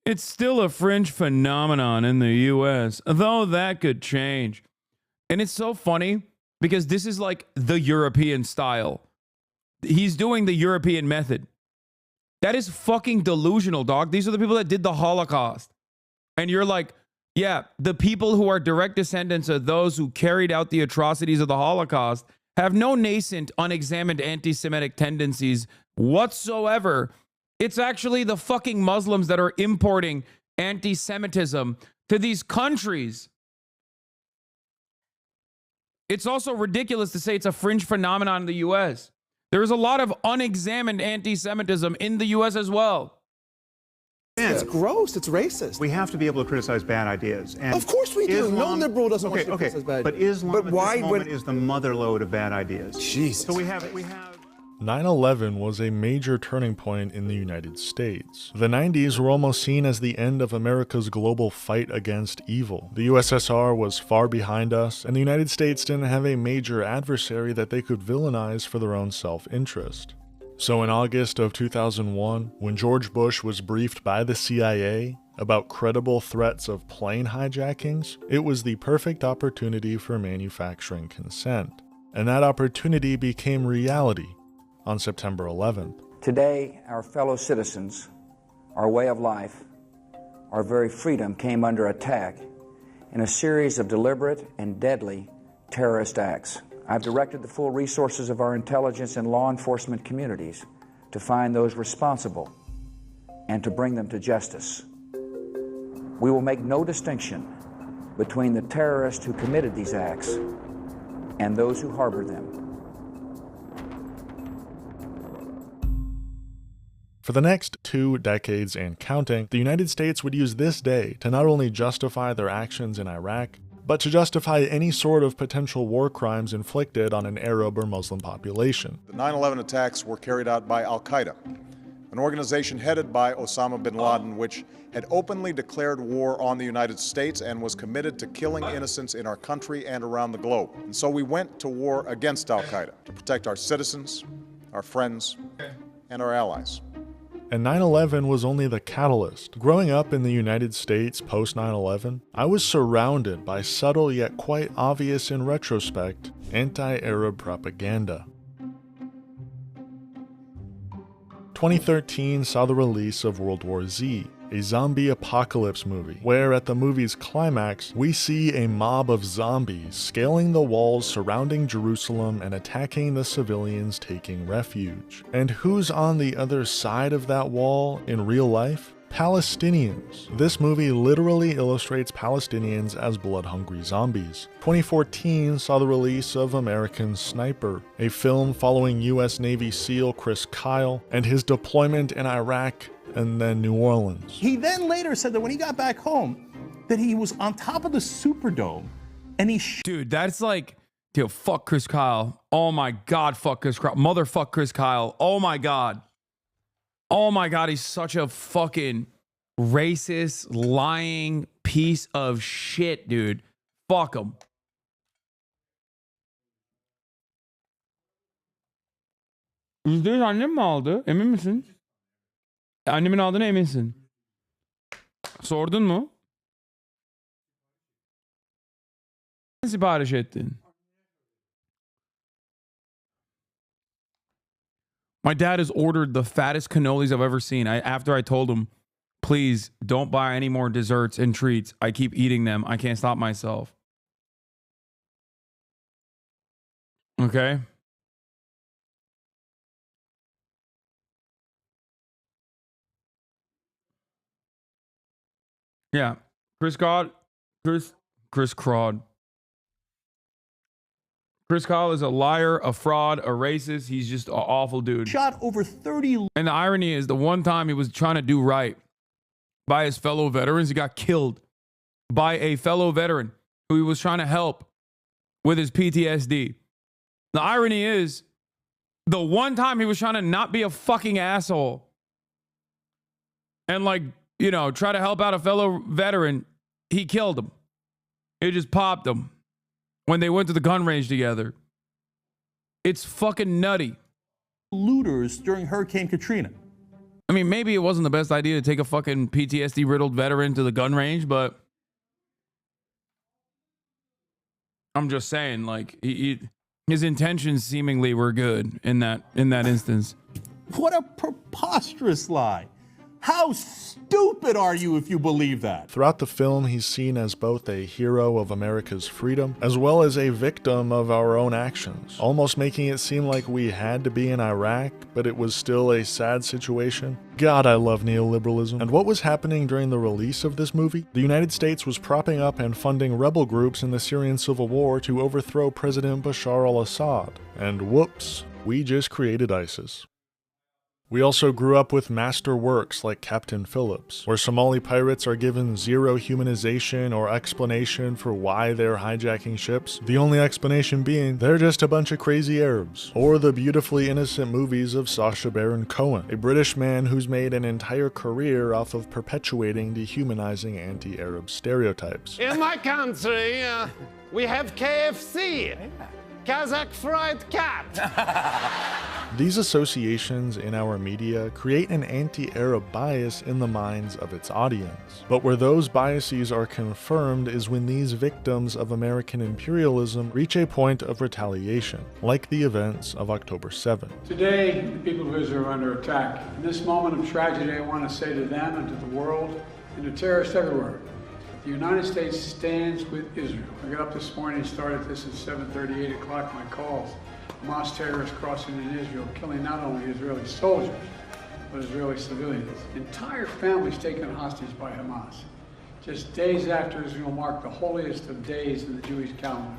It's still a fringe phenomenon in the US, though that could change. And it's so funny because this is like the European style. He's doing the European method. That is fucking delusional, dog. These are the people that did the Holocaust. And you're like, yeah, the people who are direct descendants of those who carried out the atrocities of the Holocaust have no nascent, unexamined anti-Semitic tendencies whatsoever. It's actually the fucking Muslims that are importing anti-Semitism to these countries. It's also ridiculous to say it's a fringe phenomenon in the US. There is a lot of unexamined anti-Semitism in the US as well. It's gross. It's racist. We have to be able to criticize bad ideas. And of course we do. No liberal doesn't want to criticize bad ideas. But Islam at this moment is the motherlode of bad ideas. Jesus. So we have 9/11 was a major turning point in the United States. The 90s were almost seen as the end of America's global fight against evil. The USSR was far behind us, and the United States didn't have a major adversary that they could villainize for their own self-interest. So in August of 2001, when George Bush was briefed by the CIA about credible threats of plane hijackings, it was the perfect opportunity for manufacturing consent. And that opportunity became reality on September 11th. Today, our fellow citizens, our way of life, our very freedom came under attack in a series of deliberate and deadly terrorist acts. I've directed the full resources of our intelligence and law enforcement communities to find those responsible and to bring them to justice. We will make no distinction between the terrorists who committed these acts and those who harbored them. For the next 2 decades and counting, the United States would use this day to not only justify their actions in Iraq, but to justify any sort of potential war crimes inflicted on an Arab or Muslim population. The 9/11 attacks were carried out by Al-Qaeda, an organization headed by Osama bin Laden, which had openly declared war on the United States and was committed to killing innocents in our country and around the globe. And so we went to war against Al-Qaeda to protect our citizens, our friends, and our allies. And 9/11 was only the catalyst. Growing up in the United States post 9/11, I was surrounded by subtle yet quite obvious in retrospect anti-Arab propaganda. 2013 saw the release of World War Z, a zombie apocalypse movie, where at the movie's climax, we see a mob of zombies scaling the walls surrounding Jerusalem and attacking the civilians taking refuge. And who's on the other side of that wall in real life? Palestinians. This movie literally illustrates Palestinians as blood-hungry zombies. 2014 saw the release of American Sniper, a film following US Navy SEAL Chris Kyle and his deployment in Iraq and then New Orleans. He then later said that when he got back home, that he was on top of the Superdome and he Dude, that's like, dude, fuck Chris Kyle. Oh my God, fuck Chris Kyle. Motherfuck Chris Kyle. Oh my God. Oh my God, he's such a fucking racist, lying piece of shit, dude. Fuck him. %100 annem mi aldı? Emin misin? Annemin aldığına eminsin. Sordun mu? Sipariş ettin. My dad has ordered the fattest cannolis I've ever seen. After I told him, please don't buy any more desserts and treats. I keep eating them. I can't stop myself. Okay. Yeah. Chris Kyle is a liar, a fraud, a racist. He's just an awful dude. Shot over 30. And the irony is the one time he was trying to do right by his fellow veterans, he got killed by a fellow veteran who he was trying to help with his PTSD. The irony is the one time he was trying to not be a fucking asshole and like, you know, try to help out a fellow veteran, he killed him. He just popped him when they went to the gun range together. It's fucking nutty. Looters during Hurricane Katrina. I mean, maybe it wasn't the best idea to take a fucking PTSD-riddled veteran to the gun range, but I'm just saying, like, his intentions seemingly were good in that instance. What a preposterous lie. How stupid are you if you believe that? Throughout the film, he's seen as both a hero of America's freedom, as well as a victim of our own actions, almost making it seem like we had to be in Iraq, but it was still a sad situation. God, I love neoliberalism. And what was happening during the release of this movie? The United States was propping up and funding rebel groups in the Syrian civil war to overthrow President Bashar al-Assad. And whoops, we just created ISIS. We also grew up with master works like Captain Phillips, where Somali pirates are given zero humanization or explanation for why they're hijacking ships, the only explanation being they're just a bunch of crazy Arabs. Or the beautifully innocent movies of Sacha Baron Cohen, a British man who's made an entire career off of perpetuating dehumanizing anti-Arab stereotypes. In my country, we have KFC. Kazakh fried cat. These associations in our media create an anti-Arab bias in the minds of its audience. But where those biases are confirmed is when these victims of American imperialism reach a point of retaliation, like the events of October 7th. Today, the people of Israel are under attack. In this moment of tragedy, I want to say to them and to the world and to terrorists everywhere, the United States stands with Israel. I got up this morning and started this at 7:30, 8 o'clock, my calls. Hamas terrorists crossing in Israel, killing not only Israeli soldiers, but Israeli civilians. Entire families taken hostage by Hamas. Just days after Israel marked the holiest of days in the Jewish calendar.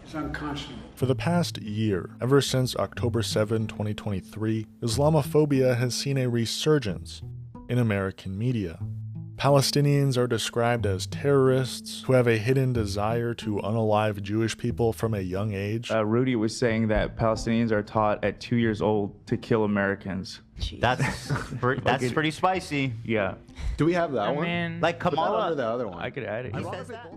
It's unconscionable. For the past year, ever since October 7, 2023, Islamophobia has seen a resurgence in American media. Palestinians are described as terrorists who have a hidden desire to unalive Jewish people from a young age. Rudy was saying that Palestinians are taught at 2 years old to kill Americans. That's pretty spicy. Yeah. Do we have that one? Like Kamala. The other one. I could add it.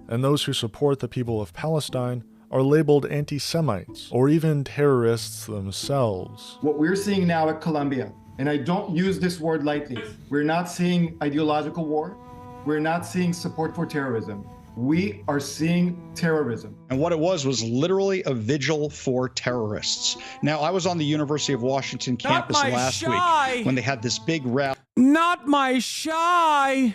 And those who support the people of Palestine are labeled anti-Semites or even terrorists themselves. What we're seeing now at Columbia, and I don't use this word lightly, we're not seeing ideological war. We're not seeing support for terrorism. We are seeing terrorism. And what it was literally a vigil for terrorists. Now, I was on the University of Washington campus last week when they had this big rally. Not my shy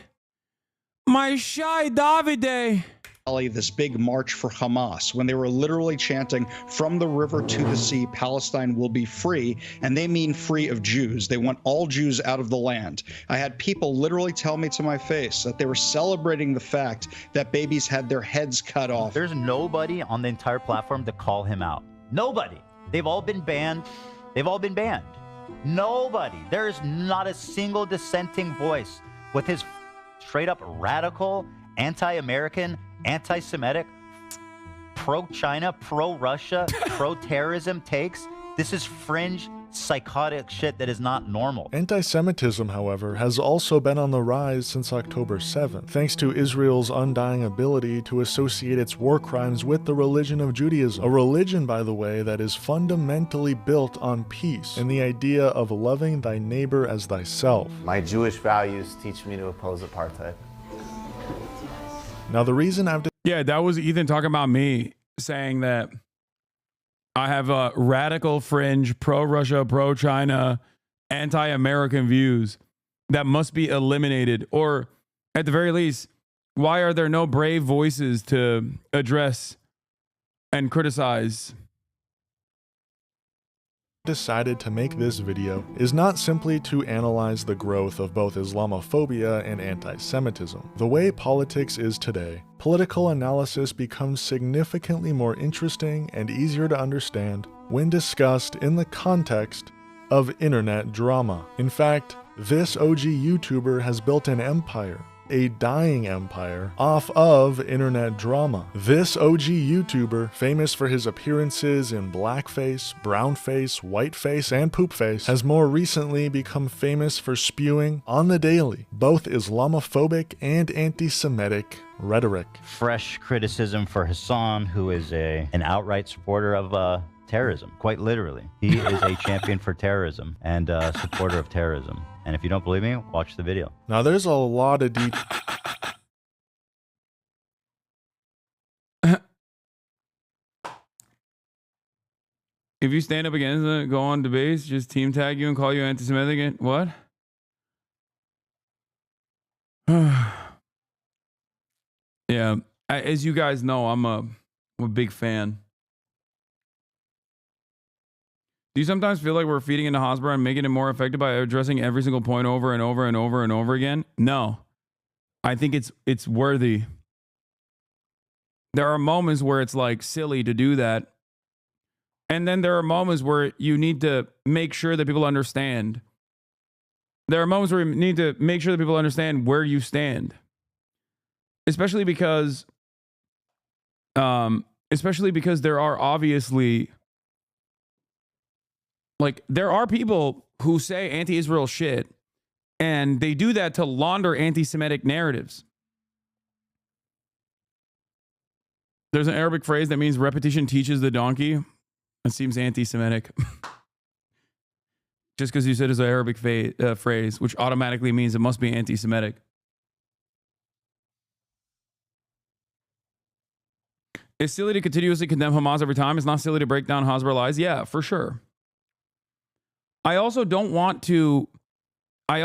Davide. This big march for Hamas, when they were literally chanting, from the river to the sea, Palestine will be free. And they mean free of Jews. They want all Jews out of the land. I had people literally tell me to my face that they were celebrating the fact that babies had their heads cut off. There's nobody on the entire platform to call him out. Nobody. They've all been banned. They've all been banned. Nobody. There is not a single dissenting voice with his straight up radical, anti-American, anti-Semitic, pro-China, pro-Russia, pro-terrorism takes. This is fringe, psychotic shit that is not normal. Anti-Semitism, however, has also been on the rise since October 7th, thanks to Israel's undying ability to associate its war crimes with the religion of Judaism. A religion, by the way, that is fundamentally built on peace and the idea of loving thy neighbor as thyself. My Jewish values teach me to oppose apartheid. Now, the reason yeah, that was Ethan talking about me, saying that I have a radical fringe, pro-Russia, pro-China, anti-American views that must be eliminated. Or at the very least, why are there no brave voices to address and criticize? Decided to make this video is not simply to analyze the growth of both Islamophobia and anti-Semitism. The way politics is today, political analysis becomes significantly more interesting and easier to understand when discussed in the context of internet drama. In fact, this OG YouTuber has built an empire, a dying empire, off of internet drama. This OG YouTuber, famous for his appearances in blackface, brownface, whiteface, and poopface, has more recently become famous for spewing, on the daily, both Islamophobic and anti-Semitic rhetoric. Fresh criticism for Hasan, who is an outright supporter of terrorism, quite literally. He is a champion for terrorism and a supporter of terrorism. And if you don't believe me, watch the video. Now, there's a lot of detail. If you stand up against it, go on debates, just team tag you and call you anti-Semitic again. What? Yeah, as you guys know, I'm a big fan. Do you sometimes feel like we're feeding into Hasbro and making it more effective by addressing every single point over and over and over and over again? No. I think it's worthy. There are moments where it's like silly to do that. And then there are moments where you need to make sure that people understand. There are moments where you need to make sure that people understand where you stand. Especially because there are obviously, like, there are people who say anti-Israel shit, and they do that to launder anti-Semitic narratives. There's an Arabic phrase that means repetition teaches the donkey. It seems anti-Semitic. Just because you said it's an Arabic phrase, which automatically means it must be anti-Semitic. It's silly to continuously condemn Hamas every time. It's not silly to break down Hasbro lies. Yeah, for sure. I also don't want to I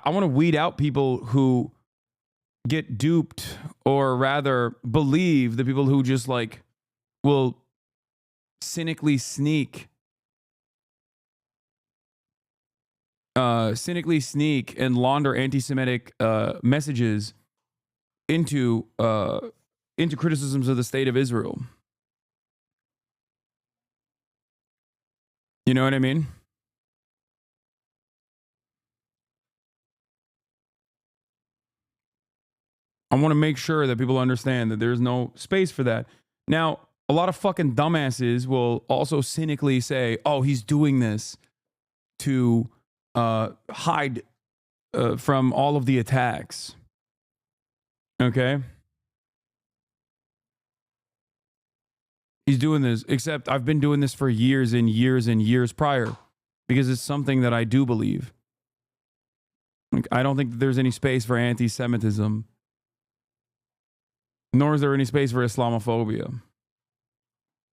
want to weed out people who get duped, or rather believe the people who just like will cynically sneak and launder anti-Semitic messages into criticisms of the state of Israel. You know what I mean? I want to make sure that people understand that there's no space for that. Now, a lot of fucking dumbasses will also cynically say, oh, he's doing this to hide from all of the attacks. Okay? He's doing this, except I've been doing this for years and years and years prior, because it's something that I do believe. Like, I don't think that there's any space for anti-Semitism, nor is there any space for Islamophobia.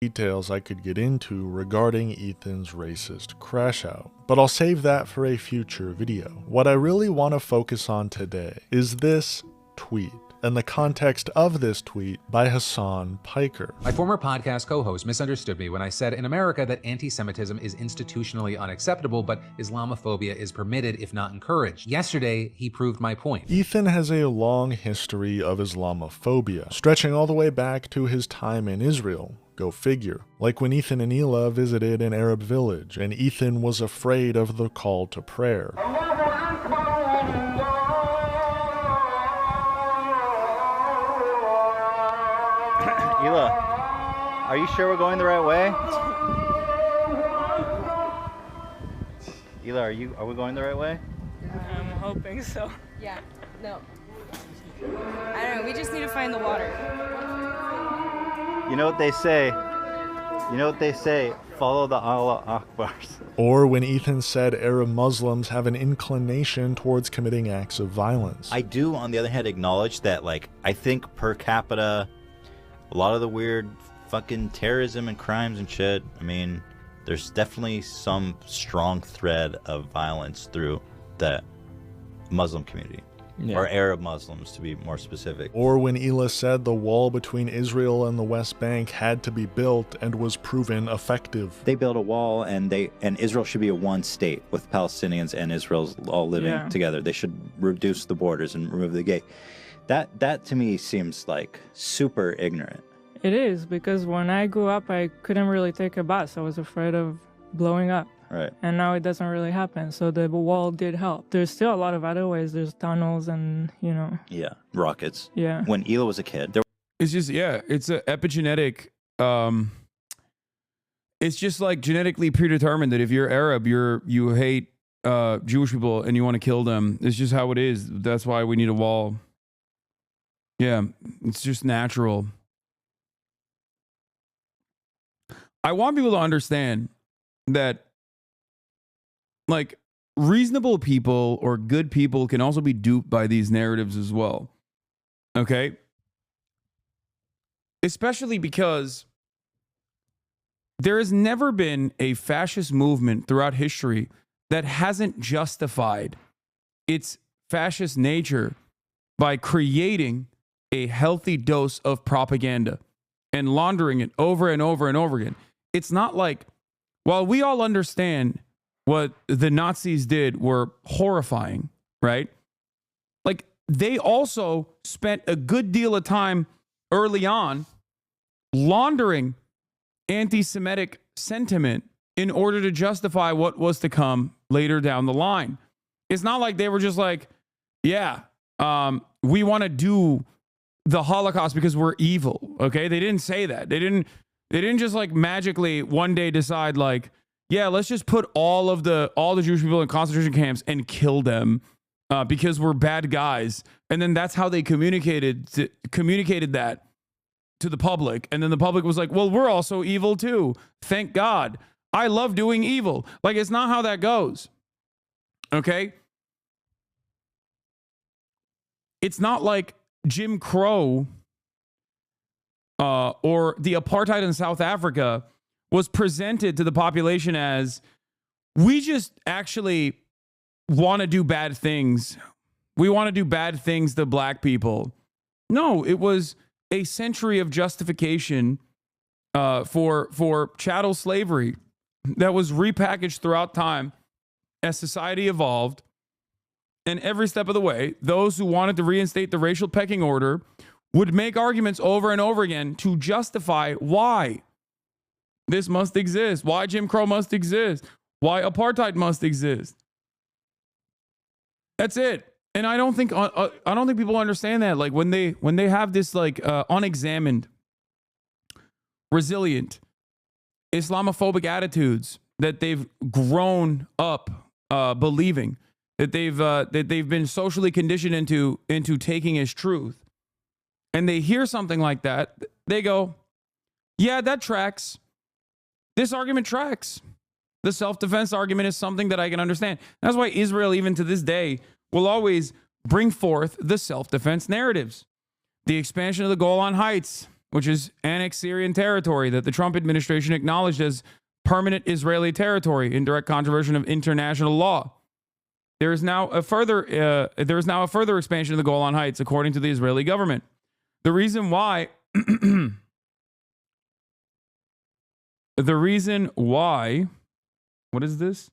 Details I could get into regarding Ethan's racist crash out, but I'll save that for a future video. What I really want to focus on today is this tweet and the context of this tweet by HasanPiker. My former podcast co-host misunderstood me when I said in America that anti-Semitism is institutionally unacceptable, but Islamophobia is permitted if not encouraged. Yesterday, he proved my point. Ethan has a long history of Islamophobia, stretching all the way back to his time in Israel. Go figure. Like when Ethan and Hila visited an Arab village, and Ethan was afraid of the call to prayer. Hila, are you sure we're going the right way? Hila, are we going the right way? I'm hoping so. Yeah, no. I don't know, we just need to find the water. You know what they say? You know what they say? Follow the Allah Akbars. Or when Ethan said Arab Muslims have an inclination towards committing acts of violence. I do, on the other hand, acknowledge that, like, I think per capita, a lot of the weird fucking terrorism and crimes and shit, I mean, there's definitely some strong thread of violence through the Muslim community. Yeah. Or Arab Muslims, to be more specific. Or when Hila said the wall between Israel and the West Bank had to be built and was proven effective. They built a wall, and Israel should be a one state with Palestinians and Israel's all living together. They should reduce the borders and remove the gate. That to me seems like super ignorant. It is, because when I grew up, I couldn't really take a bus. I was afraid of blowing up. Right. And now it doesn't really happen. So the wall did help. There's still a lot of other ways. There's tunnels and, you know. Yeah. Rockets. Yeah. When Hila was a kid. It's just, it's an epigenetic. It's just like genetically predetermined that if you're Arab, you hate Jewish people and you want to kill them. It's just how it is. That's why we need a wall. Yeah. It's just natural. I want people to understand that, like, reasonable people or good people can also be duped by these narratives as well. Okay? Especially because there has never been a fascist movement throughout history that hasn't justified its fascist nature by creating a healthy dose of propaganda and laundering it over and over and over again. It's not like, while we all understand what the Nazis did were horrifying, right? Like, they also spent a good deal of time early on laundering anti-Semitic sentiment in order to justify what was to come later down the line. It's not like they were just like, we want to do the Holocaust because we're evil, okay? They didn't say that. They didn't just like magically one day decide like, let's just put all the Jewish people in concentration camps and kill them because we're bad guys. And then that's how they communicated that to the public. And then the public was like, well, we're also evil too. Thank God. I love doing evil. Like, it's not how that goes. Okay? It's not like Jim Crow or the apartheid in South Africa was presented to the population as, we just actually want to do bad things. We want to do bad things to black people. No, it was a century of justification for chattel slavery that was repackaged throughout time as society evolved. And every step of the way, those who wanted to reinstate the racial pecking order would make arguments over and over again to justify why this must exist, why Jim Crow must exist, why apartheid must exist. That's it. And I don't think people understand that. Like, when they have this like unexamined, resilient, Islamophobic attitudes that they've grown up believing, that they've been socially conditioned into taking as truth, and they hear something like that, they go, yeah, that tracks. This argument tracks. The self-defense argument is something that I can understand. That's why Israel, even to this day, will always bring forth the self-defense narratives. The expansion of the Golan Heights, which is annexed Syrian territory that the Trump administration acknowledged as permanent Israeli territory in direct contravention of international law. There is now a further expansion of the Golan Heights, according to the Israeli government. The reason why what is this?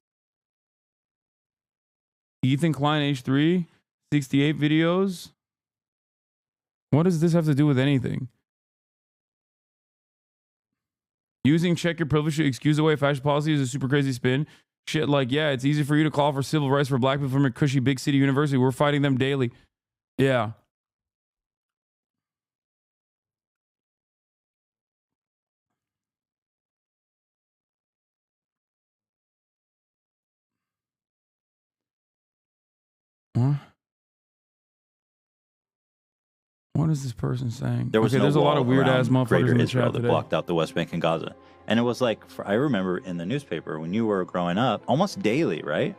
Ethan Klein H3 68 videos. What does this have to do with anything? Using check your privilege to excuse away fascist policy is a super crazy spin. Shit like, yeah, it's easy for you to call for civil rights for black people from a cushy big city university. We're fighting them daily. Yeah. Huh? What is this person saying? There was there's a lot of weird ass motherfuckers Greater in the Israel chat that today. blocked out the West Bank and Gaza. And it was like, I remember in the newspaper when you were growing up, almost daily, right?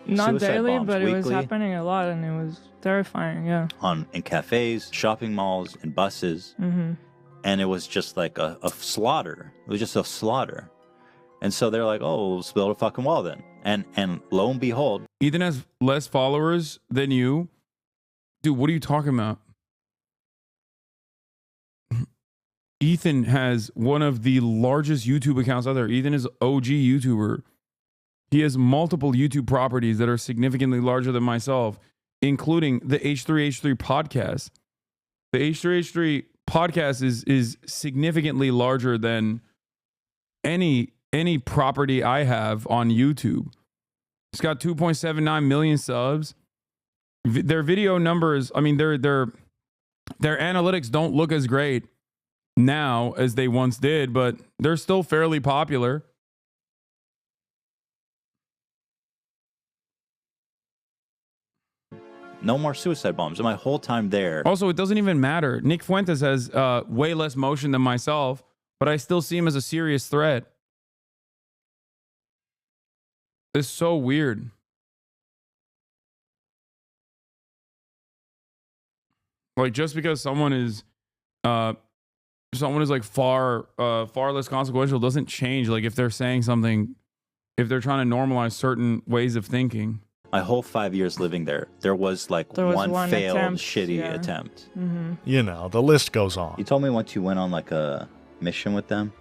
Not Suicide daily, bombs but it was weekly. happening a lot, and it was terrifying. Yeah. In cafes, shopping malls, and buses. Mhm. And it was just like a slaughter. It was just a slaughter. And so they're like, oh, let's build a fucking wall then. And lo and behold. Ethan has less followers than you. Dude, what are you talking about? Ethan has one of the largest YouTube accounts out there. Ethan is OG YouTuber. He has multiple YouTube properties that are significantly larger than myself, including the H3H3 podcast. The H3H3 podcast is significantly larger than any property I have on YouTube. It's got 2.79 million subs. Their video numbers, I mean, their analytics don't look as great now as they once did, but they're still fairly popular. No more suicide bombs. And my whole time there. Also, it doesn't even matter. Nick Fuentes has way less motion than myself, but I still see him as a serious threat. It's so weird. Like, just because someone is like far less consequential doesn't change. Like, if they're saying something, if they're trying to normalize certain ways of thinking. My whole 5 years living there, there was like one failed attempt, shitty yeah. attempt. You know, the list goes on. You told me once you went on like a mission with them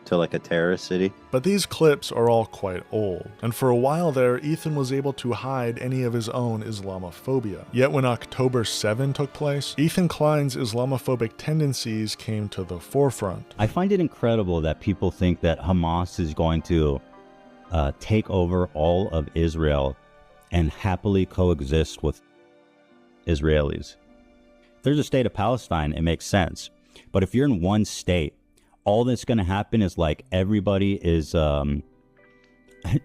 to like a terrorist city. But these clips are all quite old, and for a while there, Ethan was able to hide any of his own Islamophobia. Yet when October 7 took place, Ethan Klein's Islamophobic tendencies came to the forefront. I find it incredible that people think that Hamas is going to take over all of Israel and happily coexist with Israelis. If there's a state of Palestine, it makes sense. But if you're in one state, all that's going to happen is like everybody is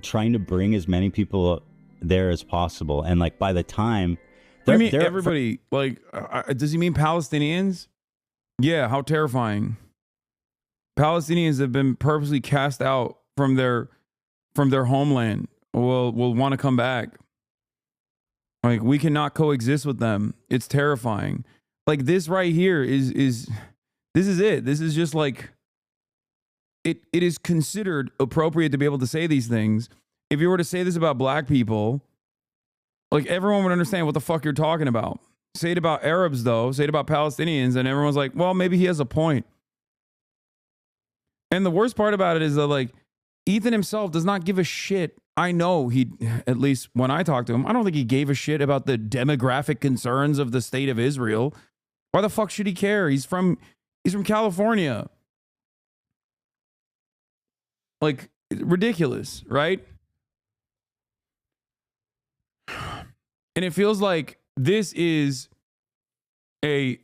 trying to bring as many people there as possible. And like by the time... I mean, everybody, like, does he mean Palestinians? Yeah, how terrifying. Palestinians have been purposely cast out from their homeland. Will want to come back. Like, we cannot coexist with them. It's terrifying. Like, this right here is this is it. This is just like, it is considered appropriate to be able to say these things. If you were to say this about black people, like, everyone would understand what the fuck you're talking about. Say it about Arabs, though. Say it about Palestinians, and everyone's like, well, maybe he has a point. And the worst part about it is that, like, Ethan himself does not give a shit. I know he, at least when I talked to him, I don't think he gave a shit about the demographic concerns of the state of Israel. Why the fuck should he care? He's from California. Like, ridiculous, right? And it feels like this is a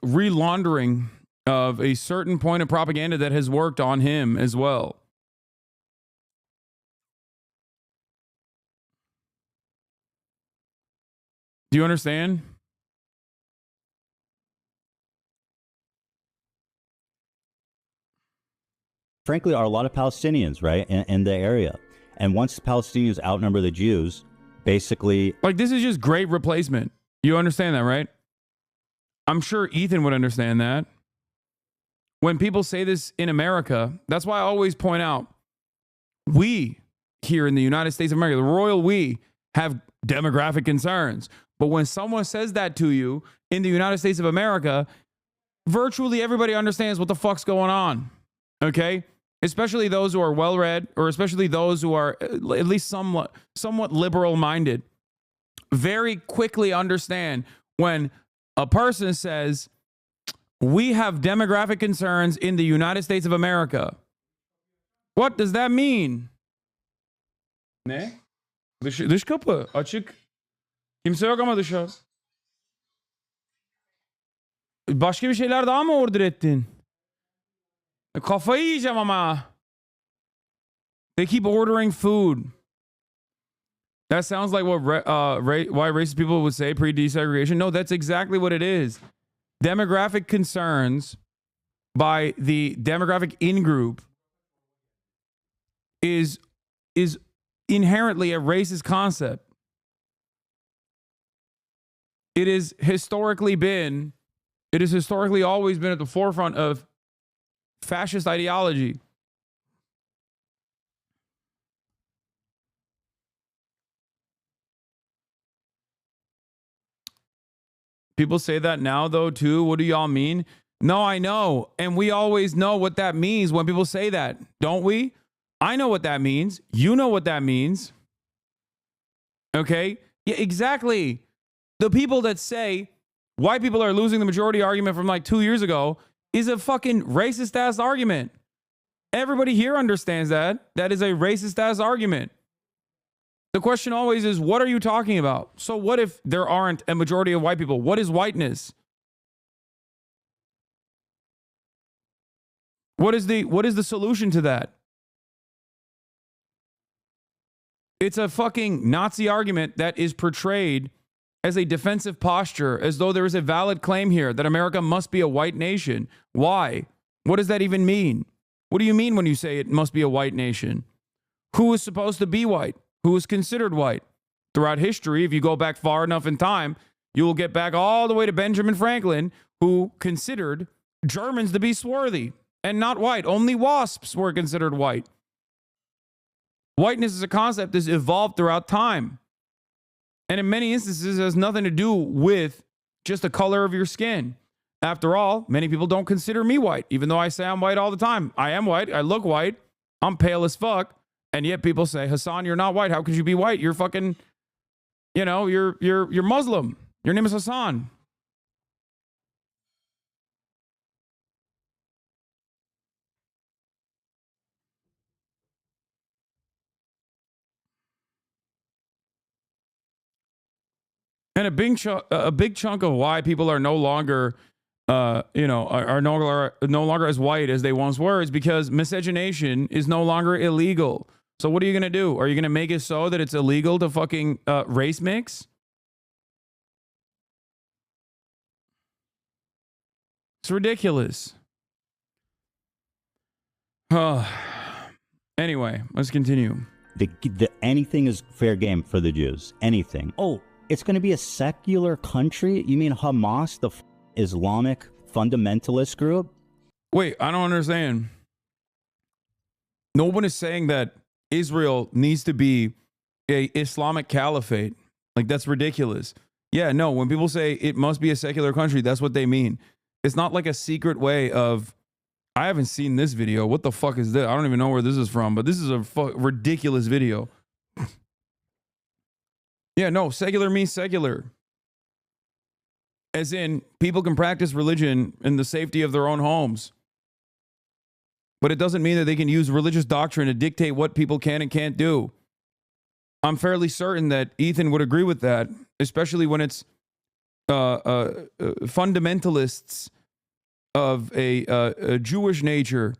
relaundering of a certain point of propaganda that has worked on him as well. Do you understand? Frankly, are a lot of Palestinians, right, in the area. And once the Palestinians outnumber the Jews, basically, like, this is just great replacement. You understand that, right? I'm sure Ethan would understand that. When people say this in America, that's why I always point out, we here in the United States of America, the royal we, have demographic concerns. But when someone says that to you in the United States of America, virtually everybody understands what the fuck's going on. Okay? Especially those who are well-read, or especially those who are at least somewhat liberal-minded, very quickly understand when a person says, we have demographic concerns in the United States of America. What does that mean? Ne? Dış kapı açık. Kimse yok ama dışarı. Başka bir şeyler daha mı order ettin? Kafayı yiyeceğim ama. They keep ordering food. That sounds like what why racist people would say pre-desegregation. No, that's exactly what it is. Demographic concerns by the demographic in-group is inherently a racist concept. It has historically always been at the forefront of fascist ideology. People say that now, though, too. What do y'all mean? No, I know. And we always know what that means when people say that, don't we? I know what that means. You know what that means. Okay? Yeah, exactly. The people that say white people are losing the majority argument from like 2 years ago is a fucking racist ass argument. Everybody here understands that. That is a racist ass argument. The question always is, what are you talking about? So what if there aren't a majority of white people? What is whiteness? What is the solution to that? It's a fucking Nazi argument that is portrayed as a defensive posture, as though there is a valid claim here that America must be a white nation. Why? What does that even mean? What do you mean when you say it must be a white nation? Who is supposed to be white? Who is considered white? Throughout history, if you go back far enough in time, you will get back all the way to Benjamin Franklin, who considered Germans to be swarthy and not white. Only wasps were considered white. Whiteness is a concept that's evolved throughout time. And in many instances, it has nothing to do with just the color of your skin. After all, many people don't consider me white, even though I say I'm white all the time. I am white. I look white. I'm pale as fuck. And yet people say, Hasan, you're not white. How could you be white? You're fucking, you're Muslim. Your name is Hasan. And a big chunk of why people are no longer, are no longer as white as they once were is because miscegenation is no longer illegal. So what are you going to do? Are you going to make it so that it's illegal to fucking race mix? It's ridiculous. Anyway, let's continue. Anything is fair game for the Jews. Anything. Oh, it's going to be a secular country? You mean Hamas, the Islamic fundamentalist group? Wait, I don't understand. No one is saying that Israel needs to be a Islamic caliphate. Like, that's ridiculous. Yeah, no, when people say it must be a secular country, that's what they mean. It's not like a secret way of, I haven't seen this video. What the fuck is this? I don't even know where this is from, but this is a ridiculous video. Yeah, no, secular means secular. As in, people can practice religion in the safety of their own homes. But it doesn't mean that they can use religious doctrine to dictate what people can and can't do. I'm fairly certain that Ethan would agree with that, especially when it's fundamentalists of a Jewish nature,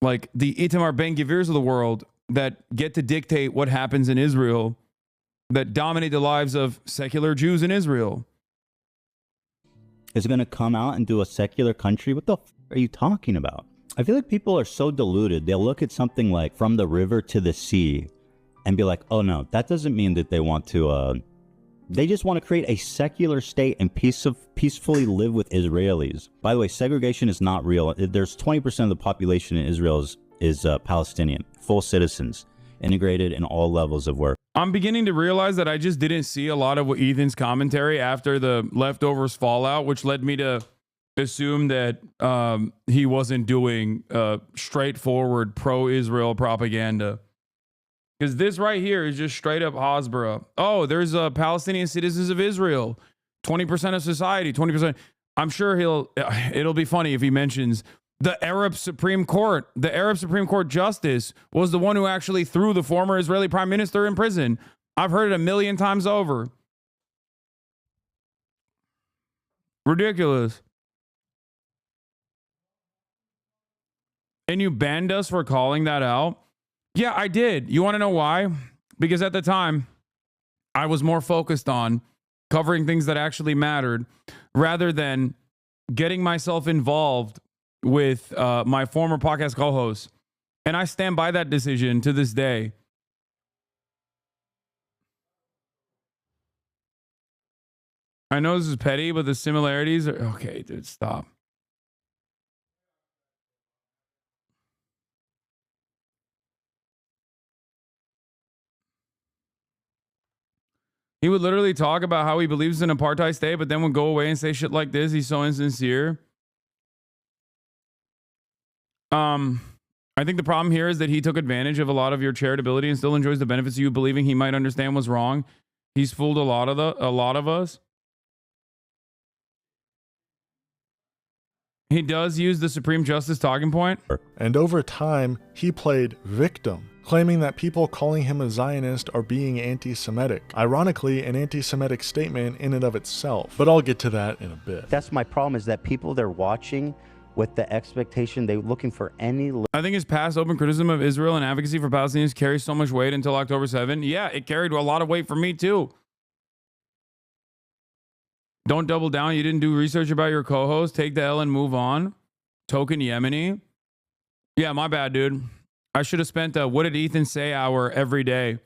like the Itamar Ben-Gvirs of the world, that get to dictate what happens in Israel, that dominate the lives of secular Jews in Israel. Is it going to come out and do a secular country? What the f are you talking about? I feel like people are so deluded. They'll look at something like From the River to the Sea and be like, oh no, that doesn't mean that they want to, they just want to create a secular state and peacefully live with Israelis. By the way, segregation is not real. There's 20% of the population in Israel is Palestinian, full citizens, integrated in all levels of work. I'm beginning to realize that I just didn't see a lot of Ethan's commentary after the leftovers fallout, which led me to assume that he wasn't doing straightforward pro-Israel propaganda. Because this right here is just straight up Hasbara. Oh, there's Palestinian citizens of Israel. 20% of society, 20%. I'm sure it'll be funny if he mentions the Arab Supreme Court. The Arab Supreme Court justice was the one who actually threw the former Israeli prime minister in prison. I've heard it a million times over. Ridiculous. And you banned us for calling that out? Yeah, I did. You want to know why? Because at the time, I was more focused on covering things that actually mattered rather than getting myself involved with my former podcast co-host. And I stand by that decision to this day. I know this is petty, but the similarities are... Okay, dude, stop. He would literally talk about how he believes in apartheid state, but then would go away and say shit like this. He's so insincere. I think the problem here is that he took advantage of a lot of your charitability and still enjoys the benefits of you believing he might understand what's wrong. He's fooled a lot of us. He does use the Supreme Justice talking point. And over time, he played victim, claiming that people calling him a Zionist are being anti-Semitic. Ironically, an anti-Semitic statement in and of itself. But I'll get to that in a bit. That's my problem, is that people they're watching with the expectation, they're looking for any... I think his past open criticism of Israel and advocacy for Palestinians carries so much weight until October 7. Yeah, it carried a lot of weight for me too. Don't double down. You didn't do research about your co-host. Take the L and move on. Token Yemeni. Yeah, my bad, dude. I should have spent a what did Ethan say hour every day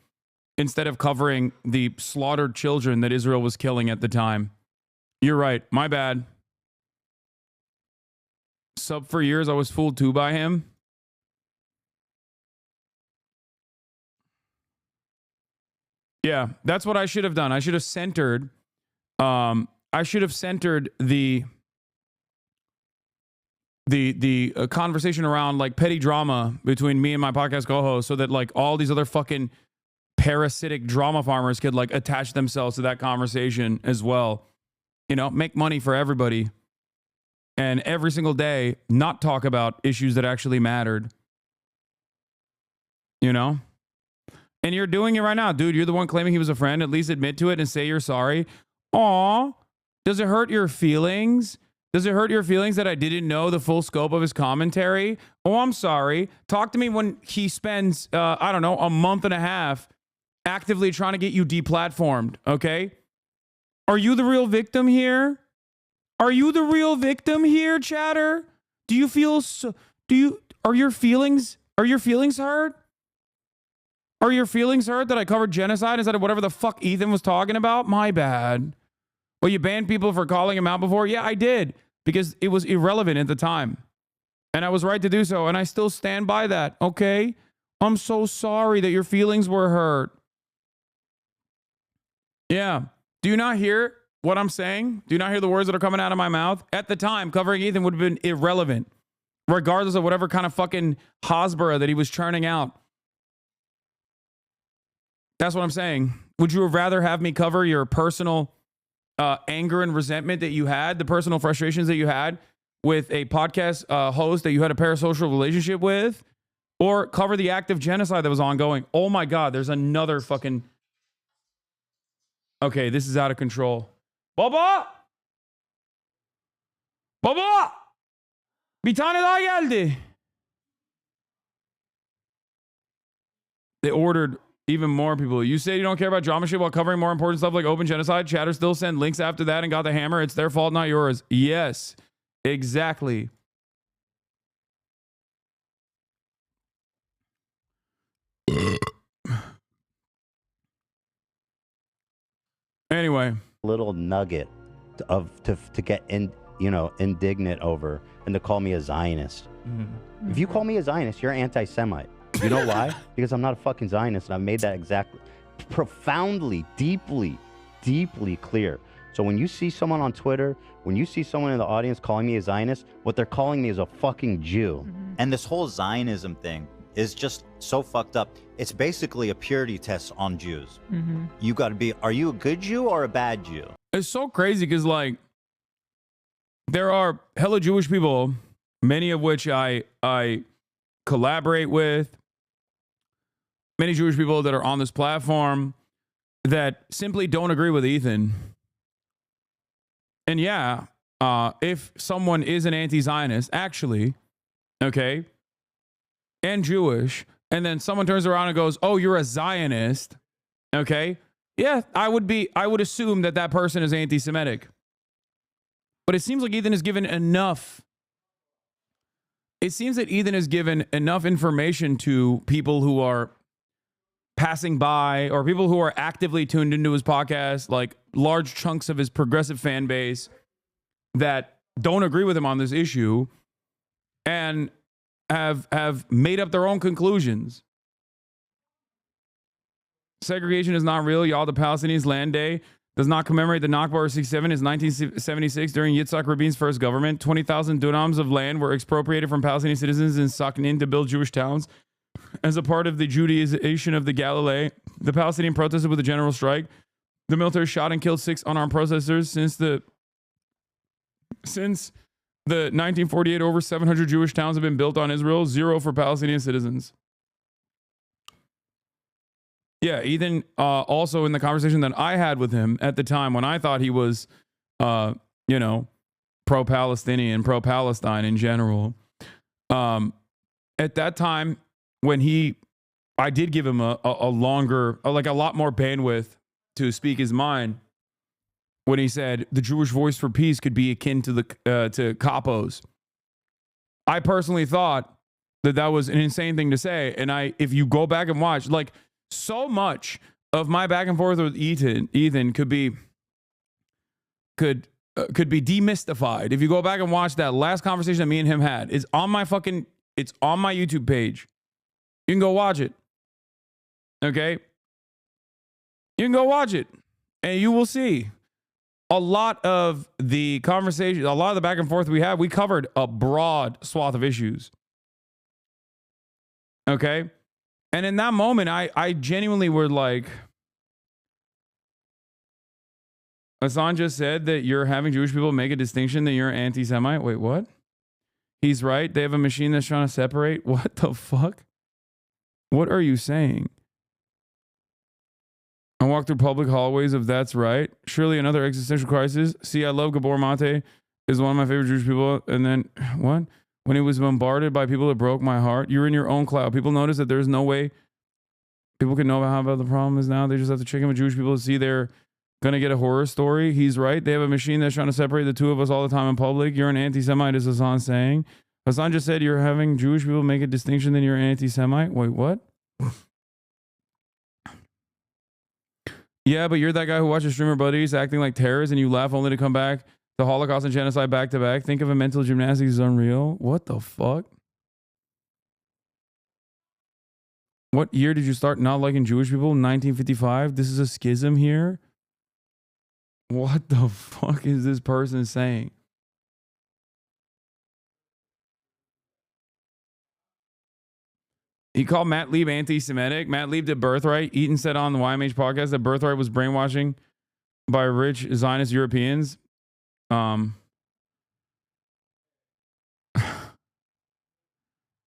instead of covering the slaughtered children that Israel was killing at the time. You're right. My bad. Sub for years, I was fooled too by him. Yeah, that's what I should have done. I should have centered... I should have centered the conversation around like petty drama between me and my podcast co-host so that like all these other fucking parasitic drama farmers could like attach themselves to that conversation as well. You know, make money for everybody. And every single day, not talk about issues that actually mattered. You know? And you're doing it right now, dude. You're the one claiming he was a friend. At least admit to it and say you're sorry. Aw, does it hurt your feelings? Does it hurt your feelings that I didn't know the full scope of his commentary? Oh, I'm sorry. Talk to me when he spends, I don't know, a month and a half actively trying to get you deplatformed, okay? Are you the real victim here? Are you the real victim here, chatter? Do you feel so, are your feelings hurt? Are your feelings hurt that I covered genocide instead of whatever the fuck Ethan was talking about? My bad. Well, you banned people for calling him out before? Yeah, I did. Because it was irrelevant at the time. And I was right to do so. And I still stand by that. Okay? I'm so sorry that your feelings were hurt. Yeah. Do you not hear what I'm saying? Do you not hear the words that are coming out of my mouth? At the time, covering Ethan would have been irrelevant. Regardless of whatever kind of fucking Hasbara that he was churning out. That's what I'm saying. Would you rather have me cover your personal anger and resentment that you had, the personal frustrations that you had with a podcast host that you had a parasocial relationship with, or cover the act of genocide that was ongoing? Oh my God, there's another fucking... Okay, this is out of control. Baba! Baba! Bir tane daha geldi. They ordered even more people. You say you don't care about drama shit while covering more important stuff like open genocide. Chatter still send links after that and got the hammer. It's their fault, not yours. Yes, exactly. Anyway, little nugget to get indignant over and to call me a Zionist. Mm-hmm. If you call me a Zionist, you're anti-Semite. You know why? Because I'm not a fucking Zionist, and I've made that exactly profoundly, deeply clear. So when you see someone on Twitter, when you see someone in the audience calling me a Zionist, what they're calling me is a fucking Jew. And this whole Zionism thing is just so fucked up. It's basically a purity test on Jews. You got to be, are you a good Jew or a bad Jew? It's so crazy because, like, there are hella Jewish people, many of which I collaborate with, many Jewish people that are on this platform that simply don't agree with Ethan. And yeah, if someone is an anti-Zionist, actually, okay, and Jewish, and then someone turns around and goes, "Oh, you're a Zionist," okay, yeah, I would assume that that person is anti-Semitic. But it seems like Ethan has given enough. It seems that Ethan has given enough information to people who are passing by or people who are actively tuned into his podcast, like large chunks of his progressive fan base that don't agree with him on this issue and have made up their own conclusions. Segregation is not real, y'all. The Palestinians' land day does not commemorate the Nakba or 67. It's 1976 during Yitzhak Rabin's first government. 20,000 dunams of land were expropriated from Palestinian citizens in Sakhanin to build Jewish towns. As a part of the Judaization of the Galilee, the Palestinian protested with a general strike. The military shot and killed 6 unarmed protesters. Since the 1948, over 700 Jewish towns have been built on Israel, 0 for Palestinian citizens. Yeah, Ethan, also in the conversation that I had with him at the time when I thought he was, pro-Palestinian, pro-Palestine in general. At that time, when I did give him a longer, like a lot more bandwidth to speak his mind, when he said the Jewish voice for peace could be akin to to capos. I personally thought that was an insane thing to say, and if you go back and watch, like, so much of my back and forth with Ethan could be demystified. If you go back and watch that last conversation that me and him had, it's on my YouTube page. You can go watch it. Okay? You can go watch it. And you will see a lot of the conversation, a lot of the back and forth we had, we covered a broad swath of issues. Okay? And in that moment, I genuinely were like, Hasan just said that you're having Jewish people make a distinction that you're anti-Semite. Wait, what? He's right. They have a machine that's trying to separate. What the fuck? What are you saying? I walk through public hallways of that's right. Surely another existential crisis. See, I love Gabor Mate, is one of my favorite Jewish people. And then, what? When he was bombarded by people that broke my heart. You're in your own cloud. People notice that there's no way people can know how bad the problem is now. They just have to check in with Jewish people to see they're going to get a horror story. He's right. They have a machine that's trying to separate the two of us all the time in public. You're an anti-Semite, is Hasan saying. Hasan just said you're having Jewish people make a distinction that you're an anti-Semite. Wait, what? Yeah, but you're that guy who watches streamer buddies acting like terrorists and you laugh only to come back to Holocaust and genocide back to back. Think of a mental gymnastics is unreal. What the fuck? What year did you start not liking Jewish people? 1955? This is a schism here? What the fuck is this person saying? He called Matt Lieb anti-Semitic. Matt Lieb did Birthright. Eaton said on the YMH podcast that Birthright was brainwashing by rich Zionist Europeans. I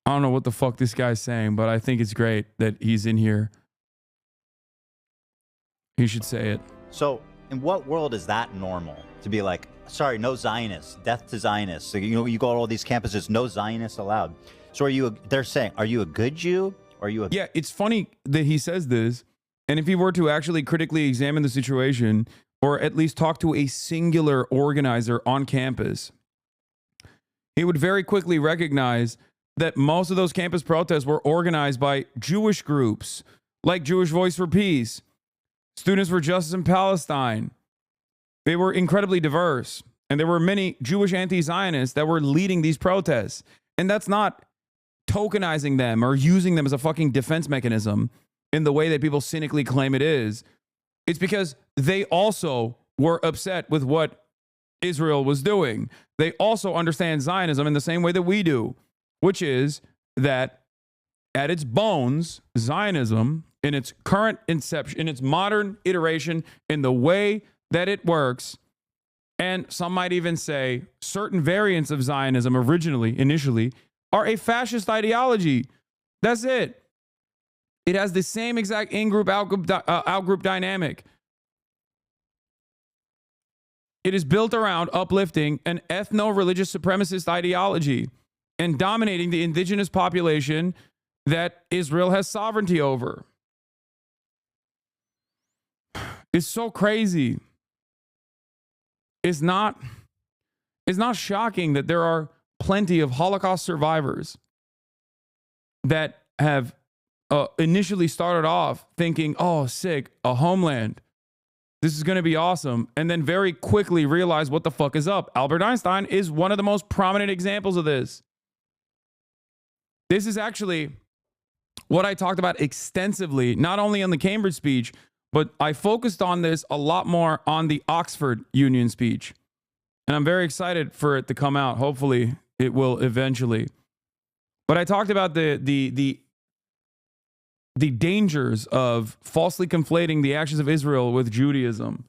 don't know what the fuck this guy's saying, but I think it's great that he's in here. He should say it. So, in what world is that normal? To be like, sorry, no Zionists, death to Zionists. So, you go to all these campuses, no Zionists allowed. So they're saying, are you a good Jew? Or are you a... Yeah, it's funny that he says this. And if he were to actually critically examine the situation, or at least talk to a singular organizer on campus, he would very quickly recognize that most of those campus protests were organized by Jewish groups, like Jewish Voice for Peace, Students for Justice in Palestine. They were incredibly diverse. And there were many Jewish anti-Zionists that were leading these protests. And that's not tokenizing them or using them as a fucking defense mechanism in the way that people cynically claim it is. It's because they also were upset with what Israel was doing. They also understand Zionism in the same way that we do, which is that at its bones, Zionism, in its current inception, in its modern iteration, in the way that it works, and some might even say certain variants of Zionism initially, are a fascist ideology. That's it. It has the same exact in-group, out-group dynamic. It is built around uplifting an ethno-religious supremacist ideology and dominating the indigenous population that Israel has sovereignty over. It's so crazy. It's not shocking that there are plenty of Holocaust survivors that have initially started off thinking, oh, sick, a homeland. This is going to be awesome. And then very quickly realize what the fuck is up. Albert Einstein is one of the most prominent examples of this. This is actually what I talked about extensively, not only on the Cambridge speech, but I focused on this a lot more on the Oxford Union speech. And I'm very excited for it to come out. Hopefully it will eventually. But I talked about the dangers of falsely conflating the actions of Israel with Judaism.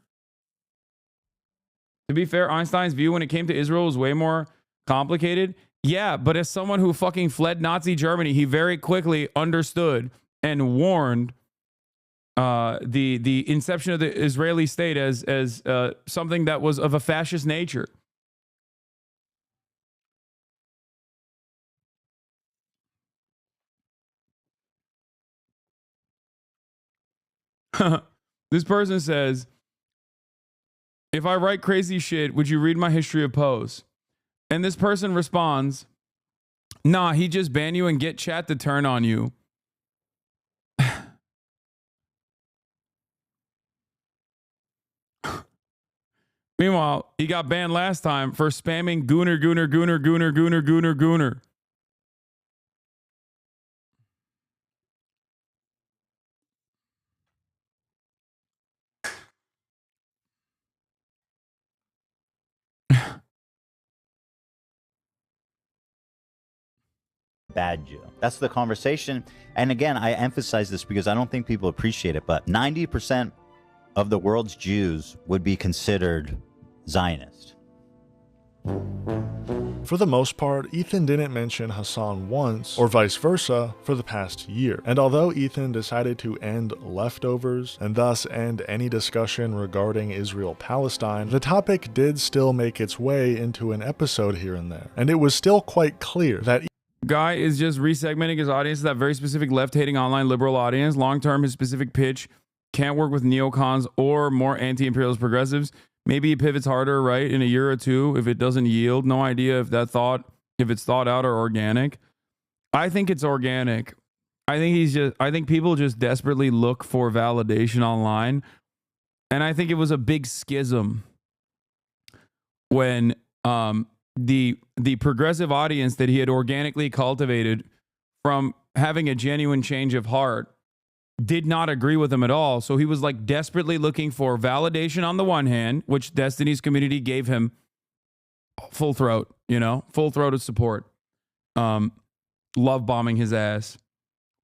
To be fair, Einstein's view when it came to Israel was way more complicated. Yeah, but as someone who fucking fled Nazi Germany, he very quickly understood and warned the inception of the Israeli state as something that was of a fascist nature. This person says, if I write crazy shit, would you read my history of posts? And this person responds, nah, he just ban you and get chat to turn on you. Meanwhile, he got banned last time for spamming gooner. Bad Jew. That's the conversation. And again, I emphasize this because I don't think people appreciate it, but 90% of the world's Jews would be considered Zionist. For the most part, Ethan didn't mention Hasan once, or vice versa, for the past year. And although Ethan decided to end leftovers, and thus end any discussion regarding Israel-Palestine, the topic did still make its way into an episode here and there. And it was still quite clear that Guy is just resegmenting his audience to that very specific left-hating online liberal audience. Long-term, his specific pitch can't work with neocons or more anti-imperialist progressives. Maybe he pivots harder, right, in a year or two if it doesn't yield. No idea if it's thought out or organic. I think it's organic. I think people just desperately look for validation online. And I think it was a big schism when the progressive audience that he had organically cultivated from having a genuine change of heart did not agree with him at all. So he was like desperately looking for validation on the one hand, which Destiny's community gave him full throated support, love bombing his ass.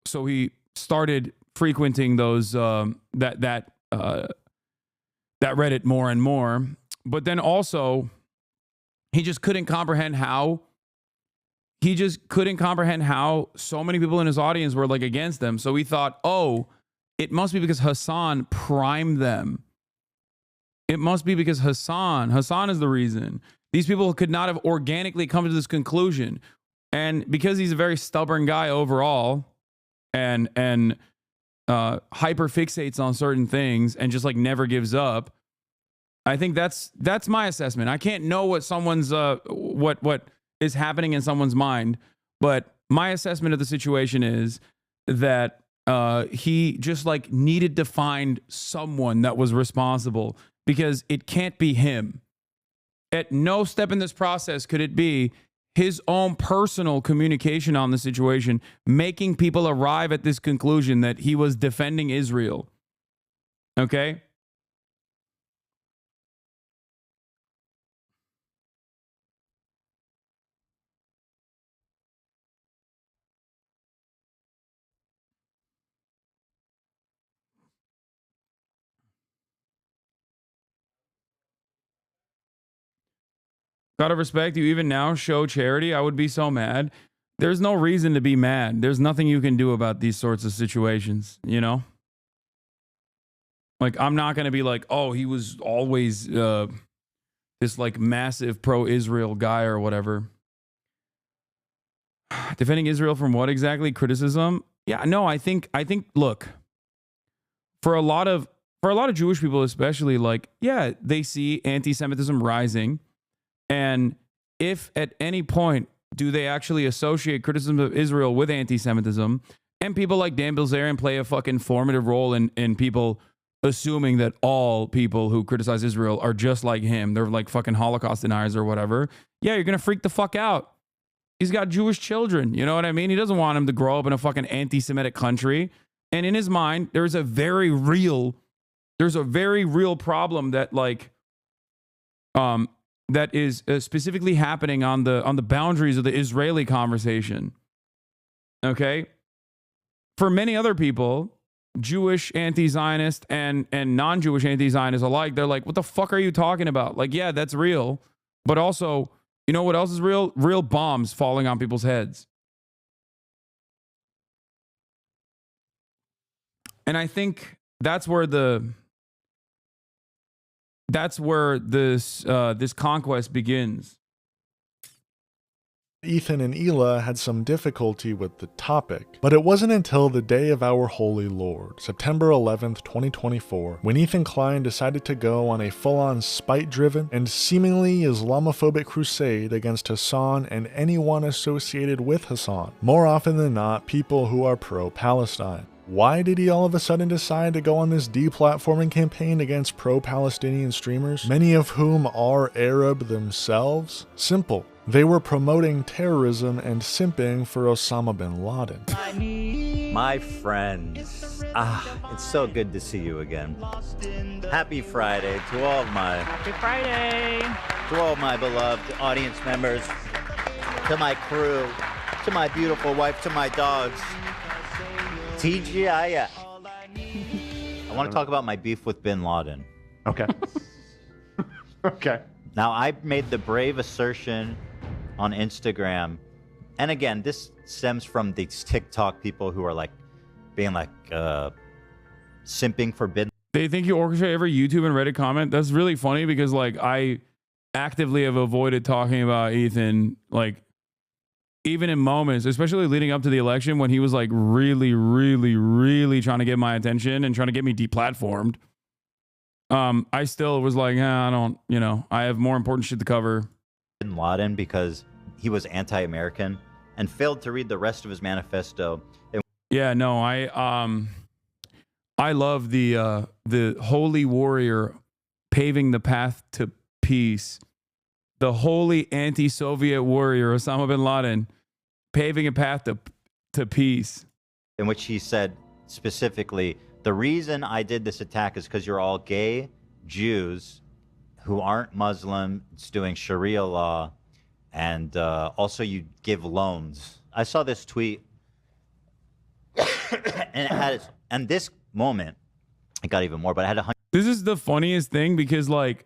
So he started frequenting those that Reddit more and more. But then also he just couldn't comprehend how so many people in his audience were like against them. So he thought, oh, it must be because Hasan primed them. It must be because Hasan is the reason. These people could not have organically come to this conclusion. And because he's a very stubborn guy overall and hyper fixates on certain things and just like never gives up, I think that's my assessment. I can't know what someone's what is happening in someone's mind, but my assessment of the situation is that he just like needed to find someone that was responsible because it can't be him. At no step in this process could it be his own personal communication on the situation, making people arrive at this conclusion that he was defending Israel. Okay? Gotta respect you even now show charity. I would be so mad. There's no reason to be mad. There's nothing you can do about these sorts of situations, you know? Like, I'm not going to be like, oh, he was always this like massive pro-Israel guy or whatever. Defending Israel from what exactly? Criticism? Yeah, no, I think look, for a lot of Jewish people especially, like, yeah, they see anti-Semitism rising. And if at any point do they actually associate criticism of Israel with anti-Semitism, and people like Dan Bilzerian play a fucking formative role in people assuming that all people who criticize Israel are just like him, they're like fucking Holocaust deniers or whatever, yeah, you're going to freak the fuck out. He's got Jewish children, you know what I mean? He doesn't want them to grow up in a fucking anti-Semitic country. And in his mind, there's a very real problem that like, that is specifically happening on the boundaries of the Israeli conversation. Okay? For many other people, Jewish anti-Zionist and non-Jewish anti-Zionist alike, they're like, what the fuck are you talking about? Like, yeah, that's real. But also, you know what else is real? Real bombs falling on people's heads. And I think that's where this conquest begins. Ethan and Ela had some difficulty with the topic, but it wasn't until the day of our Holy Lord, September 11th, 2024, when Ethan Klein decided to go on a full-on spite-driven and seemingly Islamophobic crusade against Hasan and anyone associated with Hasan, more often than not people who are pro-Palestine. Why did he all of a sudden decide to go on this deplatforming campaign against pro-Palestinian streamers, many of whom are Arab themselves? Simple. They were promoting terrorism and simping for Osama bin Laden. My friends, it's so good to see you again. Happy Friday to all of my beloved audience members, to my crew, to my beautiful wife, to my dogs. TGIF. I want to talk about my beef with bin Laden. Okay. Okay. Now, I made the brave assertion on Instagram, and again, this stems from these TikTok people who are like being like simping for bin. They think you orchestrate every YouTube and Reddit comment. That's really funny because like I actively have avoided talking about Ethan, like even in moments, especially leading up to the election when he was like really, really, really trying to get my attention and trying to get me deplatformed. I still was like, I don't, I have more important shit to cover. Bin Laden because he was anti-American and failed to read the rest of his manifesto. Yeah, no, I love the holy warrior paving the path to peace. The holy anti-Soviet warrior Osama bin Laden paving a path to peace. In which he said specifically, the reason I did this attack is because you're all gay Jews who aren't Muslim, it's doing Sharia law, and also you give loans. I saw this tweet, and this moment, it got even more, but I had 100. This is the funniest thing because, like,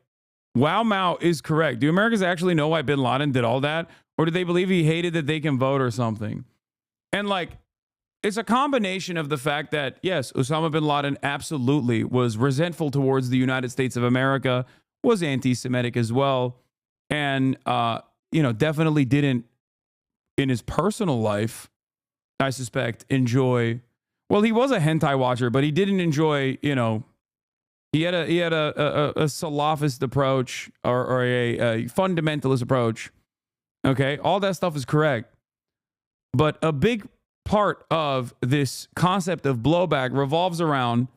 Wow Mao is correct. Do Americans actually know why bin Laden did all that? Or do they believe he hated that they can vote or something? And, like, it's a combination of the fact that, yes, Osama bin Laden absolutely was resentful towards the United States of America, was anti-Semitic as well, and, definitely didn't, in his personal life, I suspect, enjoy... Well, he was a hentai watcher, but he didn't enjoy, he had a Salafist approach or a fundamentalist approach. Okay, all that stuff is correct. But a big part of this concept of blowback revolves around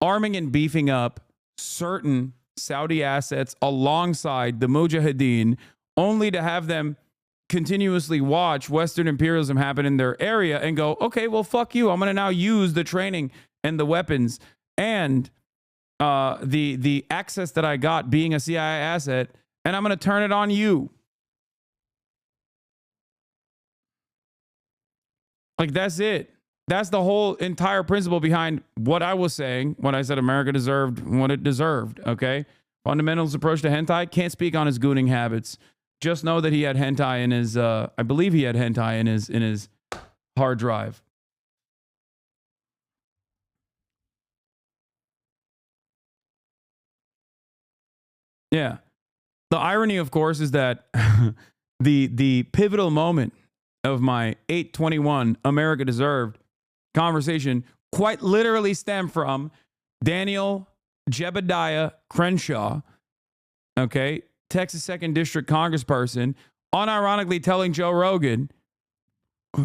arming and beefing up certain Saudi assets alongside the Mujahideen, only to have them continuously watch Western imperialism happen in their area and go, okay, well, fuck you. I'm going to now use the training and the weapons and the access that I got being a CIA asset, and I'm going to turn it on you. Like, that's it. That's the whole entire principle behind what I was saying when I said America deserved what it deserved, okay? Fundamentalist approach to hentai. Can't speak on his gooning habits. Just know that he had hentai in his, I believe he had hentai in his hard drive. Yeah. The irony, of course, is that the pivotal moment of my 821 America Deserved conversation quite literally stemmed from Daniel Jebediah Crenshaw, okay, Texas 2nd District Congressperson, unironically telling Joe Rogan,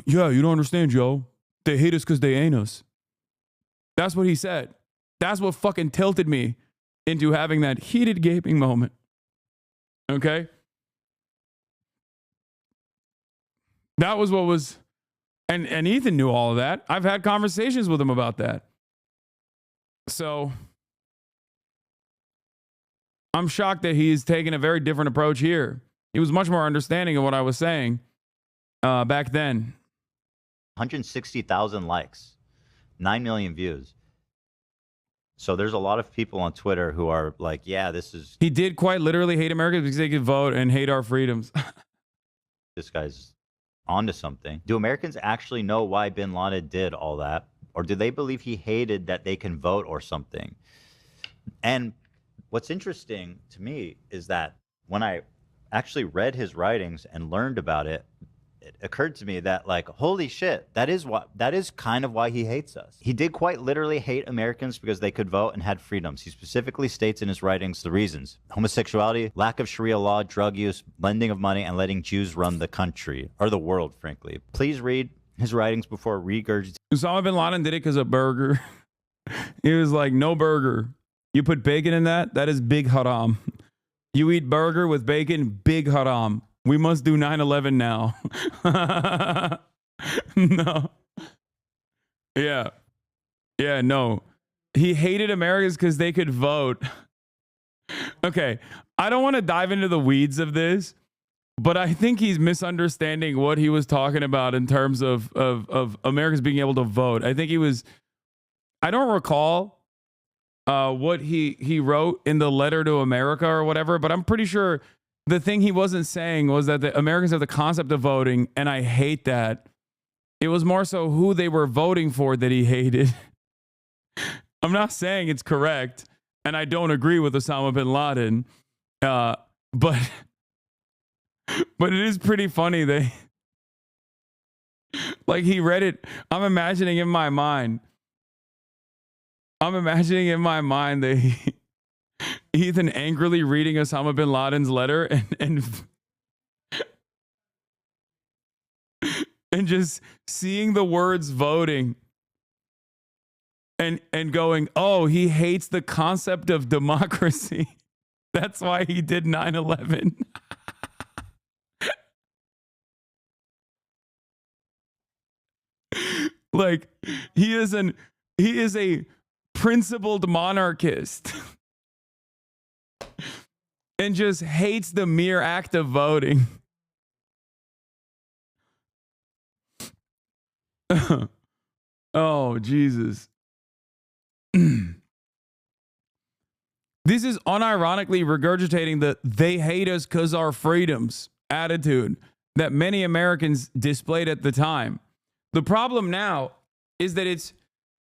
yeah, you don't understand, Joe. They hate us because they ain't us. That's what he said. That's what fucking tilted me into having that heated gaping moment. Okay? That was what was, and Ethan knew all of that. I've had conversations with him about that. So I'm shocked that he's taken a very different approach here. He was much more understanding of what I was saying back then. 160,000 likes, 9 million views. So there's a lot of people on Twitter who are like, yeah, this is... He did quite literally hate America because they could vote and hate our freedoms. This guy's onto something. Do Americans actually know why bin Laden did all that? Or do they believe he hated that they can vote or something? And what's interesting to me is that when I actually read his writings and learned about it, it occurred to me that, like, holy shit, that is kind of why he hates us. He did quite literally hate Americans because they could vote and had freedoms. He specifically states in his writings the reasons: homosexuality, lack of Sharia law, drug use, lending of money, and letting Jews run the country, or the world, frankly. Please read his writings before regurgitating. Osama bin Laden did it because of burger. He was like, no burger. You put bacon in that? That is big haram. You eat burger with bacon, big haram. We must do 9/11 now. No. Yeah. Yeah, no. He hated Americans because they could vote. Okay. I don't want to dive into the weeds of this, but I think he's misunderstanding what he was talking about in terms of Americans being able to vote. I think he was... I don't recall what he wrote in the letter to America or whatever, but I'm pretty sure the thing he wasn't saying was that the Americans have the concept of voting, and I hate that. It was more so who they were voting for that he hated. I'm not saying it's correct, and I don't agree with Osama bin Laden, but it is pretty funny. Like, he read it. I'm imagining in my mind that Ethan angrily reading Osama bin Laden's letter and just seeing the words voting and going, oh, he hates the concept of democracy. That's why he did 9/11. Like, he is a principled monarchist and just hates the mere act of voting. Oh, Jesus. This is unironically regurgitating the "they hate us because our freedoms" attitude that many Americans displayed at the time. The problem now is that it's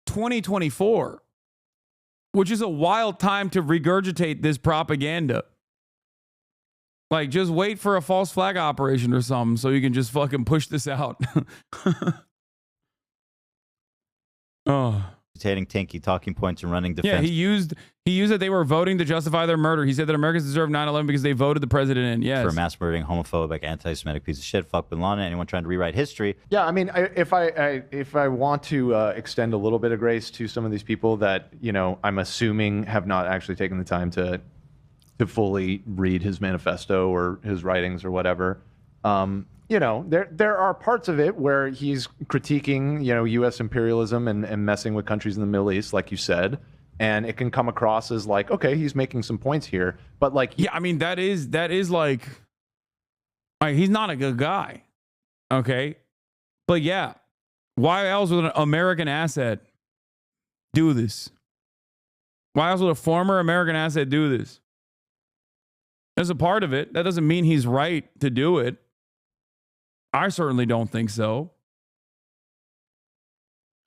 2024, which is a wild time to regurgitate this propaganda. Like, just wait for a false flag operation or something so you can just fucking push this out. Oh, Tinky talking points and running defense. Yeah, he used that they were voting to justify their murder. He said that Americans deserve 9/11 because they voted the president in. Yes. For a mass murdering, homophobic, anti-Semitic piece of shit. Fuck Bin Laden. Anyone trying to rewrite history. Yeah, I mean, if I want to extend a little bit of grace to some of these people that, you know, I'm assuming have not actually taken the time to fully read his manifesto or his writings or whatever. You know, there are parts of it where he's critiquing, you know, U.S. imperialism and messing with countries in the Middle East, like you said, and it can come across as like, okay, he's making some points here, but like, yeah, I mean, that is like he's not a good guy, okay, but yeah, why else would an American asset do this? Why else would a former American asset do this? As a part of it, that doesn't mean he's right to do it. I certainly don't think so.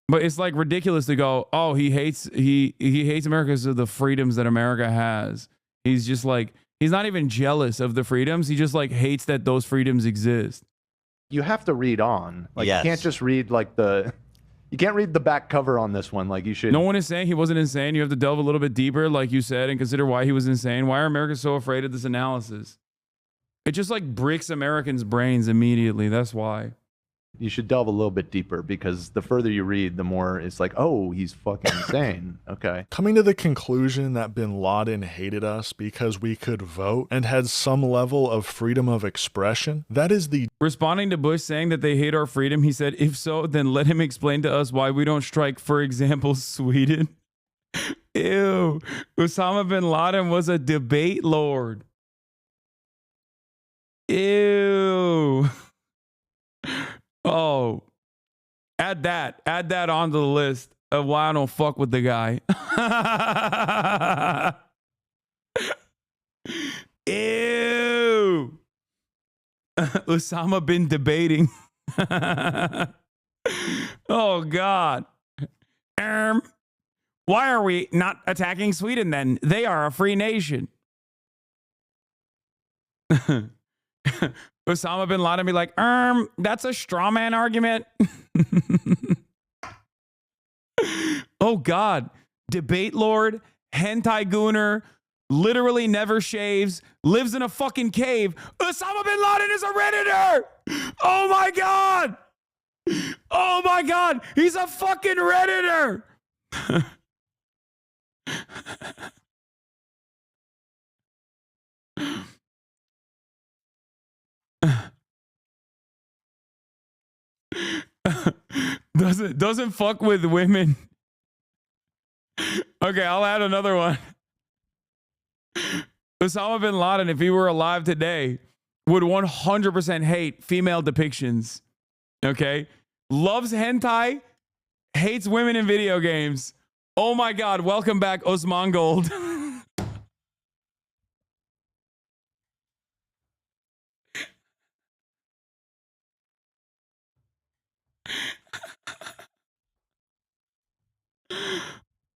But it's like ridiculous to go, oh, he hates America because of the freedoms that America has. He's just like, he's not even jealous of the freedoms. He just like hates that those freedoms exist. You have to read on. Like, yes. You can't just read like you can't read the back cover on this one. Like, you should. No one is saying he wasn't insane. You have to delve a little bit deeper, like you said, and consider why he was insane. Why are Americans so afraid of this analysis? It just like bricks Americans' brains immediately. That's why. You should delve a little bit deeper, because the further you read, the more it's like, oh, he's fucking insane. Okay. Coming to the conclusion that Bin Laden hated us because we could vote and had some level of freedom of expression, that is the... Responding to Bush saying that they hate our freedom, he said, if so, then let him explain to us why we don't strike, for example, Sweden. Ew. Osama bin Laden was a debate lord. Ew. Oh, add that onto the list of why I don't fuck with the guy. Ew. Osama been debating. Oh God. Why are we not attacking Sweden then? They are a free nation. Osama bin Laden be like, that's a straw man argument. Oh God. Debate lord, hentai gooner, literally never shaves, lives in a fucking cave. Osama bin Laden is a Redditor. Oh my God. Oh my God. He's a fucking Redditor. Doesn't fuck with women. Okay, I'll add another one. Osama bin Laden, if he were alive today, would 100% hate female depictions. Okay? Loves hentai, hates women in video games. Oh my God, welcome back, Osman Gold.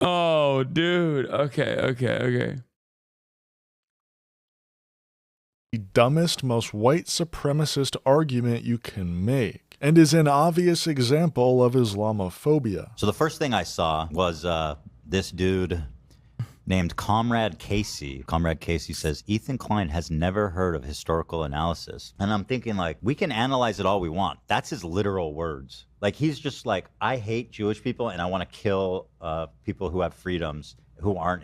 Oh, dude. Okay. The dumbest, most white supremacist argument you can make, and is an obvious example of Islamophobia. So the first thing I saw was this dude named Comrade Casey. Comrade Casey says, Ethan Klein has never heard of historical analysis. And I'm thinking, like, we can analyze it all we want. That's his literal words. Like, he's just like, I hate Jewish people and I want to kill people who have freedoms, who aren't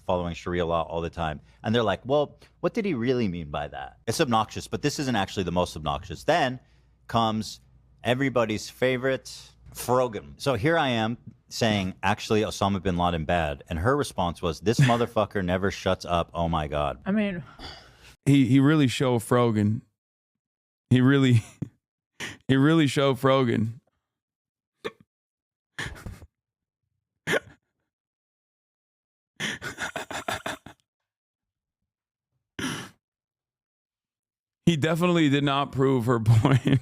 following Sharia law all the time. And they're like, well, what did he really mean by that? It's obnoxious, but this isn't actually the most obnoxious. Then comes everybody's favorite, Frogan. So here I am saying, actually, Osama bin Laden bad. And her response was, this motherfucker never shuts up. Oh my God. I mean, he really showed Frogan. He really showed Frogan. He definitely did not prove her point.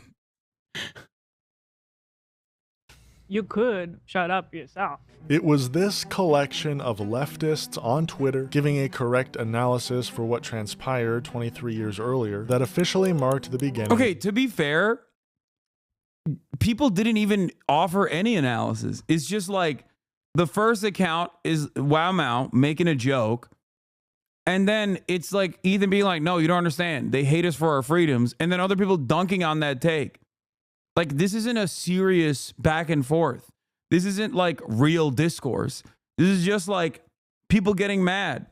you could shut up yourself. It was this collection of leftists on Twitter giving a correct analysis for what transpired 23 years earlier that officially marked the beginning. Okay, to be fair, people didn't even offer any analysis. It's just like the first account is Wow Mao making a joke. And then it's like Ethan being like, no, you don't understand. They hate us for our freedoms. And then other people dunking on that take. Like, this isn't a serious back and forth. This isn't like real discourse. This is just like people getting mad.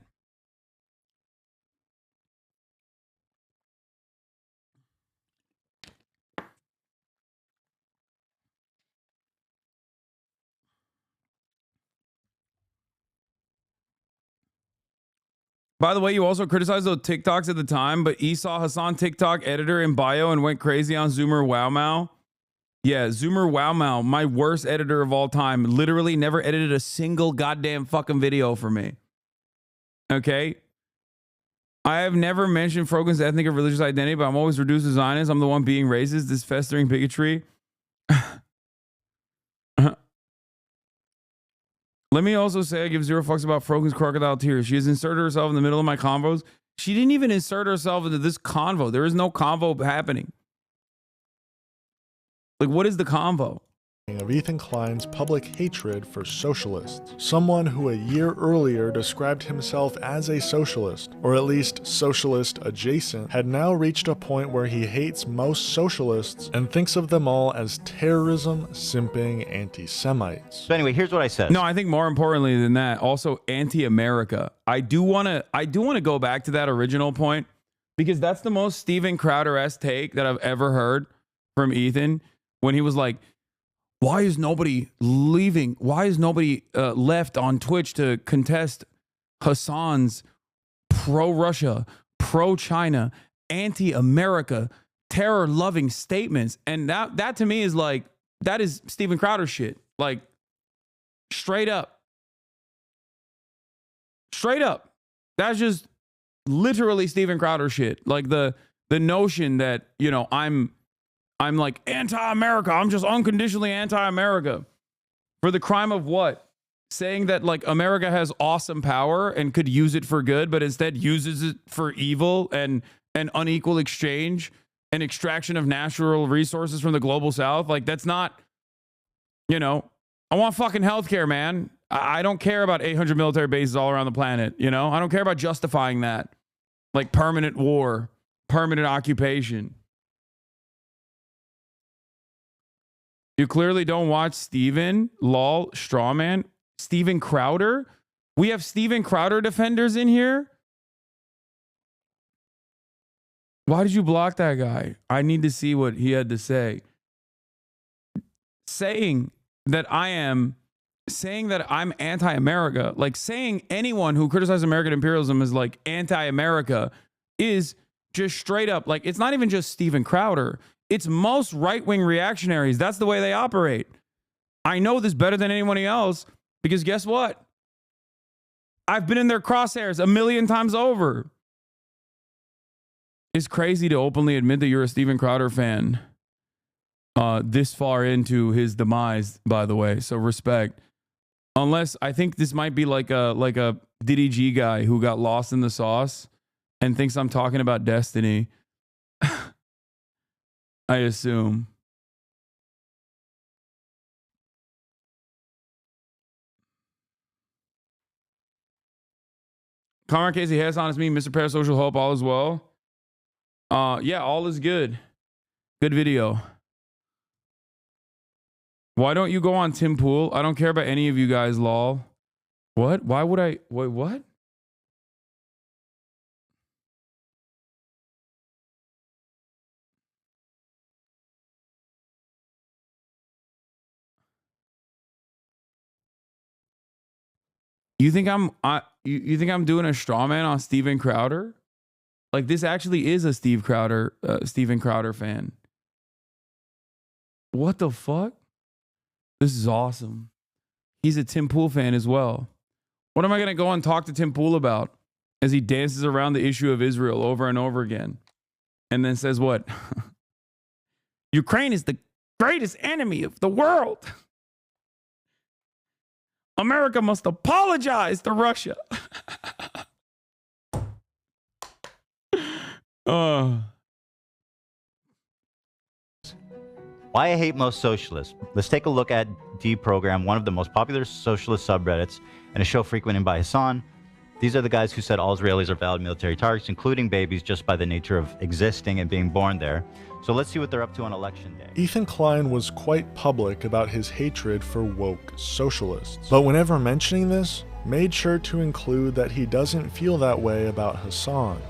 By the way, you also criticized those TikToks at the time, but Esau Hasan TikTok editor in bio and went crazy on Zoomer Wow Mao. Yeah, Zoomer Wow Mao, my worst editor of all time, literally never edited a single goddamn fucking video for me. Okay? I have never mentioned Frogan's ethnic or religious identity, but I'm always reduced to Zionist. I'm the one being racist, this festering bigotry. Let me also say I give zero fucks about Frogan's crocodile tears. She has inserted herself in the middle of my convos. She didn't even insert herself into this convo. There is no convo happening. Like, what is the convo? Of Ethan Klein's public hatred for socialists. Someone who a year earlier described himself as a socialist, or at least socialist adjacent, had now reached a point where he hates most socialists and thinks of them all as terrorism, simping anti-Semites. So anyway, here's what I said. No, I think more importantly than that, also anti-America. I do want to go back to that original point because that's the most Steven Crowder-esque take that I've ever heard from Ethan when he was like, why is nobody leaving? Why is nobody left on Twitch to contest Hasan's pro-Russia, pro-China, anti-America, terror-loving statements? And that to me is like, that is Steven Crowder shit. Like, straight up. Straight up. That's just literally Steven Crowder shit. Like the notion that, you know, I'm like anti-America. I'm just unconditionally anti-America. For the crime of what? Saying that like America has awesome power and could use it for good, but instead uses it for evil and an unequal exchange and extraction of natural resources from the global south. Like, that's not, you know, I want fucking healthcare, man. I don't care about 800 military bases all around the planet. You know, I don't care about justifying that. Like permanent war, permanent occupation. You clearly don't watch Steven, lol, strawman, Steven Crowder. We have Steven Crowder defenders in here. Why did you block that guy? I need to see what he had to say. Saying that I'm anti-America, like saying anyone who criticizes American imperialism is like anti-America is just straight up, like, it's not even just Steven Crowder. It's most right-wing reactionaries. That's the way they operate. I know this better than anyone else because guess what? I've been in their crosshairs a million times over. It's crazy to openly admit that you're a Steven Crowder fan this far into his demise, by the way. So respect. Unless I think this might be like a Diddy G guy who got lost in the sauce and thinks I'm talking about Destiny. I assume. Conrad Casey, Hasan, it's me, Mr. Parasocial Hope, all is well. Yeah, all is good. Good video. Why don't you go on Tim Pool? I don't care about any of you guys, lol. What? Why would I? Wait, what? You think you think I'm doing a straw man on Steven Crowder? Like, this actually is a Steven Crowder fan. What the fuck? This is awesome. He's a Tim Pool fan as well. What am I going to go and talk to Tim Pool about as he dances around the issue of Israel over and over again? And then says what? Ukraine is the greatest enemy of the world. America must apologize to Russia. Why I hate most socialists. Let's take a look at Deprogram, one of the most popular socialist subreddits, and a show frequented by Hasan. These are the guys who said all Israelis are valid military targets, including babies, just by the nature of existing and being born there. So let's see what they're up to on election day. Ethan Klein was quite public about his hatred for woke socialists, but whenever mentioning this, made sure to include that he doesn't feel that way about Hasan.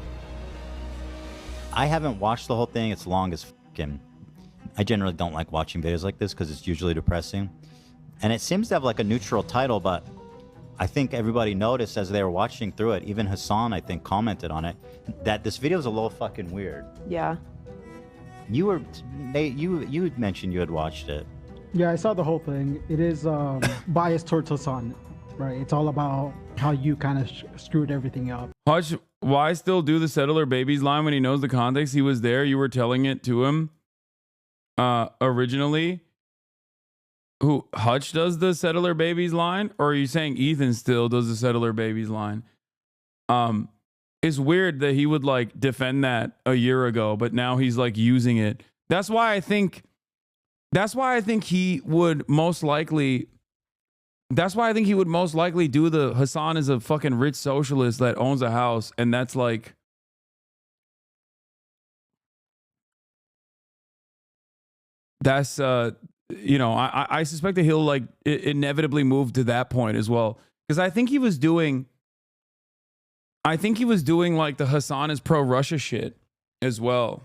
I haven't watched the whole thing. It's long as fucking. I generally don't like watching videos like this because it's usually depressing. And it seems to have like a neutral title, but I think everybody noticed as they were watching through it, even Hasan, I think, commented on it, that this video is a little fucking weird. Yeah. You had mentioned you had watched it. Yeah, I saw the whole thing. It is biased towards Hasan, right? It's all about how you kind of screwed everything up. Hutch, why still do the settler babies line when he knows the context? He was there. You were telling it to him originally. Who, Hutch does the settler babies line? Or are you saying Ethan still does the settler babies line? It's weird that he would like defend that a year ago, but now he's like using it. That's why I think he would most likely do the Hasan is a fucking rich socialist that owns a house, and that's like you know, I suspect that he'll like inevitably move to that point as well, because I think he was doing like the Hasan is pro-Russia shit as well.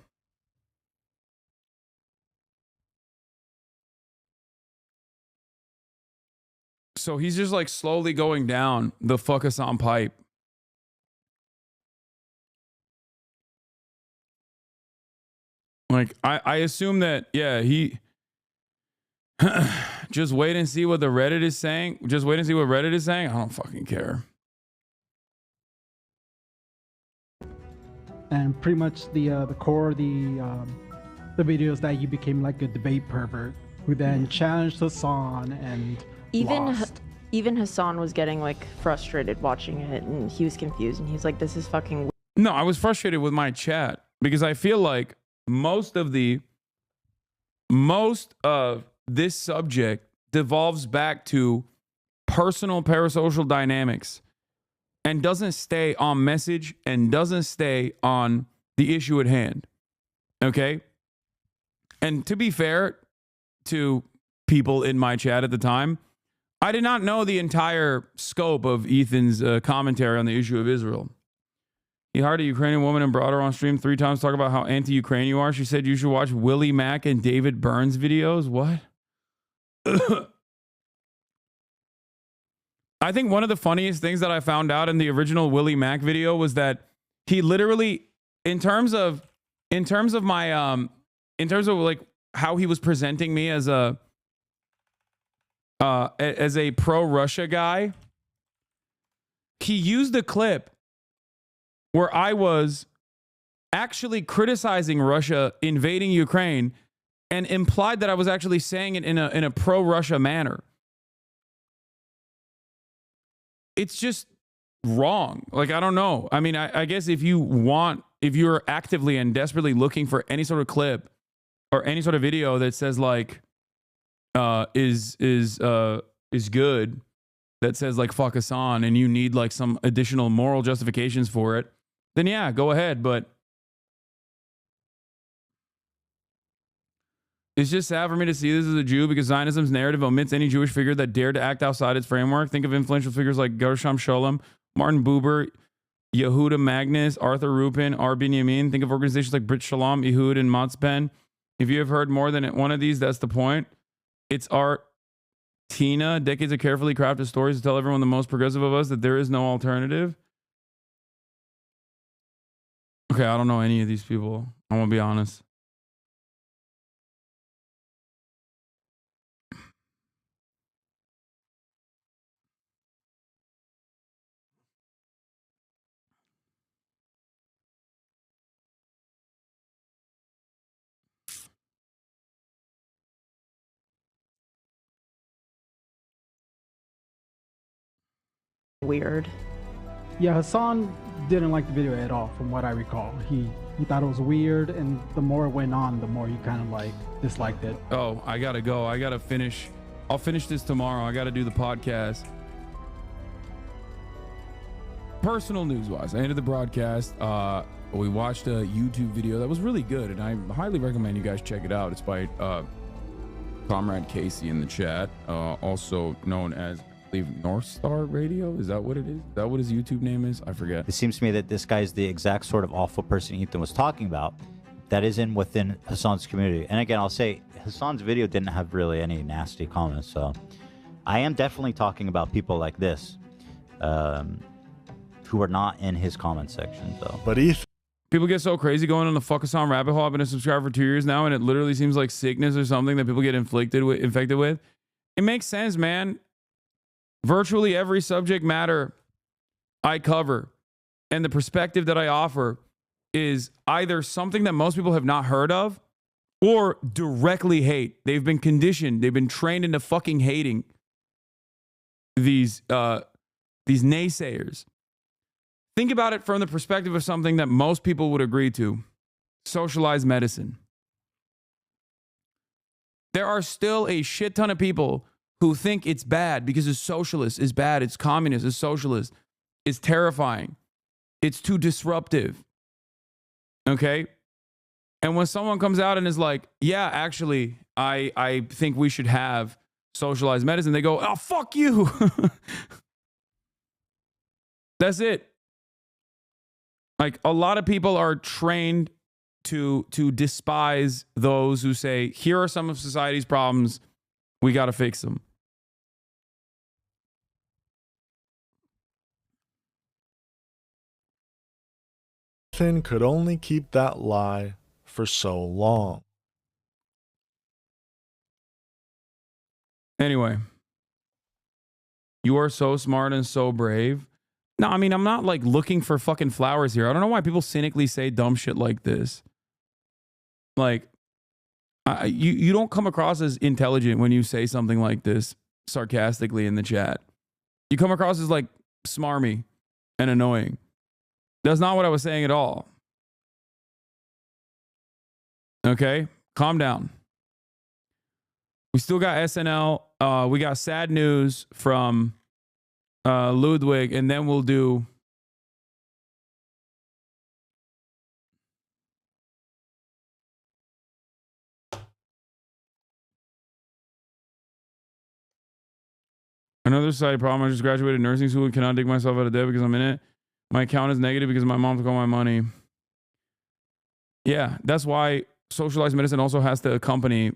So he's just like slowly going down the fuck Hasan pipe. Like I assume that, yeah, he just wait and see what the Reddit is saying. Just wait and see what Reddit is saying. I don't fucking care. And pretty much the core of the video is that you became like a debate pervert who then challenged Hasan and lost. Even Hasan was getting like frustrated watching it, and he was confused, and he's like, "This is fucking weird." No, I was frustrated with my chat because I feel like most of this subject devolves back to personal parasocial dynamics and doesn't stay on message and doesn't stay on the issue at hand. Okay? And to be fair to people in my chat at the time, I did not know the entire scope of Ethan's commentary on the issue of Israel. He hired a Ukrainian woman and brought her on stream 3 times, talk about how anti-Ukraine you are. She said you should watch Willie Mack and David Burns videos. What? I think one of the funniest things that I found out in the original Willie Mack video was that he literally, in terms of like how he was presenting me as a pro-Russia guy, he used a clip where I was actually criticizing Russia invading Ukraine and implied that I was actually saying it in a pro-Russia manner. It's just wrong. Like, I don't know. I mean, I guess if you're actively and desperately looking for any sort of clip or any sort of video that says like is good, that says like fuck Hasan, and you need like some additional moral justifications for it, then yeah, go ahead. But it's just sad for me to see this as a Jew because Zionism's narrative omits any Jewish figure that dared to act outside its framework. Think of influential figures like Gershom Scholem, Martin Buber, Yehuda Magnus, Arthur Rupin, R. Binyamin. Think of organizations like Brit Shalom, Ehud, and Motzben. If you have heard more than one of these, that's the point. It's art. Tina, decades of carefully crafted stories to tell everyone the most progressive of us that there is no alternative. Okay, I don't know any of these people. I'm gonna be honest. Weird. Yeah, Hasan didn't like the video at all, from what I recall. you thought it was weird, and the more it went on, the more you kind of like disliked it. Oh, I gotta go. I gotta finish. I'll finish this tomorrow. I gotta do the podcast. Personal news wise, I ended the broadcast. We watched a YouTube video that was really good, and I highly recommend you guys check it out. It's by Comrade Casey in the chat, also known as, I believe, North Star Radio. Is that what it is? Is that what his YouTube name is? I forget. It seems to me that this guy's the exact sort of awful person Ethan was talking about that is within Hasan's community. And again, I'll say Hasan's video didn't have really any nasty comments, so I am definitely talking about people like this who are not in his comment section, though. But Ethan, people get so crazy going on the fuck Hasan rabbit hole. I've been a subscriber for 2 years now, and it literally seems like sickness or something that people get infected with. It makes sense, man. Virtually every subject matter I cover and the perspective that I offer is either something that most people have not heard of or directly hate. They've been conditioned. They've been trained into fucking hating these naysayers. Think about it from the perspective of something that most people would agree to. Socialized medicine. There are still a shit ton of people who think it's bad because it's socialist, it's bad, it's communist, it's socialist, it's terrifying, it's too disruptive. Okay? And when someone comes out and is like, yeah, actually, I think we should have socialized medicine, they go, oh, fuck you. That's it. Like, a lot of people are trained to despise those who say, here are some of society's problems, we got to fix them. Ethan could only keep that lie for so long. Anyway, you are so smart and so brave. No, I mean, I'm not like looking for fucking flowers here. I don't know why people cynically say dumb shit like this. Like, you don't come across as intelligent when you say something like this sarcastically in the chat. You come across as like smarmy and annoying. That's not what I was saying at all. Okay, calm down. We still got SNL. We got sad news from Ludwig, and then we'll do another side problem. I just graduated nursing school and cannot dig myself out of debt because I'm in it. My account is negative because my mom took all my money. Yeah, that's why socialized medicine also has to accompany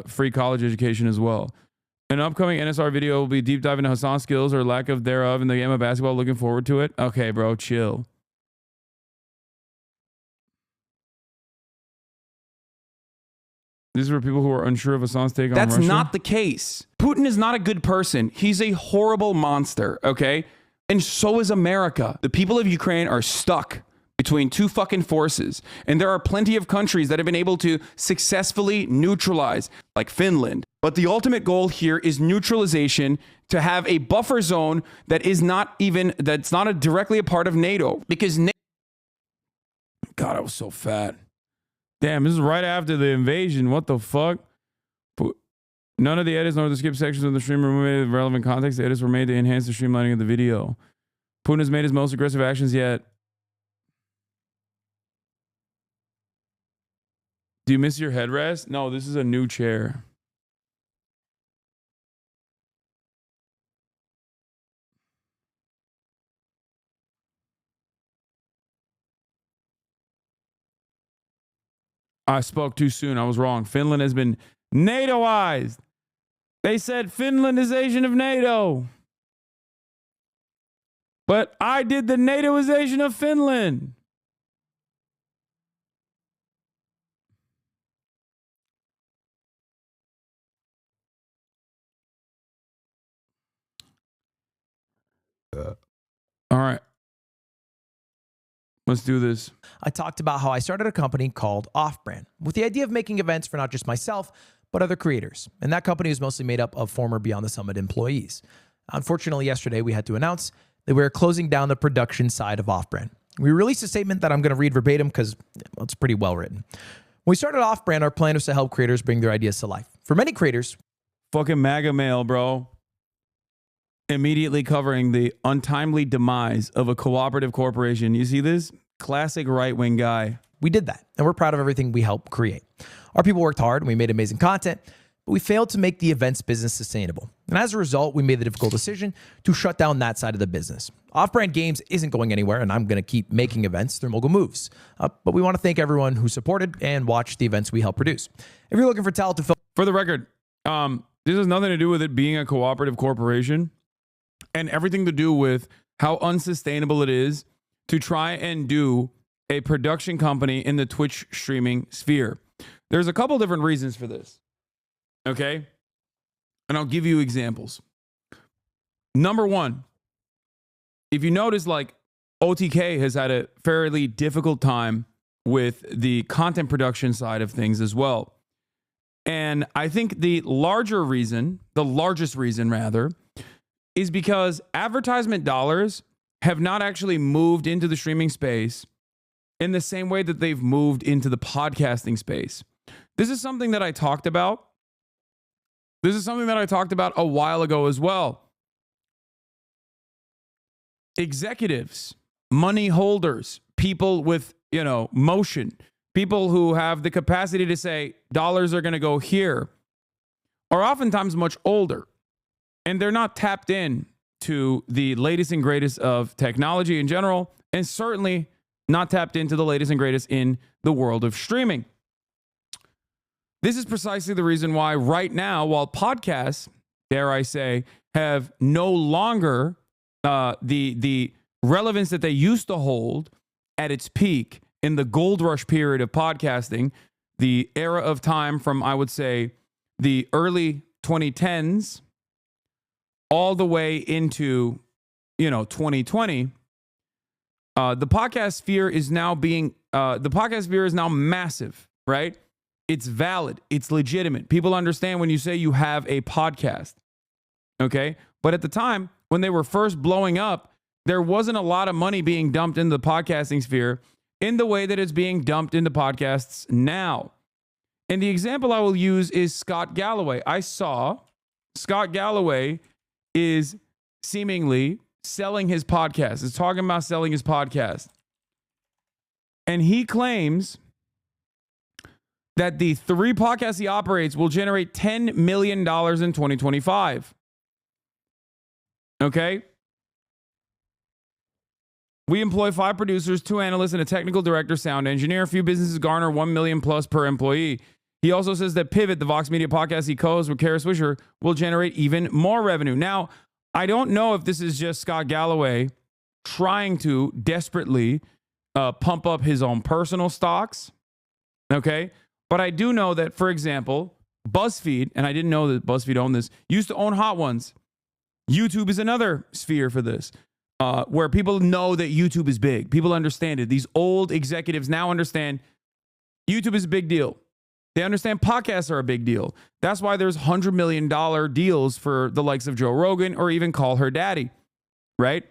free college education as well. An upcoming NSR video will be deep diving into Hasan's skills or lack of thereof in the game of basketball. Looking forward to it. Okay, bro, chill. This is for people who are unsure of Hasan's take on Russia. That's not the case. Putin is not a good person. He's a horrible monster, okay? And so is America. The people of Ukraine are stuck between two fucking forces. And there are plenty of countries that have been able to successfully neutralize, like Finland. But the ultimate goal here is neutralization, to have a buffer zone that is not even, that's not directly a part of NATO. Because God, I was so fat. Damn, this is right after the invasion. What the fuck? None of the edits nor the skip sections of the stream were made with relevant context. The edits were made to enhance the streamlining of the video. Putin has made his most aggressive actions yet. Do you miss your headrest? No, this is a new chair. I spoke too soon. I was wrong. Finland has been NATOized. They said Finlandization of NATO. But I did the NATOization of Finland. All right. Let's do this. I talked about how I started a company called Off Brand with the idea of making events for not just myself, but other creators. And that company is mostly made up of former Beyond the Summit employees. Unfortunately, yesterday we had to announce that we are closing down the production side of Off Brand. We released a statement that I'm going to read verbatim because it's pretty well written. When we started Off Brand, our plan was to help creators bring their ideas to life. For many creators, fucking MAGA mail, bro. Immediately covering the untimely demise of a cooperative corporation. You see this? Classic right-wing guy. We did that, and we're proud of everything we helped create. Our people worked hard, and we made amazing content, but we failed to make the events business sustainable. And as a result, we made the difficult decision to shut down that side of the business. Off-Brand Games isn't going anywhere, and I'm going to keep making events through Mogul Moves. But we want to thank everyone who supported and watched the events we helped produce. If you're looking for talent to fill... For the record, this has nothing to do with it being a cooperative corporation and everything to do with how unsustainable it is to try and do a production company in the Twitch streaming sphere. There's a couple different reasons for this. Okay? And I'll give you examples. Number one, if you notice, like, OTK has had a fairly difficult time with the content production side of things as well. And I think the largest reason rather, is because advertisement dollars have not actually moved into the streaming space in the same way that they've moved into the podcasting space. This is something that I talked about. This is something that I talked about a while ago as well. Executives, money holders, people with, motion, people who have the capacity to say dollars are going to go here are oftentimes much older. And they're not tapped in to the latest and greatest of technology in general, and certainly not tapped into the latest and greatest in the world of streaming. This is precisely the reason why right now, while podcasts, dare I say, have no longer the relevance that they used to hold at its peak in the gold rush period of podcasting, the era of time from, I would say, the early 2010s all the way into, 2020, the podcast sphere is now massive, right? It's valid. It's legitimate. People understand when you say you have a podcast, okay? But at the time, when they were first blowing up, there wasn't a lot of money being dumped into the podcasting sphere in the way that it's being dumped into podcasts now. And the example I will use is Scott Galloway. I saw Scott Galloway is seemingly selling his podcast. Is talking about selling his podcast. And he claims that the 3 podcasts he operates will generate $10 million in 2025. Okay? We employ 5 producers, 2 analysts, and a technical director, sound engineer. A few businesses garner $1 million plus per employee. He also says that Pivot, the Vox Media podcast he co-hosts with Kara Swisher, will generate even more revenue. Now, I don't know if this is just Scott Galloway trying to desperately pump up his own personal stocks, okay? But I do know that, for example, BuzzFeed, and I didn't know that BuzzFeed owned this, used to own Hot Ones. YouTube is another sphere for this, where people know that YouTube is big. People understand it. These old executives now understand YouTube is a big deal. They understand podcasts are a big deal. That's why there's $100 million deals for the likes of Joe Rogan or even Call Her Daddy, right?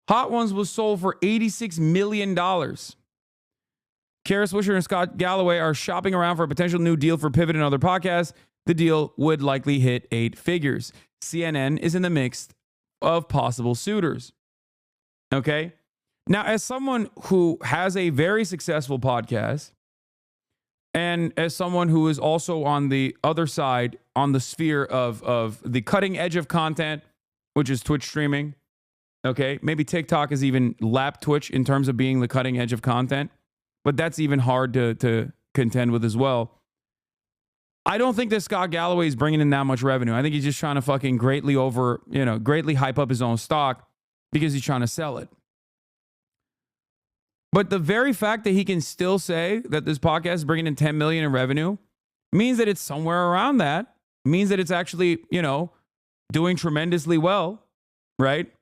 Hot Ones was sold for $86 million. Kara Swisher and Scott Galloway are shopping around for a potential new deal for Pivot and other podcasts. The deal would likely hit 8 figures. CNN is in the mix of possible suitors. Okay? Now, as someone who has a very successful podcast, and as someone who is also on the other side, on the sphere of the cutting edge of content, which is Twitch streaming, okay? Maybe TikTok has even lapped Twitch in terms of being the cutting edge of content, but that's even hard to contend with as well. I don't think that Scott Galloway is bringing in that much revenue. I think he's just trying to fucking greatly hype up his own stock because he's trying to sell it. But the very fact that he can still say that this podcast is bringing in $10 million in revenue means that it's somewhere around that. It means that it's actually, doing tremendously well, right?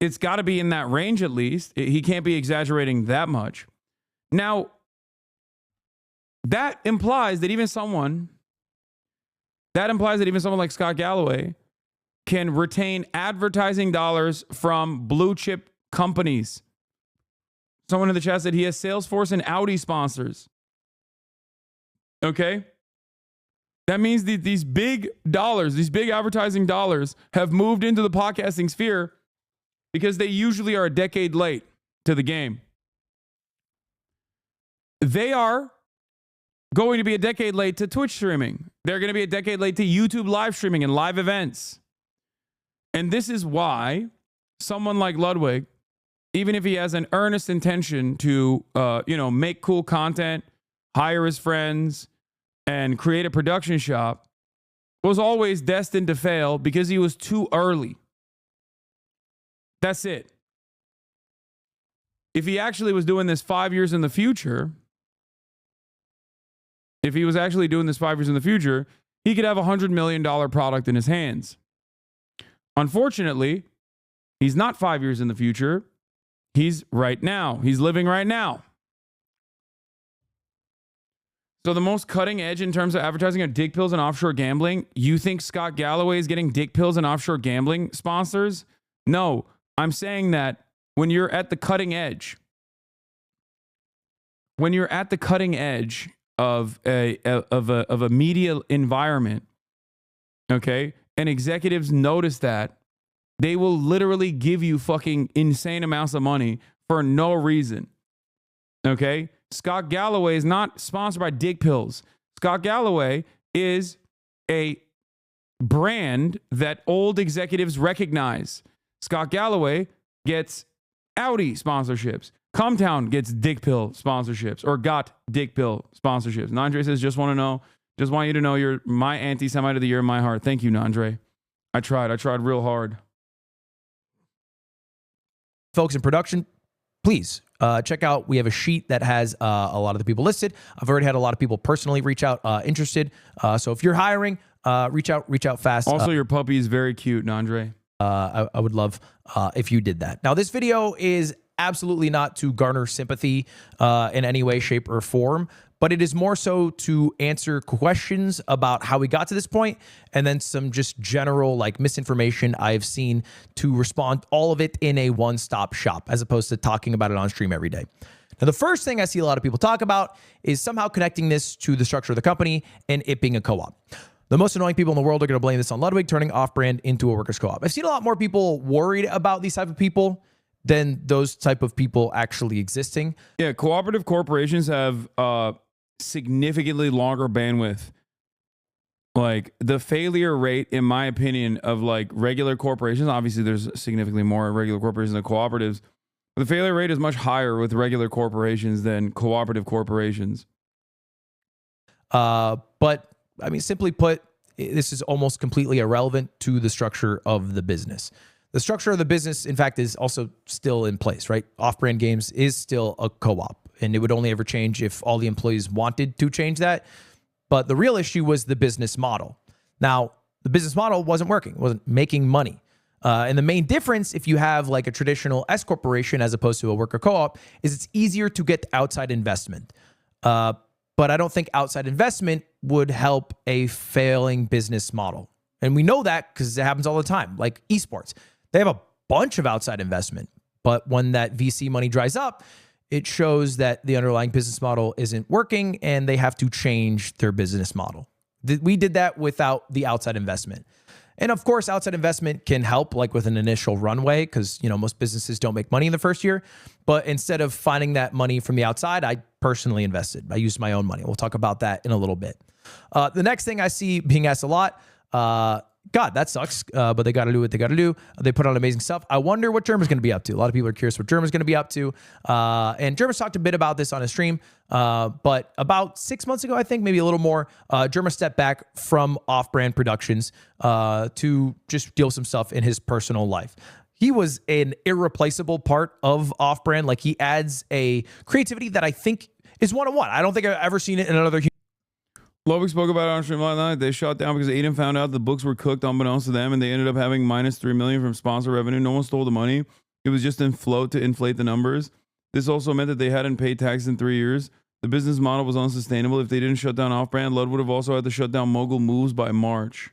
It's got to be in that range at least. He can't be exaggerating that much. Now, that implies that even someone like Scott Galloway can retain advertising dollars from blue chip companies. Someone in the chat said he has Salesforce and Audi sponsors. Okay? That means that these big dollars, these big advertising dollars have moved into the podcasting sphere because they usually are a decade late to the game. They are going to be a decade late to Twitch streaming. They're going to be a decade late to YouTube live streaming and live events. And this is why someone like Ludwig, even if he has an earnest intention to, make cool content, hire his friends, and create a production shop, was always destined to fail because he was too early. That's it. If he actually was doing this 5 years in the future, he could have a $100 million product in his hands. Unfortunately, he's not 5 years in the future. He's right now. He's living right now. So the most cutting edge in terms of advertising are dick pills and offshore gambling. You think Scott Galloway is getting dick pills and offshore gambling sponsors? No, I'm saying that when you're at the cutting edge, of a media environment, okay, and executives notice that, they will literally give you fucking insane amounts of money for no reason. Okay? Scott Galloway is not sponsored by dick pills. Scott Galloway is a brand that old executives recognize. Scott Galloway gets Audi sponsorships. Comtown gets dick pill sponsorships, or got dick pill sponsorships. Nandre says, just want you to know you're my anti-Semite of the year in my heart. Thank you, Nandre. I tried real hard. Folks in production, please check out. We have a sheet that has a lot of the people listed. I've already had a lot of people personally reach out interested. So if you're hiring, reach out fast. Also, your puppy is very cute, Nandre. I would love if you did that. Now, this video is absolutely not to garner sympathy in any way, shape, or form, but it is more so to answer questions about how we got to this point, and then some just general misinformation I've seen, to respond all of it in a one-stop shop, as opposed to talking about it on stream every day. Now, the first thing I see a lot of people talk about is somehow connecting this to the structure of the company and it being a co-op. The most annoying people in the world are going to blame this on Ludwig turning off-brand into a workers' co-op. I've seen a lot more people worried about these type of people than those type of people actually existing. Yeah, cooperative corporations have significantly longer bandwidth. Like, the failure rate, in my opinion, of regular corporations, obviously there's significantly more regular corporations than cooperatives, but the failure rate is much higher with regular corporations than cooperative corporations. But I mean, simply put, this is almost completely irrelevant to the structure of the business. The structure of the business, in fact, is also still in place, right? Off-brand games is still a co-op, and it would only ever change if all the employees wanted to change that. But the real issue was the business model. Now, the business model wasn't working, wasn't making money. And the main difference, if you have a traditional S corporation as opposed to a worker co-op, is it's easier to get outside investment. But I don't think outside investment would help a failing business model. And we know that because it happens all the time, like esports. They have a bunch of outside investment, but when that VC money dries up, it shows that the underlying business model isn't working and they have to change their business model. We did that without the outside investment. And of course, outside investment can help with an initial runway because, most businesses don't make money in the first year. But instead of finding that money from the outside, I personally invested. I used my own money. We'll talk about that in a little bit. The next thing I see being asked a lot, God, that sucks, but they got to do what they got to do. They put on amazing stuff. I wonder what Germa's going to be up to. A lot of people are curious what Germa's going to be up to. And Germa's talked a bit about this on his stream, but about 6 months ago, I think, maybe a little more, Germa stepped back from off-brand productions to just deal with some stuff in his personal life. He was an irreplaceable part of off-brand. He adds a creativity that I think is one-on-one. I don't think I've ever seen it in another human. Lovik spoke about it on stream last night. They shut down because Aiden found out the books were cooked unbeknownst to them, and they ended up having minus $3 million from sponsor revenue. No one stole the money. It was just in float to inflate the numbers. This also meant that they hadn't paid tax in 3 years. The business model was unsustainable. If they didn't shut down off-brand, Lud would have also had to shut down Mogul Moves by March.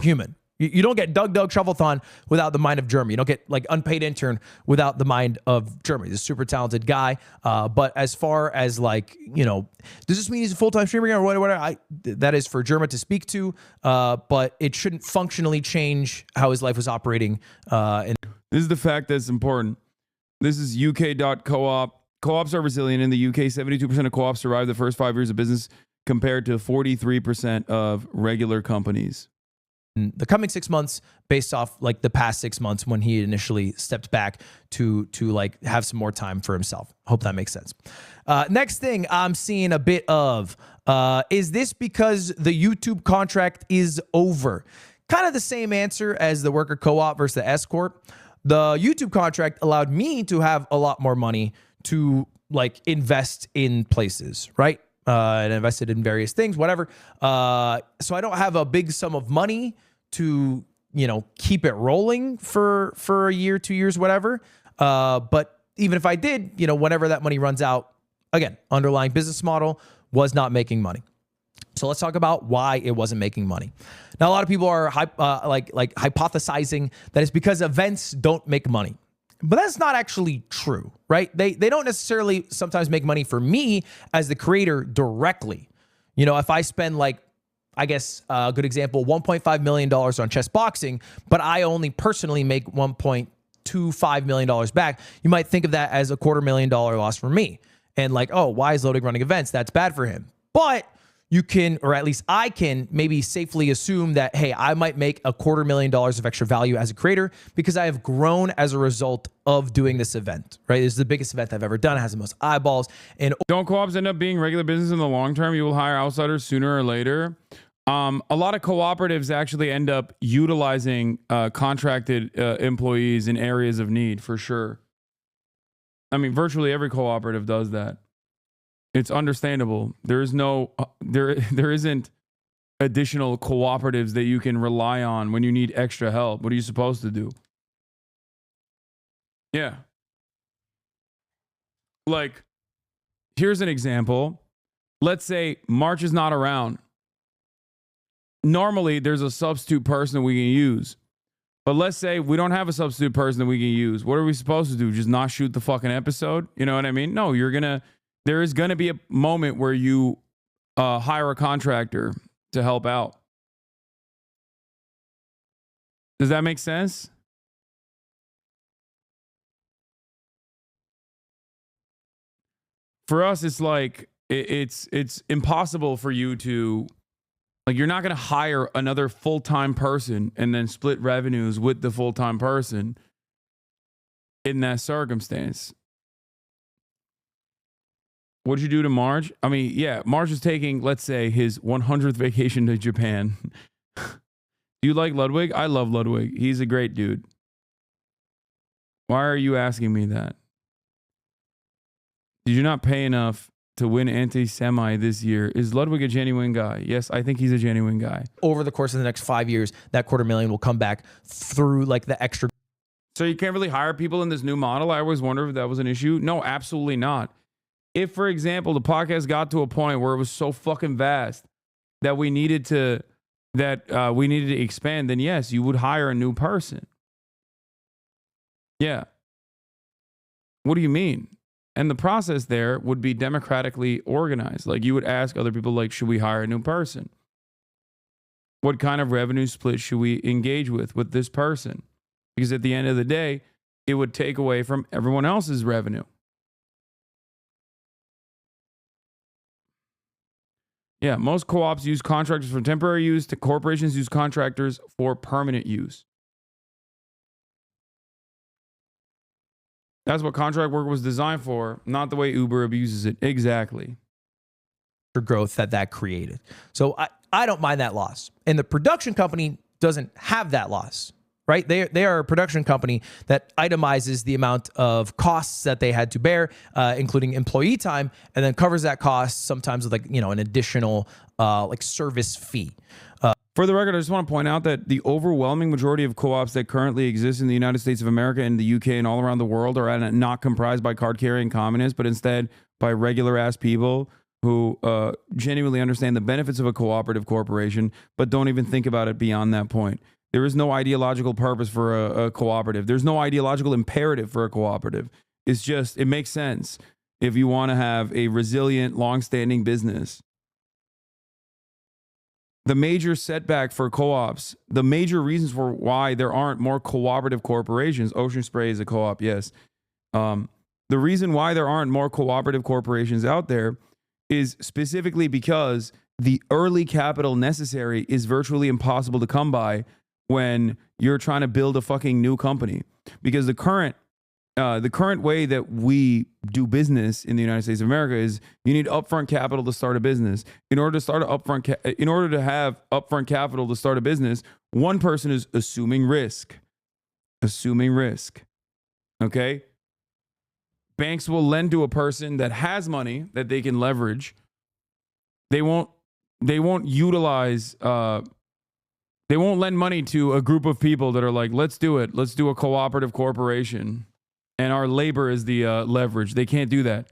Human. You don't get Doug Shovelthon without the mind of Jeremy. You don't get like unpaid intern without the mind of Jeremy. He's a super talented guy. But as far as like, you know, does this mean he's a full-time streamer or whatever? That is for Jeremy to speak to. But it shouldn't functionally change how his life was operating. This is the fact that's important. This is UK.coop. Co-ops are resilient in the UK. 72% of co-ops survive the first 5 years of business compared to 43% of regular companies. The coming 6 months, based off like the past 6 months when he initially stepped back to like have some more time for himself. Hope that makes sense. Next thing I'm seeing a bit of, is this because the YouTube contract is over? Kind of the same answer as the worker co-op versus the S Corp. The YouTube contract allowed me to have a lot more money to like invest in places, right? And invested in various things, whatever. So I don't have a big sum of money to, you know, keep it rolling for a year, 2 years, whatever. But even if I did, you know, whenever that money runs out, again, underlying business model was not making money. So let's talk about why it wasn't making money. Now, a lot of people are hypothesizing that it's because events don't make money. But that's not actually true, right? They don't necessarily sometimes make money for me as the creator directly. You know, if I spend like, I guess a good example, $1.5 million on chess boxing, but I only personally make $1.25 million back, you might think of that as a $250,000 loss for me. And like, oh, why is Loading running events? That's bad for him. But you can, or at least I can maybe safely assume that, hey, I might make $250,000 of extra value as a creator because I have grown as a result of doing this event, right? This is the biggest event I've ever done. It has the most eyeballs. And don't co-ops end up being regular business in the long term? You will hire outsiders sooner or later. A lot of cooperatives actually end up utilizing contracted employees in areas of need, for sure. I mean, virtually every cooperative does that. It's understandable. There is no, there isn't additional cooperatives that you can rely on when you need extra help. What are you supposed to do? Yeah. Like, here's an example. Let's say March is not around. Normally, there's a substitute person that we can use. But let's say we don't have a substitute person that we can use. What are we supposed to do? Just not shoot the fucking episode? You know what I mean? No, there is going to be a moment where you hire a contractor to help out. Does that make sense? For us, it's like, it's impossible for you to, like, you're not going to hire another full-time person and then split revenues with the full-time person in that circumstance. What'd you do to Marge? I mean, yeah, Marge is taking, let's say, his 100th vacation to Japan. Do you like Ludwig? I love Ludwig. He's a great dude. Why are you asking me that? Did you not pay enough to win anti-semi this year? Is Ludwig a genuine guy? Yes, I think he's a genuine guy. Over the course of the next 5 years, that $250,000 will come back through like the extra. So you can't really hire people in this new model? I always wonder if that was an issue. No, absolutely not. If, for example, the podcast got to a point where it was so fucking vast that we needed to expand, then yes, you would hire a new person. Yeah. What do you mean? And the process there would be democratically organized. Like, you would ask other people, like, should we hire a new person? What kind of revenue split should we engage with this person? Because at the end of the day, it would take away from everyone else's revenue. Yeah, most co-ops use contractors for temporary use. Corporations use contractors for permanent use. That's what contract work was designed for, not the way Uber abuses it. Exactly. Growth that created. So I don't mind that loss. And the production company doesn't have that loss, right? They are a production company that itemizes the amount of costs that they had to bear, including employee time, and then covers that cost sometimes with, like, you know, an additional like service fee. For the record, I just want to point out that the overwhelming majority of co-ops that currently exist in the United States of America and the UK and all around the world are not comprised by card-carrying communists, but instead by regular-ass people who genuinely understand the benefits of a cooperative corporation, but don't even think about it beyond that point. There is no ideological purpose for a cooperative. There's no ideological imperative for a cooperative. It's just, it makes sense if you want to have a resilient, long-standing business. The major setback for co-ops, the major reasons for why there aren't more cooperative corporations, Ocean Spray is a co-op, yes. The reason why there aren't more cooperative corporations out there is specifically because the early capital necessary is virtually impossible to come by when you're trying to build a fucking new company. Because the current way that we do business in the United States of America is you need upfront capital to start a business. In order to have upfront capital to start a business, one person is assuming risk. Okay? Banks will lend to a person that has money that they can leverage. They won't utilize they won't lend money to a group of people that are like, let's do it. Let's do a cooperative corporation. And our labor is the leverage. They can't do that.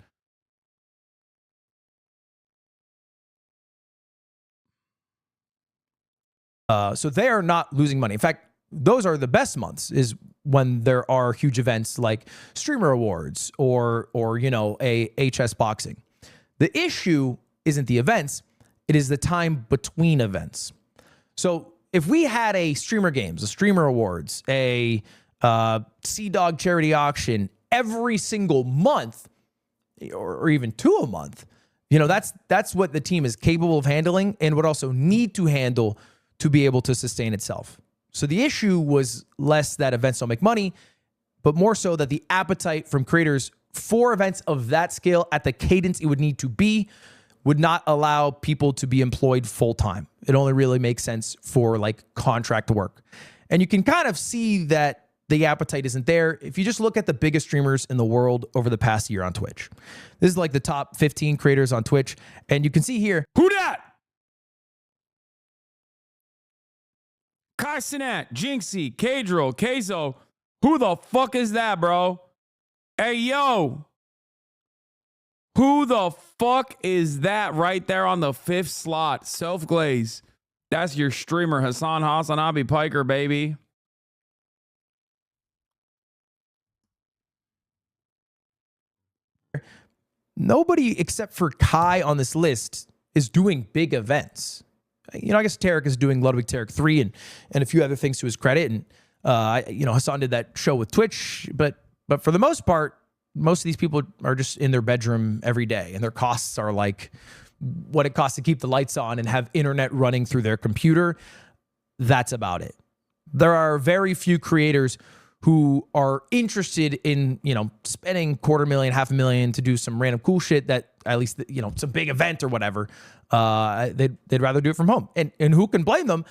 So they are not losing money. In fact, those are the best months is when there are huge events like Streamer Awards or you know, a HS Boxing. The issue isn't the events. It is the time between events. So if we had a Streamer Games, a Streamer Awards, a Sea Dog charity auction every single month, or even 2 a month, you know, that's what the team is capable of handling and would also need to handle to be able to sustain itself. So the issue was less that events don't make money, but more so that the appetite from creators for events of that scale at the cadence it would need to be would not allow people to be employed full-time. It only really makes sense for like contract work. And you can kind of see that the appetite isn't there if you just look at the biggest streamers in the world over the past year on Twitch. This is like the top 15 creators on Twitch. And you can see here. Who dat? Kai Cenat, Jinxie, Kadro, Keizo. Who the fuck is that, bro? Hey, yo. Who the fuck is that right there on the 5th slot? Self-glaze. That's your streamer, HasanAbi Piker, baby. Nobody except for Kai on this list is doing big events. You know, I guess Tarek is doing Ludwig Tarek 3 and a few other things to his credit. And, you know, Hasan did that show with Twitch. But for the most part, most of these people are just in their bedroom every day. And their costs are like what it costs to keep the lights on and have internet running through their computer. That's about it. There are very few creators who are interested in, you know, spending $250,000, $500,000 to do some random cool shit that at least, you know, some big event or whatever. They'd rather do it from home. And who can blame them?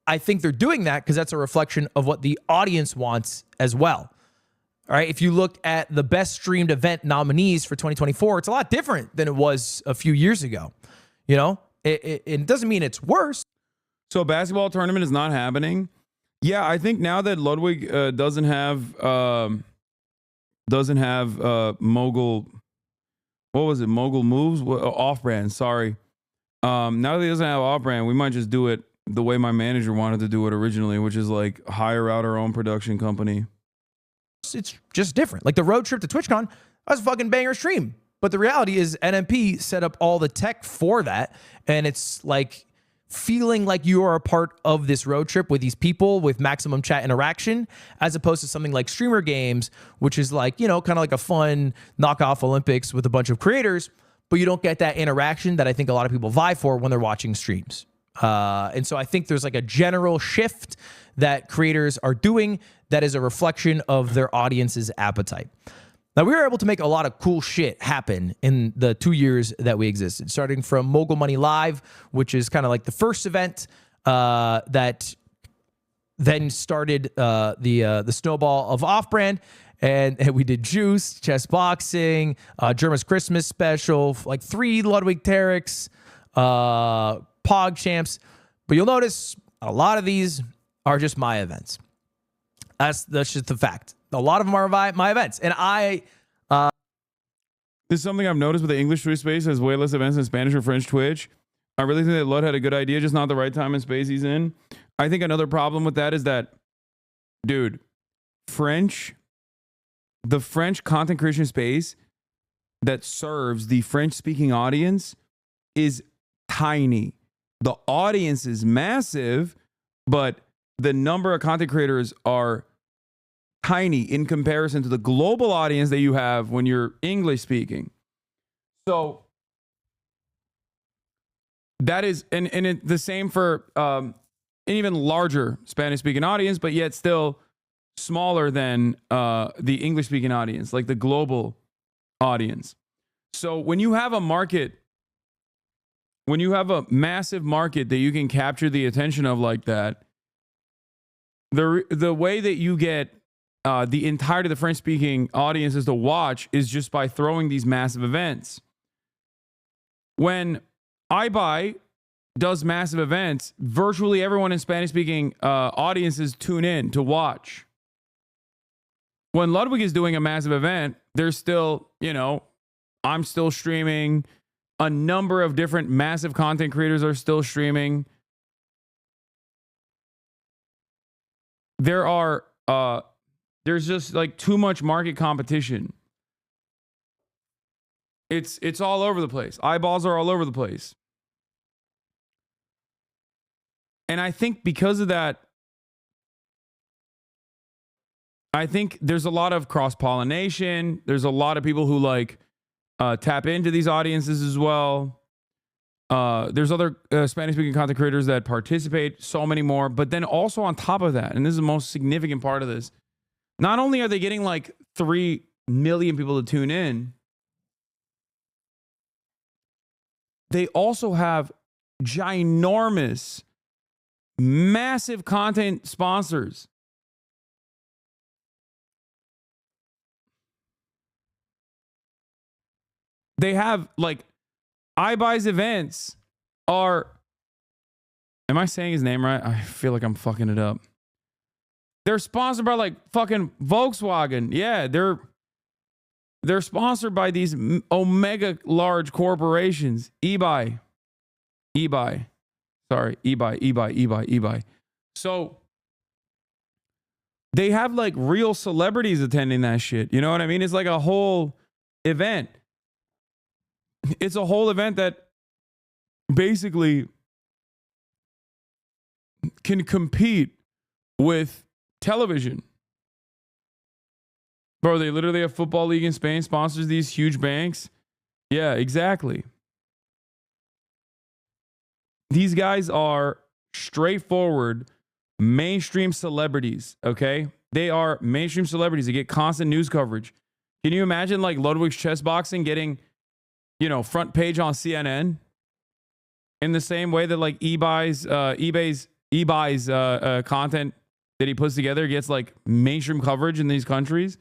I think they're doing that because that's a reflection of what the audience wants as well. All right. If you look at the best streamed event nominees for 2024, it's a lot different than it was a few years ago. You know, it doesn't mean it's worse. So a basketball tournament is not happening. Yeah, I think now that Ludwig doesn't have Mogul, what was it? Mogul Moves? Off-brand, sorry. Now that he doesn't have off-brand, we might just do it the way my manager wanted to do it originally, which is like hire out our own production company. It's just different. Like the road trip to TwitchCon, that was a fucking banger stream. But the reality is NMP set up all the tech for that. And it's like feeling like you are a part of this road trip with these people with maximum chat interaction, as opposed to something like Streamer Games, which is like, you know, kind of like a fun knockoff Olympics with a bunch of creators, but you don't get that interaction that I think a lot of people vie for when they're watching streams. And so I think there's like a general shift that creators are doing that is a reflection of their audience's appetite. Now, we were able to make a lot of cool shit happen in the 2 years that we existed, starting from Mogul Money Live, which is kind of like the first event that then started the snowball of off-brand. And we did Juice, Chess Boxing, Germa's Christmas Special, like 3 Ludwig Tareks, Pog Champs. But you'll notice a lot of these are just my events. That's just the fact. A lot of them are my events. And this is something I've noticed with the English Twitch space has way less events than Spanish or French Twitch. I really think that Lud had a good idea, just not the right time and space he's in. I think another problem with that is that, dude, the French content creation space that serves the French-speaking audience is tiny. The audience is massive, but the number of content creators are tiny in comparison to the global audience that you have when you're English speaking. So that is, and the same for an even larger Spanish speaking audience, but yet still smaller than the English speaking audience, like the global audience. So when you have a market, when you have a massive market that you can capture the attention of like that, the way that you get the entirety of the French-speaking audiences to watch is just by throwing these massive events. When iBuy does massive events, virtually everyone in Spanish-speaking audiences tune in to watch. When Ludwig is doing a massive event, there's still, I'm still streaming. A number of different massive content creators are still streaming. There's just like too much market competition. It's all over the place. Eyeballs are all over the place. And I think because of that, I think there's a lot of cross-pollination. There's a lot of people who tap into these audiences as well. There's other Spanish-speaking content creators that participate, so many more. But then also on top of that, and this is the most significant part of this, not only are they getting like 3 million people to tune in, they also have ginormous, massive content sponsors. They have iBuy's events are, am I saying his name right? I feel like I'm fucking it up. They're sponsored by fucking Volkswagen. Yeah, they're sponsored by these omega large corporations. eBay. So they have real celebrities attending that shit. You know what I mean? It's like a whole event. It's a whole event that basically can compete with television. Bro, they literally have Football League in Spain sponsors these huge banks. Yeah, exactly. These guys are straightforward mainstream celebrities, okay? They are mainstream celebrities. They get constant news coverage. Can you imagine Ludwig's chess boxing getting, front page on CNN? In the same way that eBuy's content that he puts together gets mainstream coverage in these countries.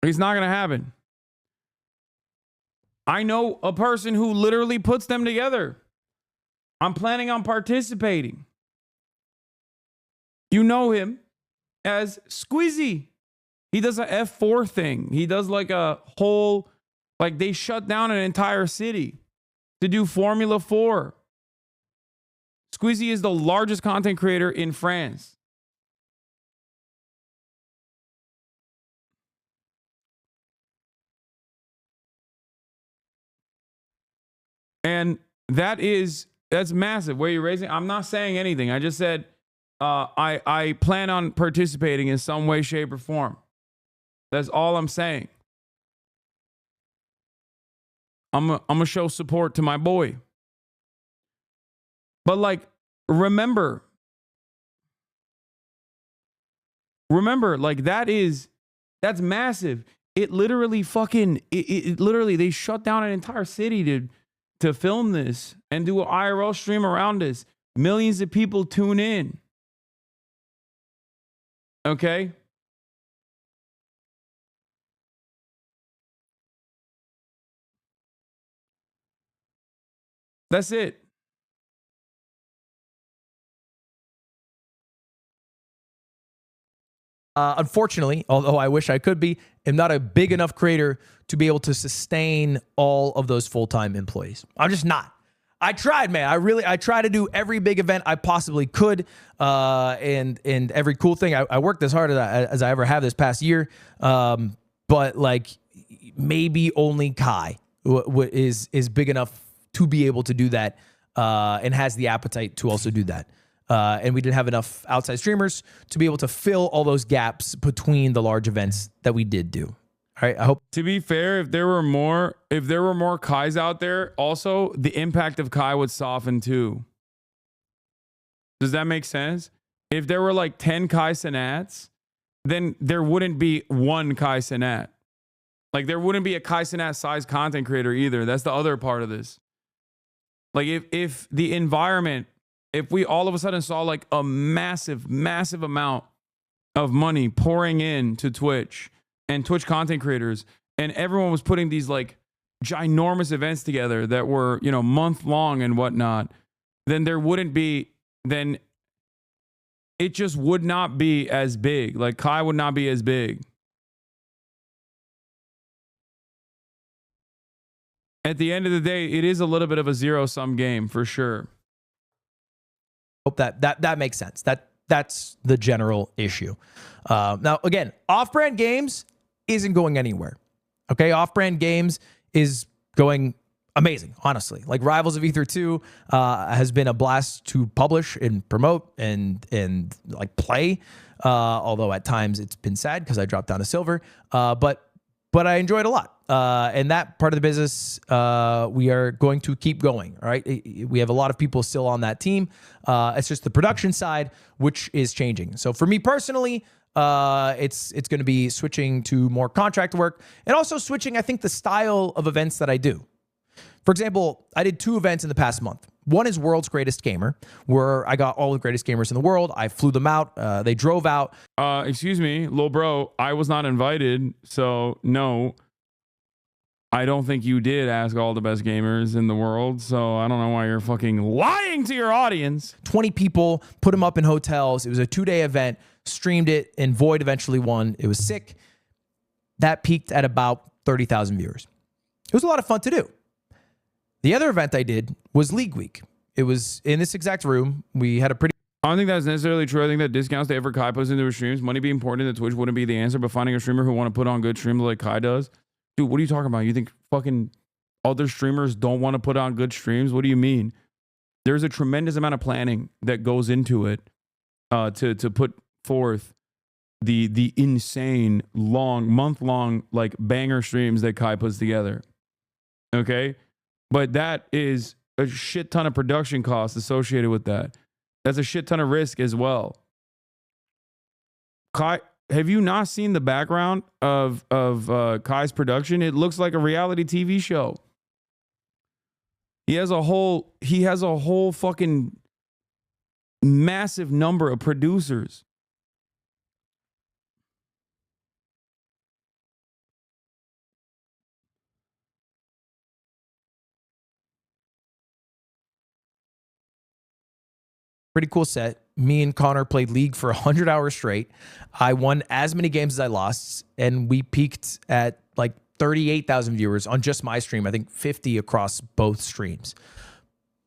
It's not going to happen. I know a person who literally puts them together. I'm planning on participating. You know him as Squeezy. He does a F4 thing. He does a whole, they shut down an entire city to do Formula 4. Squeezy is the largest content creator in France. And that's massive. Where you're raising, I'm not saying anything. I just said I plan on participating in some way, shape, or form. That's all I'm saying. I'm gonna show support to my boy. But remember, that's massive. It literally they shut down an entire city to film this and do an IRL stream around this. Millions of people tune in. Okay? That's it. Unfortunately, although I wish I could be, I'm not a big enough creator to be able to sustain all of those full-time employees. I'm just not. I tried, man. I tried to do every big event I possibly could, and every cool thing. I worked as hard as I ever have this past year. But like maybe only Kai is big enough to be able to do that, and has the appetite to also do that. And we didn't have enough outside streamers to be able to fill all those gaps between the large events that we did do. All right, I hope. To be fair, if there were more Kais out there, also the impact of Kai would soften too. Does that make sense? If there were like 10 Kai Sanats, then there wouldn't be one Kai Sanat. Like there wouldn't be a Kai Sanat size content creator either. That's the other part of this. Like if the environment, if we all of a sudden saw like a massive amount of money pouring in to Twitch and Twitch content creators, and everyone was putting these like ginormous events together that were, you know, month long and whatnot, then then it just would not be as big. Like Kai would not be as big. At the end of the day, it is a little bit of a zero-sum game for sure. Hope that makes sense. That's the general issue. Now, again, off-brand games isn't going anywhere. Okay, off-brand games is going amazing, honestly. Like Rivals of Ether 2 has been a blast to publish and promote and like play. Although at times it's been sad because I dropped down to silver. But I enjoyed it a lot. And that part of the business, we are going to keep going. All right. We have a lot of people still on that team. It's just the production side, which is changing. So for me personally, it's going to be switching to more contract work and also switching, I think, the style of events that I do. For example, I did 2 events in the past month. One is World's Greatest Gamer, where I got all the greatest gamers in the world. I flew them out. They drove out. Excuse me, lil bro, I was not invited. So no, I don't think you did ask all the best gamers in the world. So I don't know why you're fucking lying to your audience. 20 people, put them up in hotels. It was a 2-day event, streamed it, and Void eventually won. It was sick. That peaked at about 30,000 viewers. It was a lot of fun to do. The other event I did was League Week. It was in this exact room. We had a pretty... I don't think that's necessarily true. I think that discounts to ever Kai puts into his streams, money being poured into Twitch wouldn't be the answer, but finding a streamer who want to put on good streams like Kai does. Dude, what are you talking about? You think fucking other streamers don't want to put on good streams? What do you mean? There's a tremendous amount of planning that goes into it to put forth the insane long, month-long like banger streams that Kai puts together. Okay? But that is a shit ton of production costs associated with that. That's a shit ton of risk as well. Kai, have you not seen the background of Kai's production? It looks like a reality TV show. He has a whole fucking massive number of producers. Pretty cool set. Me and Connor played League for 100 hours straight. I won as many games as I lost, and we peaked at like 38,000 viewers on just my stream. I think 50 across both streams,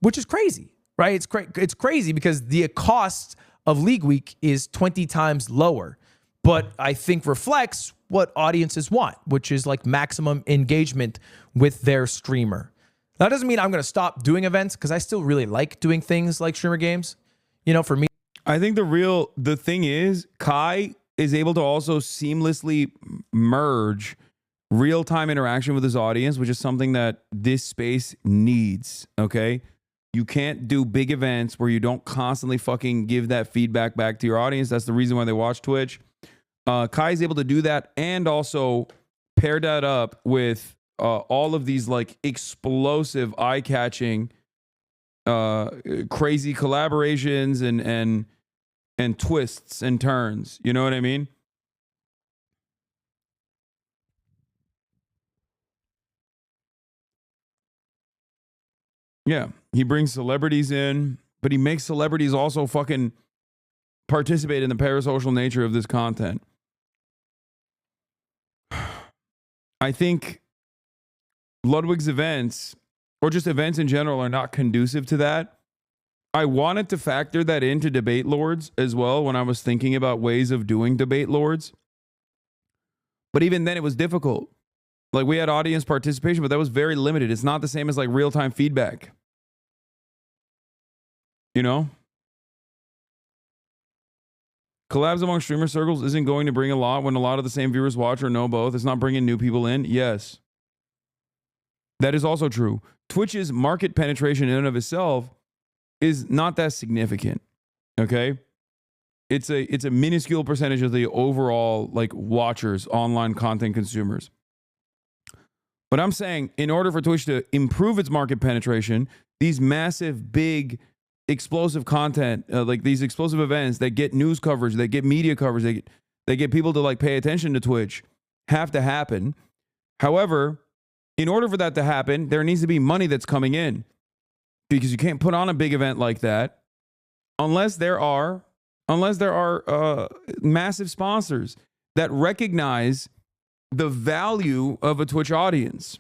which is crazy, right? It's crazy because the cost of League Week is 20 times lower, but I think reflects what audiences want, which is like maximum engagement with their streamer. That doesn't mean I'm going to stop doing events because I still really like doing things like streamer games. You know, for me, I think the thing is Kai is able to also seamlessly merge real-time interaction with his audience, which is something that this space needs. Okay. You can't do big events where you don't constantly fucking give that feedback back to your audience. That's the reason why they watch Twitch. Kai is able to do that and also pair that up with all of these like explosive, eye-catching, crazy collaborations and twists and turns. You know what I mean? Yeah, he brings celebrities in, but he makes celebrities also fucking participate in the parasocial nature of this content. I think Ludwig's events or just events in general are not conducive to that. I wanted to factor that into Debate Lords as well when I was thinking about ways of doing Debate Lords. But even then it was difficult. Like, we had audience participation, but that was very limited. It's not the same as like real-time feedback. You know? Collabs among streamer circles isn't going to bring a lot when a lot of the same viewers watch or know both. It's not bringing new people in. Yes. That is also true. Twitch's market penetration in and of itself is not that significant. Okay? It's a minuscule percentage of the overall like watchers, online content consumers. But I'm saying in order for Twitch to improve its market penetration, these massive, big, explosive content, like these explosive events that get news coverage, that get media coverage, they get people to like pay attention to Twitch, have to happen. However, in order for that to happen, there needs to be money that's coming in, because you can't put on a big event like that unless there are massive sponsors that recognize the value of a Twitch audience.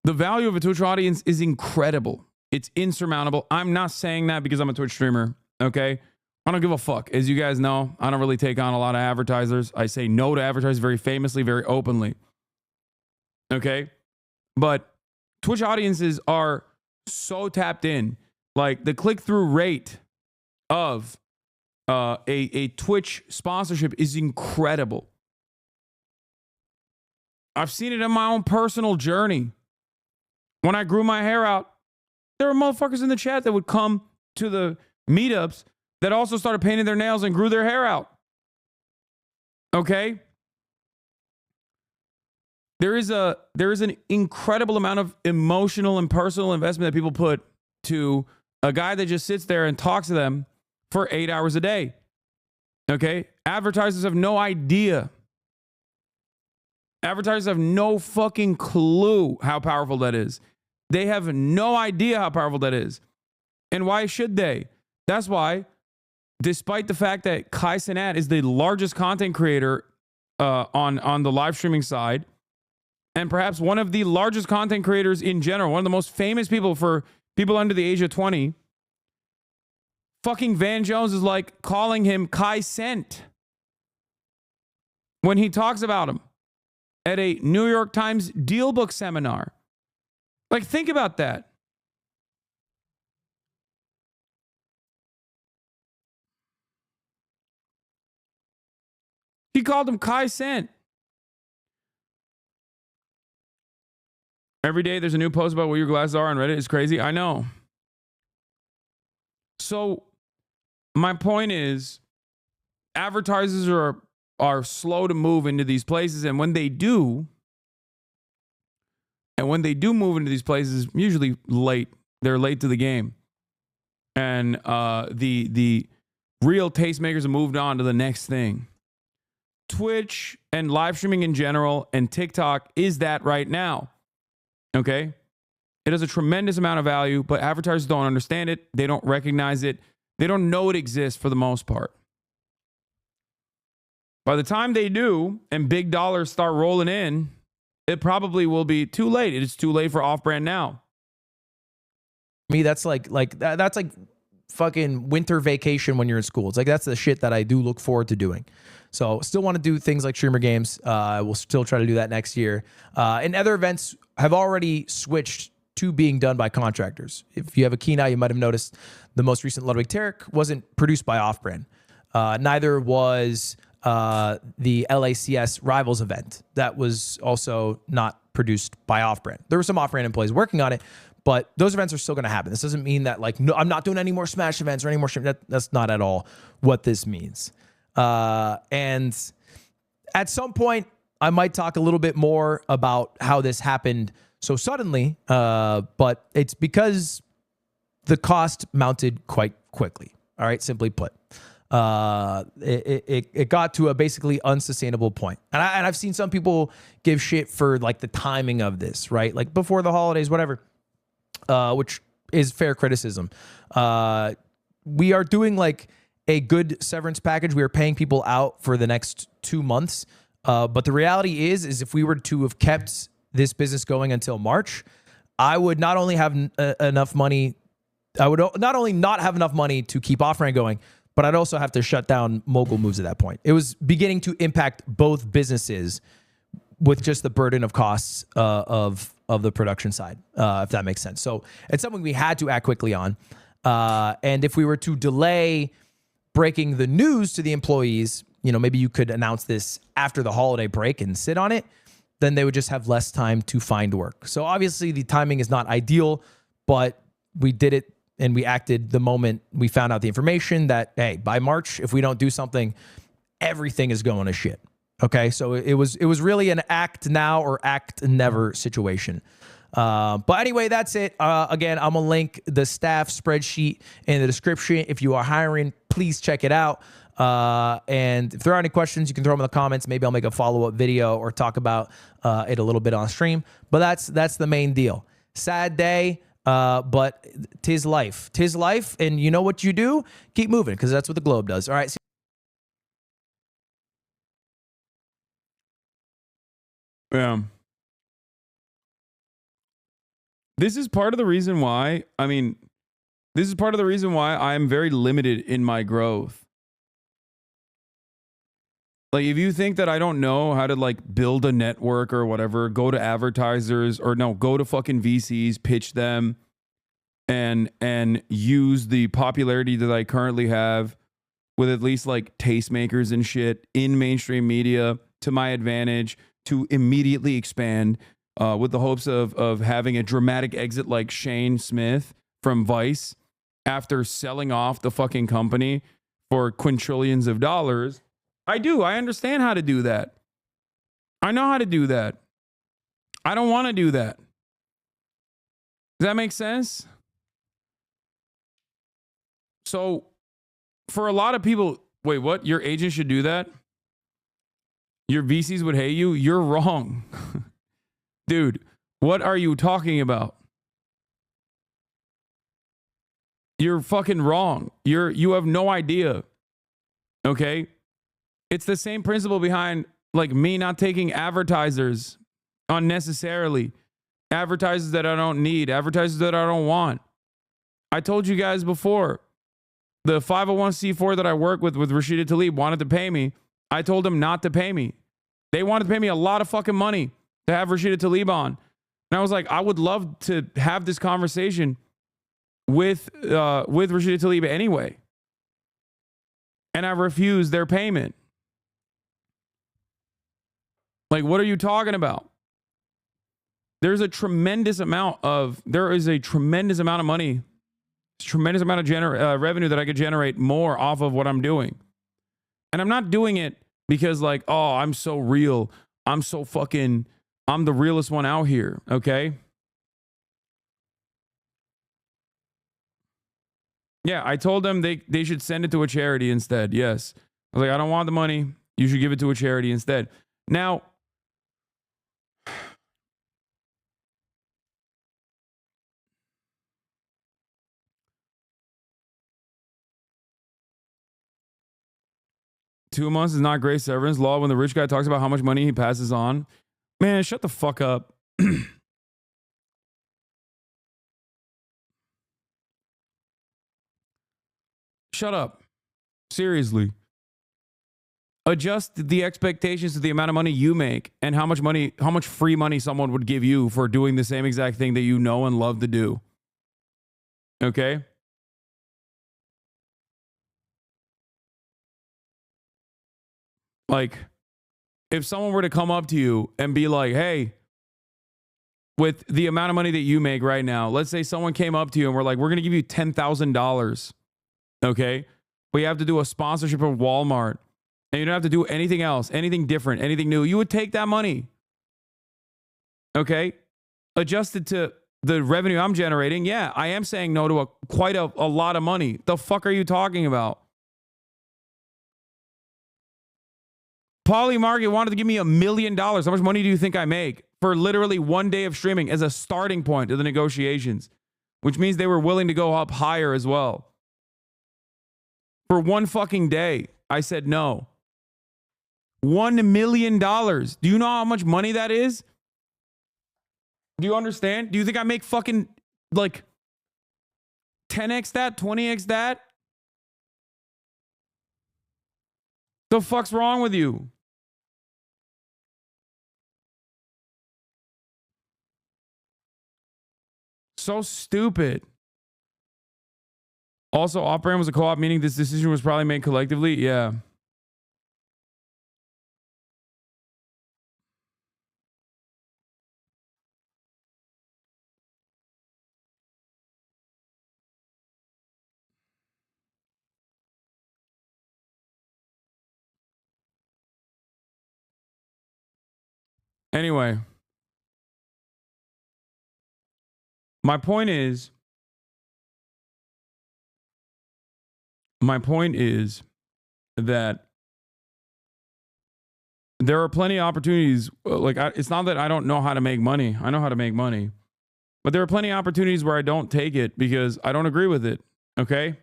The value of a Twitch audience is incredible. It's insurmountable. I'm not saying that because I'm a Twitch streamer, okay? I don't give a fuck. As you guys know, I don't really take on a lot of advertisers. I say no to advertisers very famously, very openly, okay? But Twitch audiences are so tapped in. Like, the click-through rate of a Twitch sponsorship is incredible. I've seen it in my own personal journey. When I grew my hair out, there were motherfuckers in the chat that would come to the meetups that also started painting their nails and grew their hair out. Okay? There is an incredible amount of emotional and personal investment that people put to a guy that just sits there and talks to them for 8 hours a day. Okay? Advertisers have no idea. Advertisers have no fucking clue how powerful that is. They have no idea how powerful that is. And why should they? That's why, despite the fact that HasanAbi is the largest content creator on the live streaming side, and perhaps one of the largest content creators in general, one of the most famous people for people under the age of 20, fucking Van Jones is like calling him Kai Cent when he talks about him at a New York Times deal book seminar. Like, think about that. He called him Kai Cent. Every day there's a new post about what your glasses are on Reddit. It's crazy. I know. So my point is, advertisers are slow to move into these places, and when they do move into these places, usually late. They're late to the game. And the real tastemakers have moved on to the next thing. Twitch and live streaming in general and TikTok is that right now. Okay? It has a tremendous amount of value, but advertisers don't understand it. They don't recognize it. They don't know it exists for the most part. By the time they do and big dollars start rolling in, it probably will be too late. It's too late for off-brand now. Me, that's like that's like fucking winter vacation when you're in school. It's like, that's the shit that I do look forward to doing. So still want to do things like streamer games. We'll still try to do that next year. And other events have already switched to being done by contractors. If you have a keen eye, you might have noticed the most recent Ludwig Tarek wasn't produced by Off-Brand. Neither was the LACS Rivals event. That was also not produced by Off-Brand. There were some Off-Brand employees working on it, but those events are still going to happen. This doesn't mean that, like, no, I'm not doing any more Smash events or any more stream. That's not at all what this means. And at some point, I might talk a little bit more about how this happened so suddenly, but it's because the cost mounted quite quickly. All right, simply put. It got to a basically unsustainable point. And I've seen some people give shit for like the timing of this, right? Like before the holidays, whatever, which is fair criticism. We are doing like a good severance package. We are paying people out for the next 2 months. But the reality is if we were to have kept this business going until March, I would not only have enough money, I would not only not have enough money to keep off-brand going, but I'd also have to shut down Mogul Moves at that point. It was beginning to impact both businesses with just the burden of costs of the production side, if that makes sense. So it's something we had to act quickly on. And if we were to delay breaking the news to the employees, maybe you could announce this after the holiday break and sit on it, then they would just have less time to find work. So obviously the timing is not ideal, but we did it and we acted the moment we found out the information that, hey, by March, if we don't do something, everything is going to shit. Okay, so it was really an act now or act never situation. But anyway, that's it. Again, I'm going to link the staff spreadsheet in the description. If you are hiring, please check it out. And if there are any questions, you can throw them in the comments. Maybe I'll make a follow-up video or talk about it a little bit on stream. But that's the main deal. Sad day, but tis life. Tis life, and you know what you do? Keep moving, because that's what the globe does. All right. Yeah. This is part of the reason why, I'm very limited in my growth. Like, if you think that I don't know how to like build a network or whatever, go to advertisers or no, go to fucking VCs, pitch them and use the popularity that I currently have with at least like tastemakers and shit in mainstream media to my advantage to immediately expand with the hopes of having a dramatic exit like Shane Smith from Vice after selling off the fucking company for quintillions of dollars. I understand how to do that. I know how to do that. I don't want to do that. Does that make sense? So for a lot of people, wait, what? Your agent should do that? Your VCs would hate you? You're wrong. Dude, what are you talking about? You're fucking wrong. You have no idea. Okay? It's the same principle behind like me not taking advertisers unnecessarily. Advertisers that I don't need, advertisers that I don't want. I told you guys before, the 501c4 that I work with Rashida Tlaib wanted to pay me. I told them not to pay me. They wanted to pay me a lot of fucking money to have Rashida Tlaib on. And I was like, I would love to have this conversation with Rashida Tlaib anyway. And I refused their payment. Like, what are you talking about? There is a tremendous amount of money, tremendous amount of revenue that I could generate more off of what I'm doing. And I'm not doing it because like, oh, I'm so real. I'm the realest one out here. Okay. Yeah. I told them they should send it to a charity instead. Yes. I was like, I don't want the money. You should give it to a charity instead. Now, $2 months is not great severance law when the rich guy talks about how much money he passes on. Man, shut the fuck up. Shut up. Seriously. Adjust the expectations to the amount of money you make and how much free money someone would give you for doing the same exact thing that you know and love to do. Okay? Like, if someone were to come up to you and be like, hey, with the amount of money that you make right now, let's say someone came up to you and we're like, we're going to give you $10,000. Okay? We have to do a sponsorship of Walmart and you don't have to do anything else, anything different, anything new. You would take that money. Okay? Adjusted to the revenue I'm generating. Yeah, I am saying no to quite a lot of money. The fuck are you talking about? Polymarket wanted to give me $1 million. How much money do you think I make for literally one day of streaming as a starting point of the negotiations? Which means they were willing to go up higher as well. For one fucking day, I said no. $1 million. Do you know how much money that is? Do you understand? Do you think I make fucking like 10x that, 20x that? The fuck's wrong with you? So stupid. Also, off-brand was a co-op, meaning this decision was probably made collectively. Yeah. Anyway, my point is that there are plenty of opportunities. Like, it's not that I don't know how to make money. I know how to make money. But there are plenty of opportunities where I don't take it because I don't agree with it. Okay?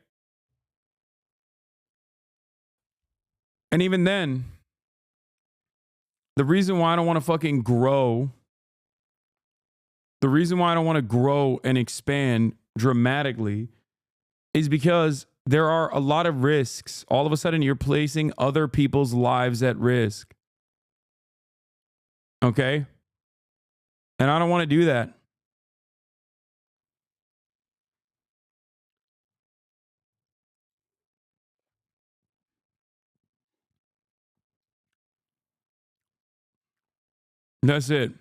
And even then, the reason why I don't want to fucking grow, the reason why I don't want to grow and expand dramatically is because there are a lot of risks. All of a sudden, you're placing other people's lives at risk. Okay? And I don't want to do that. That's it.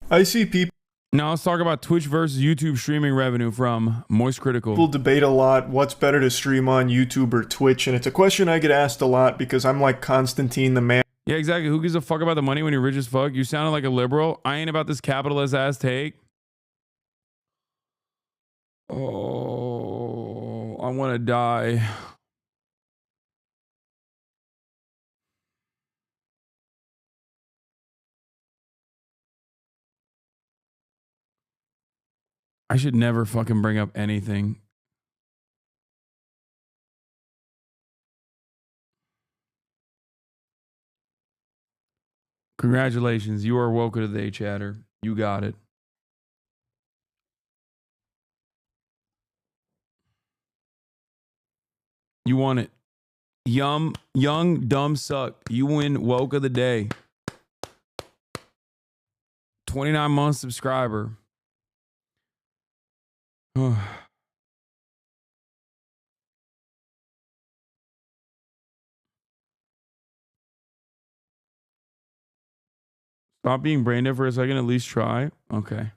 I see people Now let's talk about Twitch versus YouTube streaming revenue from Moist Critical. debate a lot what's better to stream on YouTube or Twitch, and it's a question I get asked a lot because I'm like Constantine the man. Yeah, exactly. Who gives a fuck about the money when you're rich as fuck? You sounded like a liberal. I ain't about this capitalist ass take. Oh, I want to die. I should never fucking bring up anything. Congratulations. You are woke of the day, chatter. You got it. You won it. Young, dumb suck. You win woke of the day. 29 month subscriber. Stop being brain dead for a second. At least try. Okay.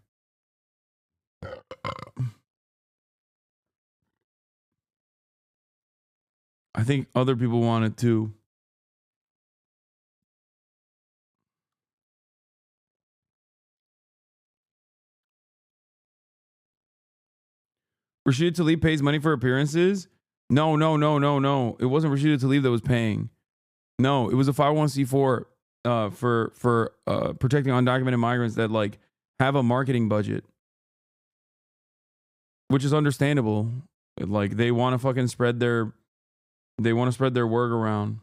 I think other people want it too. Rashida Tlaib pays money for appearances? No. It wasn't Rashida Tlaib that was paying. No, it was a 501c4 for protecting undocumented migrants that like have a marketing budget, which is understandable. Like they want to fucking spread their word around.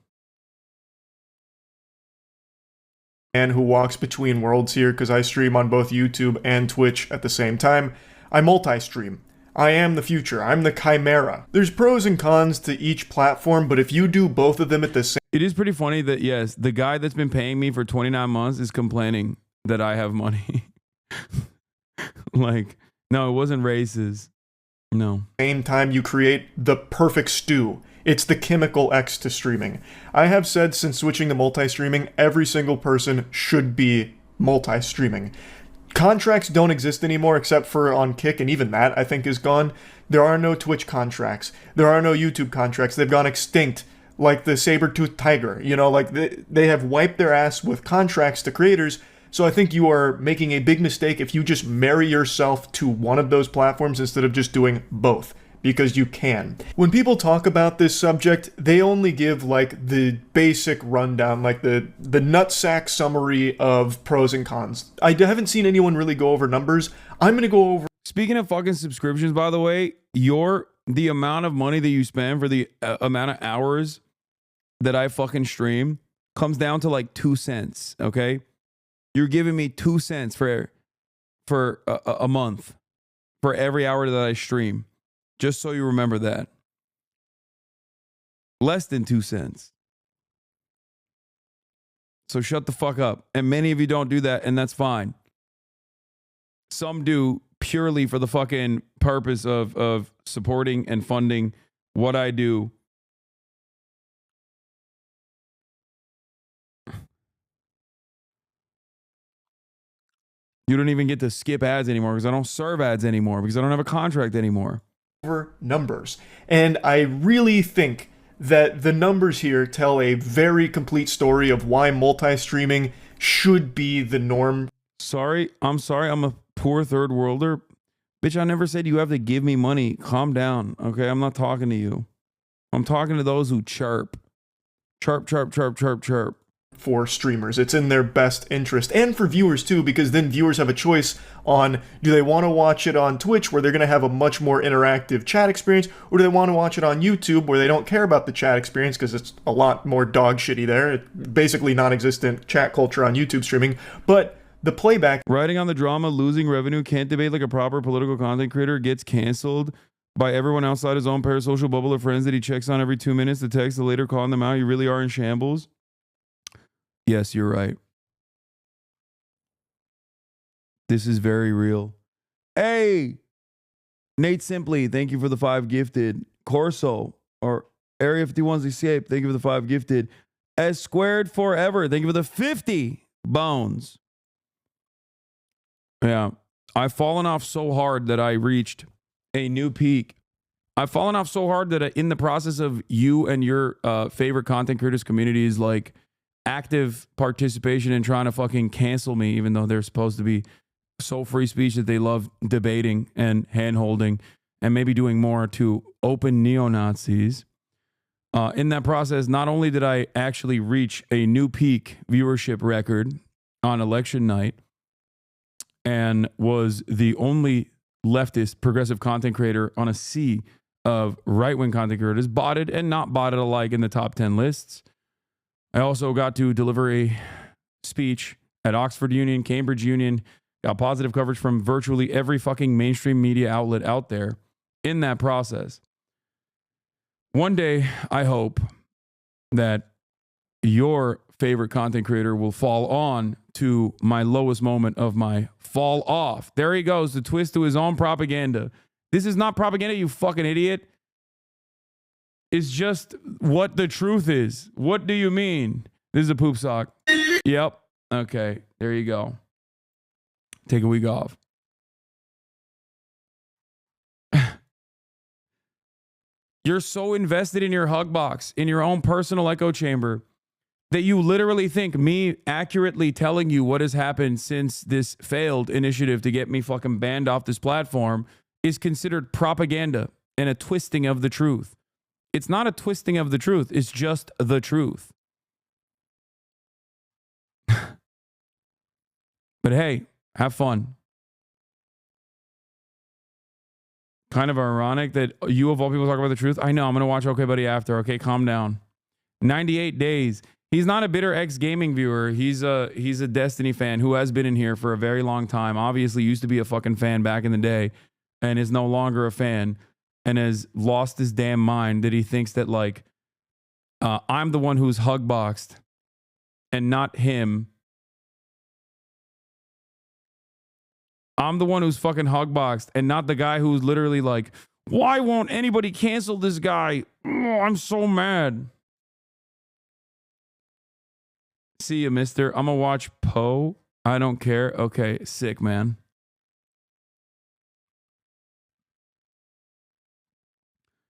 Man who walks between worlds here because I stream on both YouTube and Twitch at the same time. I multi-stream. I am the future. I'm the chimera. There's pros and cons to each platform, but if you do both of them at the same... It is pretty funny that, yes, the guy that's been paying me for 29 months is complaining that I have money. Like, no, it wasn't races. No. Same time you create the perfect stew. It's the chemical X to streaming. I have said since switching to multi-streaming, every single person should be multi-streaming. Contracts don't exist anymore except for on Kick, and even that I think is gone. There are no Twitch contracts. There are no YouTube contracts. They've gone extinct, like the saber-toothed tiger. You know, like they have wiped their ass with contracts to creators. So I think you are making a big mistake if you just marry yourself to one of those platforms instead of just doing both, because you can. When people talk about this subject, they only give like the basic rundown, like the nutsack summary of pros and cons. I haven't seen anyone really go over numbers. I'm going to go over... Speaking of fucking subscriptions, by the way, the amount of money that you spend for the amount of hours that I fucking stream comes down to like 2 cents, okay? You're giving me 2 cents for a month for every hour that I stream. Just so you remember that. Less than 2 cents. So shut the fuck up. And many of you don't do that, and that's fine. Some do purely for the fucking purpose of supporting and funding what I do. You don't even get to skip ads anymore because I don't serve ads anymore because I don't have a contract anymore. Numbers. And I really think that the numbers here tell a very complete story of why multi-streaming should be the norm. I'm sorry, I'm a poor third worlder. Bitch, I never said you have to give me money. Calm down, okay? I'm not talking to you. I'm talking to those who chirp. Chirp, chirp, chirp, chirp, chirp. For streamers, it's in their best interest, and for viewers too, because then viewers have a choice on, do they want to watch it on Twitch where they're going to have a much more interactive chat experience, or do they want to watch it on YouTube where they don't care about the chat experience because it's a lot more dog shitty there. It's basically non-existent chat culture on YouTube streaming, but the playback. Writing on the drama, losing revenue, can't debate like a proper political content creator, gets canceled by everyone outside his own parasocial bubble of friends that he checks on every 2 minutes, the text, the later calling them out. You really are in shambles. Yes, you're right. This is very real. Hey, Nate Simply, thank you for the 5 gifted. Corso, or Area 51's Escape, thank you for the 5 gifted. S Squared Forever, thank you for the 50 bones. Yeah, I've fallen off so hard that I reached a new peak. I've fallen off so hard that in the process of you and your favorite content creators communities, like, active participation in trying to fucking cancel me, even though they're supposed to be so free speech that they love debating and hand-holding and maybe doing more to open neo-Nazis. In that process, not only did I actually reach a new peak viewership record on election night and was the only leftist progressive content creator on a sea of right-wing content creators, botted and not botted alike in the top 10 lists, I also got to deliver a speech at Oxford Union, Cambridge Union, got positive coverage from virtually every fucking mainstream media outlet out there in that process. One day, I hope that your favorite content creator will fall on to my lowest moment of my fall off. There he goes, the twist to his own propaganda. This is not propaganda, you fucking idiot. It's just what the truth is. What do you mean? This is a poop sock. Yep. Okay. There you go. Take a week off. You're so invested in your hug box, in your own personal echo chamber, that you literally think me accurately telling you what has happened since this failed initiative to get me fucking banned off this platform is considered propaganda and a twisting of the truth. It's not a twisting of the truth. It's just the truth. But hey, have fun. Kind of ironic that you of all people talk about the truth. I know, I'm going to watch Okay Buddy after. Okay, calm down. 98 days. He's not a bitter ex-gaming viewer. He's a Destiny fan who has been in here for a very long time. Obviously used to be a fucking fan back in the day and is no longer a fan. And has lost his damn mind that he thinks that, like, I'm the one who's hug boxed and not him. I'm the one who's fucking hug boxed and not the guy who's literally like, why won't anybody cancel this guy? Oh, I'm so mad. See you, mister. I'm gonna watch Poe. I don't care. Okay, sick, man.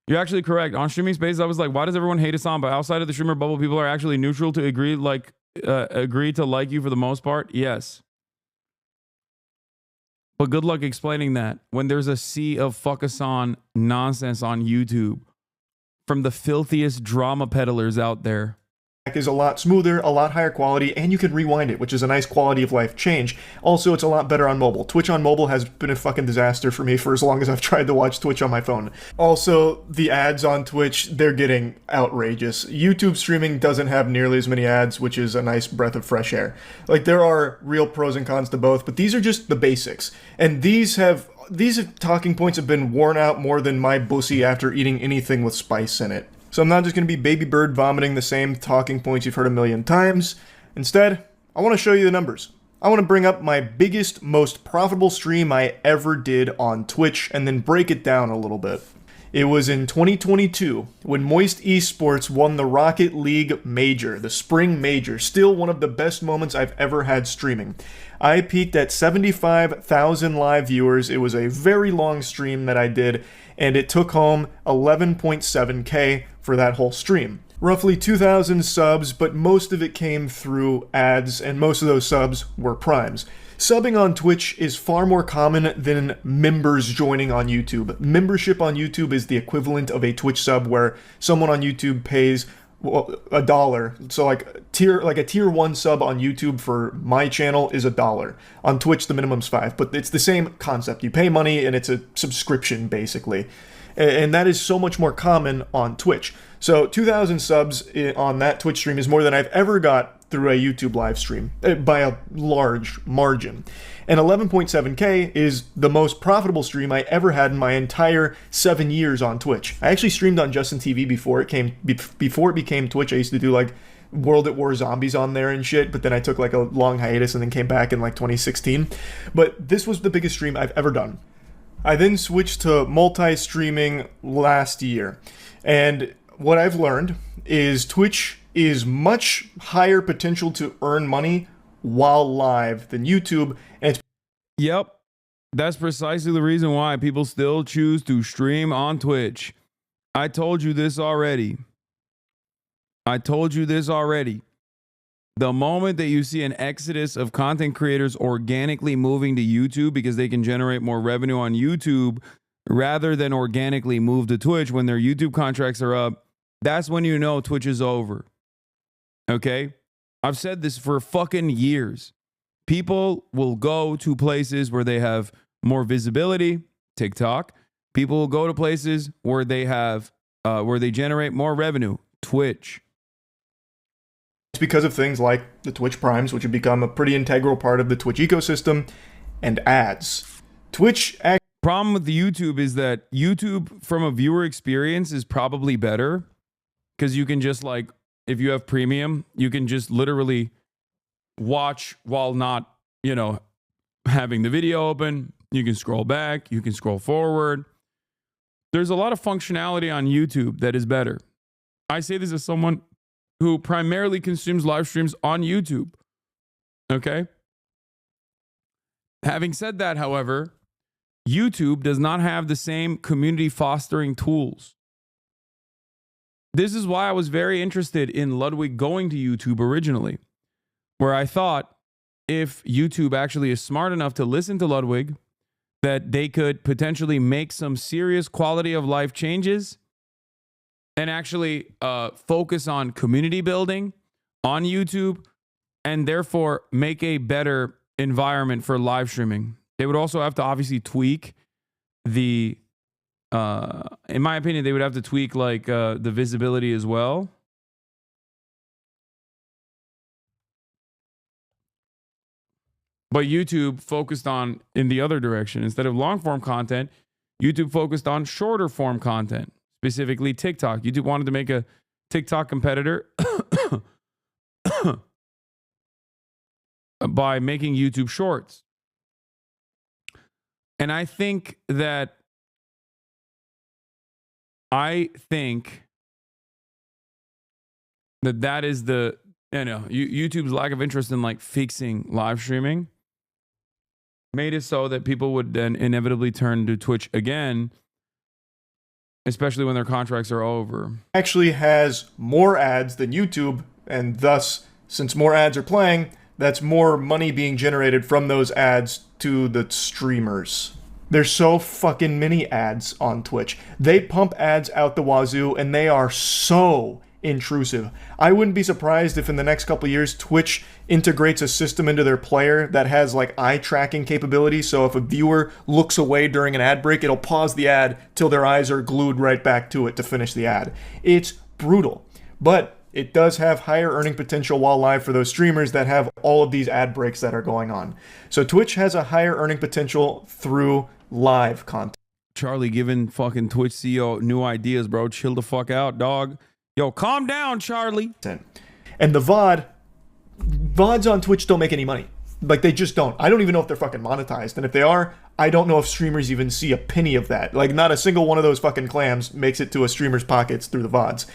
You're actually correct. On streaming spaces, I was like, why does everyone hate Hasan? But outside of the streamer bubble, people are actually neutral to agree to like you for the most part. Yes. But good luck explaining that when there's a sea of fuck Hasan nonsense on YouTube from the filthiest drama peddlers out there. is a lot smoother, a lot higher quality, and you can rewind it, which is a nice quality of life change. Also, it's a lot better on mobile. Twitch on mobile has been a fucking disaster for me for as long as I've tried to watch Twitch on my phone. Also, the ads on Twitch, they're getting outrageous. YouTube streaming doesn't have nearly as many ads, which is a nice breath of fresh air. Like, there are real pros and cons to both, but these are just the basics. And these talking points have been worn out more than my bussy after eating anything with spice in it. So I'm not just going to be baby bird vomiting the same talking points you've heard a million times. Instead, I want to show you the numbers. I want to bring up my biggest, most profitable stream I ever did on Twitch and then break it down a little bit. It was in 2022 when Moist Esports won the Rocket League Major, the Spring Major, still one of the best moments I've ever had streaming. I peaked at 75,000 live viewers. It was a very long stream that I did, and it took home 11.7K for that whole stream. Roughly 2,000 subs, but most of it came through ads, and most of those subs were primes. Subbing on Twitch is far more common than members joining on YouTube. Membership on YouTube is the equivalent of a Twitch sub, where someone on YouTube pays $1. So like a tier 1 sub on YouTube for my channel is $1. On Twitch the minimum's $5, but it's the same concept. You pay money and it's a subscription basically. And that is so much more common on Twitch. So 2,000 subs on that Twitch stream is more than I've ever got through a YouTube live stream by a large margin. And 11.7K is the most profitable stream I ever had in my entire 7 years on Twitch. I actually streamed on Justin TV before it became Twitch. I used to do like World at War Zombies on there and shit, but then I took like a long hiatus and then came back in like 2016. But this was the biggest stream I've ever done. I then switched to multi-streaming last year. And what I've learned is Twitch is much higher potential to earn money while live than YouTube. And Yep. That's precisely the reason why people still choose to stream on Twitch. I told you this already. The moment that you see an exodus of content creators organically moving to YouTube because they can generate more revenue on YouTube rather than organically move to Twitch when their YouTube contracts are up, that's when you know Twitch is over. Okay? I've said this for fucking years. People will go to places where they have more visibility, TikTok. People will go to places where they have where they generate more revenue, Twitch. it's because of things like the Twitch Primes, which have become a pretty integral part of the Twitch ecosystem, and ads. Problem with the YouTube is that YouTube, from a viewer experience, is probably better because you can just, like, if you have premium, you can just literally watch while not, you know, having the video open. You can scroll back, you can scroll forward. There's a lot of functionality on YouTube that is better. I say this as someone who primarily consumes live streams on YouTube. Okay? Having said that, however, YouTube does not have the same community fostering tools. This is why I was very interested in Ludwig going to YouTube originally, where I thought if YouTube actually is smart enough to listen to Ludwig, that they could potentially make some serious quality of life changes and actually focus on community building on YouTube and therefore make a better environment for live streaming. They would also have to obviously tweak the, in my opinion, they would have to tweak like the visibility as well. But YouTube focused on in the other direction. Instead of long form content, YouTube focused on shorter form content, specifically TikTok. YouTube wanted to make a TikTok competitor by making YouTube shorts. And I think that that is the, you know, YouTube's lack of interest in like fixing live streaming made it so that people would then inevitably turn to Twitch again, especially when their contracts are over. Actually has more ads than YouTube, and thus, since more ads are playing, that's more money being generated from those ads to the streamers. There's so fucking many ads on Twitch. They pump ads out the wazoo, and they are so intrusive. I wouldn't be surprised if in the next couple of years Twitch integrates a system into their player that has like eye tracking capability, so if a viewer looks away during an ad break, it'll pause the ad till their eyes are glued right back to it to finish the ad. It's brutal, but it does have higher earning potential while live for those streamers that have all of these ad breaks that are going on. So Twitch has a higher earning potential through live content. Charlie giving fucking Twitch CEO new ideas, bro. Chill the fuck out, dog. Yo, calm down, Charlie. And the VODs on Twitch don't make any money. Like, they just don't. I don't even know if they're fucking monetized. And if they are, I don't know if streamers even see a penny of that. Like, not a single one of those fucking clams makes it to a streamer's pockets through the VODs.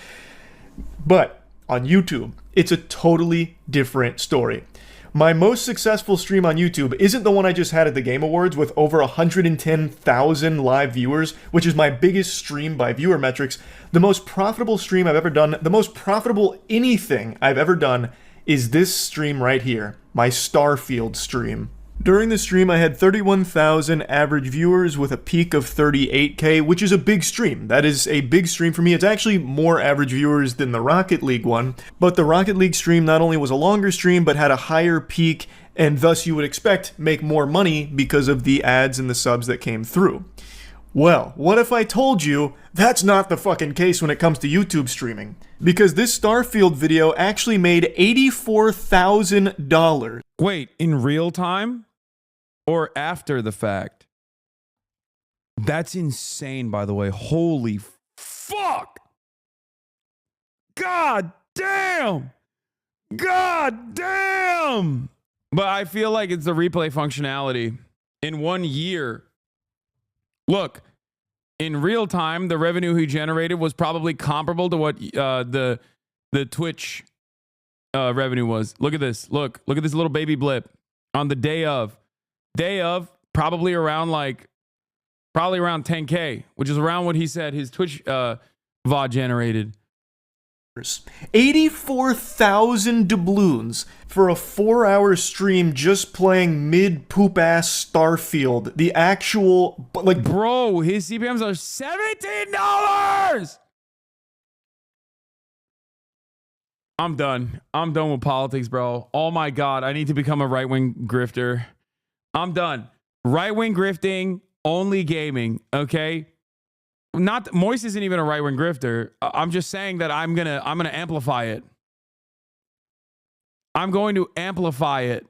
But on YouTube, it's a totally different story. My most successful stream on YouTube isn't the one I just had at the Game Awards with over 110,000 live viewers, which is my biggest stream by viewer metrics. The most profitable stream I've ever done, the most profitable anything I've ever done, is this stream right here, my Starfield stream. During the stream, I had 31,000 average viewers with a peak of 38K, which is a big stream. That is a big stream for me. It's actually more average viewers than the Rocket League one, but the Rocket League stream not only was a longer stream, but had a higher peak, and thus you would expect make more money because of the ads and the subs that came through. Well, what if I told you that's not the fucking case when it comes to YouTube streaming? Because this Starfield video actually made $84,000. Wait, in real time or after the fact? That's insane, by the way. Holy fuck! God damn! God damn! But I feel like it's the replay functionality. In 1 year, look, in real time, the revenue he generated was probably comparable to what the Twitch revenue was. Look at this. Look at this little baby blip on the day of. Probably around 10K, which is around what he said his Twitch VOD generated. 84,000 doubloons for a 4-hour stream just playing mid-poop-ass Starfield. The actual, like... Bro, his CPMs are $17! I'm done. I'm done with politics, bro. Oh my God, I need to become a right-wing grifter. I'm done. Right-wing grifting, only gaming, okay? Not Moist isn't even a right-wing grifter. I'm just saying that I'm gonna amplify it. I'm going to amplify it.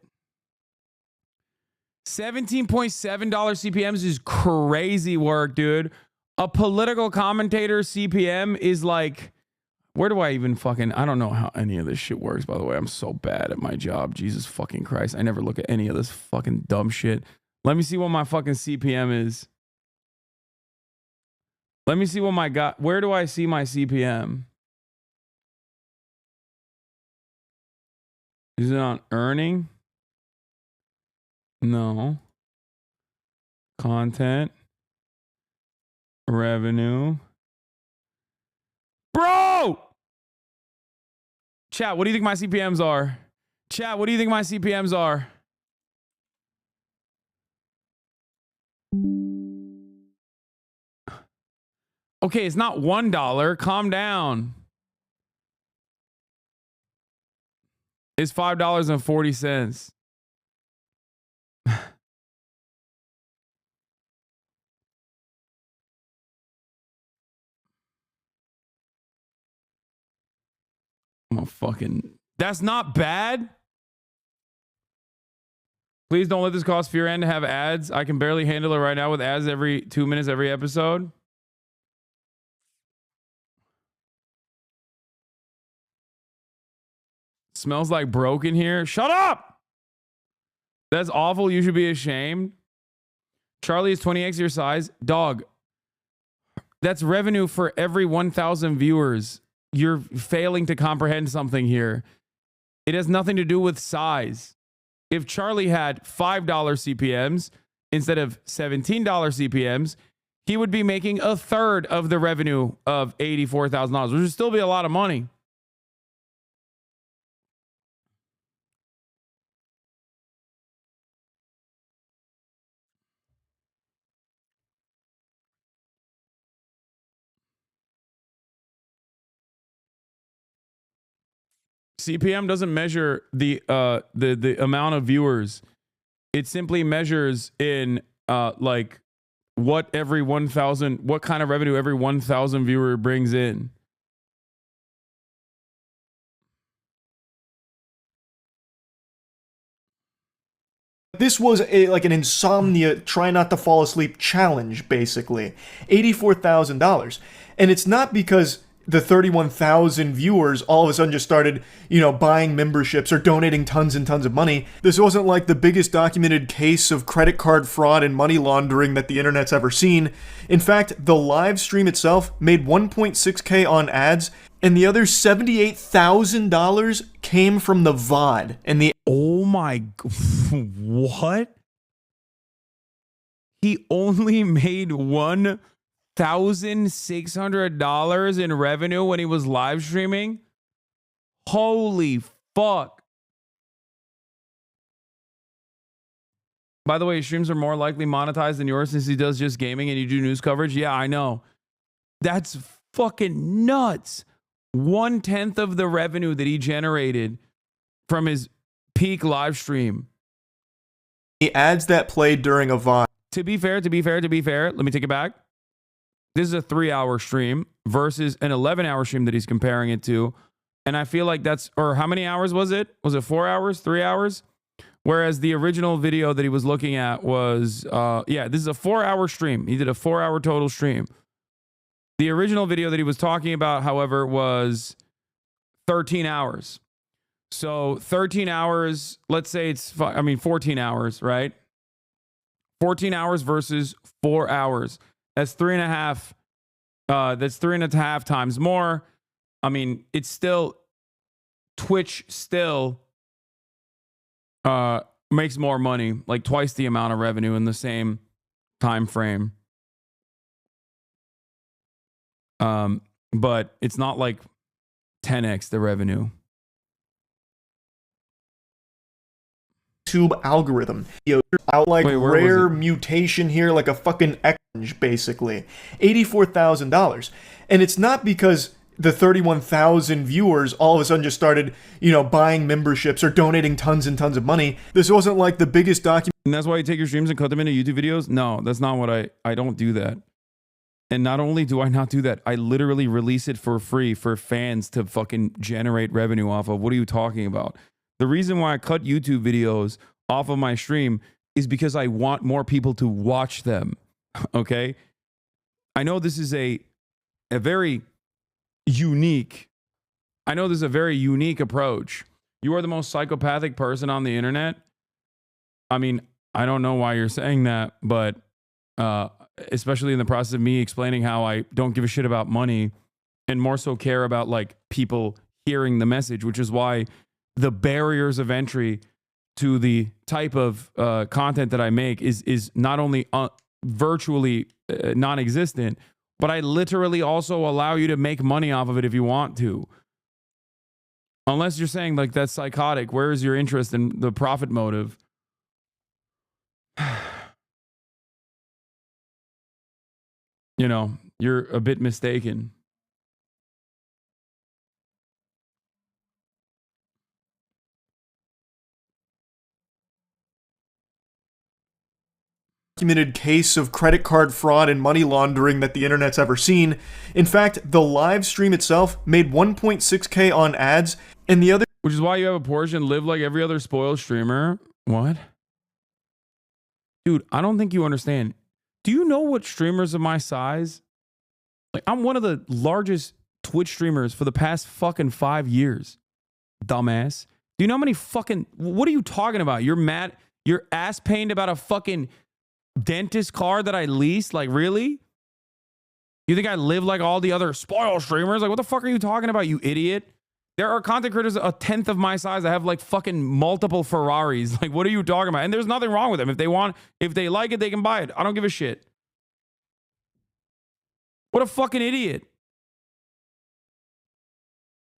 $17.7 CPMs is crazy work, dude. A political commentator CPM is like, where do I even fucking, I don't know how any of this shit works, by the way. I'm so bad at my job. Jesus fucking Christ. I never look at any of this fucking dumb shit. Let me see what my fucking CPM is. Let me see what my God. Where do I see my CPM? Is it on earning? No. Content. Revenue. Bro! Chat, what do you think my CPMs are? Chat, what do you think my CPMs are? Okay, it's not $1. Calm down. It's $5.40. I'm a fucking... That's not bad. Please don't let this cause fear end to have ads. I can barely handle it right now with ads every 2 minutes every episode. Smells like broken here. Shut up! That's awful. You should be ashamed. Charlie is 20x your size. Dog. That's revenue for every 1,000 viewers. You're failing to comprehend something here. It has nothing to do with size. If Charlie had $5 CPMs instead of $17 CPMs, he would be making a third of the revenue of $84,000, which would still be a lot of money. CPM doesn't measure the amount of viewers. It simply measures in like what kind of revenue every 1,000 viewer brings in. This was like an insomnia, try not to fall asleep challenge, basically. $84,000. And it's not because the 31,000 viewers all of a sudden just started, buying memberships or donating tons and tons of money. This wasn't like the biggest documented case of credit card fraud and money laundering that the internet's ever seen. In fact, the live stream itself made 1.6K on ads, and the other $78,000 came from the VOD. And the oh my, what? He only made $1,600 in revenue when he was live streaming? Holy fuck. By the way, his streams are more likely monetized than yours since he does just gaming and you do news coverage. Yeah, I know. That's fucking nuts. 1/10 of the revenue that he generated from his peak live stream. The ads that played during a VOD. To be fair, let me take it back. This is a 3-hour stream versus an 11-hour stream that he's comparing it to. And I feel like or how many hours was it? Was it 4 hours, 3 hours? Whereas the original video that he was looking at was, this is a 4-hour stream. He did a 4-hour total stream. The original video that he was talking about, however, was 13 hours. So 13 hours, let's say 14 hours, right? 14 hours versus 4 hours. That's 3.5. That's 3.5 times more. I mean, it's still, Twitch still makes more money, like twice the amount of revenue in the same time frame. But it's not like 10x the revenue. YouTube algorithm. Out like rare mutation here, like a fucking orange, basically. $84,000. And it's not because the 31,000 viewers all of a sudden just started, buying memberships or donating tons and tons of money. This wasn't like the biggest document. And that's why you take your streams and cut them into YouTube videos? No, that's not what I don't do that. And not only do I not do that, I literally release it for free for fans to fucking generate revenue off of. What are you talking about? The reason why I cut YouTube videos off of my stream is because I want more people to watch them. Okay? I know this is a very unique approach. You are the most psychopathic person on the internet. I mean, I don't know why you're saying that, but especially in the process of me explaining how I don't give a shit about money and more so care about like people hearing the message, which is why the barriers of entry to the type of content that I make is not only virtually non-existent, but I literally also allow you to make money off of it if you want to. Unless you're saying like that's psychotic, where is your interest in the profit motive? You're a bit mistaken. Documented case of credit card fraud and money laundering that the internet's ever seen. In fact, the live stream itself made 1.6K on ads, and the other... Which is why you have a Porsche and live like every other spoiled streamer. What? Dude, I don't think you understand. Do you know what streamers of my size... Like, I'm one of the largest Twitch streamers for the past fucking 5 years. Dumbass. Do you know how many fucking... What are you talking about? You're mad... You're ass pained about a fucking dentist card that I leased? Like, really? You think I live like all the other spoiled streamers? Like, what the fuck are you talking about, you idiot? There are content creators 1/10 of my size that have like fucking multiple Ferraris. Like, what are you talking about? And there's nothing wrong with them. If they like it, they can buy it. I don't give a shit. What a fucking idiot.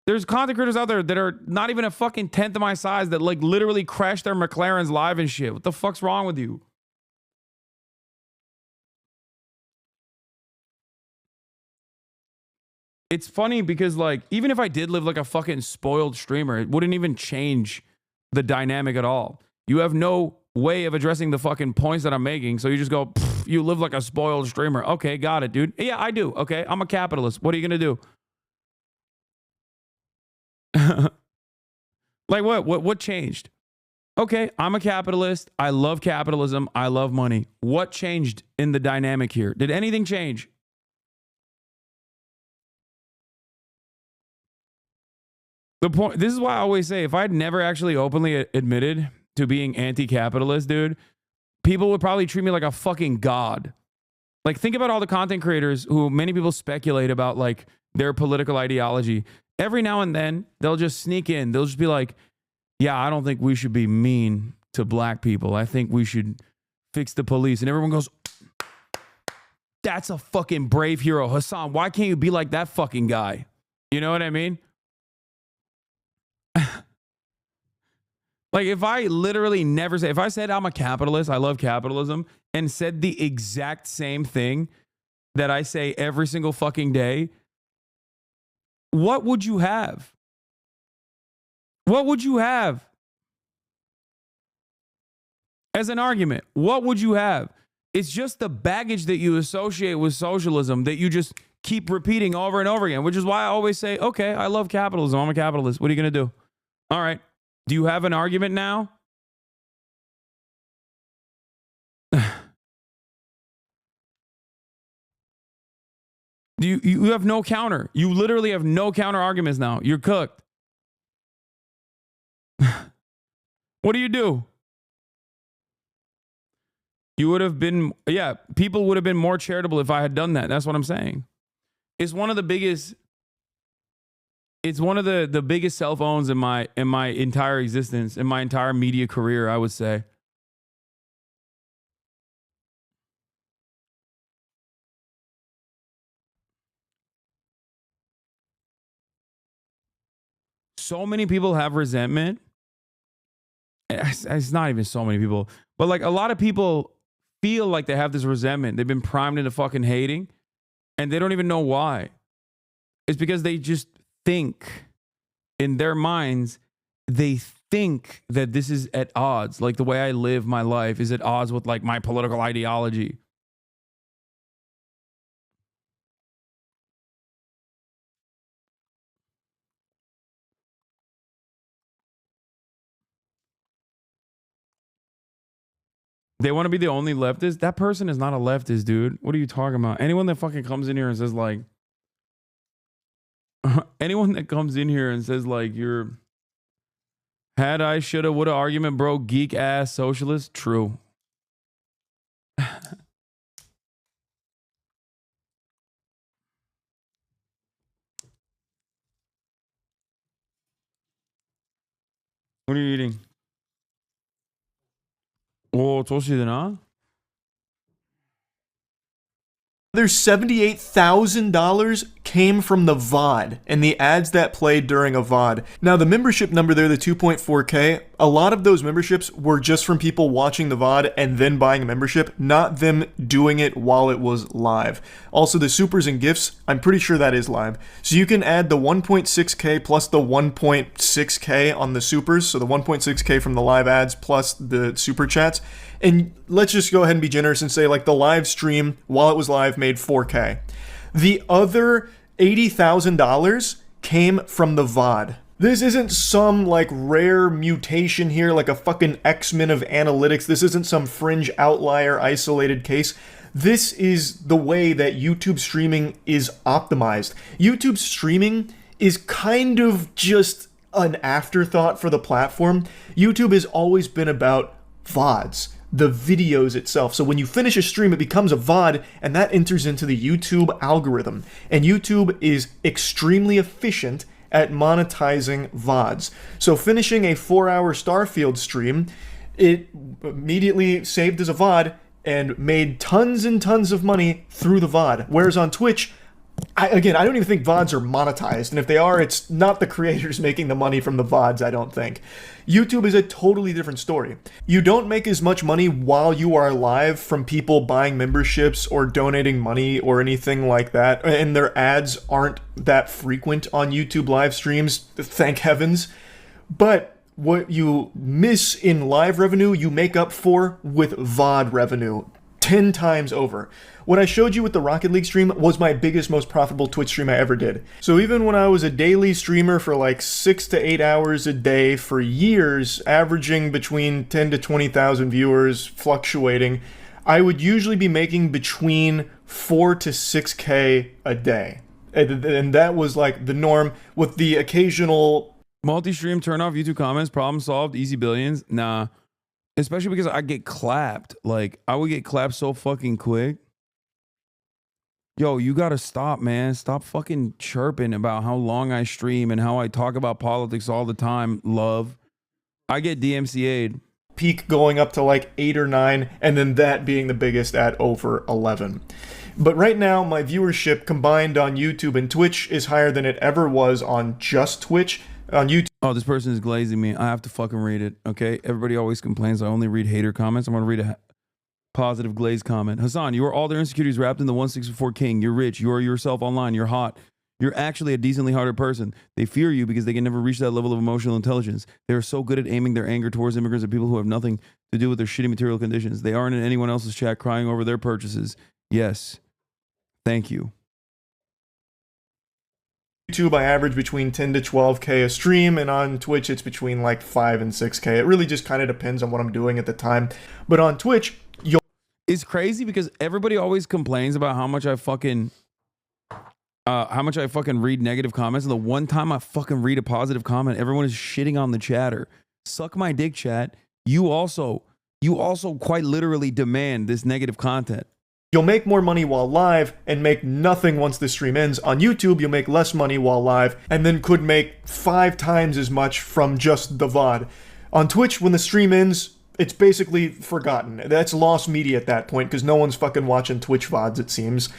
There's content creators out there that are not even a fucking 10th of my size that like literally crash their McLarens live and shit. What the fuck's wrong with you? it's funny because like, even if I did live like a fucking spoiled streamer, it wouldn't even change the dynamic at all. You have no way of addressing the fucking points that I'm making. So you just go, you live like a spoiled streamer. Okay, got it, dude. Yeah, I do. Okay, I'm a capitalist. What are you going to do? Like what changed? Okay, I'm a capitalist. I love capitalism. I love money. What changed in the dynamic here? Did anything change? The point, this is why I always say, if I'd never actually openly admitted to being anti-capitalist, dude, people would probably treat me like a fucking god. Like, think about all the content creators who many people speculate about, like, their political ideology. Every now and then, they'll just sneak in. They'll just be like, yeah, I don't think we should be mean to black people. I think we should fix the police. And everyone goes, that's a fucking brave hero. Hasan, why can't you be like that fucking guy? You know what I mean? Like, if I literally never say, if I said I'm a capitalist, I love capitalism, and said the exact same thing that I say every single fucking day, what would you have? What would you have as an argument? What would you have? It's just the baggage that you associate with socialism that you just keep repeating over and over again, which is why I always say, okay, I love capitalism. I'm a capitalist. What are you going to do? All right. Do you have an argument now? You have no counter. You literally have no counter arguments now. You're cooked. What do you do? You would have been, yeah, people would have been more charitable if I had done that. That's what I'm saying. It's one of the biggest, it's one of the biggest self-owns in my entire existence, in my entire media career, I would say. So many people have resentment. It's not even so many people, but like a lot of people feel like they have this resentment. They've been primed into fucking hating and they don't even know why. It's because they just think in their minds, they think that this is at odds. Like the way I live my life is at odds with like my political ideology. They want to be the only leftist. That person is not a leftist, dude. What are you talking about? Anyone that fucking comes in here and says like, anyone that comes in here and says like, you're had I, shoulda, woulda argument, bro, geek ass socialist. True. What are you eating? 오, 조시드나? Their $78,000 came from the VOD and the ads that played during a VOD. Now, the membership number there, the 2.4K, a lot of those memberships were just from people watching the VOD and then buying a membership, not them doing it while it was live. Also, the supers and gifts, I'm pretty sure that is live. So you can add the 1.6K plus the 1.6K on the supers, so the 1.6K from the live ads plus the super chats. And let's just go ahead and be generous and say like the live stream while it was live made 4K. The other $80,000 came from the VOD. This isn't some like rare mutation here, like a fucking X-Men of analytics. This isn't some fringe outlier isolated case. This is the way that YouTube streaming is optimized. YouTube streaming is kind of just an afterthought for the platform. YouTube has always been about VODs, the videos itself. So when you finish a stream, it becomes a VOD, and that enters into the YouTube algorithm. And YouTube is extremely efficient at monetizing VODs. So finishing a 4-hour Starfield stream, it immediately saved as a VOD and made tons and tons of money through the VOD. Whereas on Twitch, Again, I don't even think VODs are monetized, and if they are, it's not the creators making the money from the VODs, I don't think. YouTube is a totally different story. You don't make as much money while you are live from people buying memberships or donating money or anything like that, and their ads aren't that frequent on YouTube live streams, thank heavens. But what you miss in live revenue, you make up for with VOD revenue 10 times over. What I showed you with the Rocket League stream was my biggest, most profitable Twitch stream I ever did. So even when I was a daily streamer for like 6 to 8 hours a day for years, averaging between 10 to 20,000 viewers, fluctuating, I would usually be making between 4 to 6K a day. And that was like the norm, with the occasional multi-stream, turn off YouTube comments, problem solved, easy billions. Nah, especially because I get clapped. Like, I would get clapped so fucking quick. Yo, you gotta stop, man. Stop fucking chirping about how long I stream and how I talk about politics all the time, love. I get DMCA'd. Peak going up to like 8 or 9, and then that being the biggest at over 11. But right now, my viewership combined on YouTube and Twitch is higher than it ever was on just Twitch. On YouTube. Oh, this person is glazing me. I have to fucking read it, okay? Everybody always complains I only read hater comments. I'm gonna read a positive glaze comment. Hasan, you are all their insecurities wrapped in the 164 king. You're rich. You are yourself online. You're hot. You're actually a decently hearted person. They fear you because they can never reach that level of emotional intelligence. They are so good at aiming their anger towards immigrants and people who have nothing to do with their shitty material conditions. They aren't in anyone else's chat crying over their purchases. Yes. Thank you. YouTube, I average between 10 to 12K a stream, and on Twitch, it's between like 5 and 6K. It really just kind of depends on what I'm doing at the time. But on Twitch, it's crazy because everybody always complains about how much I fucking read negative comments, and the one time I fucking read a positive comment, everyone is shitting on the chatter. Suck my dick, chat. You also quite literally demand this negative content. You'll make more money while live and make nothing once the stream ends. On YouTube, you'll make less money while live and then could make 5 times as much from just the VOD. On Twitch, when the stream ends, it's basically forgotten. That's lost media at that point because no one's fucking watching Twitch VODs, it seems.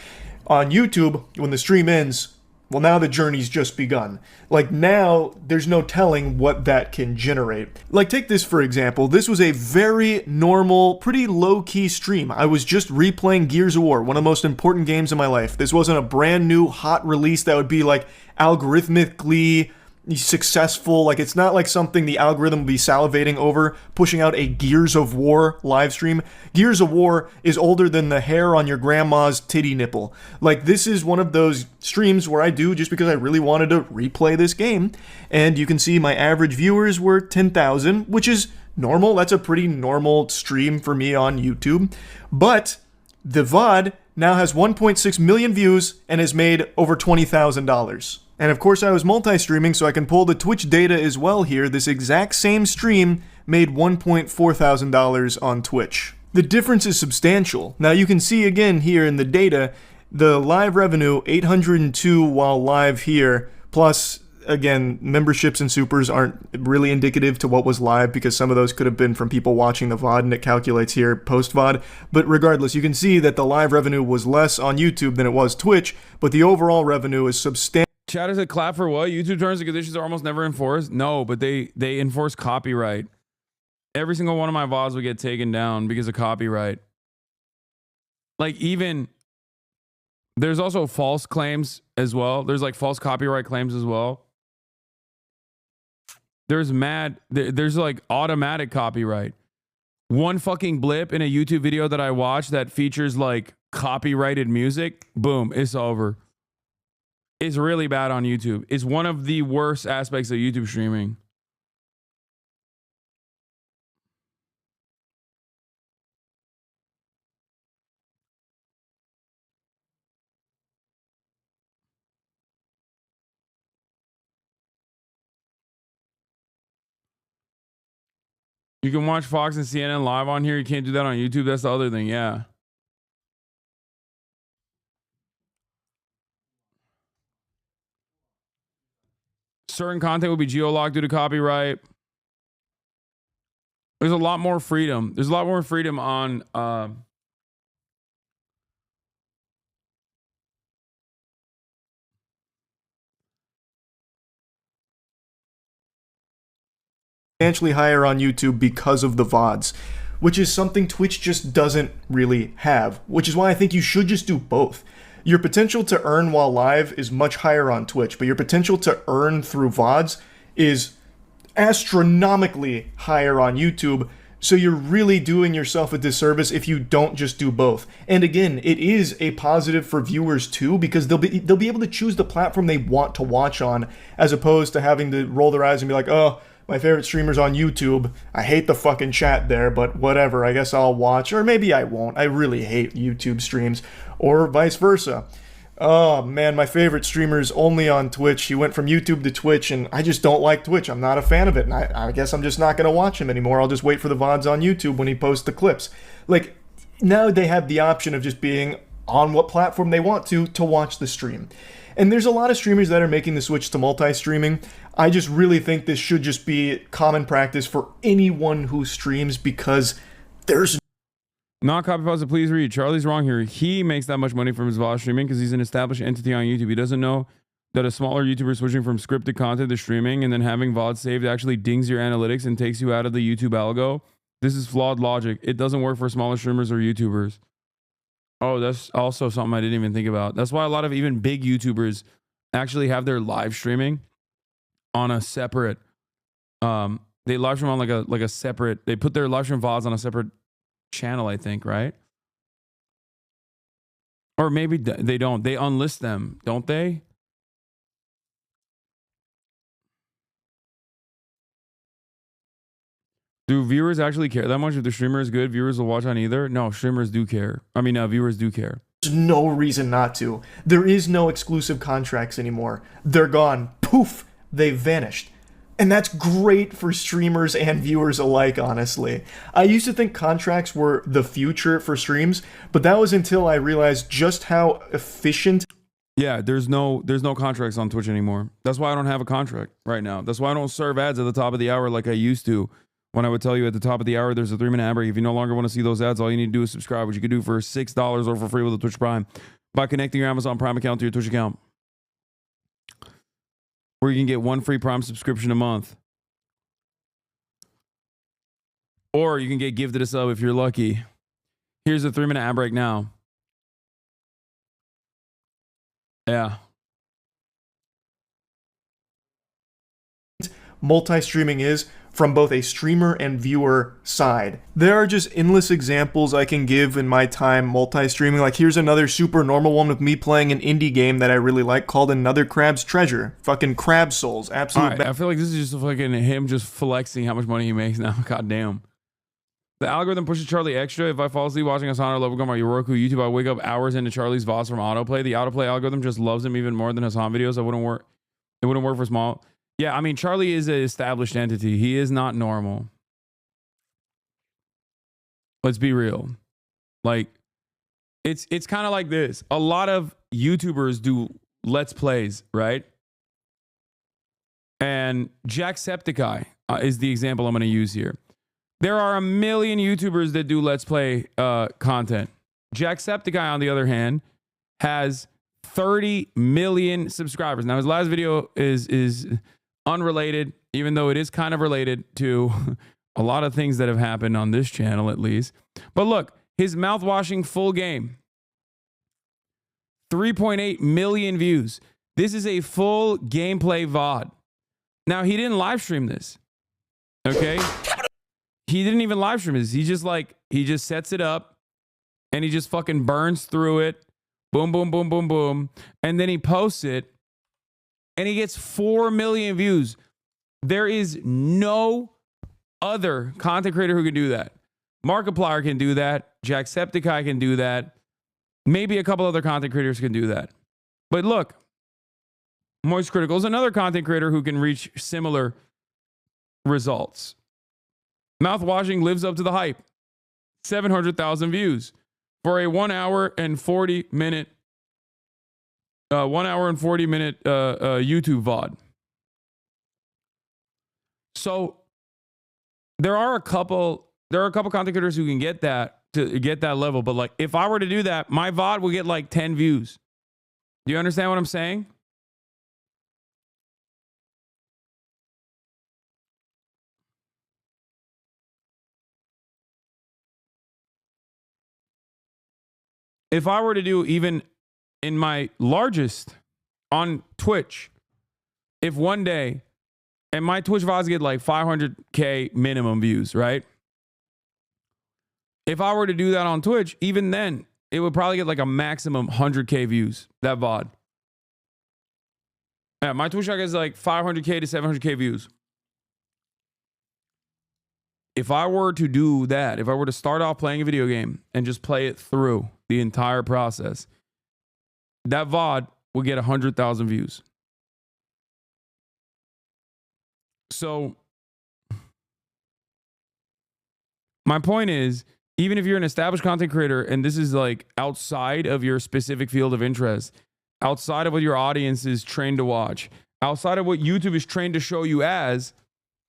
On YouTube, when the stream ends, well, now the journey's just begun. Like, now, there's no telling what that can generate. Like, take this for example. This was a very normal, pretty low-key stream. I was just replaying Gears of War, one of the most important games in my life. This wasn't a brand new, hot release that would be, like, algorithmically successful. Like, it's not like something the algorithm will be salivating over, pushing out a Gears of War live stream. Gears of War is older than the hair on your grandma's titty nipple. Like, this is one of those streams where I do just because I really wanted to replay this game. And you can see my average viewers were 10,000, which is normal. That's a pretty normal stream for me on YouTube. But the VOD now has 1.6 million views and has made over $20,000. And of course I was multi-streaming, so I can pull the Twitch data as well here. This exact same stream made $1,400 on Twitch. The difference is substantial. Now you can see again here in the data, the live revenue, 802 while live here, plus again, memberships and supers aren't really indicative to what was live because some of those could have been from people watching the VOD and it calculates here post-VOD. But regardless, you can see that the live revenue was less on YouTube than it was Twitch, but the overall revenue is substantial. Chat is a clap for what? YouTube terms and conditions are almost never enforced? No, but they enforce copyright. Every single one of my VODs would get taken down because of copyright. Like, even there's also false claims as well. There's like false copyright claims as well. There's like automatic copyright. One fucking blip in a YouTube video that I watch that features like copyrighted music, boom, it's over. It's really bad on YouTube. It's one of the worst aspects of YouTube streaming. You can watch Fox and CNN live on here. You can't do that on YouTube. That's the other thing. Yeah. Certain content will be geolocked due to copyright. There's a lot more freedom. There's a lot more freedom on substantially higher on YouTube because of the VODs, which is something Twitch just doesn't really have, which is why I think you should just do both. Your potential to earn while live is much higher on Twitch, but your potential to earn through VODs is astronomically higher on YouTube, so you're really doing yourself a disservice if you don't just do both. And again, it is a positive for viewers too, because they'll be able to choose the platform they want to watch on, as opposed to having to roll their eyes and be like, oh, my favorite streamer's on YouTube. I hate the fucking chat there, but whatever, I guess I'll watch. Or maybe I won't. I really hate YouTube streams. Or vice versa. Oh man, my favorite streamer's only on Twitch. He went from YouTube to Twitch, and I just don't like Twitch. I'm not a fan of it, and I guess I'm just not going to watch him anymore. I'll just wait for the VODs on YouTube when he posts the clips. Like, now they have the option of just being on what platform they want to watch the stream. And there's a lot of streamers that are making the switch to multi-streaming. I just really think this should just be common practice for anyone who streams, because there's not copy pasta, please read. Charlie's wrong here. He makes that much money from his VOD streaming because he's an established entity on YouTube. He doesn't know that a smaller YouTuber switching from scripted content to streaming and then having VOD saved actually dings your analytics and takes you out of the YouTube algo. This is flawed logic. It doesn't work for smaller streamers or YouTubers. Oh, that's also something I didn't even think about. That's why a lot of even big YouTubers actually have their live streaming on a separate, they live stream on like a separate, they put their live stream VODs on a separate channel, I think, right? Or maybe they don't. They unlist them, don't they? Do viewers actually care that much? If the streamer is good, viewers will watch on either? No, streamers do care. I mean, viewers do care. There's no reason not to. There is no exclusive contracts anymore. They're gone. Poof! They've vanished. And that's great for streamers and viewers alike, honestly. I used to think contracts were the future for streams, but that was until I realized just how efficient. Yeah, there's no contracts on Twitch anymore. That's why I don't have a contract right now. That's why I don't serve ads at the top of the hour like I used to. When I would tell you at the top of the hour, there's a 3-minute ad break. If you no longer want to see those ads, all you need to do is subscribe, which you can do for $6 or for free with a Twitch Prime by connecting your Amazon Prime account to your Twitch account. Where you can get 1 free Prime subscription a month. Or you can get gifted a sub if you're lucky. Here's a 3-minute ad break now. Yeah. Multi-streaming is from both a streamer and viewer side. There are just endless examples I can give in my time multi-streaming. Like, here's another super normal one with me playing an indie game that I really like called Another Crab's Treasure. Fucking Crab Souls. Absolute. I feel like this is just fucking him just flexing how much money he makes now. God damn. The algorithm pushes Charlie extra. If I fall asleep watching Hasan or Lovagum on your Roku, YouTube, I wake up hours into Charlie's VODs from autoplay. The autoplay algorithm just loves him even more than Hasan videos. It wouldn't work for small. Yeah, I mean, Charlie is an established entity. He is not normal. Let's be real. Like, it's kind of like this. A lot of YouTubers do Let's Plays, right? And Jacksepticeye is the example I'm going to use here. There are a million YouTubers that do Let's Play content. Jacksepticeye, on the other hand, has 30 million subscribers. Now, his last video is unrelated, even though it is kind of related to a lot of things that have happened on this channel, at least. But look, his mouth-washing full game, 3.8 million views. This is a full gameplay VOD. Now, he didn't live stream this, okay? He didn't even live stream this. He just sets it up and he just fucking burns through it. Boom, boom, boom, boom, boom. And then he posts it and he gets 4 million views. There is no other content creator who can do that. Markiplier can do that. Jacksepticeye can do that. Maybe a couple other content creators can do that. But look, Moist Critical is another content creator who can reach similar results. Mouthwashing lives up to the hype. 700,000 views for a 1 hour and 40 minute YouTube VOD. So there are a couple content creators who can get that to get that level, but like if I were to do that, my VOD would get like 10 views. Do you understand what I'm saying? if I were to do even in my largest on Twitch, if one day, and my Twitch VODs get like 500K minimum views, right? If I were to do that on Twitch, even then, it would probably get like a maximum 100K views, that VOD. Yeah, my Twitch channel gets like 500K to 700K views. If I were to do that, if I were to start off playing a video game and just play it through the entire process, that VOD will get 100,000 views. So my point is, even if you're an established content creator and this is like outside of your specific field of interest, outside of what your audience is trained to watch, outside of what YouTube is trained to show you as,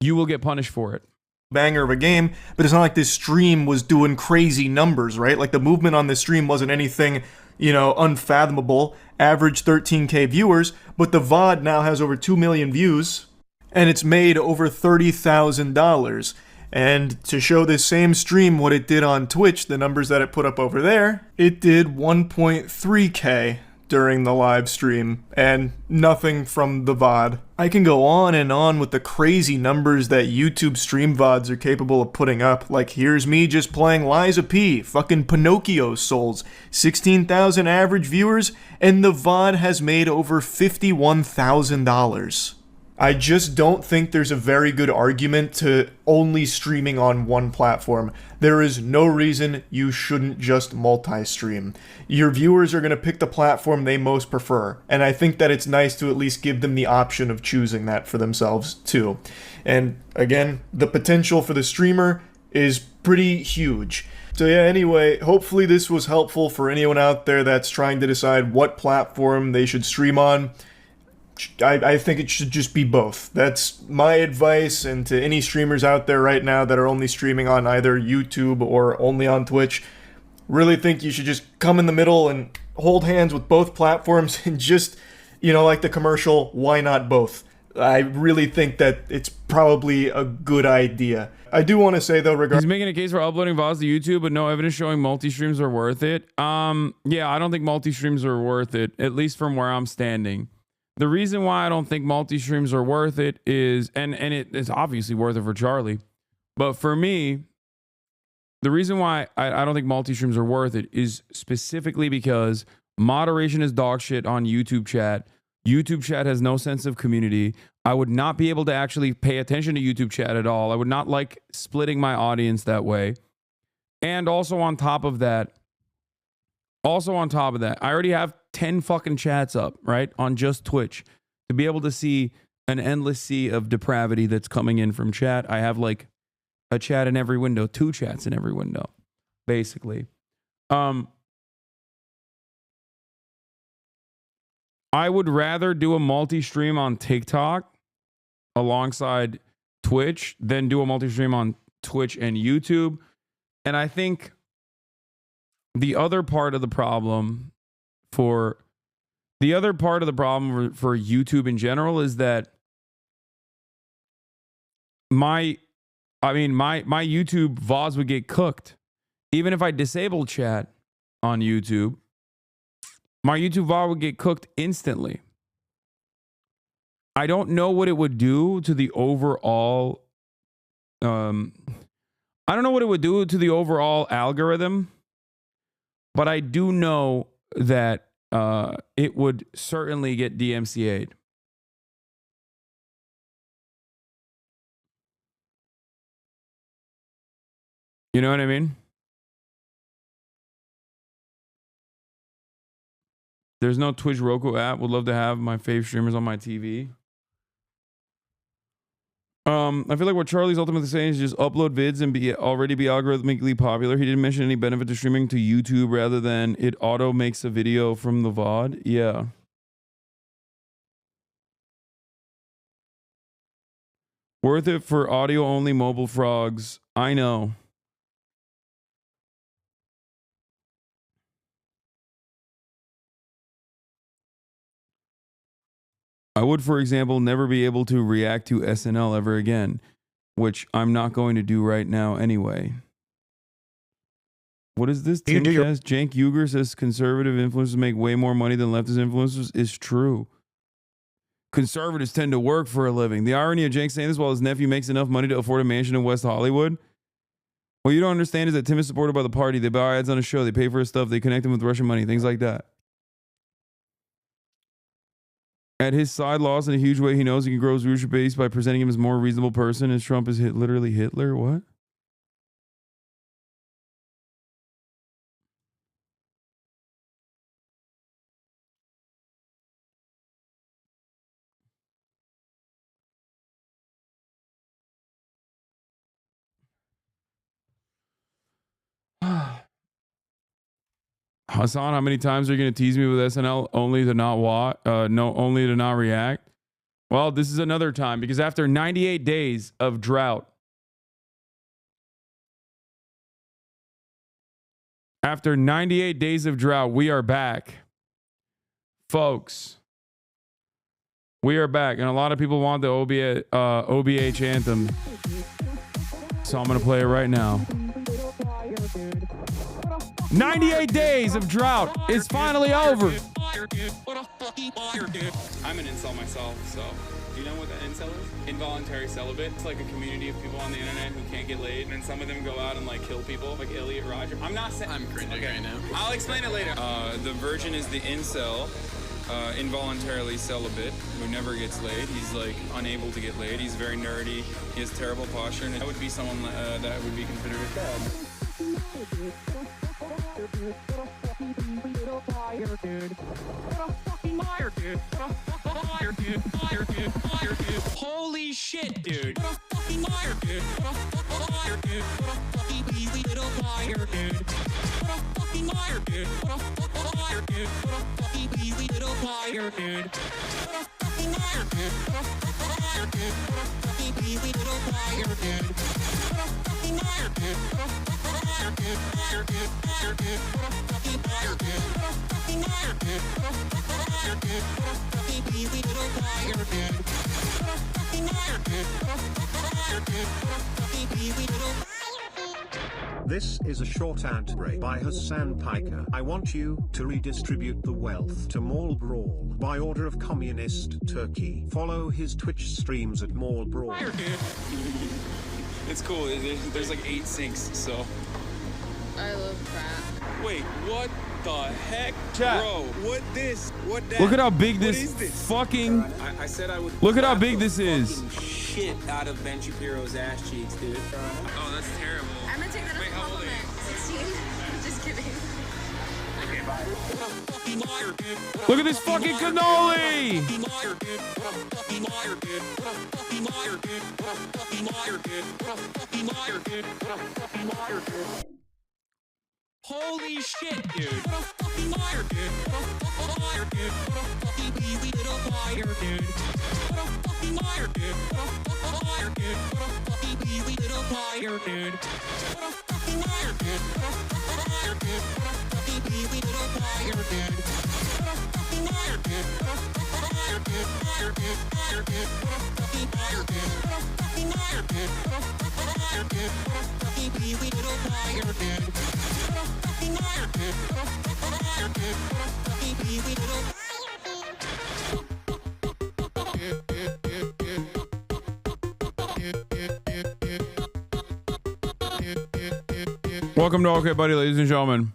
you will get punished for it. Banger of a game, but it's not like this stream was doing crazy numbers, right? Like the movement on this stream wasn't anything, you know, unfathomable. Average 13K viewers, but the VOD now has over 2 million views and it's made over $30,000. And to show this same stream what it did on Twitch, the numbers that it put up over there, it did 1.3K during the live stream and nothing from the VOD. I can go on and on with the crazy numbers that YouTube stream VODs are capable of putting up. Like here's me just playing Liza P, fucking Pinocchio Souls, 16,000 average viewers, and the VOD has made over $51,000. I just don't think there's a very good argument to only streaming on one platform. There is no reason you shouldn't just multi-stream. Your viewers are going to pick the platform they most prefer, and I think that it's nice to at least give them the option of choosing that for themselves too. And again, the potential for the streamer is pretty huge. So yeah, anyway, hopefully this was helpful for anyone out there that's trying to decide what platform they should stream on. I think it should just be both. That's my advice, and to any streamers out there right now that are only streaming on either YouTube or only on Twitch, really think you should just come in the middle and hold hands with both platforms and just, you know, like the commercial, why not both? I really think that it's probably a good idea. I do want to say though, he's making a case for uploading VODs to YouTube, but no evidence showing multi-streams are worth it. Yeah, I don't think multi-streams are worth it, at least from where I'm standing. The reason why I don't think multi-streams are worth it is, and it's obviously worth it for Charlie, but for me, the reason why I don't think multi-streams are worth it is specifically because moderation is dog shit on YouTube chat. YouTube chat has no sense of community. I would not be able to actually pay attention to YouTube chat at all. I would not like splitting my audience that way. And also on top of that, I already have 10 fucking chats up, right? On just Twitch. To be able to see an endless sea of depravity that's coming in from chat. I have like a chat in every window, 2 chats in every window, basically. I would rather do a multi-stream on TikTok alongside Twitch than do a multi-stream on Twitch and YouTube. And I think the other part of the problem for YouTube in general is that my YouTube VODs would get cooked. Even if I disabled chat on YouTube, my YouTube VOD would get cooked instantly. I don't know what it would do to the overall algorithm, but I do know that it would certainly get DMCA'd. You know what I mean? There's no Twitch Roku app. Would love to have my fave streamers on my TV. I feel like what Charlie's ultimately saying is just upload vids and already be algorithmically popular. He didn't mention any benefit to streaming to YouTube rather than it auto makes a video from the VOD. Yeah. Worth it for audio only mobile frogs. I know. I would, for example, never be able to react to SNL ever again, which I'm not going to do right now anyway. What is this? You do your- Timcast? Cenk Uygur says conservative influencers make way more money than leftist influencers. Is true. Conservatives tend to work for a living. The irony of Cenk saying this while his nephew makes enough money to afford a mansion in West Hollywood. What you don't understand is that Tim is supported by the party. They buy ads on a show. They pay for his stuff. They connect him with Russian money. Things like that. At his side, lost in a huge way, he knows he can grow his viewership base by presenting him as a more reasonable person. As Trump is literally Hitler. What? Hasan, how many times are you going to tease me with SNL only to not watch? No, only to not react. Well, this is another time because after 98 days of drought, we are back, folks. We are back, and a lot of people want the OBH anthem, so I'm going to play it right now. 98 days of drought is finally over. I'm an incel myself, so do you know what an incel is? Involuntary celibate. It's like a community of people on the internet who can't get laid, and some of them go out and like kill people, like Elliot Rodger. I'm not saying I'm cringing right now. I'll explain it later. The virgin is the incel, involuntarily celibate, who never gets laid. He's like unable to get laid. He's very nerdy. He has terrible posture, and that would be someone that would be considered a fag. Holy shit, dude. This is a short ad break by HasanPiker. I want you to redistribute the wealth to Mall Brawl by order of Communist Turkey. Follow his Twitch streams at Mall Brawl. It's cool. There's like 8 sinks, so. I love crap. Wait, what the heck? Chat. Bro, what this? What that? Look at how big What this is this? fucking. I said I would. Look at how slap big the this is. fucking Shit out of Ben Shapiro's ass cheeks, dude. Oh, that's terrible. I'm gonna take that as a compliment. 16. Just kidding. Okay, bye. Look at this fucking cannoli. Holy shit, dude. Welcome to Okay Buddy, ladies and gentlemen.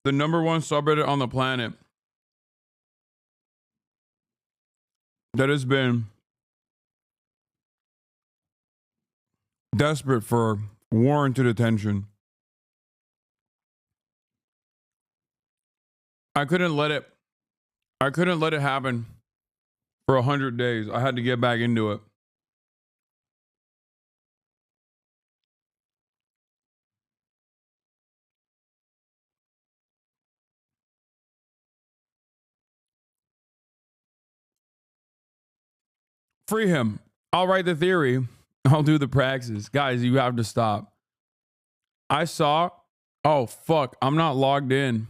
The #1 subreddit on the planet that has been desperate for warranted attention. I couldn't let it happen for 100 days. I had to get back into it. Free him. I'll write the theory. I'll do the praxis. Guys, you have to stop. I saw. Oh, fuck. I'm not logged in.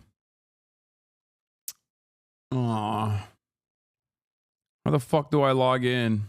Aw. How the fuck do I log in?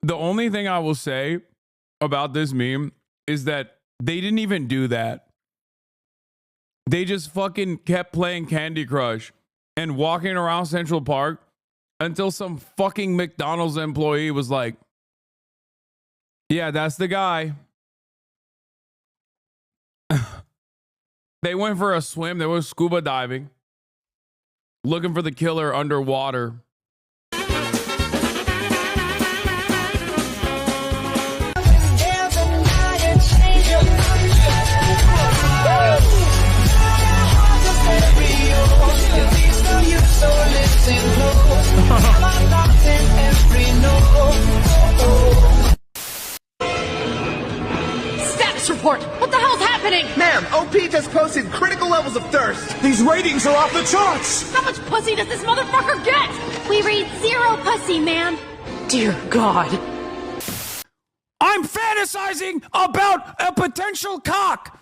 The only thing I will say about this meme is that they didn't even do that. They just fucking kept playing Candy Crush and walking around Central Park until some fucking McDonald's employee was like, yeah, that's the guy. They went for a swim. They were scuba diving, looking for the killer underwater. Status report! What the hell's happening? Ma'am, OP just posted critical levels of thirst. These ratings are off the charts. How much pussy does this motherfucker get? We read 0 pussy, ma'am. Dear God. I'm fantasizing about a potential cock.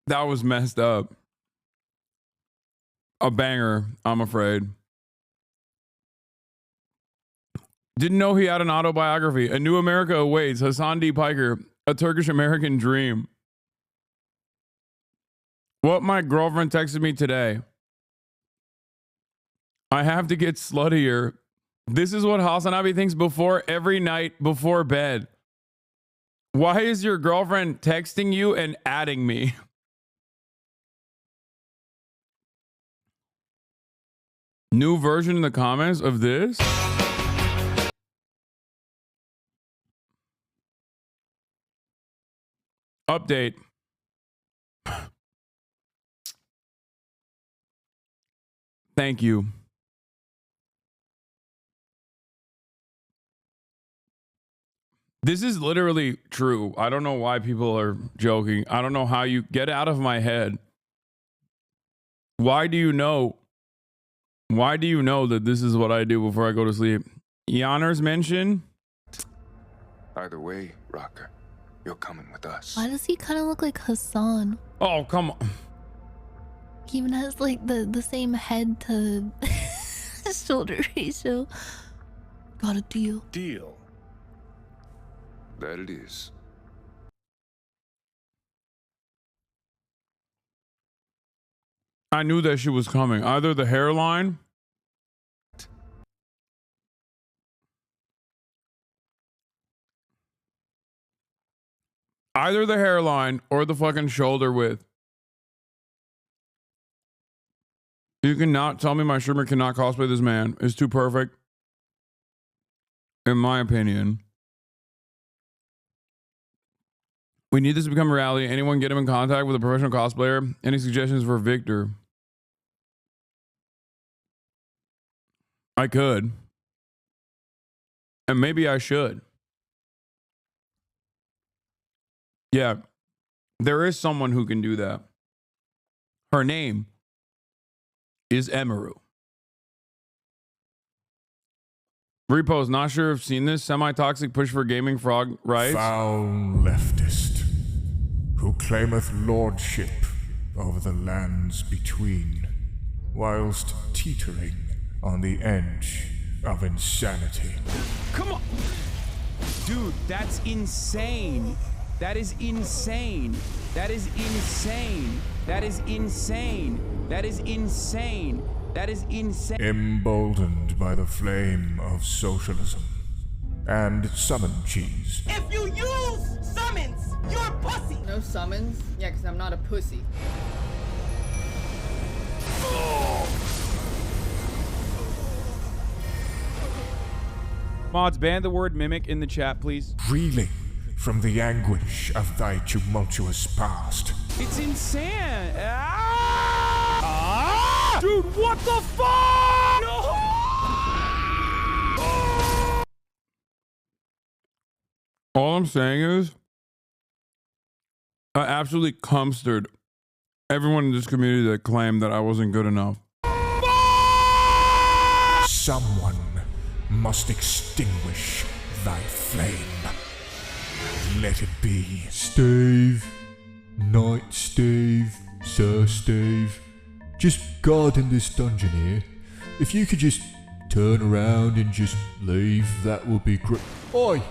That was messed up. A banger, I'm afraid. Didn't know he had an autobiography. A New America Awaits. HasanAbi, A Turkish American Dream. What my girlfriend texted me today. I have to get sluttier. This is what HasanAbi thinks before every night before bed. Why is your girlfriend texting you and adding me? New version in the comments of this? Update. Thank you. This is literally true. I don't know why people are joking. I don't know how you get out of my head. Why do you know? Why do you know that this is what I do before I go to sleep? Yonner's mention? Either way, Rocker, you're coming with us. Why does he kind of look like Hasan? Oh, come on. He even has like the same head to shoulder ratio. Got a deal. Deal. That it is. I knew that she was coming. Either the hairline. Either the hairline or the fucking shoulder width. You cannot tell me my streamer cannot cosplay this man. It's too perfect. In my opinion. We need this to become a reality. Anyone get him in contact with a professional cosplayer? Any suggestions for Victor? I could. And maybe I should. Yeah. There is someone who can do that. Her name is Emaru. Repost, not sure if seen this. Semi-toxic push for gaming frog rights. Foul leftist, who claimeth lordship over the lands between, whilst teetering on the edge of insanity. Come on. Dude, that's insane. That is insane. That is insane. That is insane. That is insane. That is insane. Emboldened by the flame of socialism and summon cheese. If you use summons, you're a pussy. No summons? Yeah, because I'm not a pussy. Mods, ban the word mimic in the chat, please. Reeling from the anguish of thy tumultuous past. It's insane. Dude, what the fuck? No! All I'm saying is, I absolutely cumstered everyone in this community that claimed that I wasn't good enough. Someone must extinguish thy flame. Let it be. Steve. Night Steve. Sir Steve. Just guarding this dungeon here. If you could just turn around and just leave, that would be great. Oi!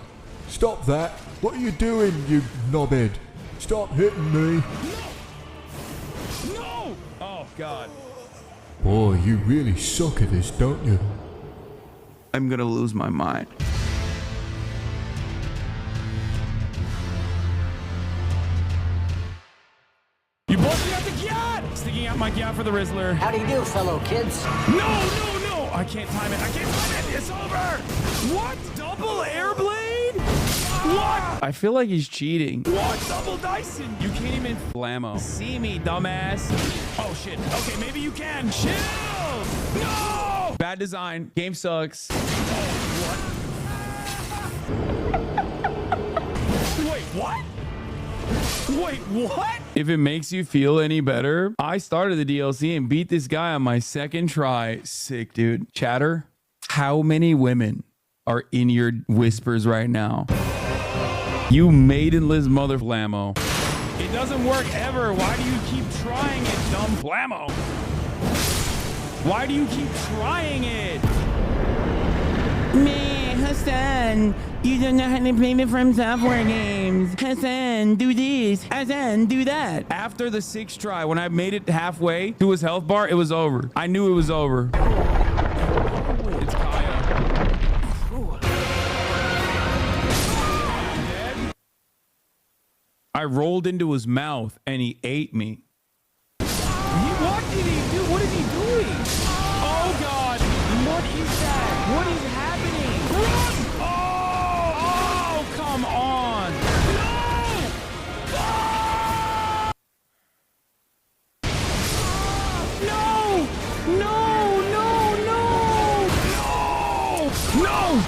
Stop that! What are you doing, you knobhead? Stop hitting me! No! Oh, God. Boy, you really suck at this, don't you? I'm gonna lose my mind. You both got the gyat! Sticking out my gyat for the Rizzler. How do you do, fellow kids? No, no, no! I can't time it. I can't time it. It's over. What? Double air blade? What? I feel like he's cheating. What? Double Dyson? You can't even blammo. See me, dumbass. Oh, shit. Okay, maybe you can. Chill. No! Bad design. Game sucks. What? Wait, what? Wait, what? If it makes you feel any better, I started the DLC and beat this guy on my second try. Sick, dude. Chatter, how many women are in your whispers right now? You maidenless mother flammo. It doesn't work ever. Why do you keep trying it, dumb flammo? Why do you keep trying it? Man, Hasan, you don't know how to play the From Software games. Hasan, do this. Hasan, do that. After the 6th try, when I made it halfway to his health bar, it was over. I knew it was over. It's Kaya. I rolled into his mouth and he ate me. What did he do? What is he doing? Oh, God. What is that? What is happening? Run! Oh, come on. No! No! No! No! No! No! No!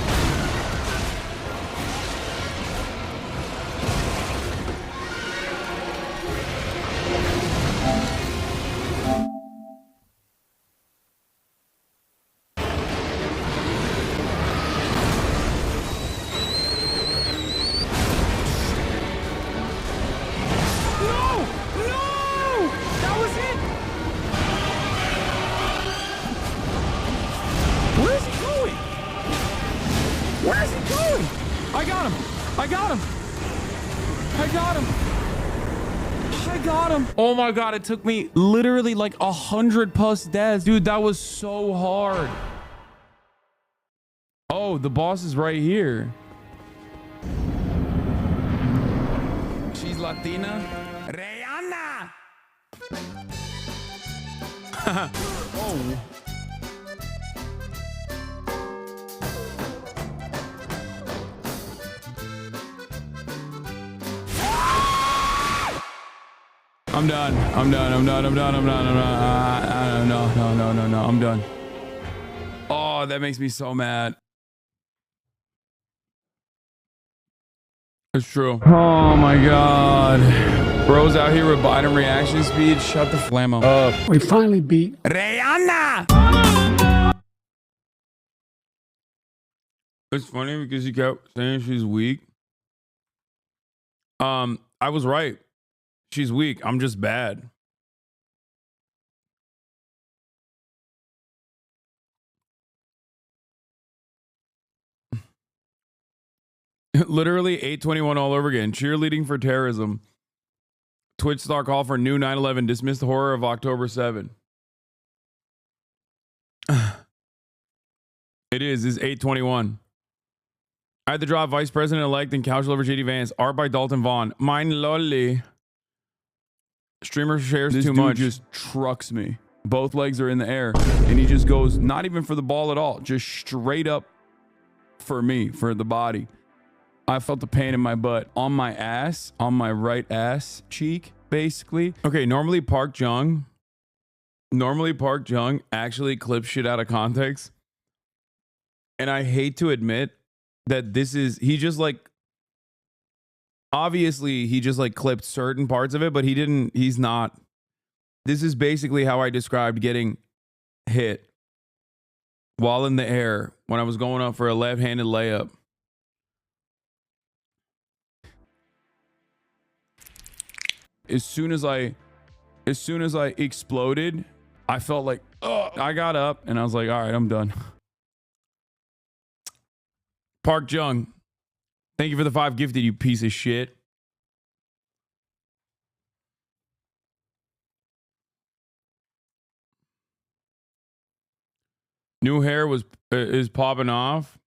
Oh my God, it took me literally like 100+ deaths. Dude, that was so hard. Oh, the boss is right here. She's Latina. Rihanna! Oh. I'm done. I'm done. I'm done. I'm done. I'm done. I'm done. No, no, no, no, no. I'm done. Oh, that makes me so mad. It's true. Oh my God. Bro's out here with Biden reaction speed. Shut the flammo up. We finally beat Rihanna. It's funny because he kept saying she's weak. I was right. She's weak. I'm just bad. Literally 821 all over again. Cheerleading for terrorism. Twitch star call for new 9/11. Dismiss the horror of October 7. It is 821. I had to drop Vice President-elect and couch lover JD Vance. Art by Dalton Vaughn. Mine lolly. Streamer shares this too much. Just trucks me. Both legs are in the air. And he just goes, not even for the ball at all. Just straight up for me, for the body. I felt the pain in my butt. On my ass. On my right ass cheek, basically. Okay, normally Park Jung actually clips shit out of context. And I hate to admit that he just like, obviously he just like clipped certain parts of it, but he's not. This is basically how I described getting hit while in the air when I was going up for a left-handed layup. As soon as I exploded, I felt like, oh, I got up and I was like, all right, I'm done. Park Jung, thank you for the 5 gifted, you piece of shit. New hair is popping off.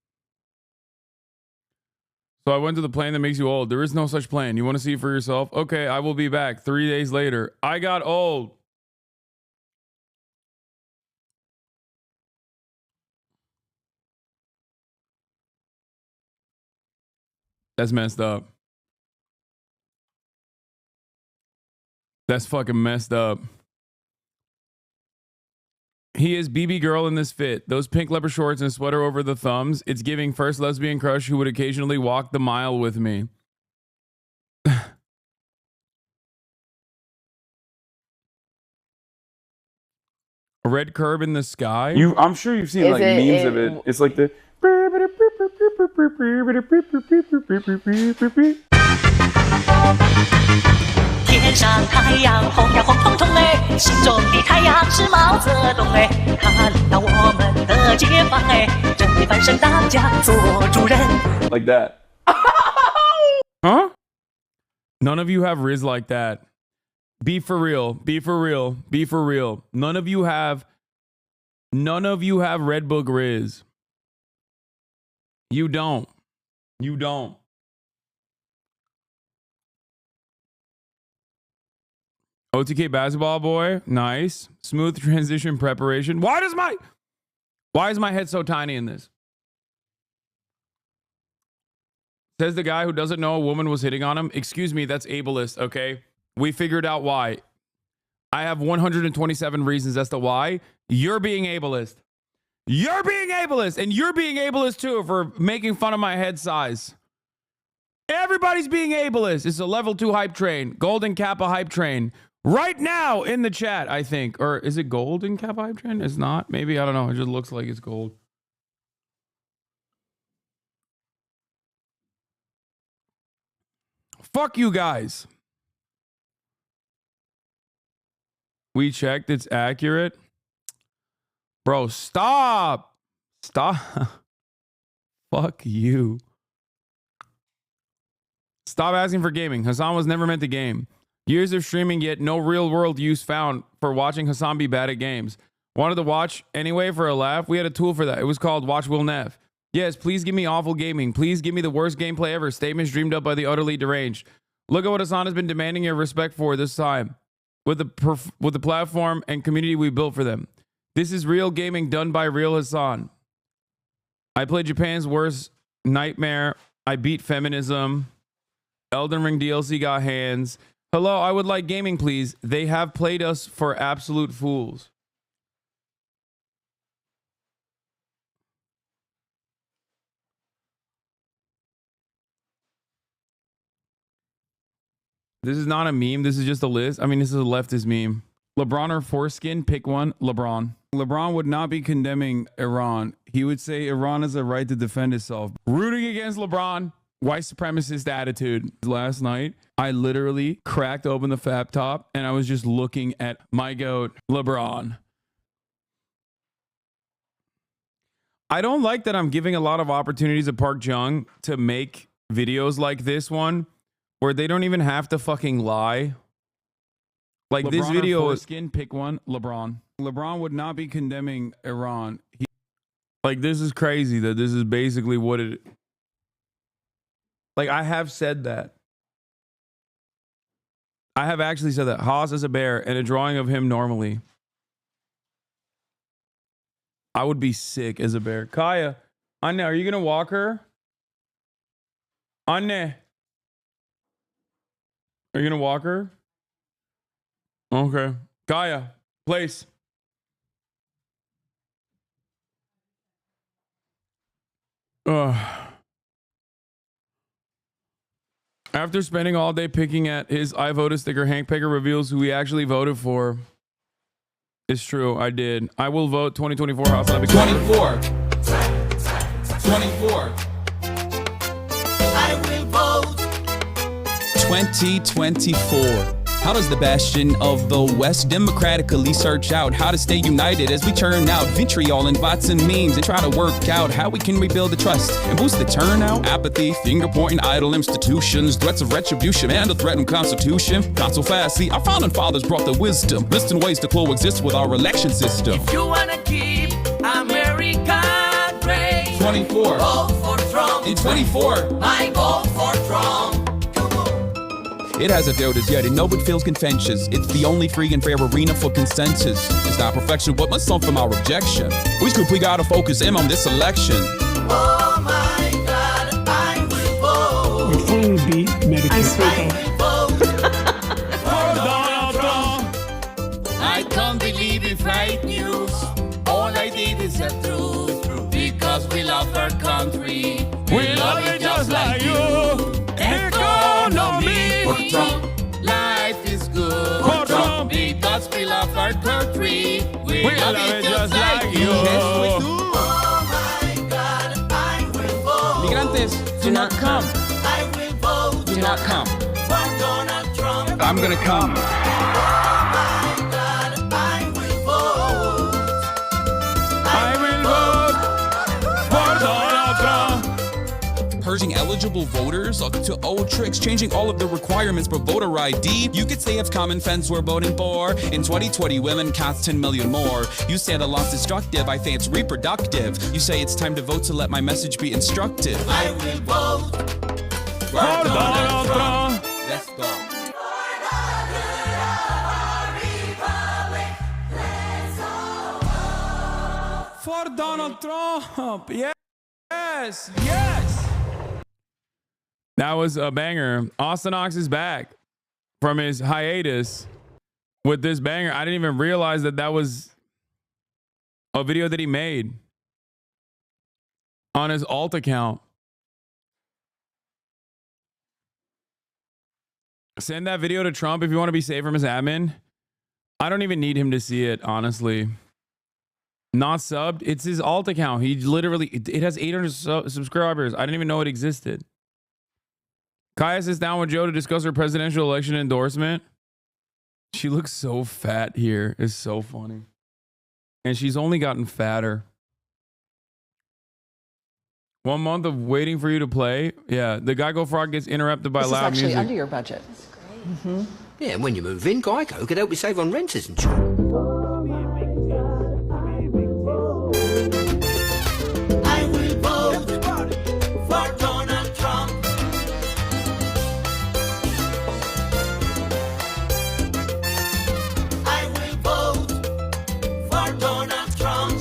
So I went to the plan that makes you old. There is no such plan. You want to see it for yourself? Okay, I will be back 3 days later. I got old. That's messed up. That's fucking messed up. He is BB girl in this fit. Those pink leopard shorts and a sweater over the thumbs. It's giving first lesbian crush who would occasionally walk the mile with me. A red curb in the sky. I'm sure you've seen like memes of it. It's like the. Like that. Huh? None of you have Riz like that. Be for real. Be for real. Be for real. None of you have Red Book Riz. You don't. You don't. OTK basketball boy. Nice. Smooth transition preparation. Why is my head so tiny in this? Says the guy who doesn't know a woman was hitting on him. Excuse me, that's ableist, okay? We figured out why. I have 127 reasons as to why. You're being ableist. You're being ableist. And you're being ableist too for making fun of my head size. Everybody's being ableist. It's a level 2 hype train. Golden Kappa hype train. Right now in the chat, I think. Or is it Golden Kappa hype train? It's not. Maybe. I don't know. It just looks like it's gold. Fuck you guys. We checked. It's accurate. Bro, stop. Stop. Fuck you. Stop asking for gaming. Hasan was never meant to game. Years of streaming, yet no real world use found for watching Hasan be bad at games. Wanted to watch anyway for a laugh? We had a tool for that. It was called Watch Will Nev. Yes, please give me awful gaming. Please give me the worst gameplay ever. Statements dreamed up by the utterly deranged. Look at what Hasan has been demanding your respect for this time. With the platform and community we built for them. This is real gaming done by real Hasan. I played Japan's worst nightmare. I beat feminism. Elden Ring DLC got hands. Hello, I would like gaming, please. They have played us for absolute fools. This is not a meme. This is just a list. I mean, this is a leftist meme. LeBron or foreskin? Pick one. LeBron. LeBron would not be condemning Iran. He would say Iran has a right to defend itself. Rooting against LeBron. White supremacist attitude. Last night, I literally cracked open the Fab Top and I was just looking at my goat, LeBron. I don't like that I'm giving a lot of opportunities to Park Jung to make videos like this one where they don't even have to fucking lie. Like LeBron this video is skin, pick one. LeBron. LeBron would not be condemning Iran. Like this is crazy that this is basically what it. Like I have said that. I have actually said that. Haas is a bear and a drawing of him normally. I would be sick as a bear. Kaya, Anne, are you gonna walk her? Anne. Are you gonna walk her? Okay. Kaya, place. After spending all day picking at his I voted sticker, Hank Picker reveals who he actually voted for. It's true, I did. I will vote 2024 HasanAbi. 24. I will vote 2024. How does the bastion of the West democratically search out how to stay united as we churn out vitriol and bots and memes and try to work out how we can rebuild the trust and boost the turnout? Apathy, finger-pointing idle institutions, threats of retribution and a threatened constitution. Not so fast, see, our founding fathers brought the wisdom, listing ways to coexist with our election system. If you wanna keep America great, 24. Vote for Trump. In 24. I vote for Trump. It hasn't failed as yet, and no one feels contentious. It's the only free and fair arena for consensus. It's not perfection, but must come from our objection. We gotta focus in on this election. Oh my God, I will vote. Your phone would be Medicare. I'm speaking. I can't believe it's right news. All I did is the truth. Because we love our country. We love it just like you. Economy. For Trump. Life is good. For Trump. Because we love our country. We love it just like you. Yes, we do. Oh my God, I will vote. Migrantes, do not come. I will vote. Do not come. For Donald Trump. I'm gonna come. Purging eligible voters up to old tricks, changing all of the requirements for voter ID. You could say it's common sense we're voting for. In 2020, women cost 10 million more. You say the law's destructive, I say it's reproductive. You say it's time to vote to let my message be instructive. I will vote for Donald Trump. Let's go. For Donald Trump, yes, yes. That was a banger. Austin Ox is back from his hiatus with this banger. I didn't even realize that that was a video that he made on his alt account. Send that video to Trump if you want to be saved from his admin. I don't even need him to see it, honestly. Not subbed. It's his alt account. He literally, it has 800 subscribers. I didn't even know it existed. Kaya sits down with Joe to discuss her presidential election endorsement. She looks so fat here. It's so funny. And she's only gotten fatter. 1 month of waiting for you to play. Yeah, the Geico Frog gets interrupted by loud music. This is actually under your budget. That's great. Yeah, when you move in, Geico could help you save on renters insurance. I will vote for Donald Trump. I will vote for Donald Trump.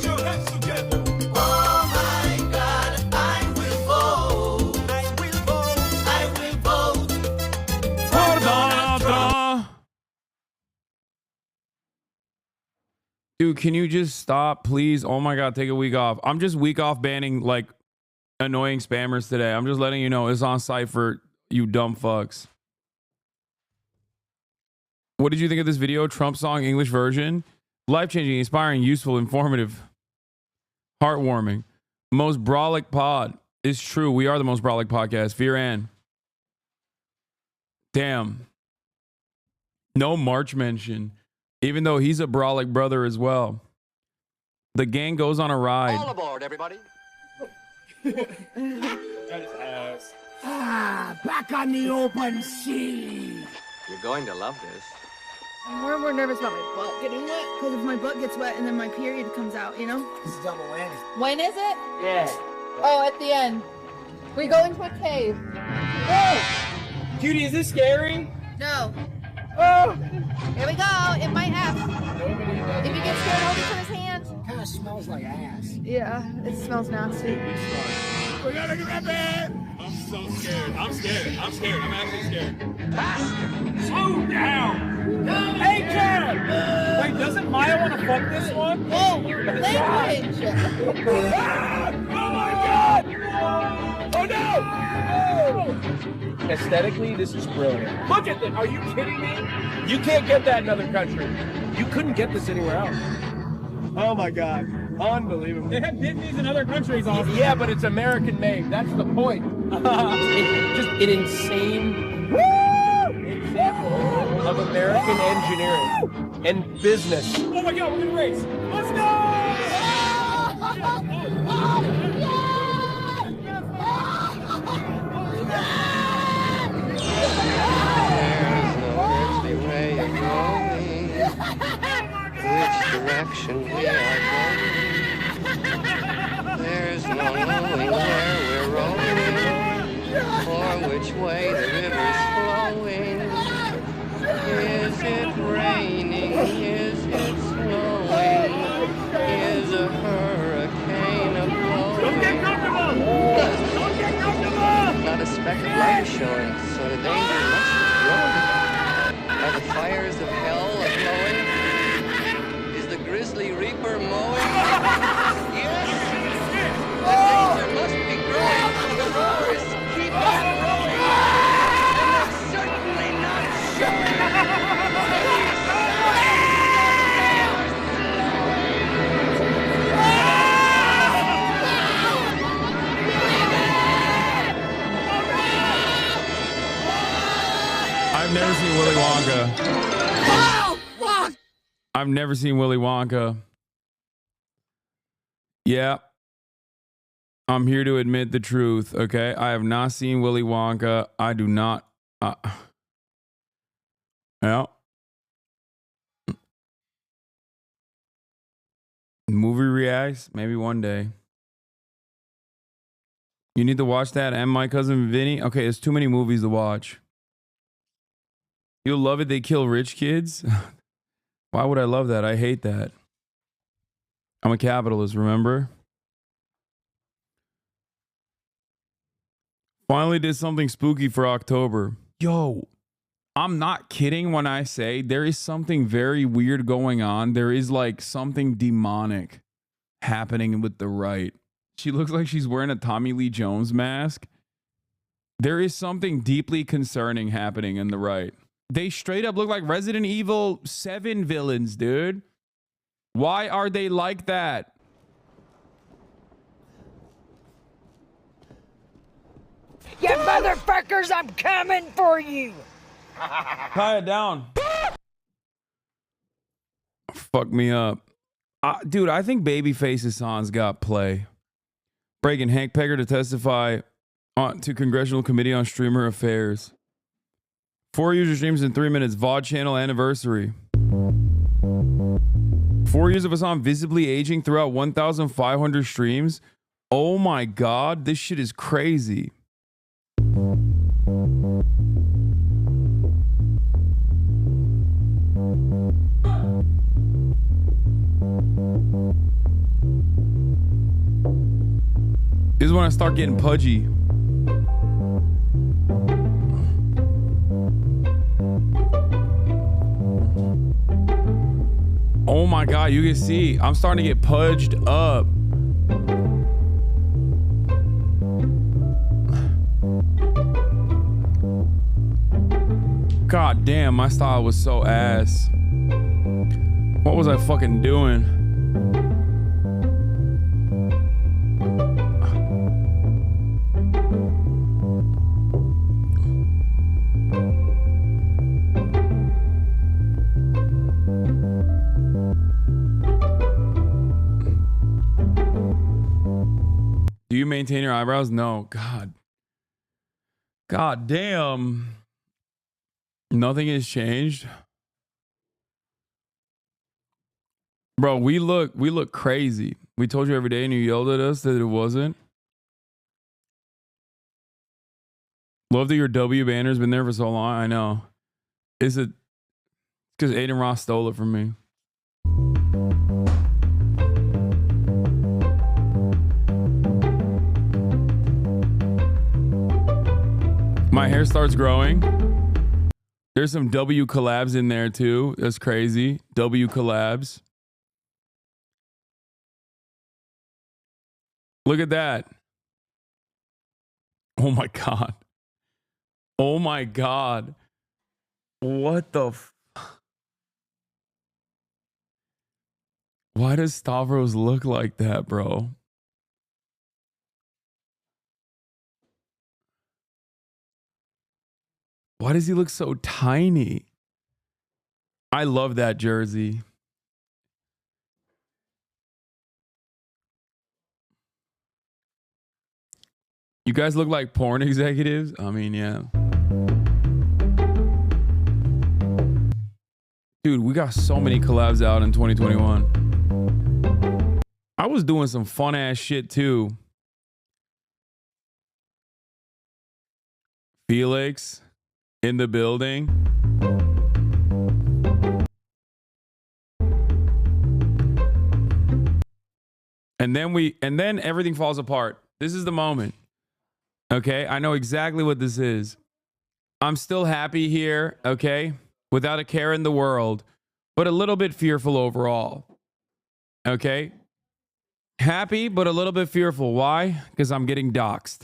Oh my God, I will vote. I will vote. I will vote for Donald Trump. Dude, can you just stop, please? Oh my God, take a week off. I'm just week off banning like annoying spammers today. I'm just letting you know it's on site for you dumb fucks. What did you think of this video? Trump song English version. Life-changing, inspiring, useful, informative, heartwarming. Most brolic pod. It's true. We are the most brolic podcast. Fear Ann. Damn. No March mention. Even though he's a brolic brother as well. The gang goes on a ride. All aboard, everybody. Back on the open sea. You're going to love this. I'm more nervous about my butt getting wet, because if my butt gets wet and then my period comes out, you know? This is double whammy. When is it? Yeah. Oh, at the end. We go into a cave. Oh! Cutie, is this scary? No. Oh! Here we go. It might have. If you get scared, hold it for his hand. It kind of smells like ass. Yeah, it smells nasty. We gotta grab it! I'm so scared. I'm scared. I'm scared. I'm actually scared. Slow down! Hey, Cat! Wait, doesn't Maya want to fuck this one? Whoa! Language! Oh my God! Oh no! Aesthetically, this is brilliant. Look at this! Are you kidding me? You can't get that in other countries. You couldn't get this anywhere else. Oh my God. Unbelievable. They have Disney's in other countries also. Yeah, but it's American made. That's the point. It's just an insane example of American engineering and business. Oh my God, we're gonna race. Let's Which direction we are going. There's no knowing where we're rolling, or which way the river's flowing. Is it raining? Is it snowing? Is a hurricane a-blowing? Don't get comfortable! Don't get comfortable! Not a speck of light showing, so the danger must be growing. Are the fires of hell a-glowing? Grizzly Reaper mowing? Yes! The danger must be growing. The roars keep on rolling. And they're certainly not showing. I've never seen Willy Wonka. Oh, fuck! I've never seen Willy Wonka. Yeah. I'm here to admit the truth, okay? I have not seen Willy Wonka. I do not. Yeah. Movie reacts? Maybe one day. You need to watch that and My Cousin Vinny? Okay, there's too many movies to watch. You'll love it. They kill rich kids? Why would I love that? I hate that. I'm a capitalist, remember? Finally did something spooky for October. Yo, I'm not kidding when I say there is something very weird going on. There is like something demonic happening with the right. She looks like she's wearing a Tommy Lee Jones mask. There is something deeply concerning happening in the right. They straight up look like Resident Evil 7 villains, dude. Why are they like that? You motherfuckers, I'm coming for you! Tie it down. Fuck me up. Dude, I think Babyface Hasan's got play. Breaking Hank Pegger to testify to Congressional Committee on Streamer Affairs. 4 user streams in 3 minutes. VOD channel anniversary. 4 years of Hasan visibly aging throughout 1,500 streams. Oh my God, this shit is crazy. This is when I start getting pudgy. Oh my God, you can see I'm starting to get pudged up. God damn, my style was so ass. What was I fucking doing? Do you maintain your eyebrows? No. God. God damn. Nothing has changed. Bro, we look crazy. We told you every day and you yelled at us that it wasn't. Love that your W banner's been there for so long. I know. Is it because Aiden Ross stole it from me? My hair starts growing. There's some W collabs in there too. That's crazy. W collabs. Look at that. Oh my God. Oh my God. What the Why does Stavros look like that, bro? Why does he look so tiny? I love that jersey. You guys look like porn executives. I mean, yeah. Dude, we got so many collabs out in 2021. I was doing some fun ass shit too. Felix in the building. And then everything falls apart. This is the moment. Okay? I know exactly what this is. I'm still happy here, okay? Without a care in the world, but a little bit fearful overall. Okay? Happy, but a little bit fearful. Why? Because I'm getting doxxed.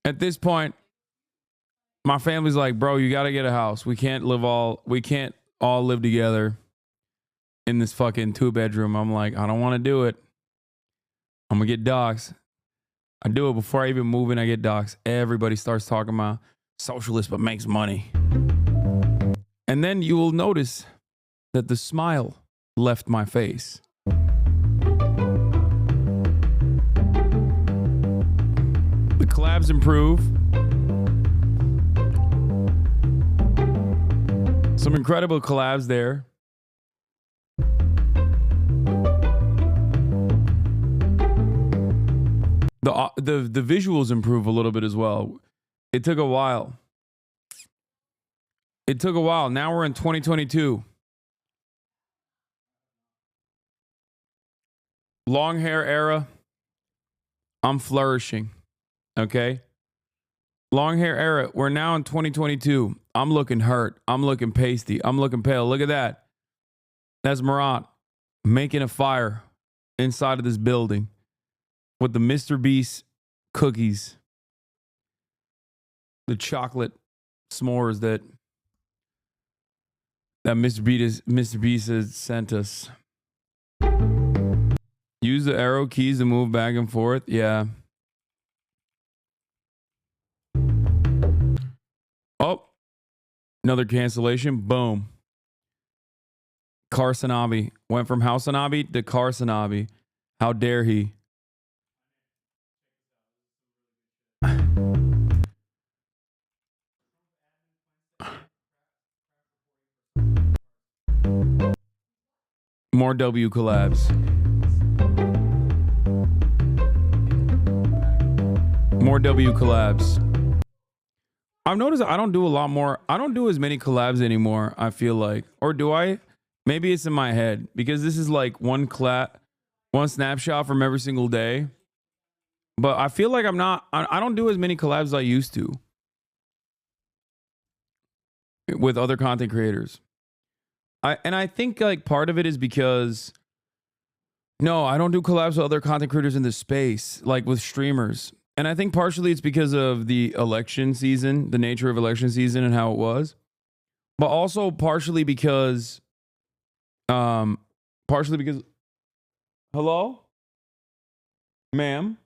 At this point, my family's like, bro, you got to get a house. We can't all live together in this fucking 2-bedroom. I'm like, I don't want to do it. I'm going to get doxxed. I do it before I even move in. I get doxxed. Everybody starts talking about socialist but makes money. And then you will notice that the smile left my face. The collabs improve. Some incredible collabs there. The visuals improve a little bit as well. It took a while. Now we're in 2022. Long hair era. I'm flourishing. Okay? Long hair era. We're now in 2022. I'm looking hurt. I'm looking pasty. I'm looking pale. Look at that. That's Marat making a fire inside of this building with the Mr. Beast cookies. The chocolate s'mores that Mr. Beast has sent us. Use the arrow keys to move back and forth. Yeah. Oh, another cancellation. Boom. HasanAbi went from HasanAbi to HasanAbi. How dare he? More W collabs. More W collabs. I've noticed I don't do as many collabs anymore, I feel like. Or do I? Maybe it's in my head because this is like one snapshot from every single day. But I feel like I don't do as many collabs as I used to with other content creators. I think like part of it is because I don't do collabs with other content creators in this space, like with streamers. And I think partially it's because of the election season, the nature of election season and how it was. But also partially because hello? Ma'am?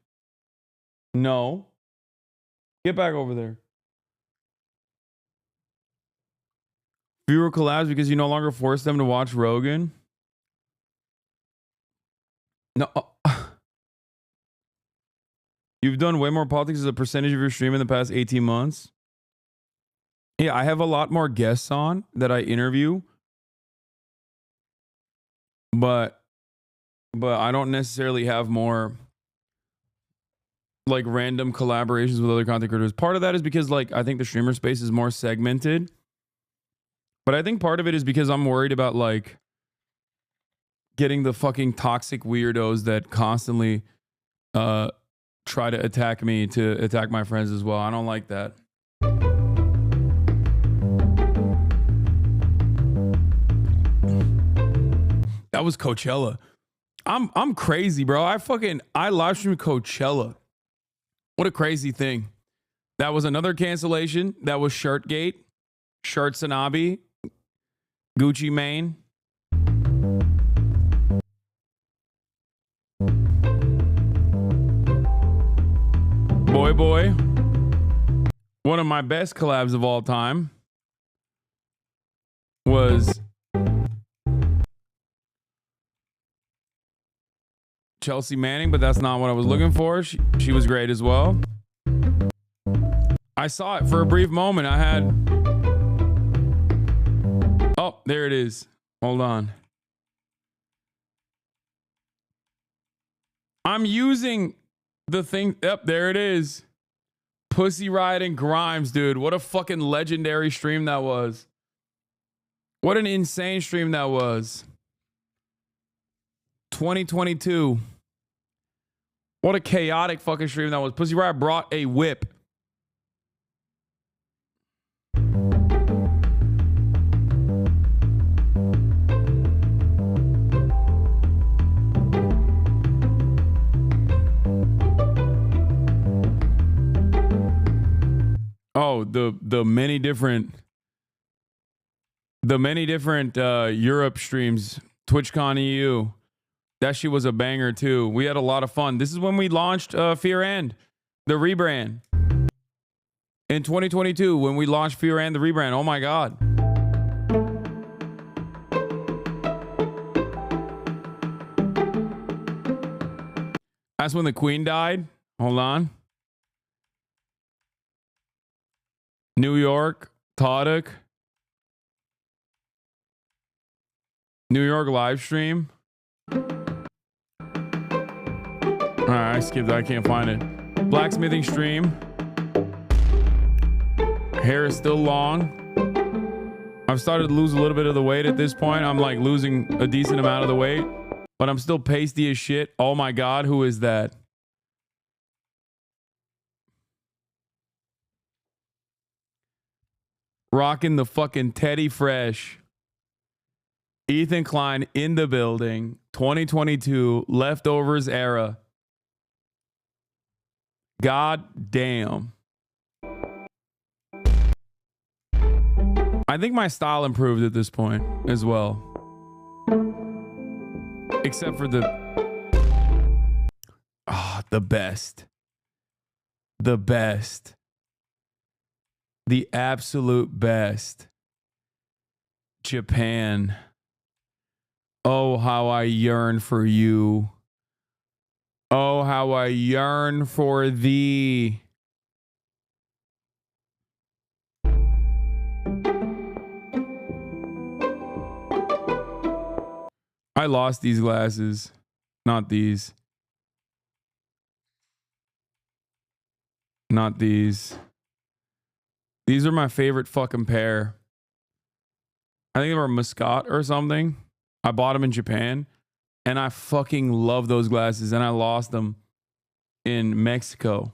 No. Get back over there. Fewer collabs because you no longer force them to watch Rogan? No. You've done way more politics as a percentage of your stream in the past 18 months? Yeah, I have a lot more guests on that I interview. But I don't necessarily have more like random collaborations with other content creators. Part of that is because like I think the streamer space is more segmented. But I think part of it is because I'm worried about like getting the fucking toxic weirdos that constantly try to attack me to attack my friends as well. I don't like that. That was Coachella. I'm crazy, bro. I live streamed Coachella. What a crazy thing. That was another cancellation. That was Shirtgate. HasanAbi. Gucci Mane. Boy. One of my best collabs of all time. was Chelsea Manning, but that's not what I was looking for. She was great as well. I saw it for a brief moment. I had... Oh, there it is. Hold on. I'm using the thing. Yep, there it is. Pussy Riot and Grimes, dude. What a fucking legendary stream that was. What an insane stream that was. 2022. What a chaotic fucking stream that was. Pussy Riot brought a whip. Oh, the many different Europe streams, TwitchCon EU. That shit was a banger too. We had a lot of fun. This is when we launched Fear and the rebrand. In 2022, when we launched Fear and the rebrand. Oh my God. That's when the Queen died. Hold on. New York, Todok. New York live stream. All right, I skipped that. I can't find it. Blacksmithing stream. Hair is still long. I've started to lose a little bit of the weight at this point. I'm like losing a decent amount of the weight, but I'm still pasty as shit. Oh my God, who is that? Rocking the fucking Teddy Fresh. Ethan Klein in the building. 2022 leftovers era. God damn. I think my style improved at this point as well. Except for the best. The best. The absolute best. Japan. Oh, how I yearn for you. Oh, how I yearn for thee. I lost these glasses. Not these. Not these. These are my favorite fucking pair. I think they were Muscat or something. I bought them in Japan. And I fucking love those glasses. And I lost them in Mexico.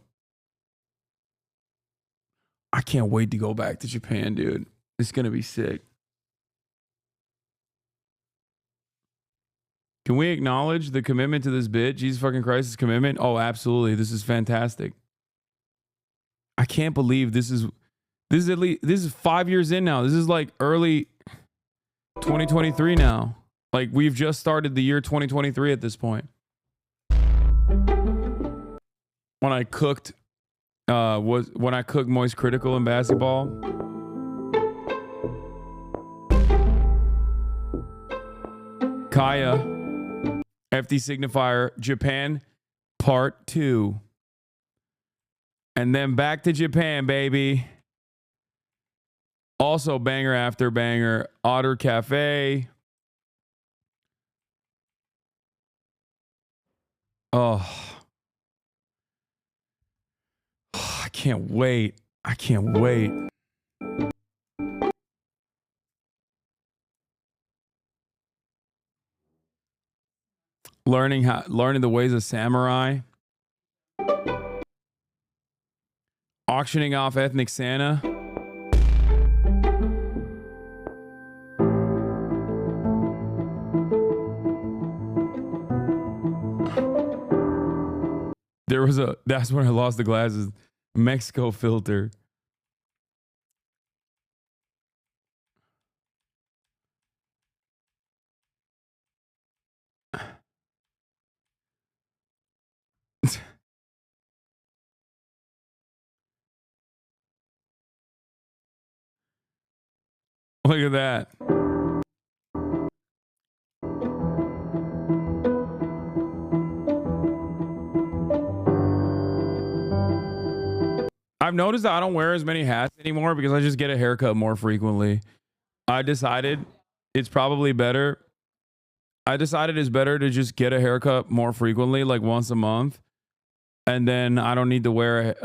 I can't wait to go back to Japan, dude. It's going to be sick. Can we acknowledge the commitment to this bit? Jesus fucking Christ's commitment? Oh, absolutely. This is fantastic. I can't believe this is at least, this is 5 years in now. This is like early 2023 now. Like we've just started the year 2023 at this point. When I cooked Moist Critical in basketball. Kaya, FD Signifier, Japan, Part 2. And then back to Japan, baby. Also banger after banger. Otter Cafe. Oh. I can't wait. I can't wait. Learning the ways of samurai. Auctioning off ethnic Santa. That's when I lost the glasses. Mexico filter. Look at that. I've noticed that I don't wear as many hats anymore because I just get a haircut more frequently. I decided it's probably better. I decided it's better to just get a haircut more frequently, like once a month. And then I don't need to wear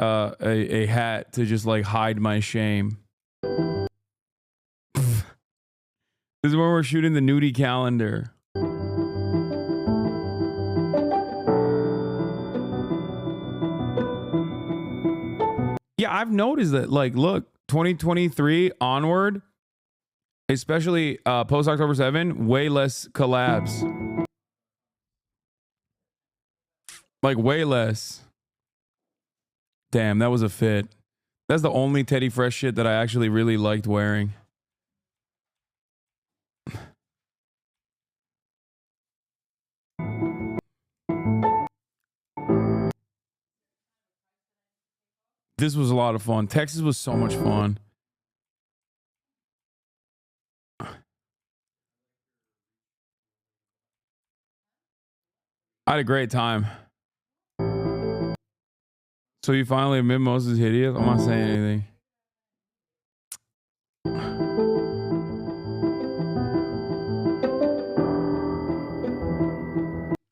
a hat to just like hide my shame. This is where we're shooting the nudie calendar. Yeah, I've noticed that. Like, look, 2023 onward, especially post October 7, way less collabs. Like, way less. Damn, that was a fit. That's the only Teddy Fresh shit that I actually really liked wearing. This was a lot of fun. Texas was so much fun. I had a great time. So you finally admit Moses is hideous? I'm not saying anything.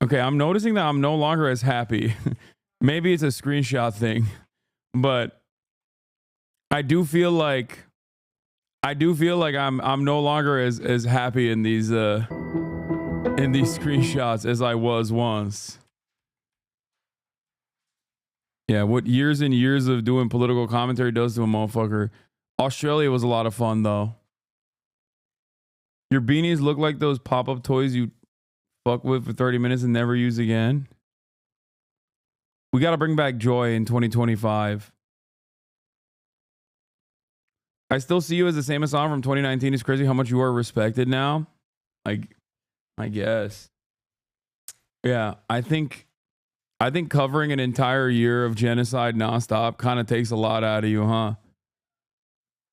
Okay, I'm noticing that I'm no longer as happy. Maybe it's a screenshot thing, but I do feel like I'm no longer as happy in these screenshots as I was once. Yeah, what years and years of doing political commentary does to a motherfucker. Australia was a lot of fun though. Your beanies look like those pop-up toys you fuck with for 30 minutes and never use again. We got to bring back joy in 2025. I still see you as the same Hasan from 2019. It's crazy how much you are respected now. I guess. Yeah, I think covering an entire year of genocide nonstop kind of takes a lot out of you, huh?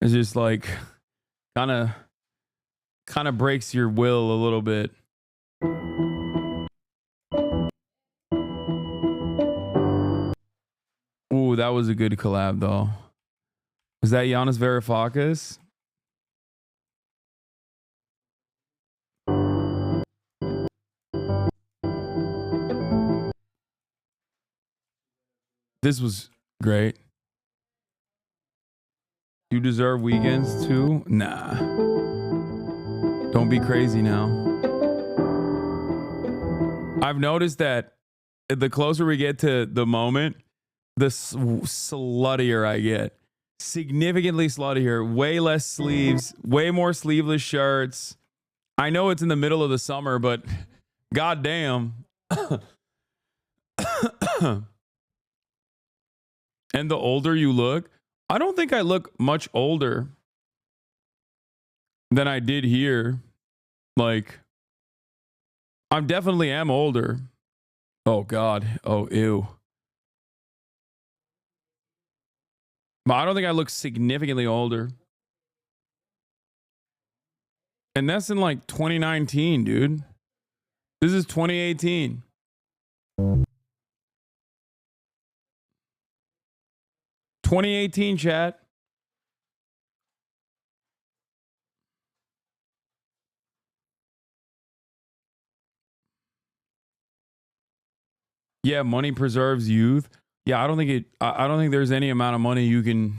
It's just like kind of breaks your will a little bit. Ooh, that was a good collab though. Is that Giannis Varoufakis? This was great. You deserve weekends too? Nah. Don't be crazy now. I've noticed that the closer we get to the moment, the sluttier I get. Significantly sluttier. Way less sleeves. Way more sleeveless shirts. I know it's in the middle of the summer, but goddamn. And the older you look, I don't think I look much older than I did here. Like, I definitely am older. Oh, God. Oh, ew. But I don't think I look significantly older. And that's in like 2019, dude. This is 2018. Chat. Yeah, money preserves youth. Yeah, I don't think there's any amount of money you can.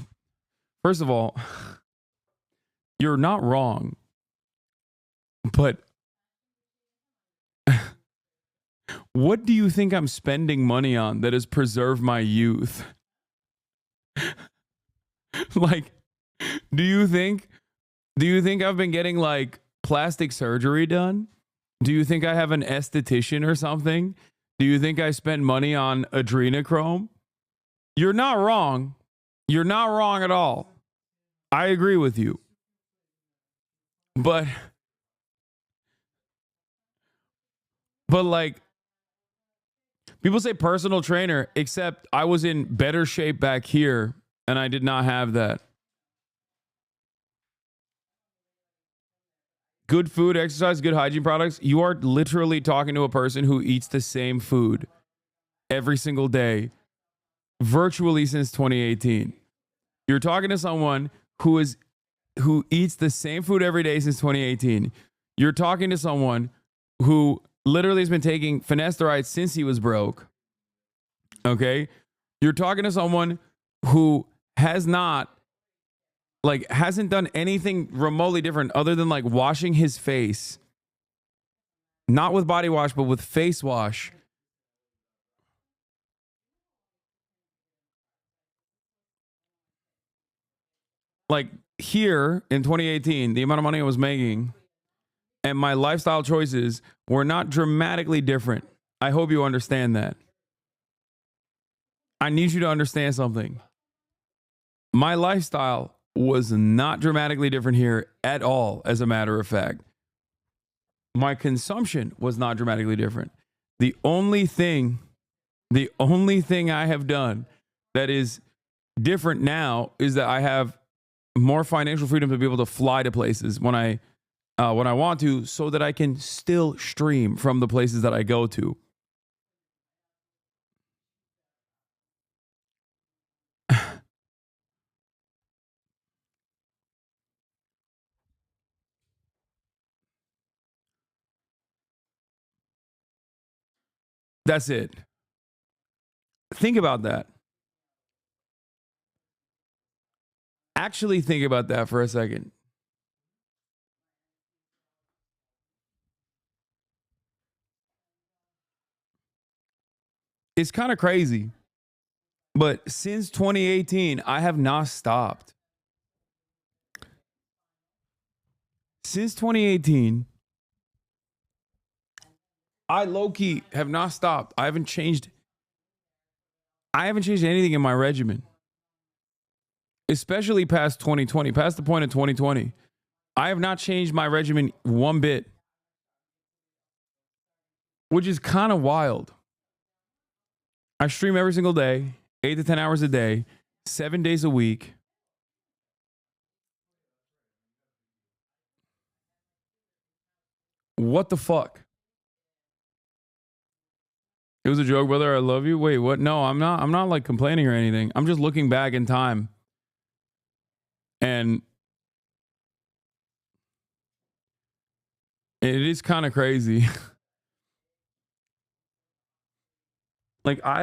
First of all, you're not wrong. But what do you think I'm spending money on that has preserved my youth? Like, do you think I've been getting like plastic surgery done? Do you think I have an esthetician or something? Do you think I spend money on adrenochrome? You're not wrong. You're not wrong at all. I agree with you. But like, people say personal trainer, except I was in better shape back here and I did not have that. Good food, exercise, good hygiene products. You are literally talking to a person who eats the same food every single day, virtually since 2018. You're talking to someone who eats the same food every day since 2018. You're talking to someone who literally has been taking finasteride since he was broke. Okay? You're talking to someone who hasn't done anything remotely different other than like washing his face. Not with body wash, but with face wash. Like here in 2018, the amount of money I was making and my lifestyle choices were not dramatically different. I hope you understand that. I need you to understand something. My lifestyle was not dramatically different here at all, as a matter of fact. My consumption was not dramatically different. The only thing I have done that is different now is that I have more financial freedom to be able to fly to places when I want to, so that I can still stream from the places that I go to. That's it. Think about that. Actually think about that for a second. It's kind of crazy, but since 2018, I have not stopped. Since 2018, I low-key have not stopped. I haven't changed anything in my regimen. Especially past 2020, past the point of 2020. I have not changed my regimen one bit. Which is kind of wild. I stream every single day, 8 to 10 hours a day, 7 days a week. What the fuck? It was a joke, brother. I love you. Wait, what? No, I'm not like complaining or anything. I'm just looking back in time. And it is kind of crazy. Like I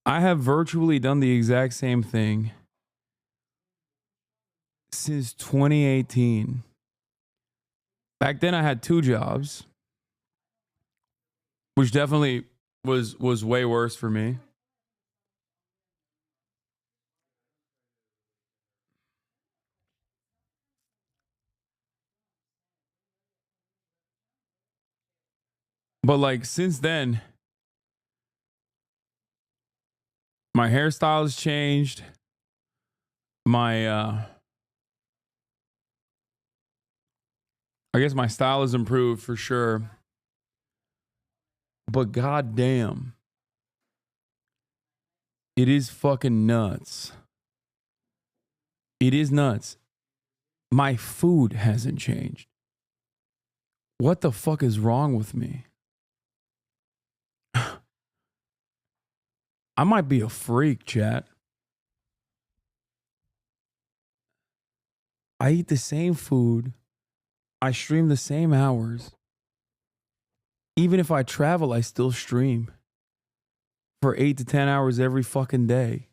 have virtually done the exact same thing since 2018. Back then I had 2 jobs, which definitely was way worse for me. But like since then, my hairstyle has changed. I guess my style has improved for sure. But goddamn, it is fucking nuts. It is nuts. My food hasn't changed. What the fuck is wrong with me? I might be a freak, chat. I eat the same food. I stream the same hours. Even if I travel, I still stream for 8 to 10 hours every fucking day.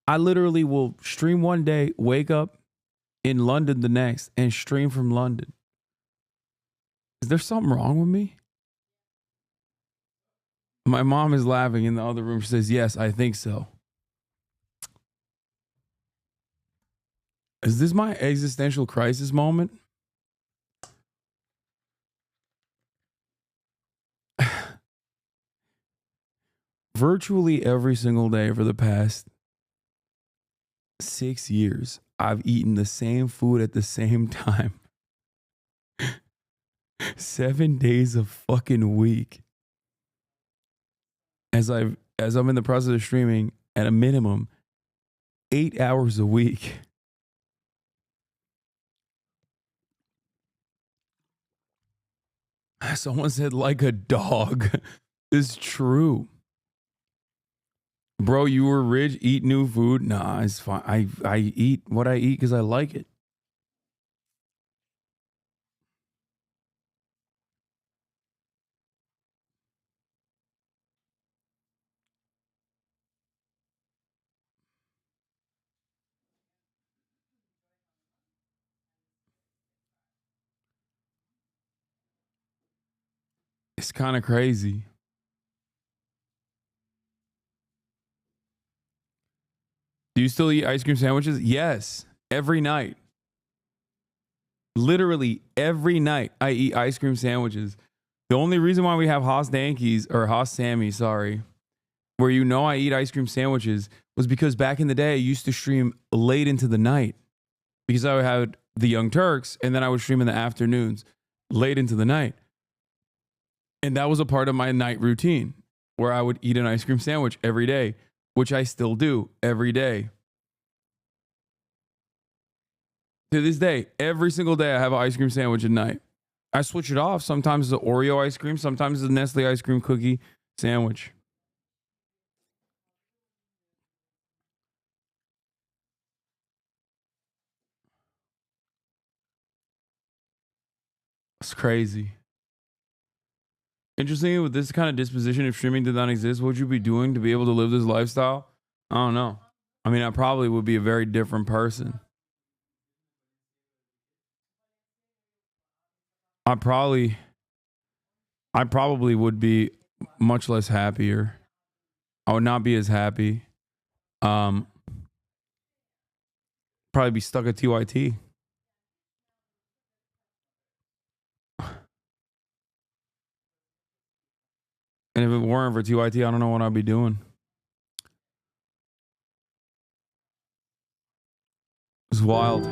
I literally will stream one day, wake up in London the next, and stream from London. Is there something wrong with me? My mom is laughing in the other room. She says, yes, I think so. Is this my existential crisis moment? Virtually every single day for the past 6 years, I've eaten the same food at the same time. 7 days a fucking week. As I'm in the process of streaming at a minimum 8 hours a week. Someone said like a dog. It's true. Bro, you were rich, eat new food. Nah, it's fine. I eat what I eat because I like it. It's kind of crazy. Do you still eat ice cream sandwiches? Yes, every night. Literally every night I eat ice cream sandwiches. The only reason why we have HasanAbi or HasanAbi, sorry, where you know I eat ice cream sandwiches was because back in the day I used to stream late into the night because I had the Young Turks and then I would stream in the afternoons late into the night. And that was a part of my night routine where I would eat an ice cream sandwich every day, which I still do every day. To this day, every single day I have an ice cream sandwich at night. I switch it off. Sometimes it's an Oreo ice cream, sometimes it's a Nestle ice cream cookie sandwich. It's crazy. Interesting, with this kind of disposition, if streaming did not exist, what would you be doing to be able to live this lifestyle? I don't know. I mean, I probably would be a very different person. I probably would be much less happier. I would not be as happy. Probably be stuck at TYT. And if it weren't for TYT, I don't know what I'd be doing. It's wild.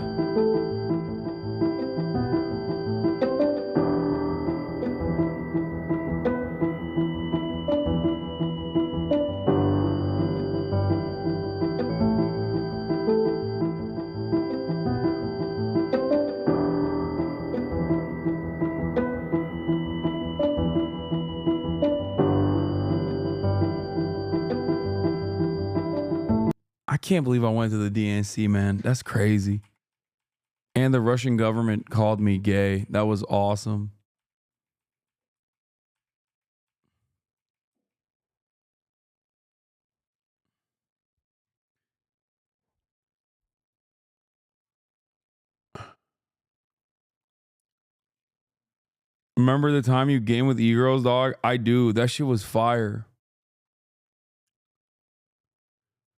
I can't believe I went to the DNC, man. That's crazy. And the Russian government called me gay. That was awesome. Remember the time you game with e-girls, dog? I do. That shit was fire.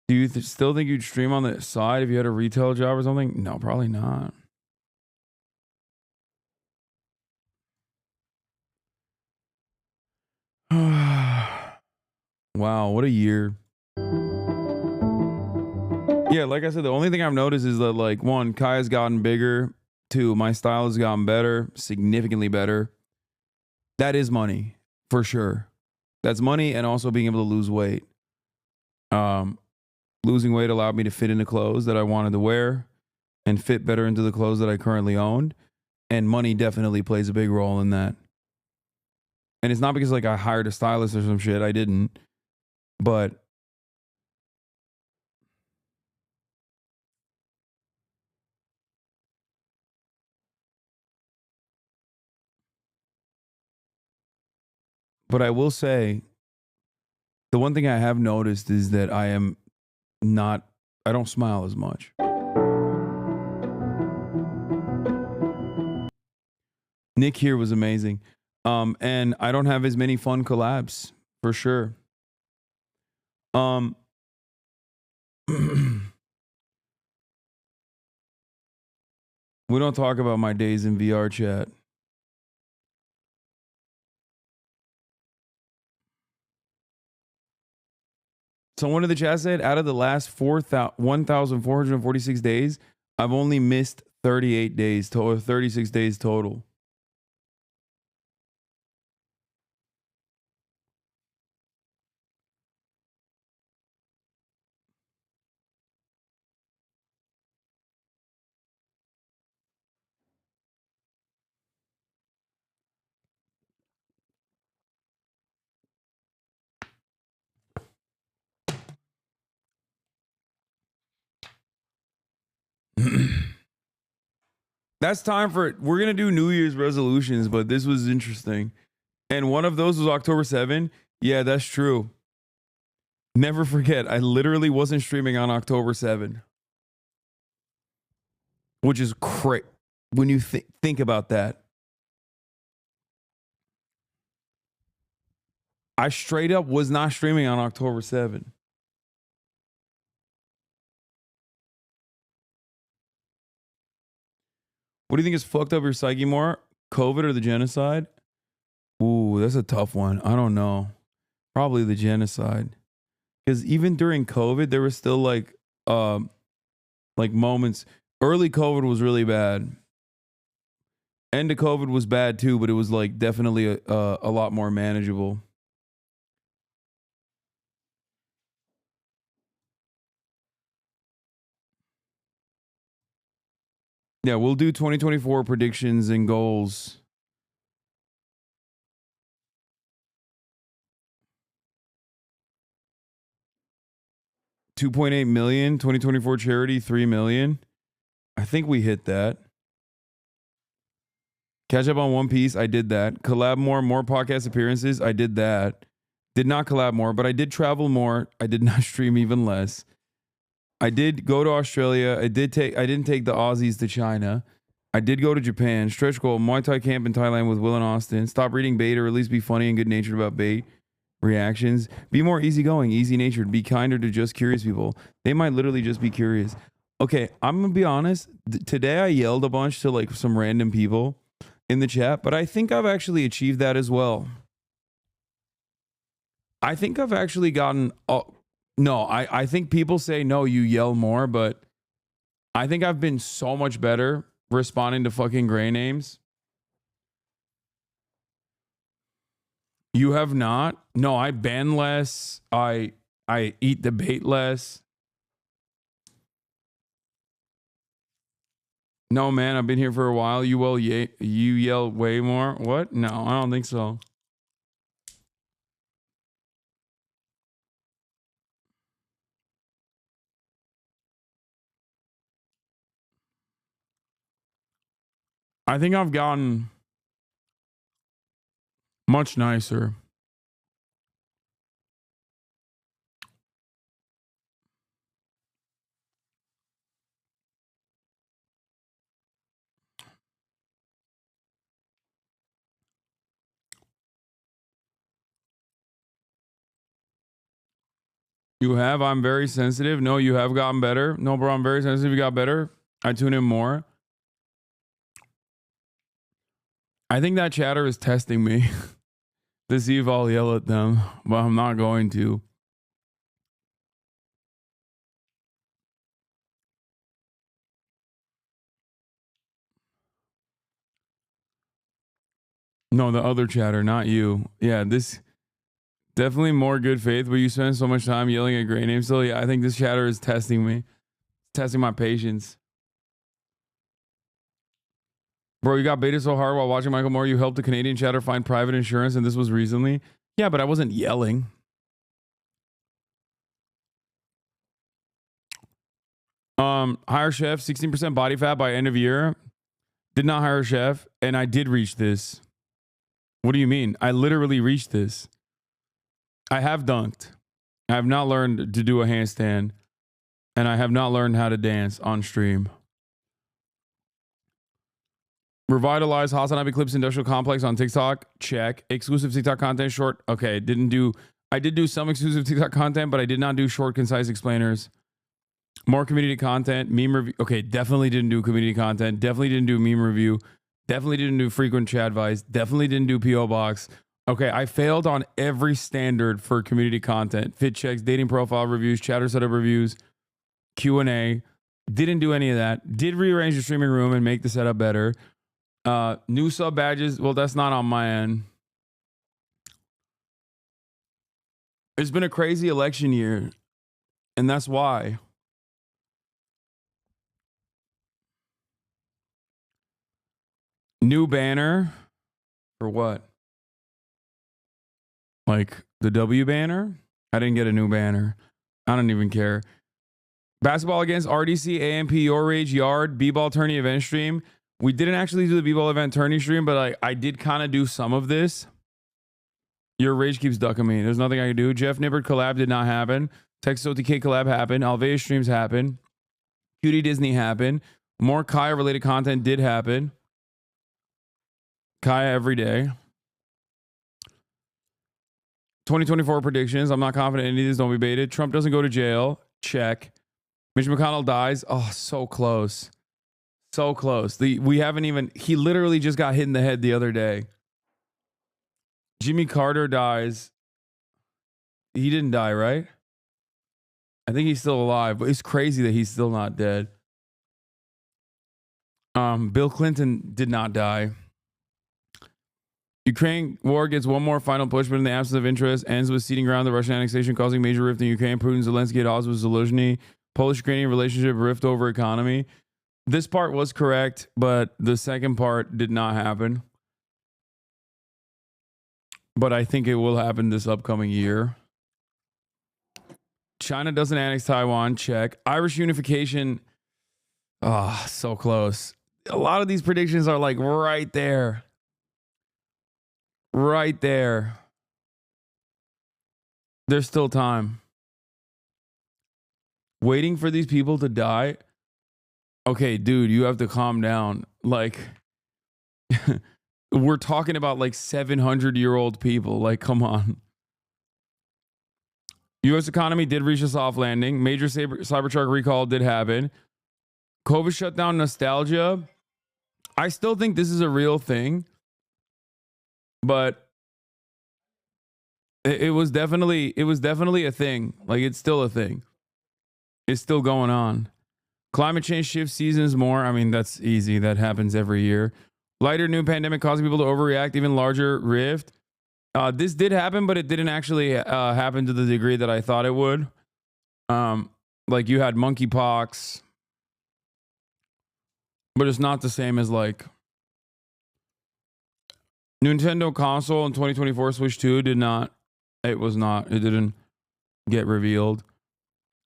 Do you still think you'd stream on the side if you had a retail job or something? No, probably not. Wow, what a year. Yeah, like I said, the only thing I've noticed is that, like, one, Kai has gotten bigger. Two, my style has gotten better, significantly better. That is money, for sure. That's money, and also being able to lose weight. Losing weight allowed me to fit into clothes that I wanted to wear and fit better into the clothes that I currently owned. And money definitely plays a big role in that. And it's not because, like, I hired a stylist or some shit. I didn't. But I will say, the one thing I have noticed is that I don't smile as much. Nick here was amazing. And I don't have as many fun collabs, for sure. We don't talk about my days in VR chat. Someone in the chat said, out of the last 1,446 days, I've only missed 38 days or 36 days total. That's time for it. We're going to do New Year's resolutions, but this was interesting. And one of those was October 7. Yeah, that's true. Never forget, I literally wasn't streaming on October 7. Which is crazy when you think about that. I straight up was not streaming on October 7. What do you think has fucked up your psyche more? COVID or the genocide? Ooh, that's a tough one. I don't know. Probably the genocide. Because even during COVID, there was still like moments. Early COVID was really bad. End of COVID was bad too, but it was like definitely a lot more manageable. Yeah, we'll do 2024 predictions and goals. $2.8 million, 2024 charity, $3 million. I think we hit that. Catch up on One Piece. I did that. Collab more podcast appearances. I did that. Did not collab more, but I did travel more. I did not stream even less. I did go to Australia. I didn't take the Aussies to China. I did go to Japan. Stretch goal, Muay Thai camp in Thailand with Will and Austin. Stop reading bait, or at least be funny and good natured about bait reactions. Be more easygoing, easy natured. Be kinder to just curious people. They might literally just be curious. Okay, I'm gonna be honest. Today I yelled a bunch to like some random people in the chat, but I think I've actually achieved that as well. I think I've actually gotten... No, I think people say, no, you yell more, but I think I've been so much better responding to fucking gray names. You have not? No, I ban less. I eat the bait less. No, man, I've been here for a while. You yell way more. What? No, I don't think so. I think I've gotten much nicer. You have? I'm very sensitive. No, you have gotten better. No, bro, I'm very sensitive. You got better. I tune in more. I think that chatter is testing me to see if I'll yell at them, but I'm not going to. No, the other chatter, not you. Yeah, this definitely more good faith, but you spend so much time yelling at great names. So yeah, I think this chatter is testing me, testing my patience. Bro, you got baited so hard while watching Michael Moore, you helped the Canadian chatter find private insurance, and this was recently. Yeah, but I wasn't yelling. Hire chef, 16% body fat by end of year. Did not hire a chef, and I did reach this. What do you mean? I literally reached this. I have dunked. I have not learned to do a handstand, and I have not learned how to dance on stream. Revitalize HasanAbi Clips Industrial Complex on TikTok. Check. Exclusive TikTok content. Short. Okay. I did do some exclusive TikTok content, but I did not do short, concise explainers. More community content. Meme review. Okay. Definitely didn't do community content. Definitely didn't do meme review. Definitely didn't do frequent chat advice. Definitely didn't do PO box. Okay. I failed on every standard for community content. Fit checks, dating profile reviews, chatter setup reviews, Q&A. Didn't do any of that. Did rearrange the streaming room and make the setup better. New sub badges. Well, that's not on my end. It's been a crazy election year, and that's why. New banner for what? Like the W banner? I didn't get a new banner. I don't even care. Basketball against RDC, AMP, Your Rage, Yard, B-Ball Tourney event stream. We didn't actually do the B-Ball event tourney stream, but I did kind of do some of this. Your rage keeps ducking me. There's nothing I can do. Jeff Nibbert collab did not happen. Texas OTK collab happened. Alvea streams happened. Cutie Disney happened. More Kaya related content did happen. Kaya every day. 2024 predictions. I'm not confident any of these. Don't be baited. Trump doesn't go to jail. Check. Mitch McConnell dies. Oh, so close. So close. We haven't even... He literally just got hit in the head the other day. Jimmy Carter dies. He didn't die, right? I think he's still alive, but it's crazy that he's still not dead. Bill Clinton did not die. Ukraine war gets one more final push, but in the absence of interest, ends with ceding ground the Russian annexation, causing major rift in Ukraine. Putin, Zelensky at odds with Zelensky. Polish-Ukrainian relationship rift over economy. This part was correct, but the second part did not happen. But I think it will happen this upcoming year. China doesn't annex Taiwan. Check. Irish unification. Ah, oh, so close. A lot of these predictions are like right there. Right there. There's still time. Waiting for these people to die. Okay, dude, you have to calm down. Like, we're talking about like 700-year-old people. Like, come on. U.S. economy did reach a soft landing. Major Cybertruck recall did happen. COVID shutdown nostalgia. I still think this is a real thing. But it was definitely a thing. Like, it's still a thing. It's still going on. Climate change shifts seasons more. I mean, that's easy. That happens every year. Lighter new pandemic causing people to overreact. Even larger rift. This did happen, but it didn't actually happen to the degree that I thought it would. Like, you had monkeypox. But it's not the same as, like... Nintendo console in 2024 Switch 2 did not... It was not. It didn't get revealed.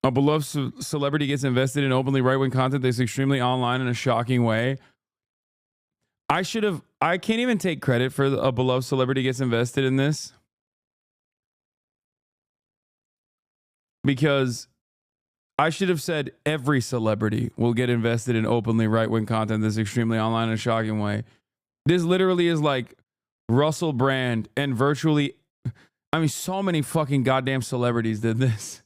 A beloved celebrity gets invested in openly right-wing content that's extremely online in a shocking way. I can't even take credit for a beloved celebrity gets invested in this. Because I should have said every celebrity will get invested in openly right-wing content that's extremely online in a shocking way. This literally is like Russell Brand and virtually... I mean, so many fucking goddamn celebrities did this.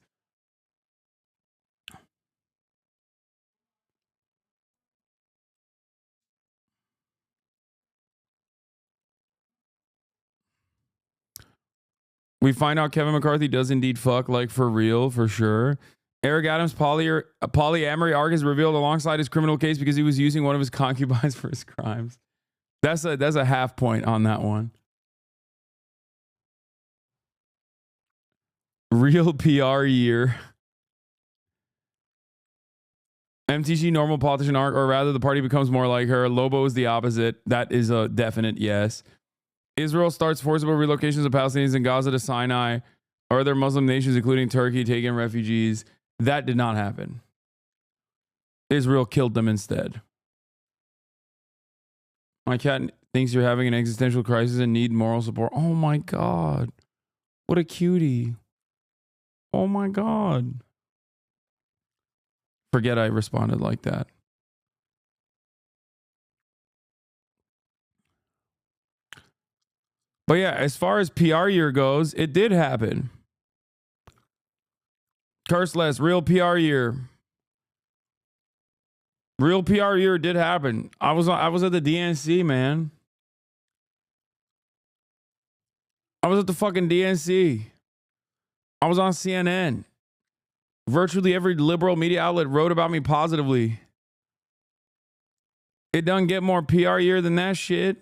We find out Kevin McCarthy does indeed fuck, like, for real, for sure. Eric Adams' polyamory arc is revealed alongside his criminal case because he was using one of his concubines for his crimes. That's a half point on that one. Real PR year. MTG normal politician arc, or rather the party becomes more like her. Lobo is the opposite. That is a definite yes. Israel starts forcible relocations of Palestinians in Gaza to Sinai. Are there Muslim nations, including Turkey, taking refugees? That did not happen. Israel killed them instead. My cat thinks you're having an existential crisis and need moral support. Oh my God. What a cutie. Oh my God. Forget I responded like that. But yeah, as far as PR year goes, it did happen. Curseless, real PR year. Real PR year did happen. I was at the DNC, man. I was at the fucking DNC. I was on CNN. Virtually every liberal media outlet wrote about me positively. It doesn't get more PR year than that shit.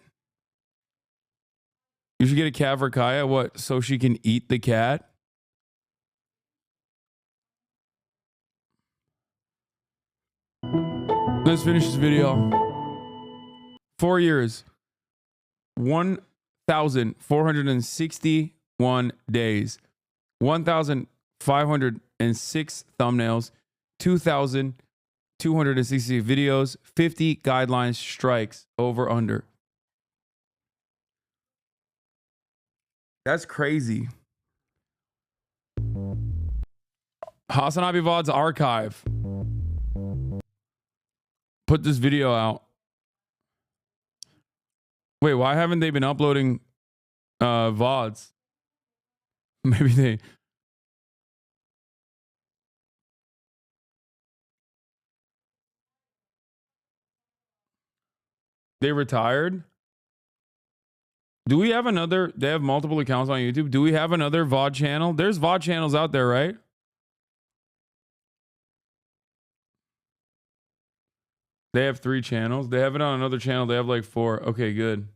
You should get a cat for Kaya. What? So she can eat the cat? Let's finish this video. 4 years. 1,461 days. 1,506 thumbnails. 2,200 260 videos, 50 guidelines strikes over under. That's crazy. HasanAbi VOD's archive. Put this video out. Wait, why haven't they been uploading VODs? Maybe they retired? Do we have another? They have multiple accounts on YouTube. Do we have another VOD channel? There's VOD channels out there, right? They have 3 channels. They have it on another channel. They have like 4. Okay, good.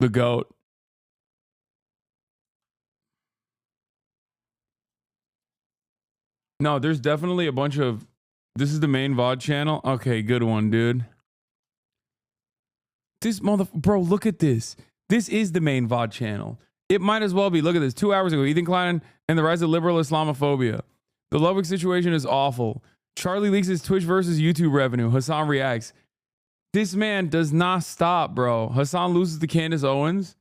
The GOAT. No, there's definitely a bunch of... This is the main VOD channel? Okay, good one, dude. This bro, look at this. This is the main VOD channel. It might as well be. Look at this. 2 hours ago, Ethan Klein and the rise of liberal Islamophobia. The Lubbock situation is awful. Charlie leaks his Twitch versus YouTube revenue. Hasan reacts. This man does not stop, bro. Hasan loses to Candace Owens.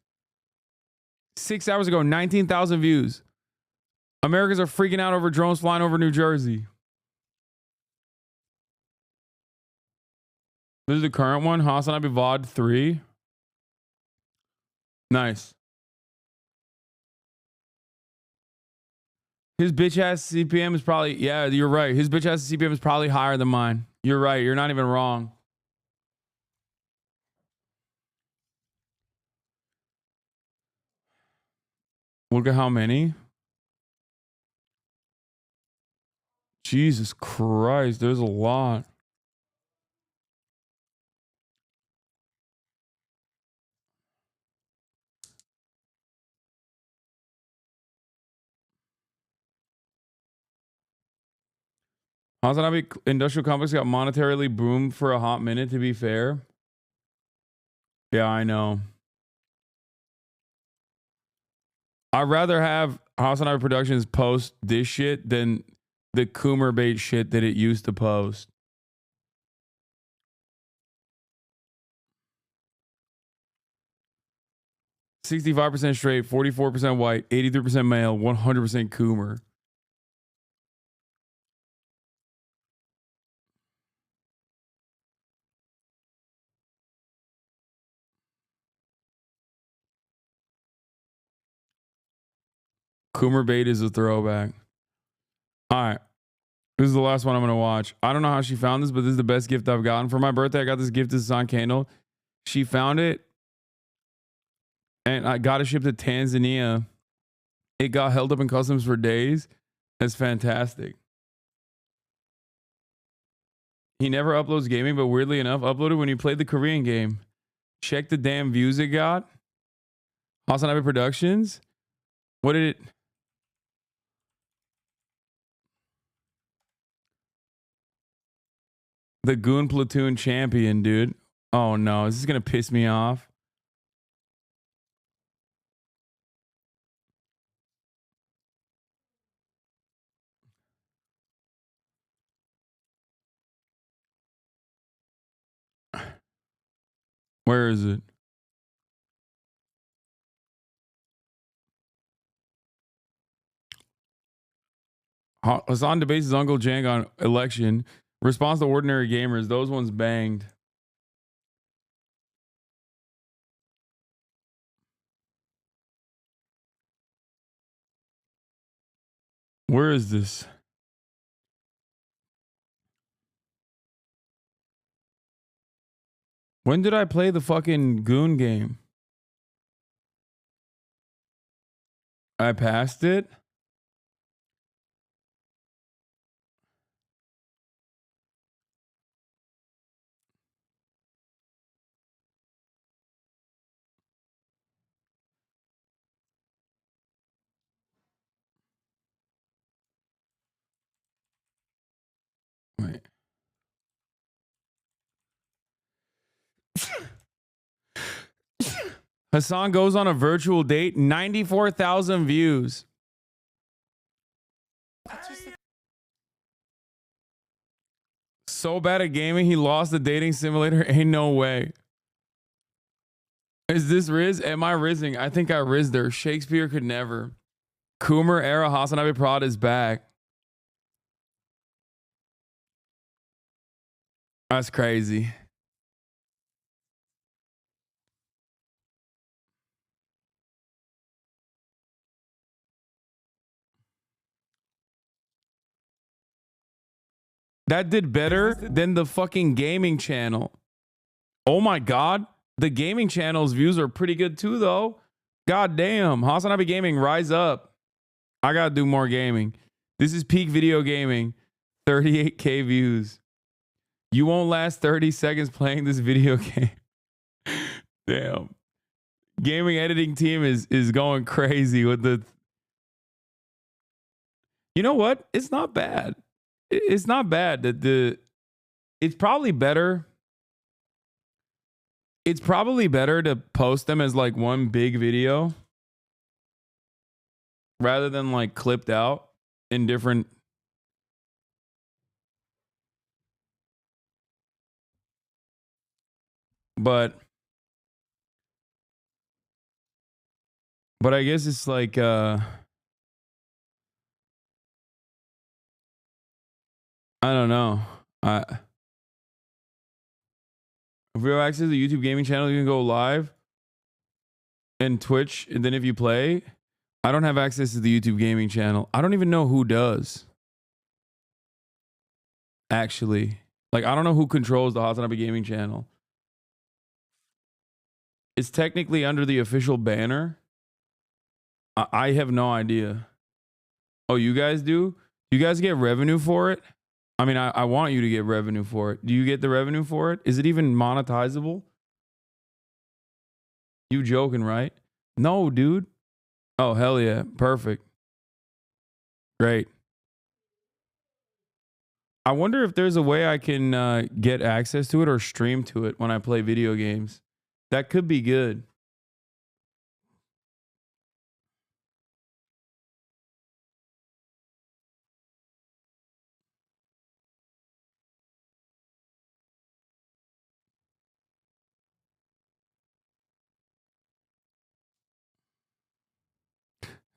6 hours ago, 19,000 views. Americans are freaking out over drones flying over New Jersey. This is the current one. HasanAbi VOD 3. Nice. His bitch ass CPM is probably... Yeah, you're right. His bitch ass CPM is probably higher than mine. You're right. You're not even wrong. Look at how many. Jesus Christ, there's a lot. HasanAbi industrial complex got monetarily boomed for a hot minute, to be fair. Yeah, I know. I'd rather have HasanAbi Productions post this shit than the Coomer bait shit that it used to post. %65% straight, 44% white, 83% male, 100% Coomer. Coomer bait is a throwback. All right. This is the last one I'm going to watch. I don't know how she found this, but this is the best gift I've gotten. For my birthday, I got this gift. This is on candle. She found it, and I got it shipped to Tanzania. It got held up in customs for days. That's fantastic. He never uploads gaming, but weirdly enough, uploaded when he played the Korean game. Check the damn views it got. HasanAbi Productions. What did it... The Goon Platoon champion, dude. Oh no, is this gonna piss me off? Where is it? Hasan debates his Uncle Jang on election. Response to ordinary gamers. Those ones banged. Where is this? When did I play the fucking Goon game? I passed it? Wait. Hasan goes on a virtual date, 94,000 views. So bad at gaming, he lost the dating simulator. Ain't no way. Is this Riz? Am I rizzing? I think I rizzed her. Shakespeare could never. Coomer era HasanAbi Prod is back. That's crazy. That did better than the fucking gaming channel. Oh my God. The gaming channel's views are pretty good too, though. God damn. HasanAbi Gaming, rise up. I gotta do more gaming. This is peak video gaming. 38K views. You won't last 30 seconds playing this video game. Damn. Gaming editing team is going crazy with the... You know what? It's not bad. It's not bad that the... It's probably better... It's probably better to post them as like one big video rather than like clipped out in different... But I guess it's like I don't know. If we have access to the YouTube gaming channel, you can go live and Twitch, and then if you play, I don't have access to the YouTube gaming channel. I don't even know who does. Actually, like I don't know who controls the HasanAbi gaming channel. It's technically under the official banner. I have no idea. Oh, you guys do? You guys get revenue for it? I mean, I want you to get revenue for it. Do you get the revenue for it? Is it even monetizable? You joking, right? No, dude. Oh, hell yeah. Perfect. Great. I wonder if there's a way I can get access to it or stream to it when I play video games. That could be good.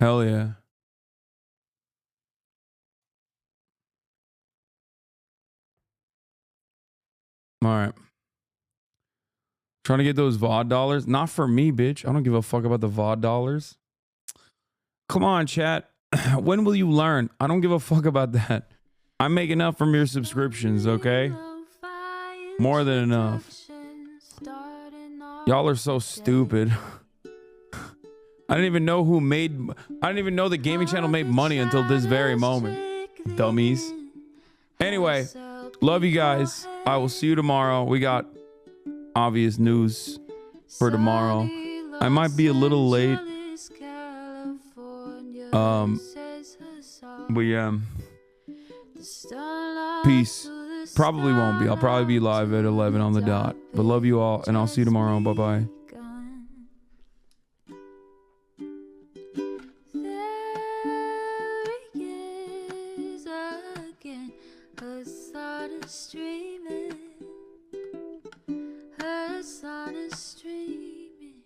Hell yeah. All right. Trying to get those VOD dollars. Not for me, bitch. I don't give a fuck about the VOD dollars. Come on, chat. When will you learn? I don't give a fuck about that. I make enough from your subscriptions, okay? More than enough. Y'all are so stupid. I didn't even know who made... I didn't even know the gaming channel made money until this very moment. Dummies. Anyway, love you guys. I will see you tomorrow. We got obvious news for tomorrow. I might be a little late. But yeah. Peace. Probably won't be. I'll probably be live at 11 on the dot. But love you all, and I'll see you tomorrow. Bye-bye. Streaming, Hasan is streaming.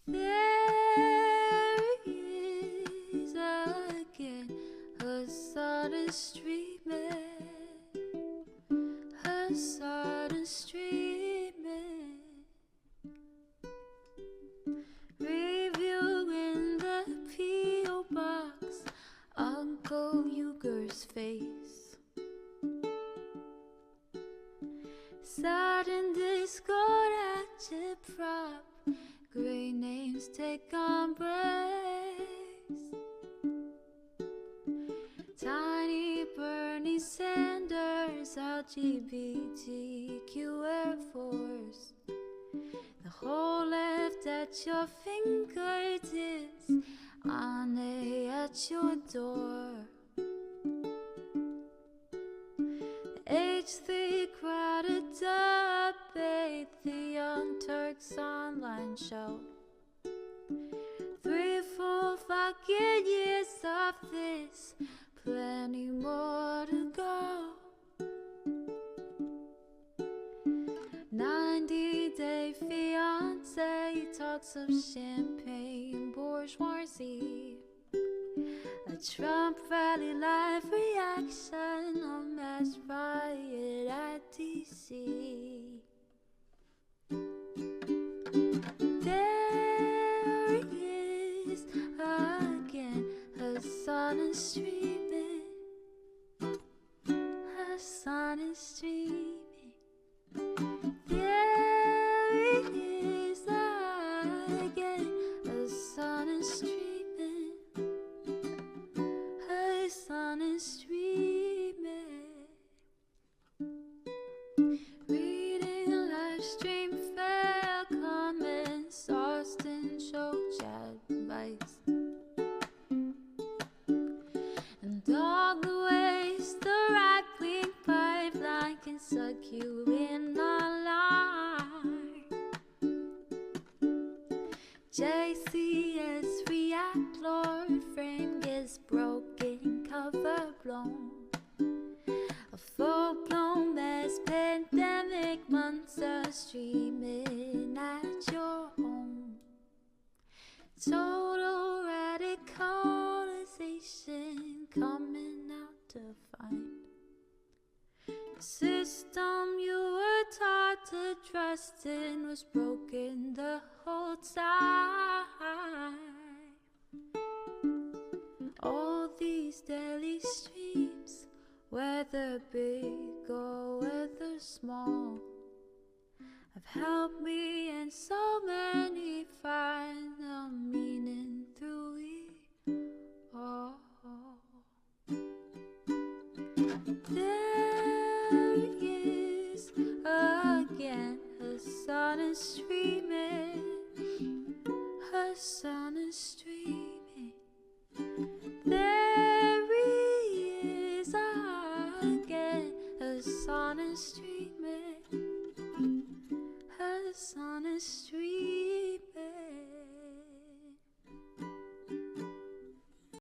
There he is again. Hasan is streaming. Hasan is streaming. Review in the P.O. box. Uncle Uger's face. Sat in Discord at your prop. Great names take embrace. Tiny Bernie Sanders, LGBTQ Air Force. The whole left at your fingertips. Ane at your door. H3 crowded up, the young Turk York's online show. 3 full fucking years of this, plenty more to go. 90-day fiance talks of champagne bourgeoisie. A Trump rally live reaction, a mass riot at DC. There he is again, Hasan is streaming. Hasan is streaming. There he is again, Hasan is streaming. Hasan is streaming. Reading a live stream, fair comments, Austin show chat advice, and all the ways the right-wing pipeline can suck you in online. JCS REACTLORD, frame gets broken, cover blown. A full-blown mass pandemic, monster streaming at your home. Total radicalization coming out to find. The system you were taught to trust in was broken the whole time. All these daily streams, whether big or whether small, have helped me and so many find the meaning through it all. There he is again, Hasan is streaming. Hasan is streaming. There he is again, Hasan is streaming. Hasan is streaming.